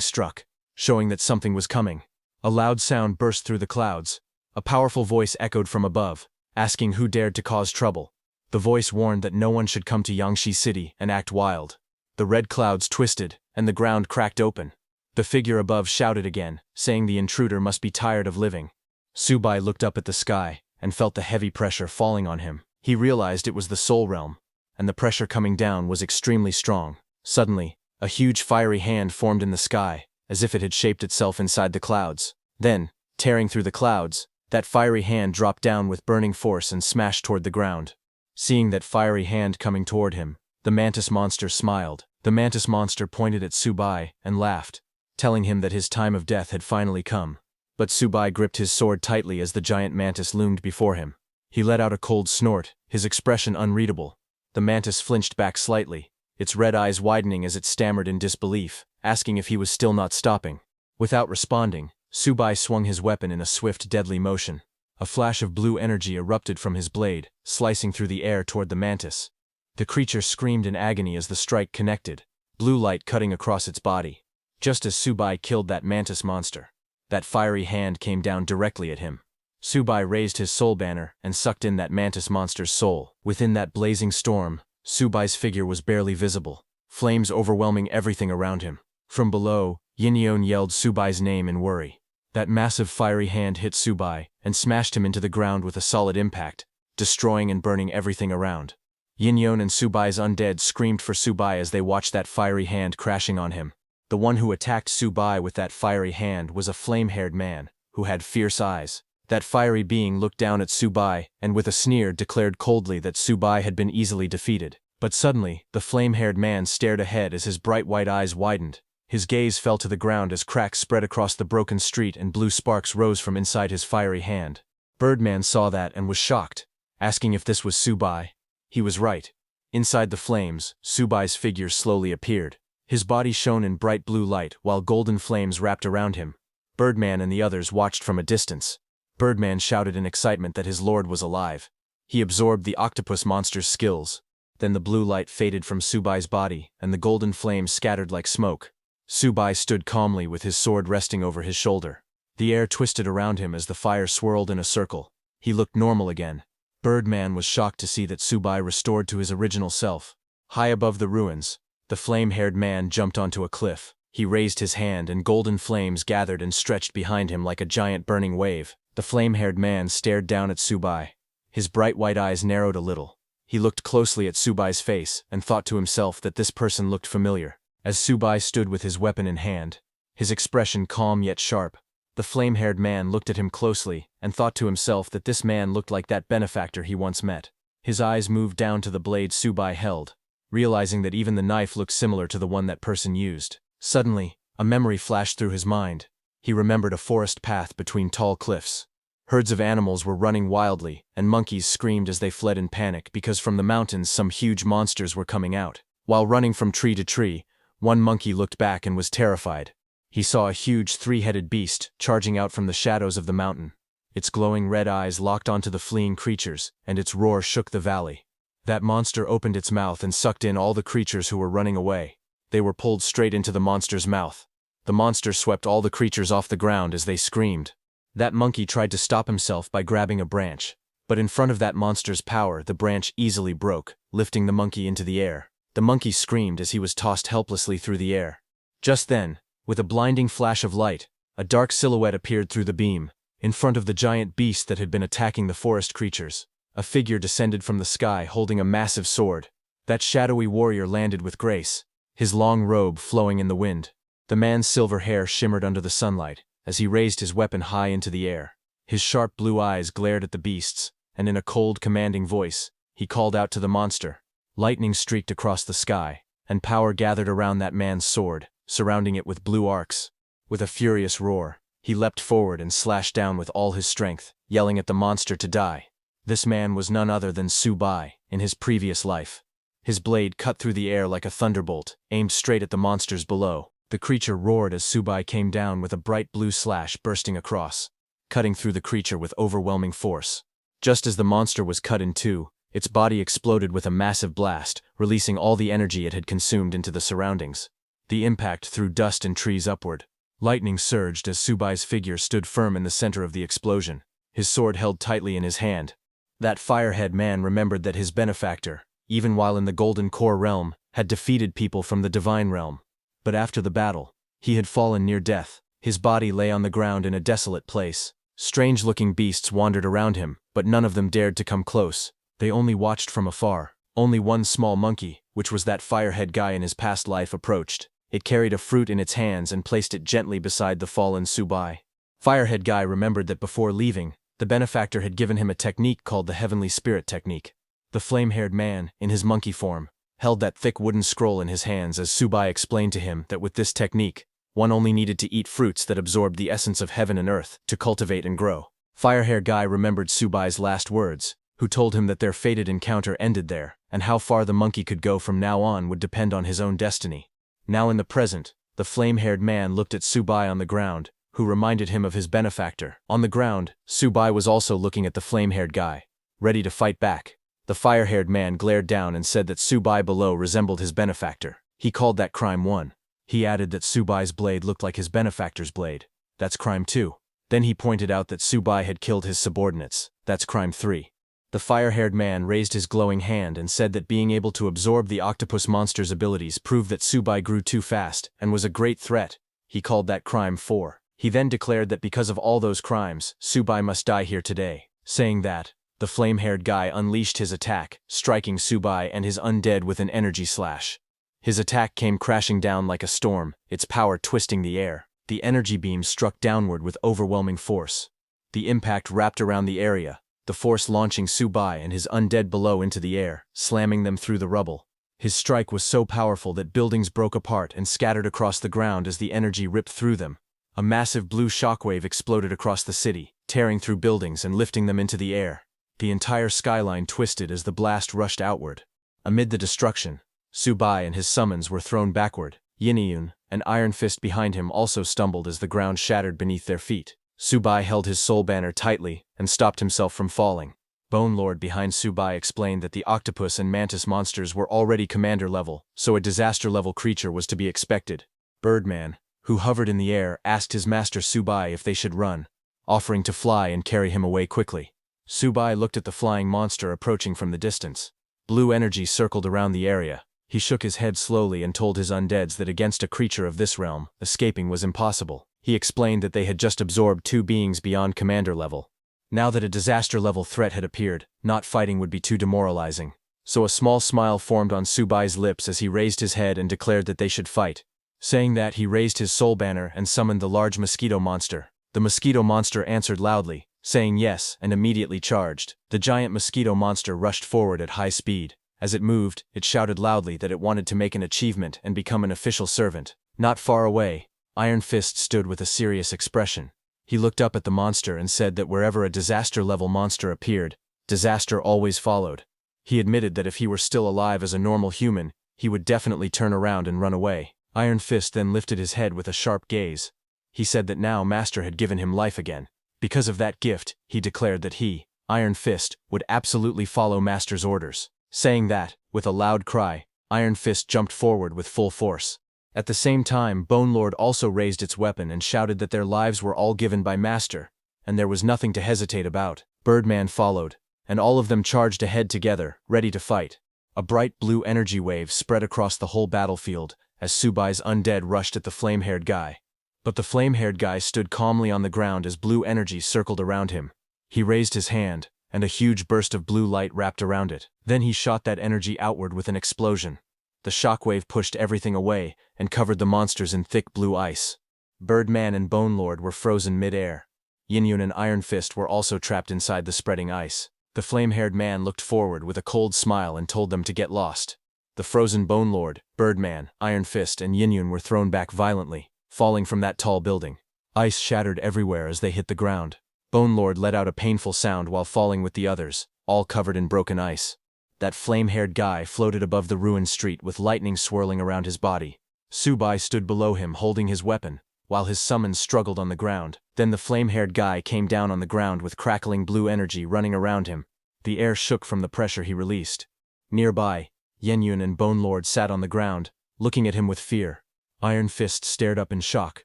struck, showing that something was coming. A loud sound burst through the clouds. A powerful voice echoed from above, asking who dared to cause trouble. The voice warned that no one should come to Yangshi City and act wild. The red clouds twisted, and the ground cracked open. The figure above shouted again, saying the intruder must be tired of living. Subai looked up at the sky and felt the heavy pressure falling on him. He realized it was the soul realm, and the pressure coming down was extremely strong. Suddenly, a huge fiery hand formed in the sky, as if it had shaped itself inside the clouds. Then, tearing through the clouds, that fiery hand dropped down with burning force and smashed toward the ground. Seeing that fiery hand coming toward him, the mantis monster smiled. The mantis monster pointed at Subai and laughed, telling him that his time of death had finally come. But Subai gripped his sword tightly as the giant mantis loomed before him. He let out a cold snort, his expression unreadable. The mantis flinched back slightly, its red eyes widening as it stammered in disbelief, asking if he was still not stopping. Without responding, Subai swung his weapon in a swift, deadly motion. A flash of blue energy erupted from his blade, slicing through the air toward the mantis. The creature screamed in agony as the strike connected, blue light cutting across its body. Just as Subai killed that mantis monster, that fiery hand came down directly at him. Subai raised his soul banner and sucked in that mantis monster's soul. Within that blazing storm, Subai's figure was barely visible, flames overwhelming everything around him. From below, Yinyon yelled Subai's name in worry. That massive fiery hand hit Subai and smashed him into the ground with a solid impact, destroying and burning everything around. Yinyon and Subai's undead screamed for Subai as they watched that fiery hand crashing on him. The one who attacked Subai with that fiery hand was a flame-haired man, who had fierce eyes. That fiery being looked down at Subai and with a sneer declared coldly that Subai had been easily defeated. But suddenly, the flame-haired man stared ahead as his bright white eyes widened. His gaze fell to the ground as cracks spread across the broken street and blue sparks rose from inside his fiery hand. Birdman saw that and was shocked, asking if this was Subai. He was right. Inside the flames, Subai's figure slowly appeared. His body shone in bright blue light while golden flames wrapped around him. Birdman and the others watched from a distance. Birdman shouted in excitement that his lord was alive. He absorbed the octopus monster's skills. Then the blue light faded from Subai's body and the golden flames scattered like smoke. Subai stood calmly with his sword resting over his shoulder. The air twisted around him as the fire swirled in a circle. He looked normal again. Birdman was shocked to see that Subai restored to his original self. High above the ruins, the flame-haired man jumped onto a cliff. He raised his hand and golden flames gathered and stretched behind him like a giant burning wave. The flame-haired man stared down at Subai. His bright white eyes narrowed a little. He looked closely at Subai's face and thought to himself that this person looked familiar. As Subai stood with his weapon in hand, his expression calm yet sharp, the flame-haired man looked at him closely and thought to himself that this man looked like that benefactor he once met. His eyes moved down to the blade Subai held, realizing that even the knife looked similar to the one that person used. Suddenly, a memory flashed through his mind. He remembered a forest path between tall cliffs. Herds of animals were running wildly, and monkeys screamed as they fled in panic because from the mountains some huge monsters were coming out. While running from tree to tree, one monkey looked back and was terrified. He saw a huge three-headed beast charging out from the shadows of the mountain. Its glowing red eyes locked onto the fleeing creatures, and its roar shook the valley. That monster opened its mouth and sucked in all the creatures who were running away. They were pulled straight into the monster's mouth. The monster swept all the creatures off the ground as they screamed. That monkey tried to stop himself by grabbing a branch, But in front of that monster's power, the branch easily broke, lifting the monkey into the air. The monkey screamed as he was tossed helplessly through the air. Just then, with a blinding flash of light, a dark silhouette appeared through the beam. In front of the giant beast that had been attacking the forest creatures, a figure descended from the sky holding a massive sword. That shadowy warrior landed with grace, his long robe flowing in the wind. The man's silver hair shimmered under the sunlight as he raised his weapon high into the air. His sharp blue eyes glared at the beasts, and in a cold, commanding voice, he called out to the monster. Lightning streaked across the sky, and power gathered around that man's sword, surrounding it with blue arcs. With a furious roar, he leapt forward and slashed down with all his strength, yelling at the monster to die. This man was none other than Subai, in his previous life. His blade cut through the air like a thunderbolt, aimed straight at the monsters below. The creature roared as Subai came down with a bright blue slash bursting across, cutting through the creature with overwhelming force. Just as the monster was cut in two, its body exploded with a massive blast, releasing all the energy it had consumed into the surroundings. The impact threw dust and trees upward. Lightning surged as Subai's figure stood firm in the center of the explosion, his sword held tightly in his hand. That firehead man remembered that his benefactor, even while in the Golden Core realm, had defeated people from the Divine realm. But after the battle, he had fallen near death. His body lay on the ground in a desolate place. Strange-looking beasts wandered around him, but none of them dared to come close. They only watched from afar. Only one small monkey, which was that firehead guy in his past life, approached. It carried a fruit in its hands and placed it gently beside the fallen Subai. Firehead guy remembered that before leaving, the benefactor had given him a technique called the Heavenly Spirit Technique. The flame-haired man, in his monkey form, held that thick wooden scroll in his hands as Subai explained to him that with this technique, one only needed to eat fruits that absorbed the essence of heaven and earth to cultivate and grow. Firehair guy remembered Subai's last words, who told him that their fated encounter ended there, and how far the monkey could go from now on would depend on his own destiny. Now in the present, the flame-haired man looked at Subai on the ground, who reminded him of his benefactor. On the ground, Subai was also looking at the flame-haired guy, ready to fight back. The fire-haired man glared down and said that Subai below resembled his benefactor. He called that crime 1. He added that Subai's blade looked like his benefactor's blade. That's crime 2. Then he pointed out that Subai had killed his subordinates. That's crime 3. The fire-haired man raised his glowing hand and said that being able to absorb the octopus monster's abilities proved that Subai grew too fast and was a great threat. He called that crime 4. He then declared that because of all those crimes, Subai must die here today. Saying that, the flame-haired guy unleashed his attack, striking Subai and his undead with an energy slash. His attack came crashing down like a storm, its power twisting the air. The energy beam struck downward with overwhelming force. The impact wrapped around the area, the force launching Subai and his undead below into the air, slamming them through the rubble. His strike was so powerful that buildings broke apart and scattered across the ground as the energy ripped through them. A massive blue shockwave exploded across the city, tearing through buildings and lifting them into the air. The entire skyline twisted as the blast rushed outward. Amid the destruction, Subai and his summons were thrown backward. Yiniyun, an iron fist behind him, also stumbled as the ground shattered beneath their feet. Subai held his soul banner tightly and stopped himself from falling. Bone Lord behind Subai explained that the octopus and mantis monsters were already commander level, so a disaster level creature was to be expected. Birdman, who hovered in the air, asked his master Subai if they should run, offering to fly and carry him away quickly. Subai looked at the flying monster approaching from the distance. Blue energy circled around the area. He shook his head slowly and told his undeads that against a creature of this realm, escaping was impossible. He explained that they had just absorbed 2 beings beyond commander level. Now that a disaster level threat had appeared, not fighting would be too demoralizing. So a small smile formed on Subai's lips as he raised his head and declared that they should fight. Saying that, he raised his soul banner and summoned the large mosquito monster. The mosquito monster answered loudly, saying yes, and immediately charged. The giant mosquito monster rushed forward at high speed. As it moved, it shouted loudly that it wanted to make an achievement and become an official servant. Not far away, Iron Fist stood with a serious expression. He looked up at the monster and said that wherever a disaster-level monster appeared, disaster always followed. He admitted that if he were still alive as a normal human, he would definitely turn around and run away. Iron Fist then lifted his head with a sharp gaze. He said that now Master had given him life again. Because of that gift, he declared that he, Iron Fist, would absolutely follow Master's orders. Saying that, with a loud cry, Iron Fist jumped forward with full force. At the same time, Bone Lord also raised its weapon and shouted that their lives were all given by Master, and there was nothing to hesitate about. Birdman followed. and all of them charged ahead together, ready to fight. A bright blue energy wave spread across the whole battlefield as Subai's undead rushed at the flame-haired guy. But the flame-haired guy stood calmly on the ground as blue energy circled around him. He raised his hand, and a huge burst of blue light wrapped around it. Then he shot that energy outward with an explosion. The shockwave pushed everything away and covered the monsters in thick blue ice. Birdman and Bone Lord were frozen mid-air. Yin-Yun and Iron Fist were also trapped inside the spreading ice. The flame-haired man looked forward with a cold smile and told them to get lost. The frozen Bone Lord, Birdman, Iron Fist, and Yin-Yun were thrown back violently, falling from that tall building. Ice shattered everywhere as they hit the ground. Bone Lord let out a painful sound while falling with the others, all covered in broken ice. That flame-haired guy floated above the ruined street with lightning swirling around his body. Subai stood below him holding his weapon, while his summons struggled on the ground. Then the flame-haired guy came down on the ground with crackling blue energy running around him. The air shook from the pressure he released. Nearby, Yin-Yun and Bone Lord sat on the ground, looking at him with fear. Iron Fist stared up in shock.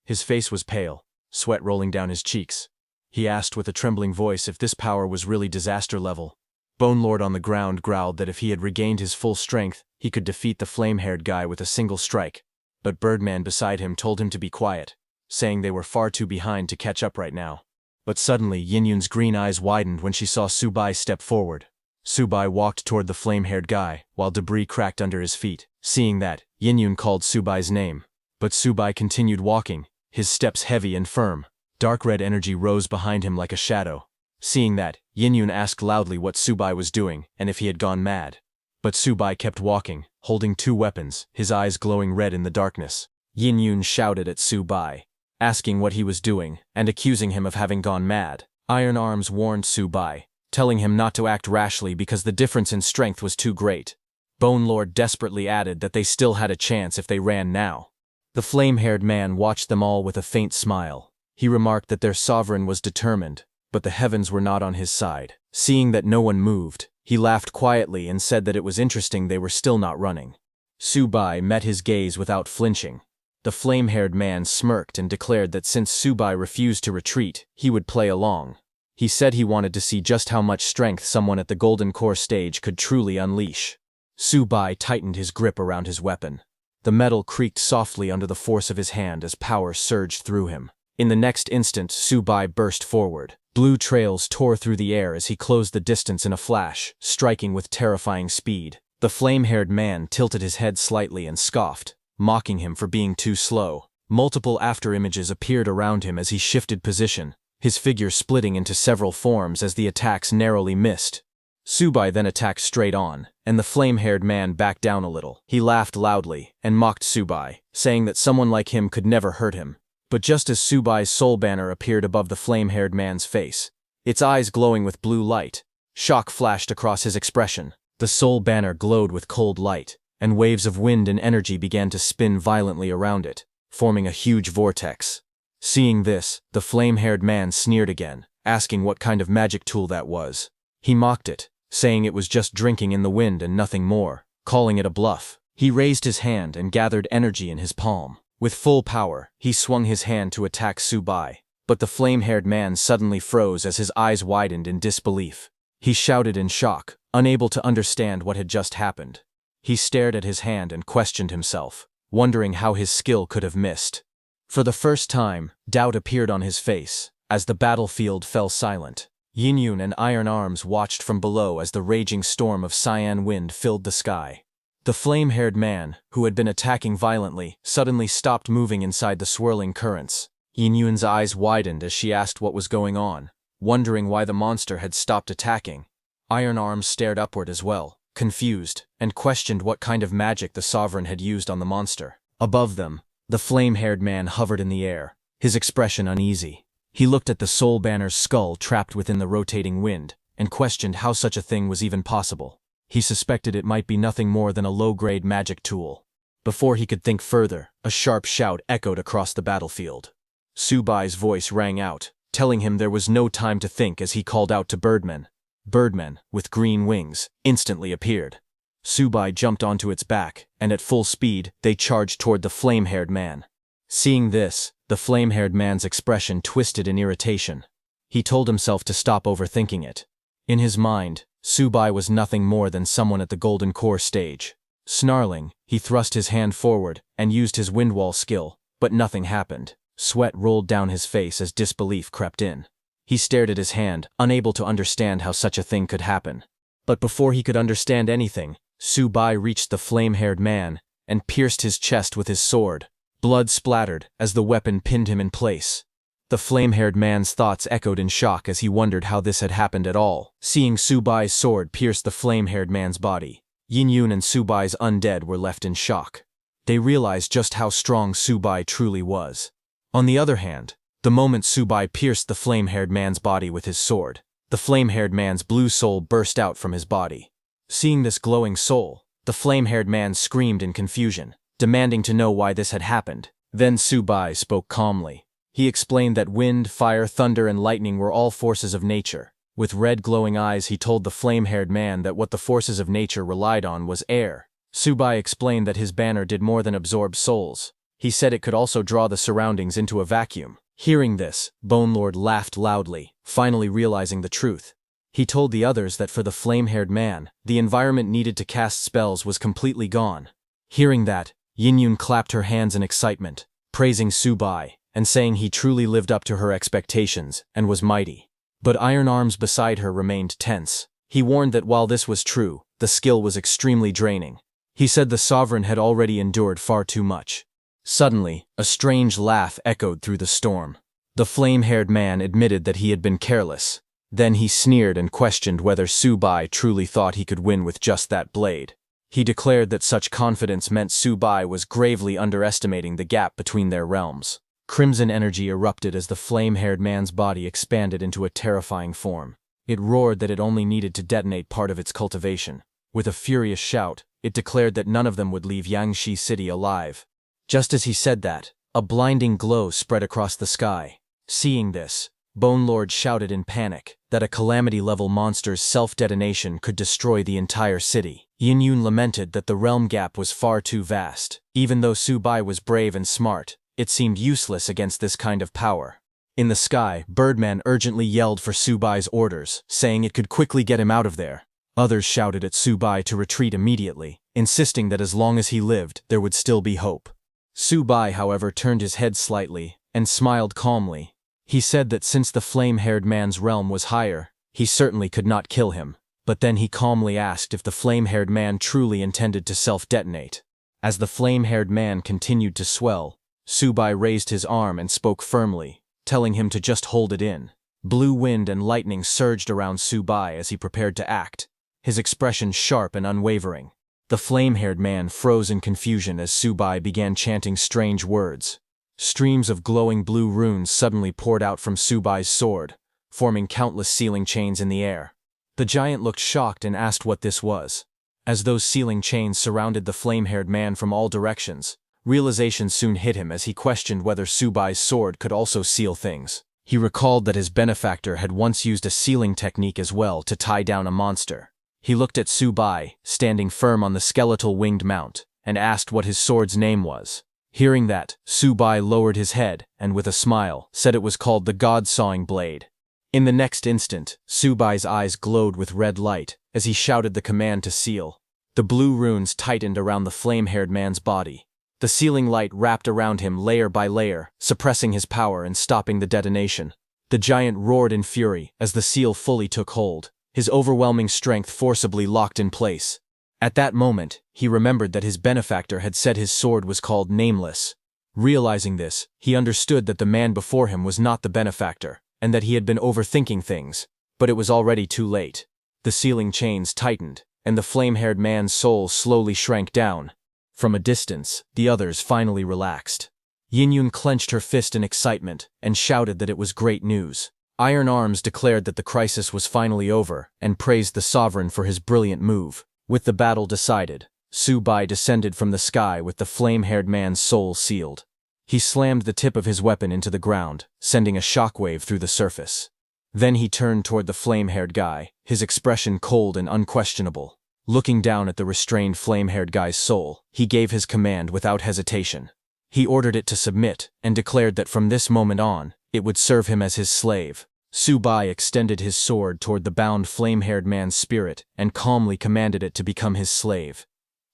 His face was pale, sweat rolling down his cheeks. He asked with a trembling voice if this power was really disaster level. Bone Lord on the ground growled that if he had regained his full strength, he could defeat the flame-haired guy with a single strike. But Birdman beside him told him to be quiet, saying they were far too behind to catch up right now. But suddenly Yin-Yun's green eyes widened when she saw Subai step forward. Subai walked toward the flame-haired guy, while debris cracked under his feet. Seeing that, Yin-Yun called Subai's name. But Subai continued walking, his steps heavy and firm. Dark red energy rose behind him like a shadow. Seeing that, Yin-Yun asked loudly what Subai was doing and if he had gone mad. But Subai kept walking, holding two weapons, his eyes glowing red in the darkness. Yin-Yun shouted at Subai, asking what he was doing and accusing him of having gone mad. Iron Arms warned Subai, telling him not to act rashly because the difference in strength was too great. Bone Lord desperately added that they still had a chance if they ran now. The flame-haired man watched them all with a faint smile. He remarked that their sovereign was determined, but the heavens were not on his side. Seeing that no one moved, he laughed quietly and said that it was interesting they were still not running. Subai met his gaze without flinching. The flame-haired man smirked and declared that since Subai refused to retreat, he would play along. He said he wanted to see just how much strength someone at the Golden Core stage could truly unleash. Subai tightened his grip around his weapon. The metal creaked softly under the force of his hand as power surged through him. In the next instant, Subai burst forward. Blue trails tore through the air as he closed the distance in a flash, striking with terrifying speed. The flame-haired man tilted his head slightly and scoffed, mocking him for being too slow. Multiple afterimages appeared around him as he shifted position, his figure splitting into several forms as the attacks narrowly missed. Subai then attacked straight on, and the flame-haired man backed down a little. He laughed loudly and mocked Subai, saying that someone like him could never hurt him. But just as Subai's soul banner appeared above the flame-haired man's face, its eyes glowing with blue light, shock flashed across his expression. The soul banner glowed with cold light, and waves of wind and energy began to spin violently around it, forming a huge vortex. Seeing this, the flame-haired man sneered again, asking what kind of magic tool that was. He mocked it, saying it was just drinking in the wind and nothing more, calling it a bluff. He raised his hand and gathered energy in his palm. With full power, he swung his hand to attack Subai, but the flame-haired man suddenly froze as his eyes widened in disbelief. He shouted in shock, unable to understand what had just happened. He stared at his hand and questioned himself, wondering how his skill could have missed. For the first time, doubt appeared on his face, as the battlefield fell silent. Yin-Yun and Iron Arms watched from below as the raging storm of cyan wind filled the sky. The flame-haired man, who had been attacking violently, suddenly stopped moving inside the swirling currents. Yin-Yun's eyes widened as she asked what was going on, wondering why the monster had stopped attacking. Iron Arms stared upward as well, confused, and questioned what kind of magic the sovereign had used on the monster. Above them, the flame-haired man hovered in the air, his expression uneasy. He looked at the soul banner's skull trapped within the rotating wind, and questioned how such a thing was even possible. He suspected it might be nothing more than a low-grade magic tool. Before he could think further, a sharp shout echoed across the battlefield. Subai's voice rang out, telling him there was no time to think as he called out to Birdman. Birdman, with green wings, instantly appeared. Subai jumped onto its back, and at full speed, they charged toward the flame-haired man. Seeing this, the flame-haired man's expression twisted in irritation. He told himself to stop overthinking it. In his mind, Subai was nothing more than someone at the Golden Core stage. Snarling, he thrust his hand forward and used his windwall skill, but nothing happened. Sweat rolled down his face as disbelief crept in. He stared at his hand, unable to understand how such a thing could happen. But before he could understand anything, Subai reached the flame-haired man and pierced his chest with his sword. Blood splattered as the weapon pinned him in place. The flame-haired man's thoughts echoed in shock as he wondered how this had happened at all. Seeing Subai's sword pierce the flame-haired man's body, Yin-Yun and Subai's undead were left in shock. They realized just how strong Subai truly was. On the other hand, the moment Subai pierced the flame-haired man's body with his sword, the flame-haired man's blue soul burst out from his body. Seeing this glowing soul, the flame-haired man screamed in confusion, demanding to know why this had happened. Then Subai spoke calmly. He explained that wind, fire, thunder, and lightning were all forces of nature. With red glowing eyes, he told the flame-haired man that what the forces of nature relied on was air. Subai explained that his banner did more than absorb souls. He said it could also draw the surroundings into a vacuum. Hearing this, Bone Lord laughed loudly, finally realizing the truth. He told the others that for the flame-haired man, the environment needed to cast spells was completely gone. Hearing that, Yin-Yun clapped her hands in excitement, praising Subai, and saying he truly lived up to her expectations and was mighty. But Iron Arms beside her remained tense. He warned that while this was true, the skill was extremely draining. He said the Sovereign had already endured far too much. Suddenly, a strange laugh echoed through the storm. The flame-haired man admitted that he had been careless. Then he sneered and questioned whether Subai truly thought he could win with just that blade. He declared that such confidence meant Subai was gravely underestimating the gap between their realms. Crimson energy erupted as the flame-haired man's body expanded into a terrifying form. It roared that it only needed to detonate part of its cultivation. With a furious shout, it declared that none of them would leave Yangshi City alive. Just as he said that, a blinding glow spread across the sky. Seeing this, Bone Lord shouted in panic that a calamity-level monster's self-detonation could destroy the entire city. Yin-Yun lamented that the realm gap was far too vast. Even though Subai was brave and smart, it seemed useless against this kind of power. In the sky, Birdman urgently yelled for Subai's orders, saying it could quickly get him out of there. Others shouted at Subai to retreat immediately, insisting that as long as he lived, there would still be hope. Subai, however, turned his head slightly and smiled calmly. He said that since the flame-haired man's realm was higher, he certainly could not kill him. But then he calmly asked if the flame-haired man truly intended to self-detonate. As the flame-haired man continued to swell, Subai raised his arm and spoke firmly, telling him to just hold it in. Blue wind and lightning surged around Subai as he prepared to act, his expression sharp and unwavering. The flame-haired man froze in confusion as Subai began chanting strange words. Streams of glowing blue runes suddenly poured out from Subai's sword, forming countless sealing chains in the air. The giant looked shocked and asked what this was. As those sealing chains surrounded the flame-haired man from all directions, realization soon hit him as he questioned whether Subai's sword could also seal things. He recalled that his benefactor had once used a sealing technique as well to tie down a monster. He looked at Subai, standing firm on the skeletal winged mount, and asked what his sword's name was. Hearing that, Subai lowered his head and, with a smile, said it was called the God-Sawing Blade. In the next instant, Subai's eyes glowed with red light as he shouted the command to seal. The blue runes tightened around the flame-haired man's body. The sealing light wrapped around him layer by layer, suppressing his power and stopping the detonation. The giant roared in fury as the seal fully took hold, his overwhelming strength forcibly locked in place. At that moment, he remembered that his benefactor had said his sword was called Nameless. Realizing this, he understood that the man before him was not the benefactor, and that he had been overthinking things, but it was already too late. The sealing chains tightened, and the flame-haired man's soul slowly shrank down. From a distance, the others finally relaxed. Yin-Yun clenched her fist in excitement and shouted that it was great news. Iron Arms declared that the crisis was finally over and praised the Sovereign for his brilliant move. With the battle decided, Subai descended from the sky with the flame-haired man's soul sealed. He slammed the tip of his weapon into the ground, sending a shockwave through the surface. Then he turned toward the flame-haired guy, his expression cold and unquestionable. Looking down at the restrained flame-haired guy's soul, he gave his command without hesitation. He ordered it to submit and declared that from this moment on, it would serve him as his slave. Subai extended his sword toward the bound flame-haired man's spirit and calmly commanded it to become his slave.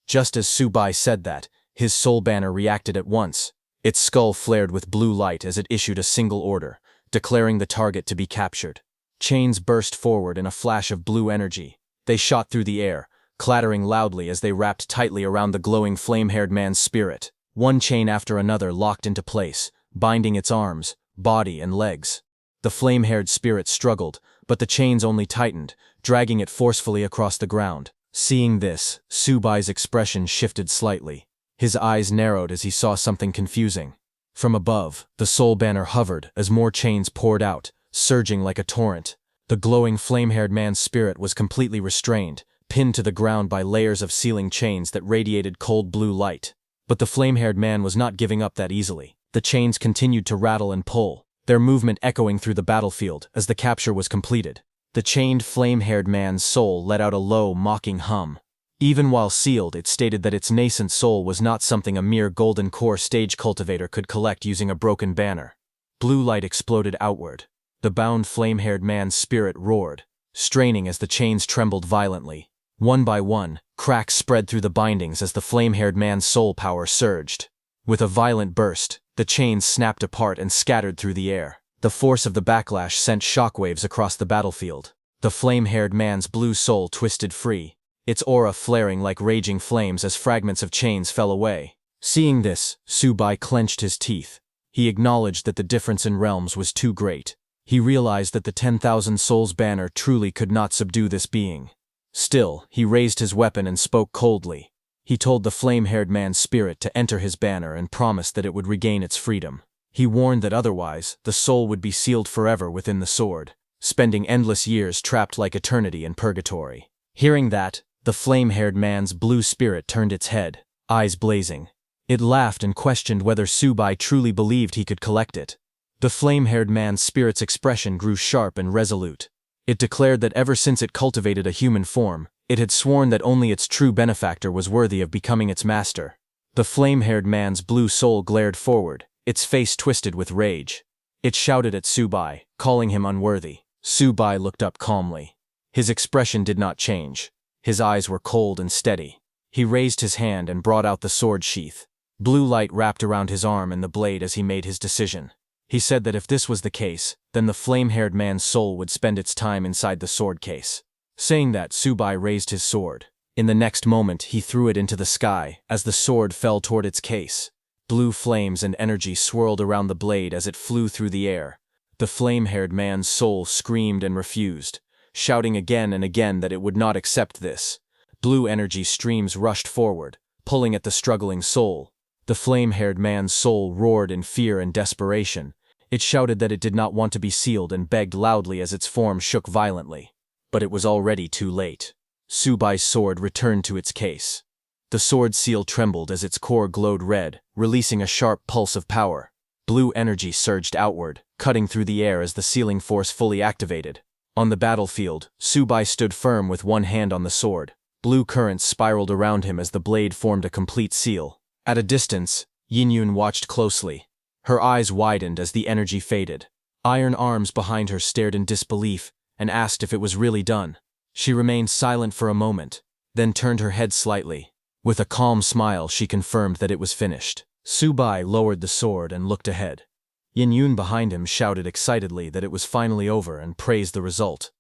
Just as Subai said that, his soul banner reacted at once. Its skull flared with blue light as it issued a single order, declaring the target to be captured. Chains burst forward in a flash of blue energy. They shot through the air, clattering loudly as they wrapped tightly around the glowing flame-haired man's spirit. One chain after another locked into place, binding its arms, body, and legs. The flame-haired spirit struggled, but the chains only tightened, dragging it forcefully across the ground. Seeing this, Subai's expression shifted slightly. His eyes narrowed as he saw something confusing. From above, the soul banner hovered as more chains poured out, surging like a torrent. The glowing flame-haired man's spirit was completely restrained, pinned to the ground by layers of sealing chains that radiated cold blue light. But the flame-haired man was not giving up that easily. The chains continued to rattle and pull, their movement echoing through the battlefield as the capture was completed. The chained flame-haired man's soul let out a low, mocking hum. Even while sealed, it stated that its nascent soul was not something a mere golden core stage cultivator could collect using a broken banner. Blue light exploded outward. The bound flame-haired man's spirit roared, straining as the chains trembled violently. One by one, cracks spread through the bindings as the flame-haired man's soul power surged. With a violent burst, the chains snapped apart and scattered through the air. The force of the backlash sent shockwaves across the battlefield. The flame-haired man's blue soul twisted free, its aura flaring like raging flames as fragments of chains fell away. Seeing this, Subai clenched his teeth. He acknowledged that the difference in realms was too great. He realized that the 10,000 souls banner truly could not subdue this being. Still, he raised his weapon and spoke coldly. He told the flame-haired man's spirit to enter his banner and promised that it would regain its freedom. He warned that otherwise, the soul would be sealed forever within the sword, spending endless years trapped like eternity in purgatory. Hearing that, the flame-haired man's blue spirit turned its head, eyes blazing. It laughed and questioned whether Subai truly believed he could collect it. The flame-haired man's spirit's expression grew sharp and resolute. It declared that ever since it cultivated a human form, it had sworn that only its true benefactor was worthy of becoming its master. The flame-haired man's blue soul glared forward, its face twisted with rage. It shouted at Subai, calling him unworthy. Subai looked up calmly. His expression did not change. His eyes were cold and steady. He raised his hand and brought out the sword sheath. Blue light wrapped around his arm and the blade as he made his decision. He said that if this was the case, then the flame-haired man's soul would spend its time inside the sword case. Saying that, Subai raised his sword. In the next moment, he threw it into the sky as the sword fell toward its case. Blue flames and energy swirled around the blade as it flew through the air. The flame-haired man's soul screamed and refused, shouting again and again that it would not accept this. Blue energy streams rushed forward, pulling at the struggling soul. The flame-haired man's soul roared in fear and desperation. It shouted that it did not want to be sealed and begged loudly as its form shook violently. But it was already too late. Subai's sword returned to its case. The sword seal trembled as its core glowed red, releasing a sharp pulse of power. Blue energy surged outward, cutting through the air as the sealing force fully activated. On the battlefield, Subai stood firm with one hand on the sword. Blue currents spiraled around him as the blade formed a complete seal. At a distance, Yin-Yun watched closely. Her eyes widened as the energy faded. Iron arms behind her stared in disbelief and asked if it was really done. She remained silent for a moment, then turned her head slightly. With a calm smile, she confirmed that it was finished. Subai lowered the sword and looked ahead. Yin-Yun behind him shouted excitedly that it was finally over and praised the result.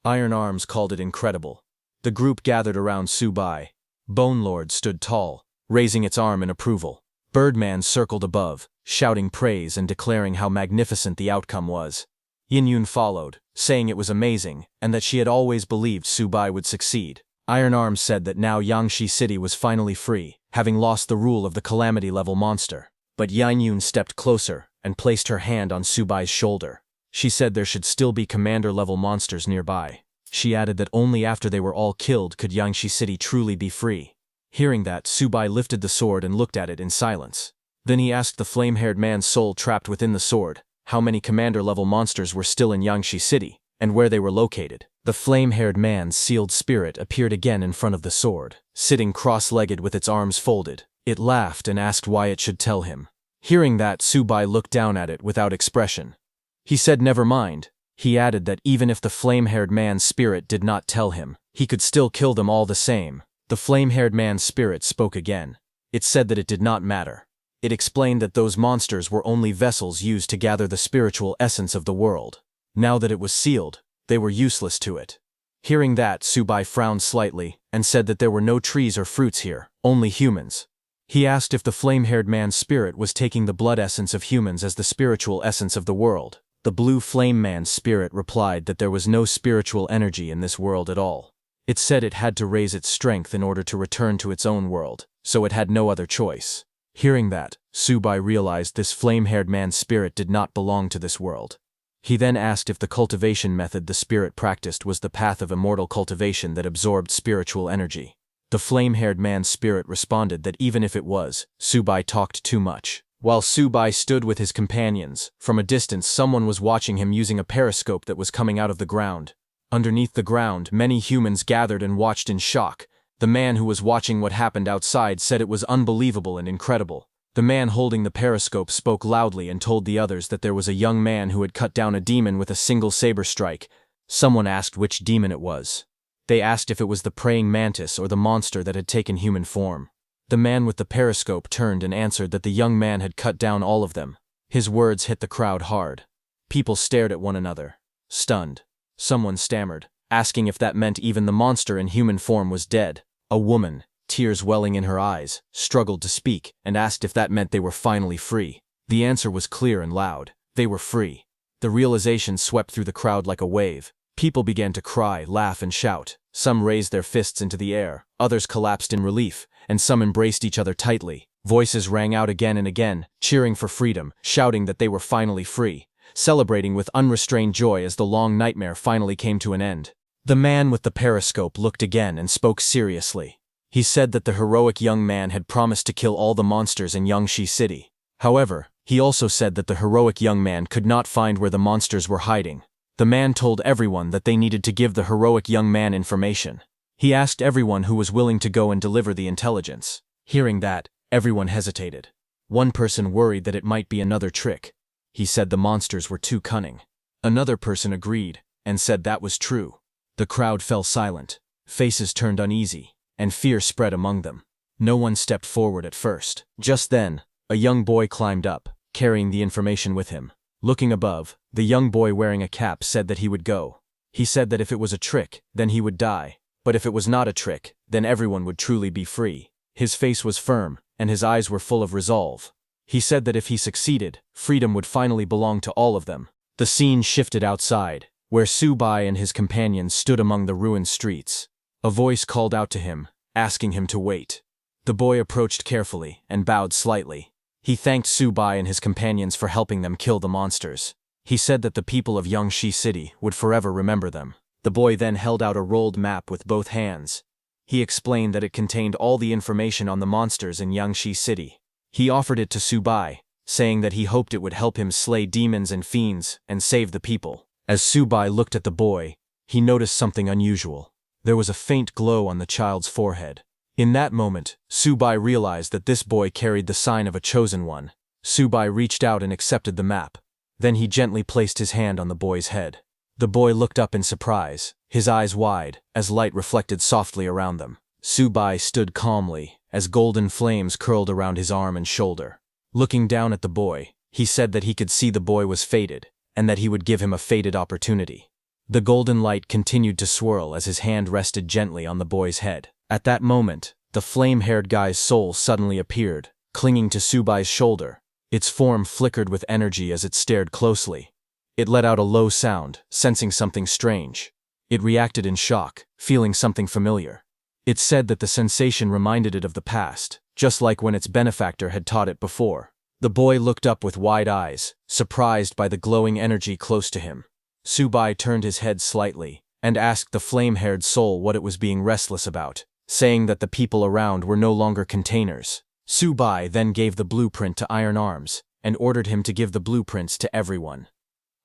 Iron Arms called it incredible. The group gathered around Subai. Bone Lord stood tall, raising its arm in approval. Birdman circled above, shouting praise and declaring how magnificent the outcome was. Yin-Yun followed, saying it was amazing and that she had always believed Subai would succeed. Iron Arms said that now Yangshi City was finally free, having lost the rule of the calamity-level monster. But Yin-Yun stepped closer and placed her hand on Subai's shoulder. She said there should still be commander-level monsters nearby. She added that only after they were all killed could Yangshi City truly be free. Hearing that, Subai lifted the sword and looked at it in silence. Then he asked the flame-haired man's soul trapped within the sword how many commander-level monsters were still in Yangshi City, and where they were located. The flame-haired man's sealed spirit appeared again in front of the sword, sitting cross-legged with its arms folded. It laughed and asked why it should tell him. Hearing that, Subai looked down at it without expression. He said never mind. He added that even if the flame-haired man's spirit did not tell him, he could still kill them all the same. The flame-haired man's spirit spoke again. It said that it did not matter. It explained that those monsters were only vessels used to gather the spiritual essence of the world. Now that it was sealed, they were useless to it. Hearing that, Subai frowned slightly and said that there were no trees or fruits here, only humans. He asked if the flame-haired man's spirit was taking the blood essence of humans as the spiritual essence of the world. The blue flame man's spirit replied that there was no spiritual energy in this world at all. It said it had to raise its strength in order to return to its own world, so it had no other choice. Hearing that, Subai realized this flame-haired man's spirit did not belong to this world. He then asked if the cultivation method the spirit practiced was the path of immortal cultivation that absorbed spiritual energy. The flame-haired man's spirit responded that even if it was, Subai talked too much. While Subai stood with his companions, from a distance someone was watching him using a periscope that was coming out of the ground. Underneath the ground, many humans gathered and watched in shock. The man who was watching what happened outside said it was unbelievable and incredible. The man holding the periscope spoke loudly and told the others that there was a young man who had cut down a demon with a single saber strike. Someone asked which demon it was. They asked if it was the praying mantis or the monster that had taken human form. The man with the periscope turned and answered that the young man had cut down all of them. His words hit the crowd hard. People stared at one another, stunned. Someone stammered, asking if that meant even the monster in human form was dead. A woman, tears welling in her eyes, struggled to speak and asked if that meant they were finally free. The answer was clear and loud. They were free. The realization swept through the crowd like a wave. People began to cry, laugh, and shout. Some raised their fists into the air, others collapsed in relief, and some embraced each other tightly. Voices rang out again and again, cheering for freedom, shouting that they were finally free, celebrating with unrestrained joy as the long nightmare finally came to an end. The man with the periscope looked again and spoke seriously. He said that the heroic young man had promised to kill all the monsters in Yangshi City. However, he also said that the heroic young man could not find where the monsters were hiding. The man told everyone that they needed to give the heroic young man information. He asked everyone who was willing to go and deliver the intelligence. Hearing that, everyone hesitated. One person worried that it might be another trick. He said the monsters were too cunning. Another person agreed and said that was true. The crowd fell silent. Faces turned uneasy, and fear spread among them. No one stepped forward at first. Just then, a young boy climbed up, carrying the information with him. Looking above, the young boy wearing a cap said that he would go. He said that if it was a trick, then he would die. But if it was not a trick, then everyone would truly be free. His face was firm, and his eyes were full of resolve. He said that if he succeeded, freedom would finally belong to all of them. The scene shifted outside, where Subai and his companions stood among the ruined streets. A voice called out to him, asking him to wait. The boy approached carefully and bowed slightly. He thanked Subai and his companions for helping them kill the monsters. He said that the people of Yangshi City would forever remember them. The boy then held out a rolled map with both hands. He explained that it contained all the information on the monsters in Yangshi City. He offered it to Subai, saying that he hoped it would help him slay demons and fiends and save the people. As Subai looked at the boy, he noticed something unusual. There was a faint glow on the child's forehead. In that moment, Subai realized that this boy carried the sign of a chosen one. Subai reached out and accepted the map. Then he gently placed his hand on the boy's head. The boy looked up in surprise, his eyes wide, as light reflected softly around them. Subai stood calmly, as golden flames curled around his arm and shoulder. Looking down at the boy, he said that he could see the boy was fated, and that he would give him a fated opportunity. The golden light continued to swirl as his hand rested gently on the boy's head. At that moment, the flame-haired guy's soul suddenly appeared, clinging to Subai's shoulder. Its form flickered with energy as it stared closely. It let out a low sound, sensing something strange. It reacted in shock, feeling something familiar. It said that the sensation reminded it of the past, just like when its benefactor had taught it before. The boy looked up with wide eyes, surprised by the glowing energy close to him. Subai turned his head slightly and asked the flame-haired soul what it was being restless about, saying that the people around were no longer containers. Subai then gave the blueprint to Iron Arms and ordered him to give the blueprints to everyone.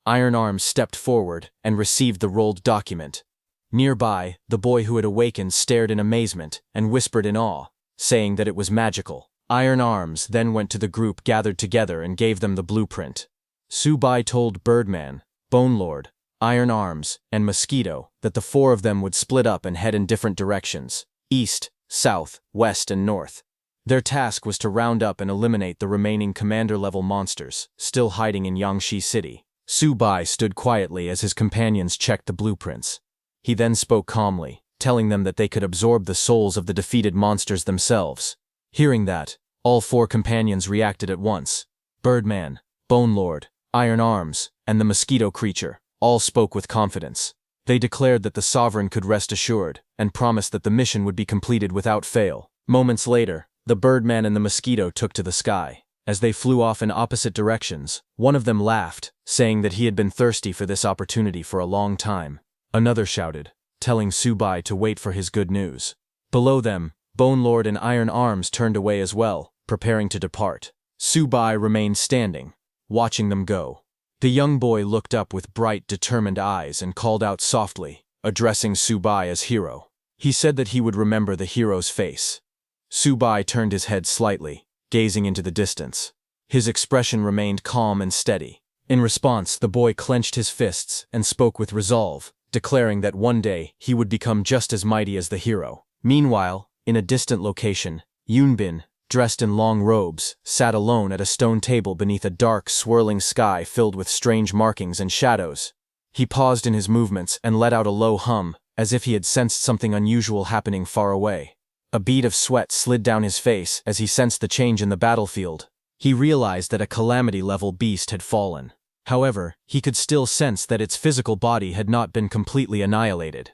Iron Arms stepped forward and received the rolled document. Nearby, the boy who had awakened stared in amazement and whispered in awe, saying that it was magical. Iron Arms then went to the group gathered together and gave them the blueprint. Subai told Birdman, Bone Lord, Iron Arms, and Mosquito, that the four of them would split up and head in different directions: east, south, west, and north. Their task was to round up and eliminate the remaining commander-level monsters, still hiding in Yangshi City. Su Bai stood quietly as his companions checked the blueprints. He then spoke calmly, telling them that they could absorb the souls of the defeated monsters themselves. Hearing that, all four companions reacted at once. Birdman, Bone Lord, Iron Arms, and the Mosquito Creature all spoke with confidence. They declared that the Sovereign could rest assured, and promised that the mission would be completed without fail. Moments later, the Birdman and the Mosquito took to the sky. As they flew off in opposite directions, one of them laughed, saying that he had been thirsty for this opportunity for a long time. Another shouted, telling Su Bai to wait for his good news. Below them, Bone Lord and Iron Arms turned away as well, preparing to depart. Su Bai remained standing, watching them go. The young boy looked up with bright, determined eyes and called out softly, addressing Su Bai as hero. He said that he would remember the hero's face. Su Bai turned his head slightly, gazing into the distance. His expression remained calm and steady. In response, the boy clenched his fists and spoke with resolve, declaring that one day he would become just as mighty as the hero. Meanwhile, in a distant location, Yunbin, dressed in long robes, sat alone at a stone table beneath a dark, swirling sky filled with strange markings and shadows. He paused in his movements and let out a low hum, as if he had sensed something unusual happening far away. A bead of sweat slid down his face as he sensed the change in the battlefield. He realized that a calamity-level beast had fallen. However, he could still sense that its physical body had not been completely annihilated.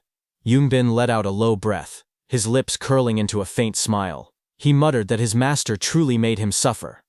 Yunbin let out a low breath, his lips curling into a faint smile. He muttered that his master truly made him suffer.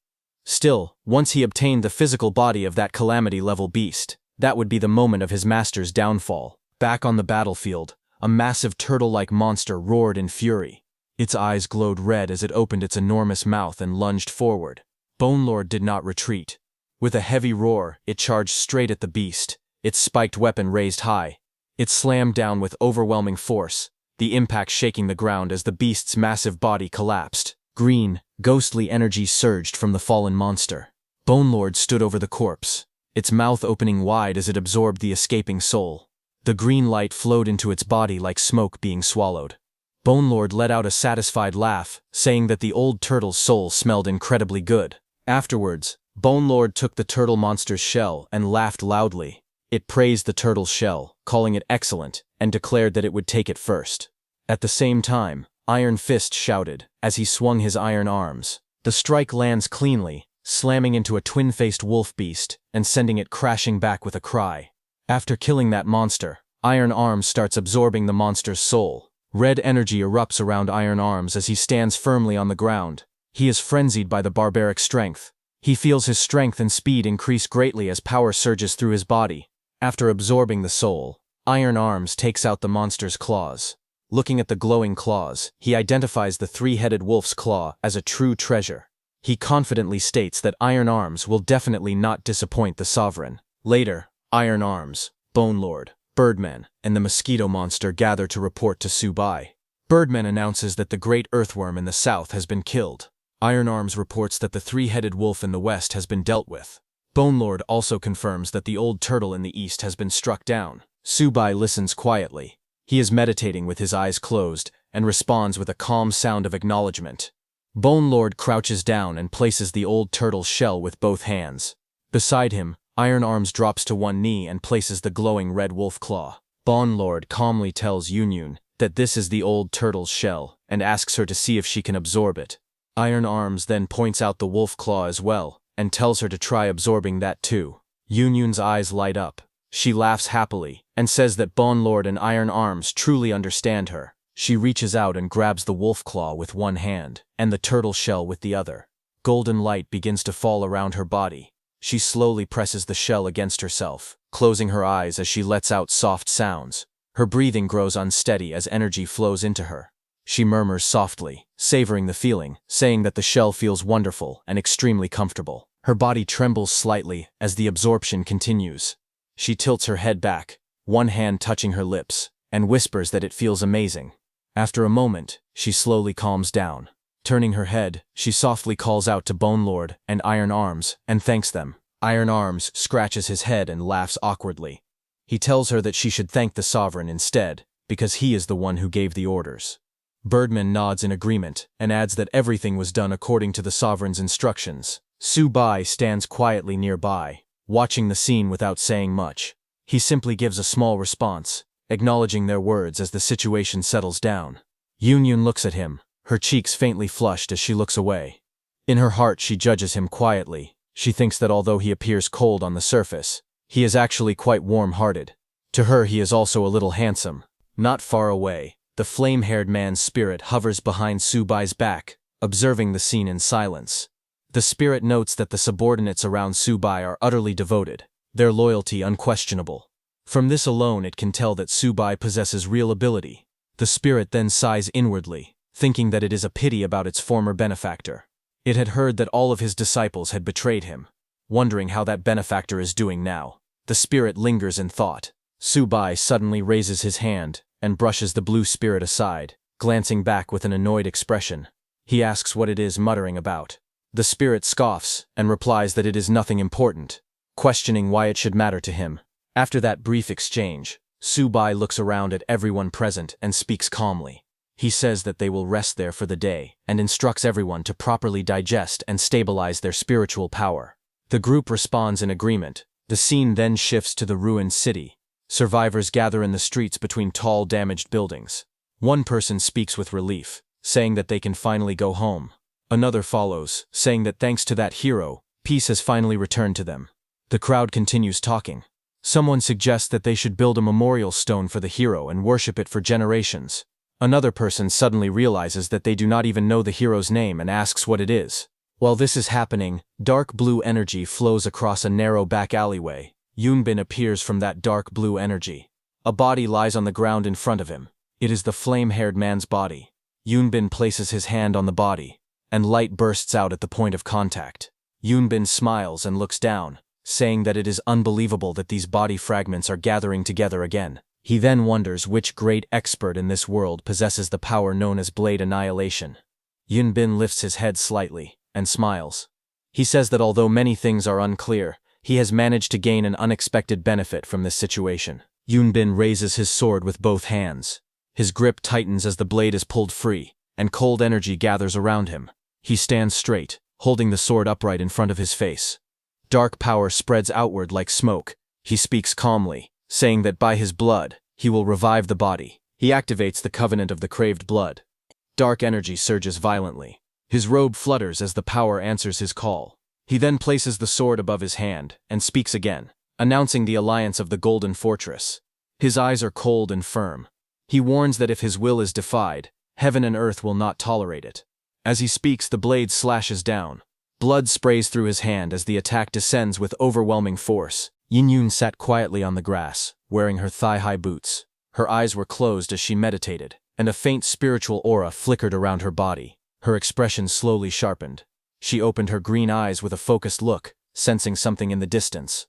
Still, once he obtained the physical body of that calamity-level beast, that would be the moment of his master's downfall. Back on the battlefield, a massive turtle-like monster roared in fury. Its eyes glowed red as it opened its enormous mouth and lunged forward. Bone Lord did not retreat. With a heavy roar, it charged straight at the beast, its spiked weapon raised high. It slammed down with overwhelming force, the impact shaking the ground as the beast's massive body collapsed. Green, ghostly energy surged from the fallen monster. Bone Lord stood over the corpse, its mouth opening wide as it absorbed the escaping soul. The green light flowed into its body like smoke being swallowed. Bone Lord let out a satisfied laugh, saying that the old turtle's soul smelled incredibly good. Afterwards, Bone Lord took the turtle monster's shell and laughed loudly. It praised the turtle's shell, calling it excellent, and declared that it would take it first. At the same time, Iron Fist shouted, as he swung his iron arms. The strike lands cleanly, slamming into a twin-faced wolf beast and sending it crashing back with a cry. After killing that monster, Iron Arms starts absorbing the monster's soul. Red energy erupts around Iron Arms as he stands firmly on the ground. He is frenzied by the barbaric strength. He feels his strength and speed increase greatly as power surges through his body. After absorbing the soul, Iron Arms takes out the monster's claws. Looking at the glowing claws, he identifies the three-headed wolf's claw as a true treasure. He confidently states that Iron Arms will definitely not disappoint the Sovereign. Later, Iron Arms, Bone Lord, Birdman, and the Mosquito Monster gather to report to Su Bai. Birdman announces that the great earthworm in the south has been killed. Iron Arms reports that the three-headed wolf in the west has been dealt with. Bone Lord also confirms that the old turtle in the east has been struck down. Su Bai listens quietly. He is meditating with his eyes closed and responds with a calm sound of acknowledgement. Bone Lord crouches down and places the old turtle's shell with both hands. Beside him, Iron Arms drops to one knee and places the glowing red wolf claw. Bone Lord calmly tells Yunyun that this is the old turtle's shell and asks her to see if she can absorb it. Iron Arms then points out the wolf claw as well and tells her to try absorbing that too. Yunyun's eyes light up. She laughs happily and says that Bone Lord and Iron Arms truly understand her. She reaches out and grabs the wolf claw with one hand and the turtle shell with the other. Golden light begins to fall around her body. She slowly presses the shell against herself, closing her eyes as she lets out soft sounds. Her breathing grows unsteady as energy flows into her. She murmurs softly, savoring the feeling, saying that the shell feels wonderful and extremely comfortable. Her body trembles slightly as the absorption continues. She tilts her head back, one hand touching her lips, and whispers that it feels amazing. After a moment, she slowly calms down. Turning her head, she softly calls out to Bone Lord and Iron Arms and thanks them. Iron Arms scratches his head and laughs awkwardly. He tells her that she should thank the sovereign instead, because he is the one who gave the orders. Birdman nods in agreement and adds that everything was done according to the sovereign's instructions. Su-bai stands quietly nearby, watching the scene without saying much. He simply gives a small response, acknowledging their words as the situation settles down. Yun looks at him, her cheeks faintly flushed as she looks away. In her heart she judges him quietly. She thinks that although he appears cold on the surface, he is actually quite warm-hearted. To her he is also a little handsome. Not far away, the flame-haired man's spirit hovers behind Su-bai's back, observing the scene in silence. The spirit notes that the subordinates around Su-bai are utterly devoted, their loyalty unquestionable. From this alone it can tell that Su-bai possesses real ability. The spirit then sighs inwardly, thinking that it is a pity about its former benefactor. It had heard that all of his disciples had betrayed him. Wondering how that benefactor is doing now, the spirit lingers in thought. Su-bai suddenly raises his hand and brushes the blue spirit aside, glancing back with an annoyed expression. He asks what it is muttering about. The spirit scoffs and replies that it is nothing important, questioning why it should matter to him. After that brief exchange, Su-bai looks around at everyone present and speaks calmly. He says that they will rest there for the day and instructs everyone to properly digest and stabilize their spiritual power. The group responds in agreement. The scene then shifts to the ruined city. Survivors gather in the streets between tall, damaged buildings. One person speaks with relief, saying that they can finally go home. Another follows, saying that thanks to that hero, peace has finally returned to them. The crowd continues talking. Someone suggests that they should build a memorial stone for the hero and worship it for generations. Another person suddenly realizes that they do not even know the hero's name and asks what it is. While this is happening, dark blue energy flows across a narrow back alleyway. Yunbin appears from that dark blue energy. A body lies on the ground in front of him. It is the flame-haired man's body. Yunbin places his hand on the body, and light bursts out at the point of contact. Yunbin smiles and looks down, saying that it is unbelievable that these body fragments are gathering together again. He then wonders which great expert in this world possesses the power known as Blade Annihilation. Yunbin lifts his head slightly and smiles. He says that although many things are unclear, he has managed to gain an unexpected benefit from this situation. Yunbin raises his sword with both hands. His grip tightens as the blade is pulled free, and cold energy gathers around him. He stands straight, holding the sword upright in front of his face. Dark power spreads outward like smoke. He speaks calmly, saying that by his blood, he will revive the body. He activates the covenant of the craved blood. Dark energy surges violently. His robe flutters as the power answers his call. He then places the sword above his hand and speaks again, announcing the alliance of the Golden Fortress. His eyes are cold and firm. He warns that if his will is defied, heaven and earth will not tolerate it. As he speaks, the blade slashes down. Blood sprays through his hand as the attack descends with overwhelming force. Yin sat quietly on the grass, wearing her thigh-high boots. Her eyes were closed as she meditated, and a faint spiritual aura flickered around her body. Her expression slowly sharpened. She opened her green eyes with a focused look, sensing something in the distance.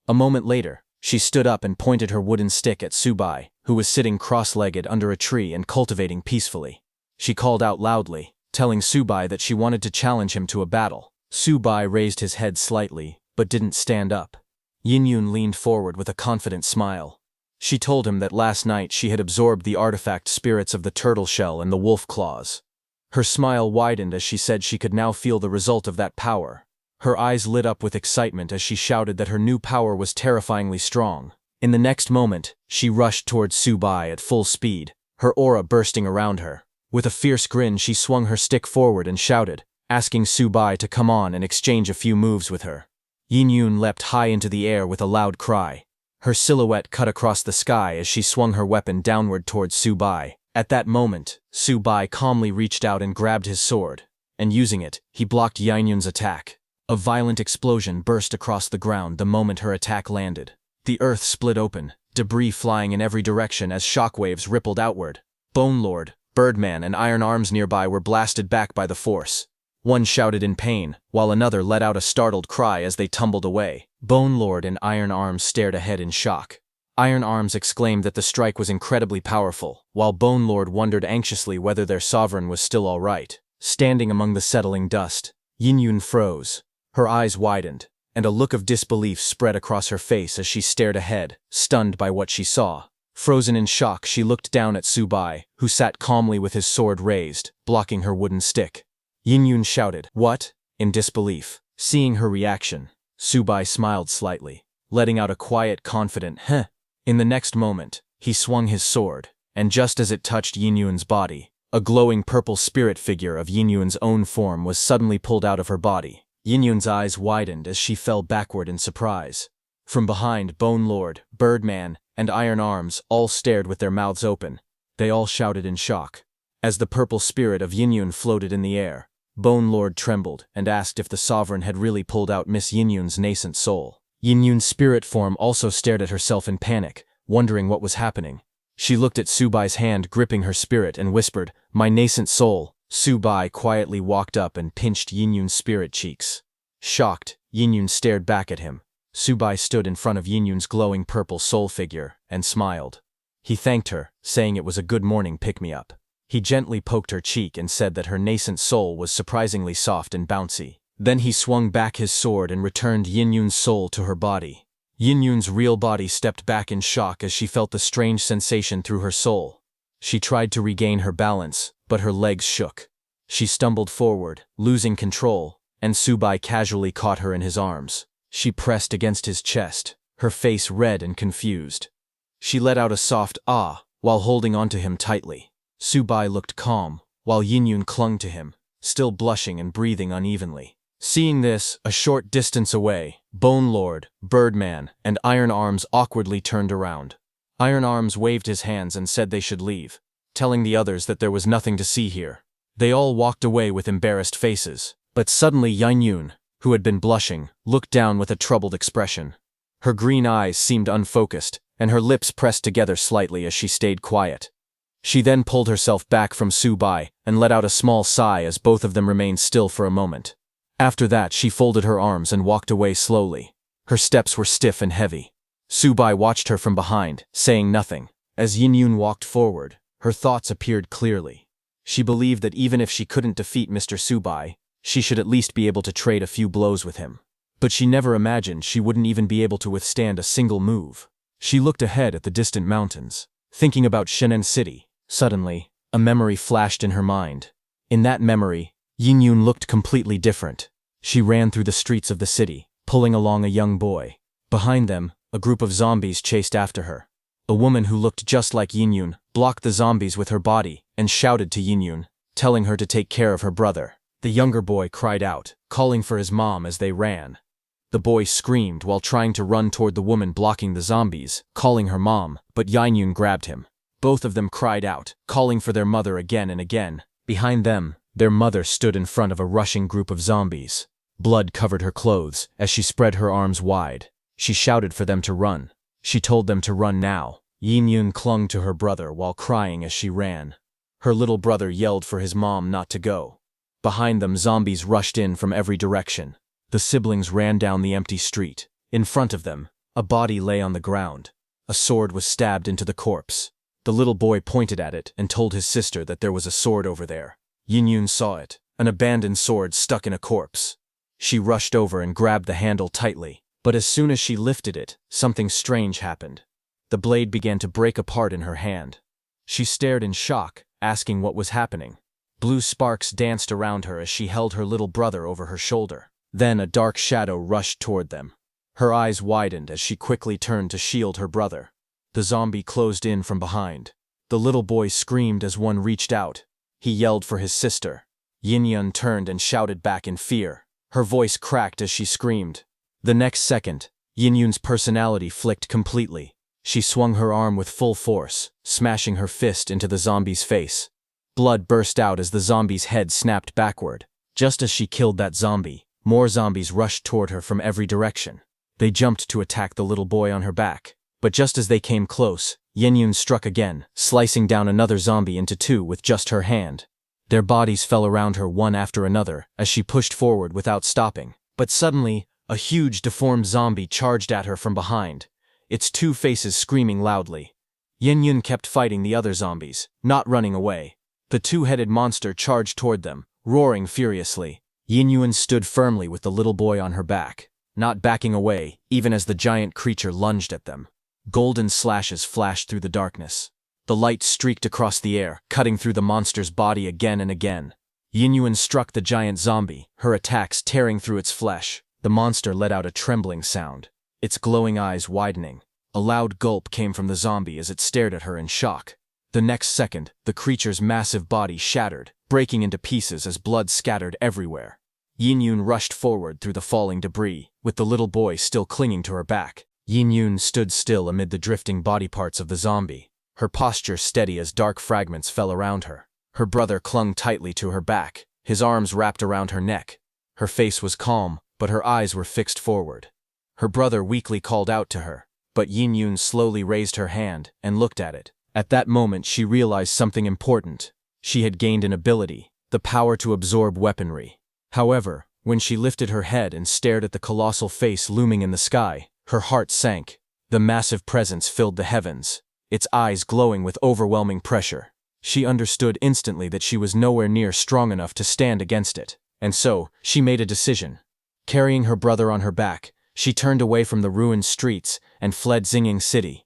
A moment later, she stood up and pointed her wooden stick at Su-bai, who was sitting cross-legged under a tree and cultivating peacefully. She called out loudly, telling Su-bai that she wanted to challenge him to a battle. Su-bai raised his head slightly, but didn't stand up. Yin leaned forward with a confident smile. She told him that last night she had absorbed the artifact spirits of the turtle shell and the wolf claws. Her smile widened as she said she could now feel the result of that power. Her eyes lit up with excitement as she shouted that her new power was terrifyingly strong. In the next moment, she rushed towards Su-bai at full speed, her aura bursting around her. With a fierce grin, she swung her stick forward and shouted, asking Su-bai to come on and exchange a few moves with her. Yin leapt high into the air with a loud cry. Her silhouette cut across the sky as she swung her weapon downward towards Su-bai. At that moment, Su-bai calmly reached out and grabbed his sword, and using it, he blocked Yin attack. A violent explosion burst across the ground the moment her attack landed. The earth split open, debris flying in every direction as shockwaves rippled outward. Bone Lord, Birdman, and Iron Arms nearby were blasted back by the force. One shouted in pain, while another let out a startled cry as they tumbled away. Bone Lord and Iron Arms stared ahead in shock. Iron Arms exclaimed that the strike was incredibly powerful, while Bone Lord wondered anxiously whether their sovereign was still all right. Standing among the settling dust, Yin froze. Her eyes widened, and a look of disbelief spread across her face as she stared ahead, stunned by what she saw. Frozen in shock, she looked down at Subai, who sat calmly with his sword raised, blocking her wooden stick. Yin shouted, "What?" in disbelief. Seeing her reaction, Subai smiled slightly, letting out a quiet, confident, "Heh." In the next moment, he swung his sword, and just as it touched Yin body, a glowing purple spirit figure of Yin own form was suddenly pulled out of her body. Yin eyes widened as she fell backward in surprise. From behind, Bone Lord, Birdman, and Iron Arms all stared with their mouths open. They all shouted in shock. As the purple spirit of Yin floated in the air, Bone Lord trembled and asked if the sovereign had really pulled out Miss Yin's nascent soul. Yin's spirit form also stared at herself in panic, wondering what was happening. She looked at Subai's hand gripping her spirit and whispered, "My nascent soul." Subai quietly walked up and pinched Yin's spirit cheeks. Shocked, Yin stared back at him. Subai stood in front of Yin's glowing purple soul figure and smiled. He thanked her, saying it was a good morning pick-me-up. He gently poked her cheek and said that her nascent soul was surprisingly soft and bouncy. Then he swung back his sword and returned Yin's soul to her body. Yin's real body stepped back in shock as she felt the strange sensation through her soul. She tried to regain her balance, but her legs shook. She stumbled forward, losing control, and Subai casually caught her in his arms. She pressed against his chest, her face red and confused. She let out a soft "ah" while holding onto him tightly. Subai looked calm, while Yin clung to him, still blushing and breathing unevenly. Seeing this, a short distance away, Bone Lord, Birdman, and Iron Arms awkwardly turned around. Iron Arms waved his hands and said they should leave, telling the others that there was nothing to see here. They all walked away with embarrassed faces, but suddenly Yin, who had been blushing, looked down with a troubled expression. Her green eyes seemed unfocused, and her lips pressed together slightly as she stayed quiet. She then pulled herself back from Subai and let out a small sigh as both of them remained still for a moment. After that, she folded her arms and walked away slowly. Her steps were stiff and heavy. Subai watched her from behind, saying nothing. As Yin walked forward, her thoughts appeared clearly. She believed that even if she couldn't defeat Mr. Subai, she should at least be able to trade a few blows with him. But she never imagined she wouldn't even be able to withstand a single move. She looked ahead at the distant mountains, thinking about Shenen City. Suddenly, a memory flashed in her mind. In that memory, Yin looked completely different. She ran through the streets of the city, pulling along a young boy. Behind them, a group of zombies chased after her. A woman who looked just like Yin blocked the zombies with her body and shouted to Yin, telling her to take care of her brother. The younger boy cried out, calling for his mom as they ran. The boy screamed while trying to run toward the woman blocking the zombies, calling her mom, but Yin grabbed him. Both of them cried out, calling for their mother again and again. Behind them, their mother stood in front of a rushing group of zombies. Blood covered her clothes as she spread her arms wide. She shouted for them to run. She told them to run now. Yin clung to her brother while crying as she ran. Her little brother yelled for his mom not to go. Behind them, zombies rushed in from every direction. The siblings ran down the empty street. In front of them, a body lay on the ground. A sword was stabbed into the corpse. The little boy pointed at it and told his sister that there was a sword over there. Yin saw it, an abandoned sword stuck in a corpse. She rushed over and grabbed the handle tightly, but as soon as she lifted it, something strange happened. The blade began to break apart in her hand. She stared in shock, asking what was happening. Blue sparks danced around her as she held her little brother over her shoulder. Then a dark shadow rushed toward them. Her eyes widened as she quickly turned to shield her brother. The zombie closed in from behind. The little boy screamed as one reached out. He yelled for his sister. Yin turned and shouted back in fear. Her voice cracked as she screamed. The next second, Yin's personality flicked completely. She swung her arm with full force, smashing her fist into the zombie's face. Blood burst out as the zombie's head snapped backward. Just as she killed that zombie, more zombies rushed toward her from every direction. They jumped to attack the little boy on her back. But just as they came close, Yin struck again, slicing down another zombie into two with just her hand. Their bodies fell around her one after another as she pushed forward without stopping. But suddenly, a huge deformed zombie charged at her from behind, its two faces screaming loudly. Yin kept fighting the other zombies, not running away. The two-headed monster charged toward them, roaring furiously. Yin stood firmly with the little boy on her back. not backing away even as the giant creature lunged at them. Golden slashes flashed through the darkness. The light streaked across the air, cutting through the monster's body again and again. Yinyuan struck the giant zombie, her attacks tearing through its flesh. The monster let out a trembling sound, its glowing eyes widening. A loud gulp came from the zombie as it stared at her in shock. The next second, the creature's massive body shattered, breaking into pieces as blood scattered everywhere. Yinyun rushed forward through the falling debris, with the little boy still clinging to her back. Yinyun stood still amid the drifting body parts of the zombie, her posture steady as dark fragments fell around her. Her brother clung tightly to her back, his arms wrapped around her neck. Her face was calm, but her eyes were fixed forward. Her brother weakly called out to her, but Yinyun slowly raised her hand and looked at it. At that moment she realized something important. She had gained an ability, the power to absorb weaponry. However, when she lifted her head and stared at the colossal face looming in the sky, her heart sank. The massive presence filled the heavens, its eyes glowing with overwhelming pressure. She understood instantly that she was nowhere near strong enough to stand against it, and so, she made a decision. Carrying her brother on her back, she turned away from the ruined streets and fled Xinging City.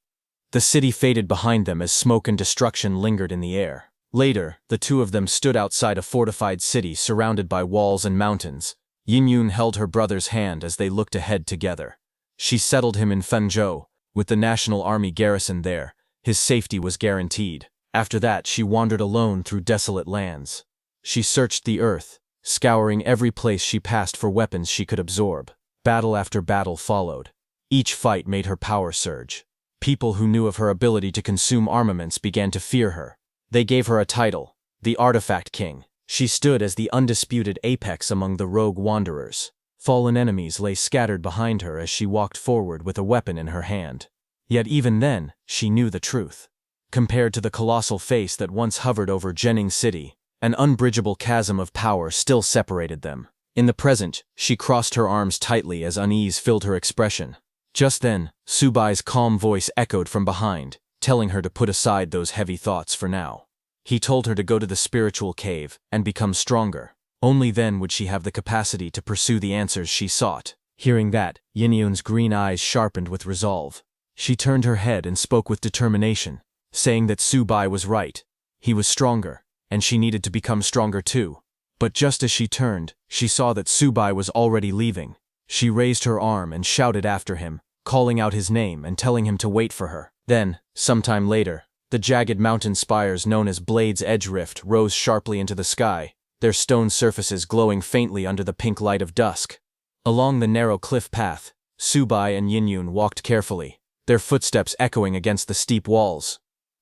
The city faded behind them as smoke and destruction lingered in the air. Later, the two of them stood outside a fortified city surrounded by walls and mountains. Yinyun held her brother's hand as they looked ahead together. She settled him in Fenzhou, with the National Army garrison there. His safety was guaranteed. After that, she wandered alone through desolate lands. She searched the earth, scouring every place she passed for weapons she could absorb. Battle after battle followed. Each fight made her power surge. People who knew of her ability to consume armaments began to fear her. They gave her a title, the Artifact King. She stood as the undisputed apex among the rogue wanderers. Fallen enemies lay scattered behind her as she walked forward with a weapon in her hand. Yet even then, she knew the truth. Compared to the colossal face that once hovered over Jining City, an unbridgeable chasm of power still separated them. In the present, she crossed her arms tightly as unease filled her expression. Just then, Subai's calm voice echoed from behind, telling her to put aside those heavy thoughts for now. He told her to go to the spiritual cave and become stronger. Only then would she have the capacity to pursue the answers she sought. Hearing that, Yinyun's green eyes sharpened with resolve. She turned her head and spoke with determination, saying that Subai was right. He was stronger, and she needed to become stronger too. But just as she turned, she saw that Subai was already leaving. She raised her arm and shouted after him, calling out his name and telling him to wait for her. Then, sometime later, the jagged mountain spires known as Blade's Edge Rift rose sharply into the sky, their stone surfaces glowing faintly under the pink light of dusk. Along the narrow cliff path, Subai and Yinyun walked carefully, their footsteps echoing against the steep walls.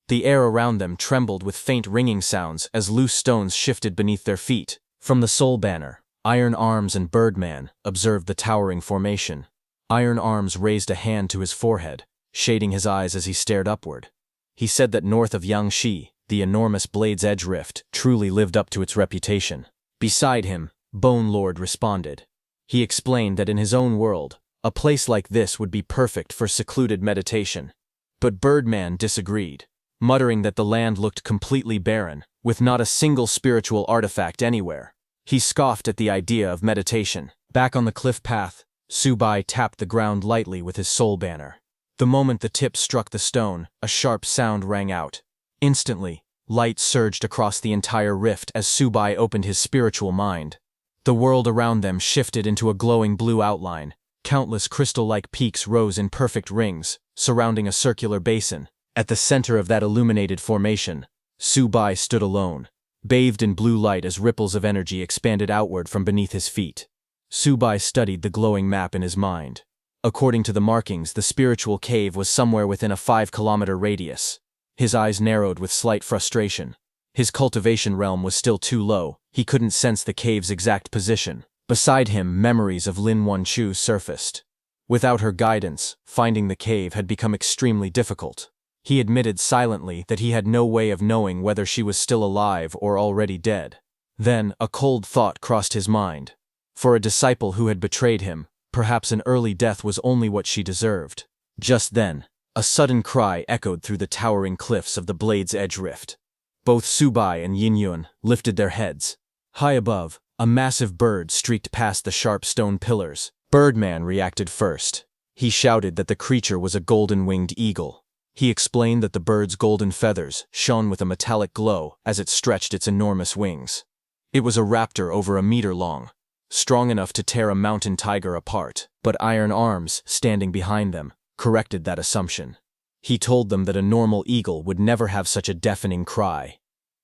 The air around them trembled with faint ringing sounds as loose stones shifted beneath their feet. From the Soul Banner, Iron Arms and Birdman observed the towering formation. Iron Arms raised a hand to his forehead, shading his eyes as he stared upward. He said that north of Yangshi, the enormous Blade's Edge Rift truly lived up to its reputation. Beside him, Bone Lord responded. He explained that in his own world, a place like this would be perfect for secluded meditation. But Birdman disagreed, muttering that the land looked completely barren, with not a single spiritual artifact anywhere. He scoffed at the idea of meditation. Back on the cliff path, Subai tapped the ground lightly with his soul banner. The moment the tip struck the stone, a sharp sound rang out. Instantly, light surged across the entire rift as Subai opened his spiritual mind. The world around them shifted into a glowing blue outline. Countless crystal-like peaks rose in perfect rings, surrounding a circular basin. At the center of that illuminated formation, Subai stood alone, bathed in blue light as ripples of energy expanded outward from beneath his feet. Subai studied the glowing map in his mind. According to the markings, the spiritual cave was somewhere within a 5-kilometer radius. His eyes narrowed with slight frustration. His cultivation realm was still too low. He couldn't sense the cave's exact position. Beside him, memories of Lin Wanchu surfaced. Without her guidance, finding the cave had become extremely difficult. He admitted silently that he had no way of knowing whether she was still alive or already dead. Then, a cold thought crossed his mind. For a disciple who had betrayed him, perhaps an early death was only what she deserved. Just then, a sudden cry echoed through the towering cliffs of the Blade's Edge Rift. Both Subai and Yinyun lifted their heads. High above, a massive bird streaked past the sharp stone pillars, Birdman reacted first. He shouted that the creature was a golden-winged eagle. He explained that the bird's golden feathers shone with a metallic glow as it stretched its enormous wings. It was a raptor over a meter long, strong enough to tear a mountain tiger apart, but iron arms standing behind them corrected that assumption. He told them that a normal eagle would never have such a deafening cry.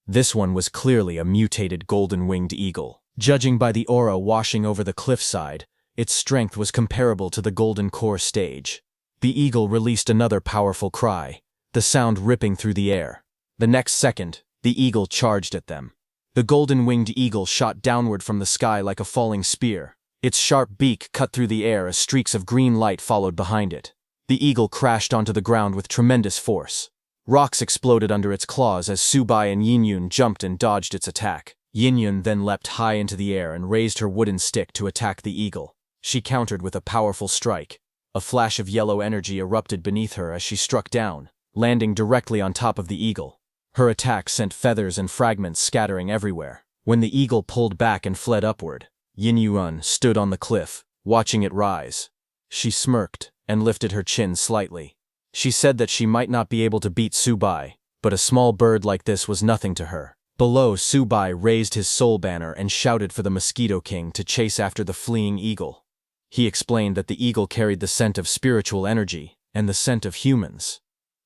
This one was clearly a mutated golden-winged eagle. Judging by the aura washing over the cliffside, its strength was comparable to the Golden Core stage. The eagle released another powerful cry, the sound ripping through the air. The next second, the eagle charged at them. The golden-winged eagle shot downward from the sky like a falling spear. Its sharp beak cut through the air as streaks of green light followed behind it. The eagle crashed onto the ground with tremendous force. Rocks exploded under its claws as Subai and Yinyun jumped and dodged its attack. Yinyun then leapt high into the air and raised her wooden stick to attack the eagle. She countered with a powerful strike. A flash of yellow energy erupted beneath her as she struck down, landing directly on top of the eagle. Her attack sent feathers and fragments scattering everywhere. When the eagle pulled back and fled upward, Yinyun stood on the cliff, watching it rise. She smirked and lifted her chin slightly. She said that she might not be able to beat Subai, but a small bird like this was nothing to her. Below, Subai raised his soul banner and shouted for the Mosquito King to chase after the fleeing eagle. He explained that the eagle carried the scent of spiritual energy and the scent of humans.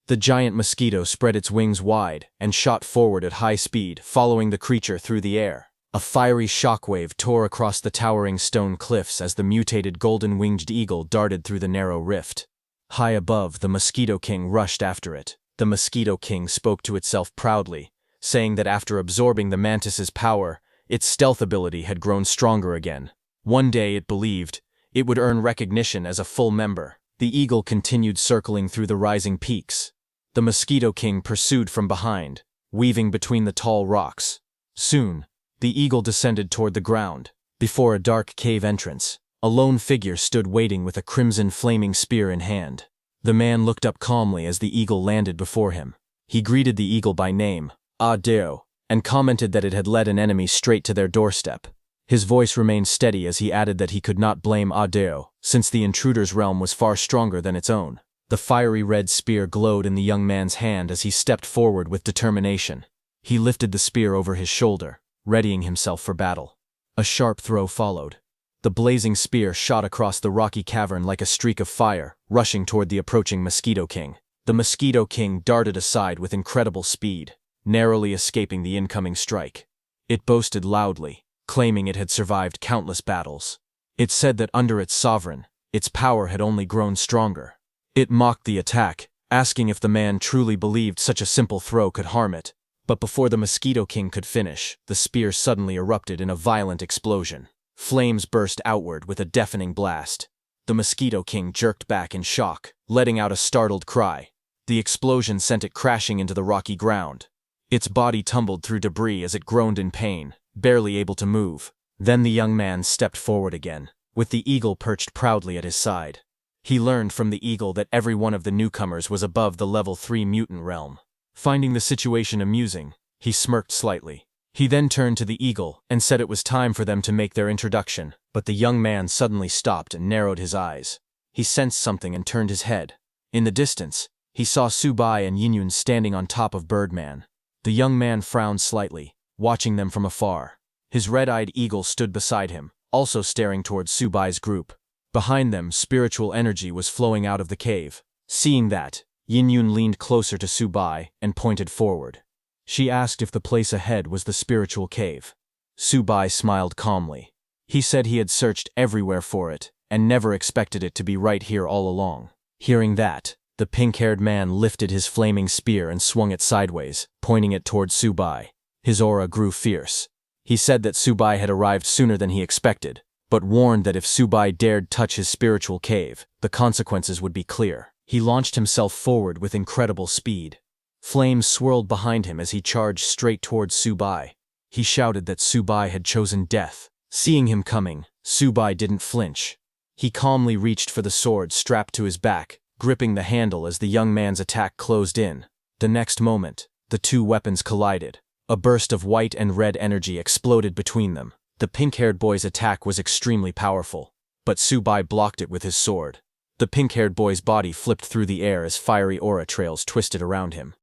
The giant mosquito spread its wings wide and shot forward at high speed, following the creature through the air. A fiery shockwave tore across the towering stone cliffs as the mutated golden-winged eagle darted through the narrow rift. High above, the Mosquito King rushed after it. The Mosquito King spoke to itself proudly, saying that after absorbing the mantis's power, its stealth ability had grown stronger again. One day, it believed, it would earn recognition as a full member. The eagle continued circling through the rising peaks. The Mosquito King pursued from behind, weaving between the tall rocks. Soon, the eagle descended toward the ground. Before a dark cave entrance, a lone figure stood waiting with a crimson flaming spear in hand. The man looked up calmly as the eagle landed before him. He greeted the eagle by name, Ah Deo, and commented that it had led an enemy straight to their doorstep. His voice remained steady as he added that he could not blame Ah Deo, since the intruder's realm was far stronger than its own. The fiery red spear glowed in the young man's hand as he stepped forward with determination. He lifted the spear over his shoulder, readying himself for battle. A sharp throw followed. The blazing spear shot across the rocky cavern like a streak of fire, rushing toward the approaching Mosquito King. The Mosquito King darted aside with incredible speed, narrowly escaping the incoming strike. It boasted loudly, claiming it had survived countless battles. It said that under its sovereign, its power had only grown stronger. It mocked the attack, asking if the man truly believed such a simple throw could harm it. But before the Mosquito King could finish, the spear suddenly erupted in a violent explosion. Flames burst outward with a deafening blast. The Mosquito King jerked back in shock, letting out a startled cry. The explosion sent it crashing into the rocky ground. Its body tumbled through debris as it groaned in pain, barely able to move. Then the young man stepped forward again, with the eagle perched proudly at his side. He learned from the eagle that every one of the newcomers was above the level 3 mutant realm. Finding the situation amusing, he smirked slightly. He then turned to the eagle and said it was time for them to make their introduction, but the young man suddenly stopped and narrowed his eyes. He sensed something and turned his head. In the distance, he saw Subai and Yinyun standing on top of Birdman. The young man frowned slightly, watching them from afar. His red-eyed eagle stood beside him, also staring towards Subai's group. Behind them, spiritual energy was flowing out of the cave. Seeing that, Yinyun leaned closer to Subai and pointed forward. She asked if the place ahead was the spiritual cave. Subai smiled calmly. He said he had searched everywhere for it and never expected it to be right here all along. Hearing that, the pink-haired man lifted his flaming spear and swung it sideways, pointing it towards Subai. His aura grew fierce. He said that Subai had arrived sooner than he expected, but warned that if Subai dared touch his spiritual cave, the consequences would be clear. He launched himself forward with incredible speed. Flames swirled behind him as he charged straight towards Subai. He shouted that Subai had chosen death. Seeing him coming, Subai didn't flinch. He calmly reached for the sword strapped to his back, gripping the handle as the young man's attack closed in. The next moment, the two weapons collided. A burst of white and red energy exploded between them. The pink-haired boy's attack was extremely powerful. but Subai blocked it with his sword. The pink-haired boy's body flipped through the air as fiery aura trails twisted around him.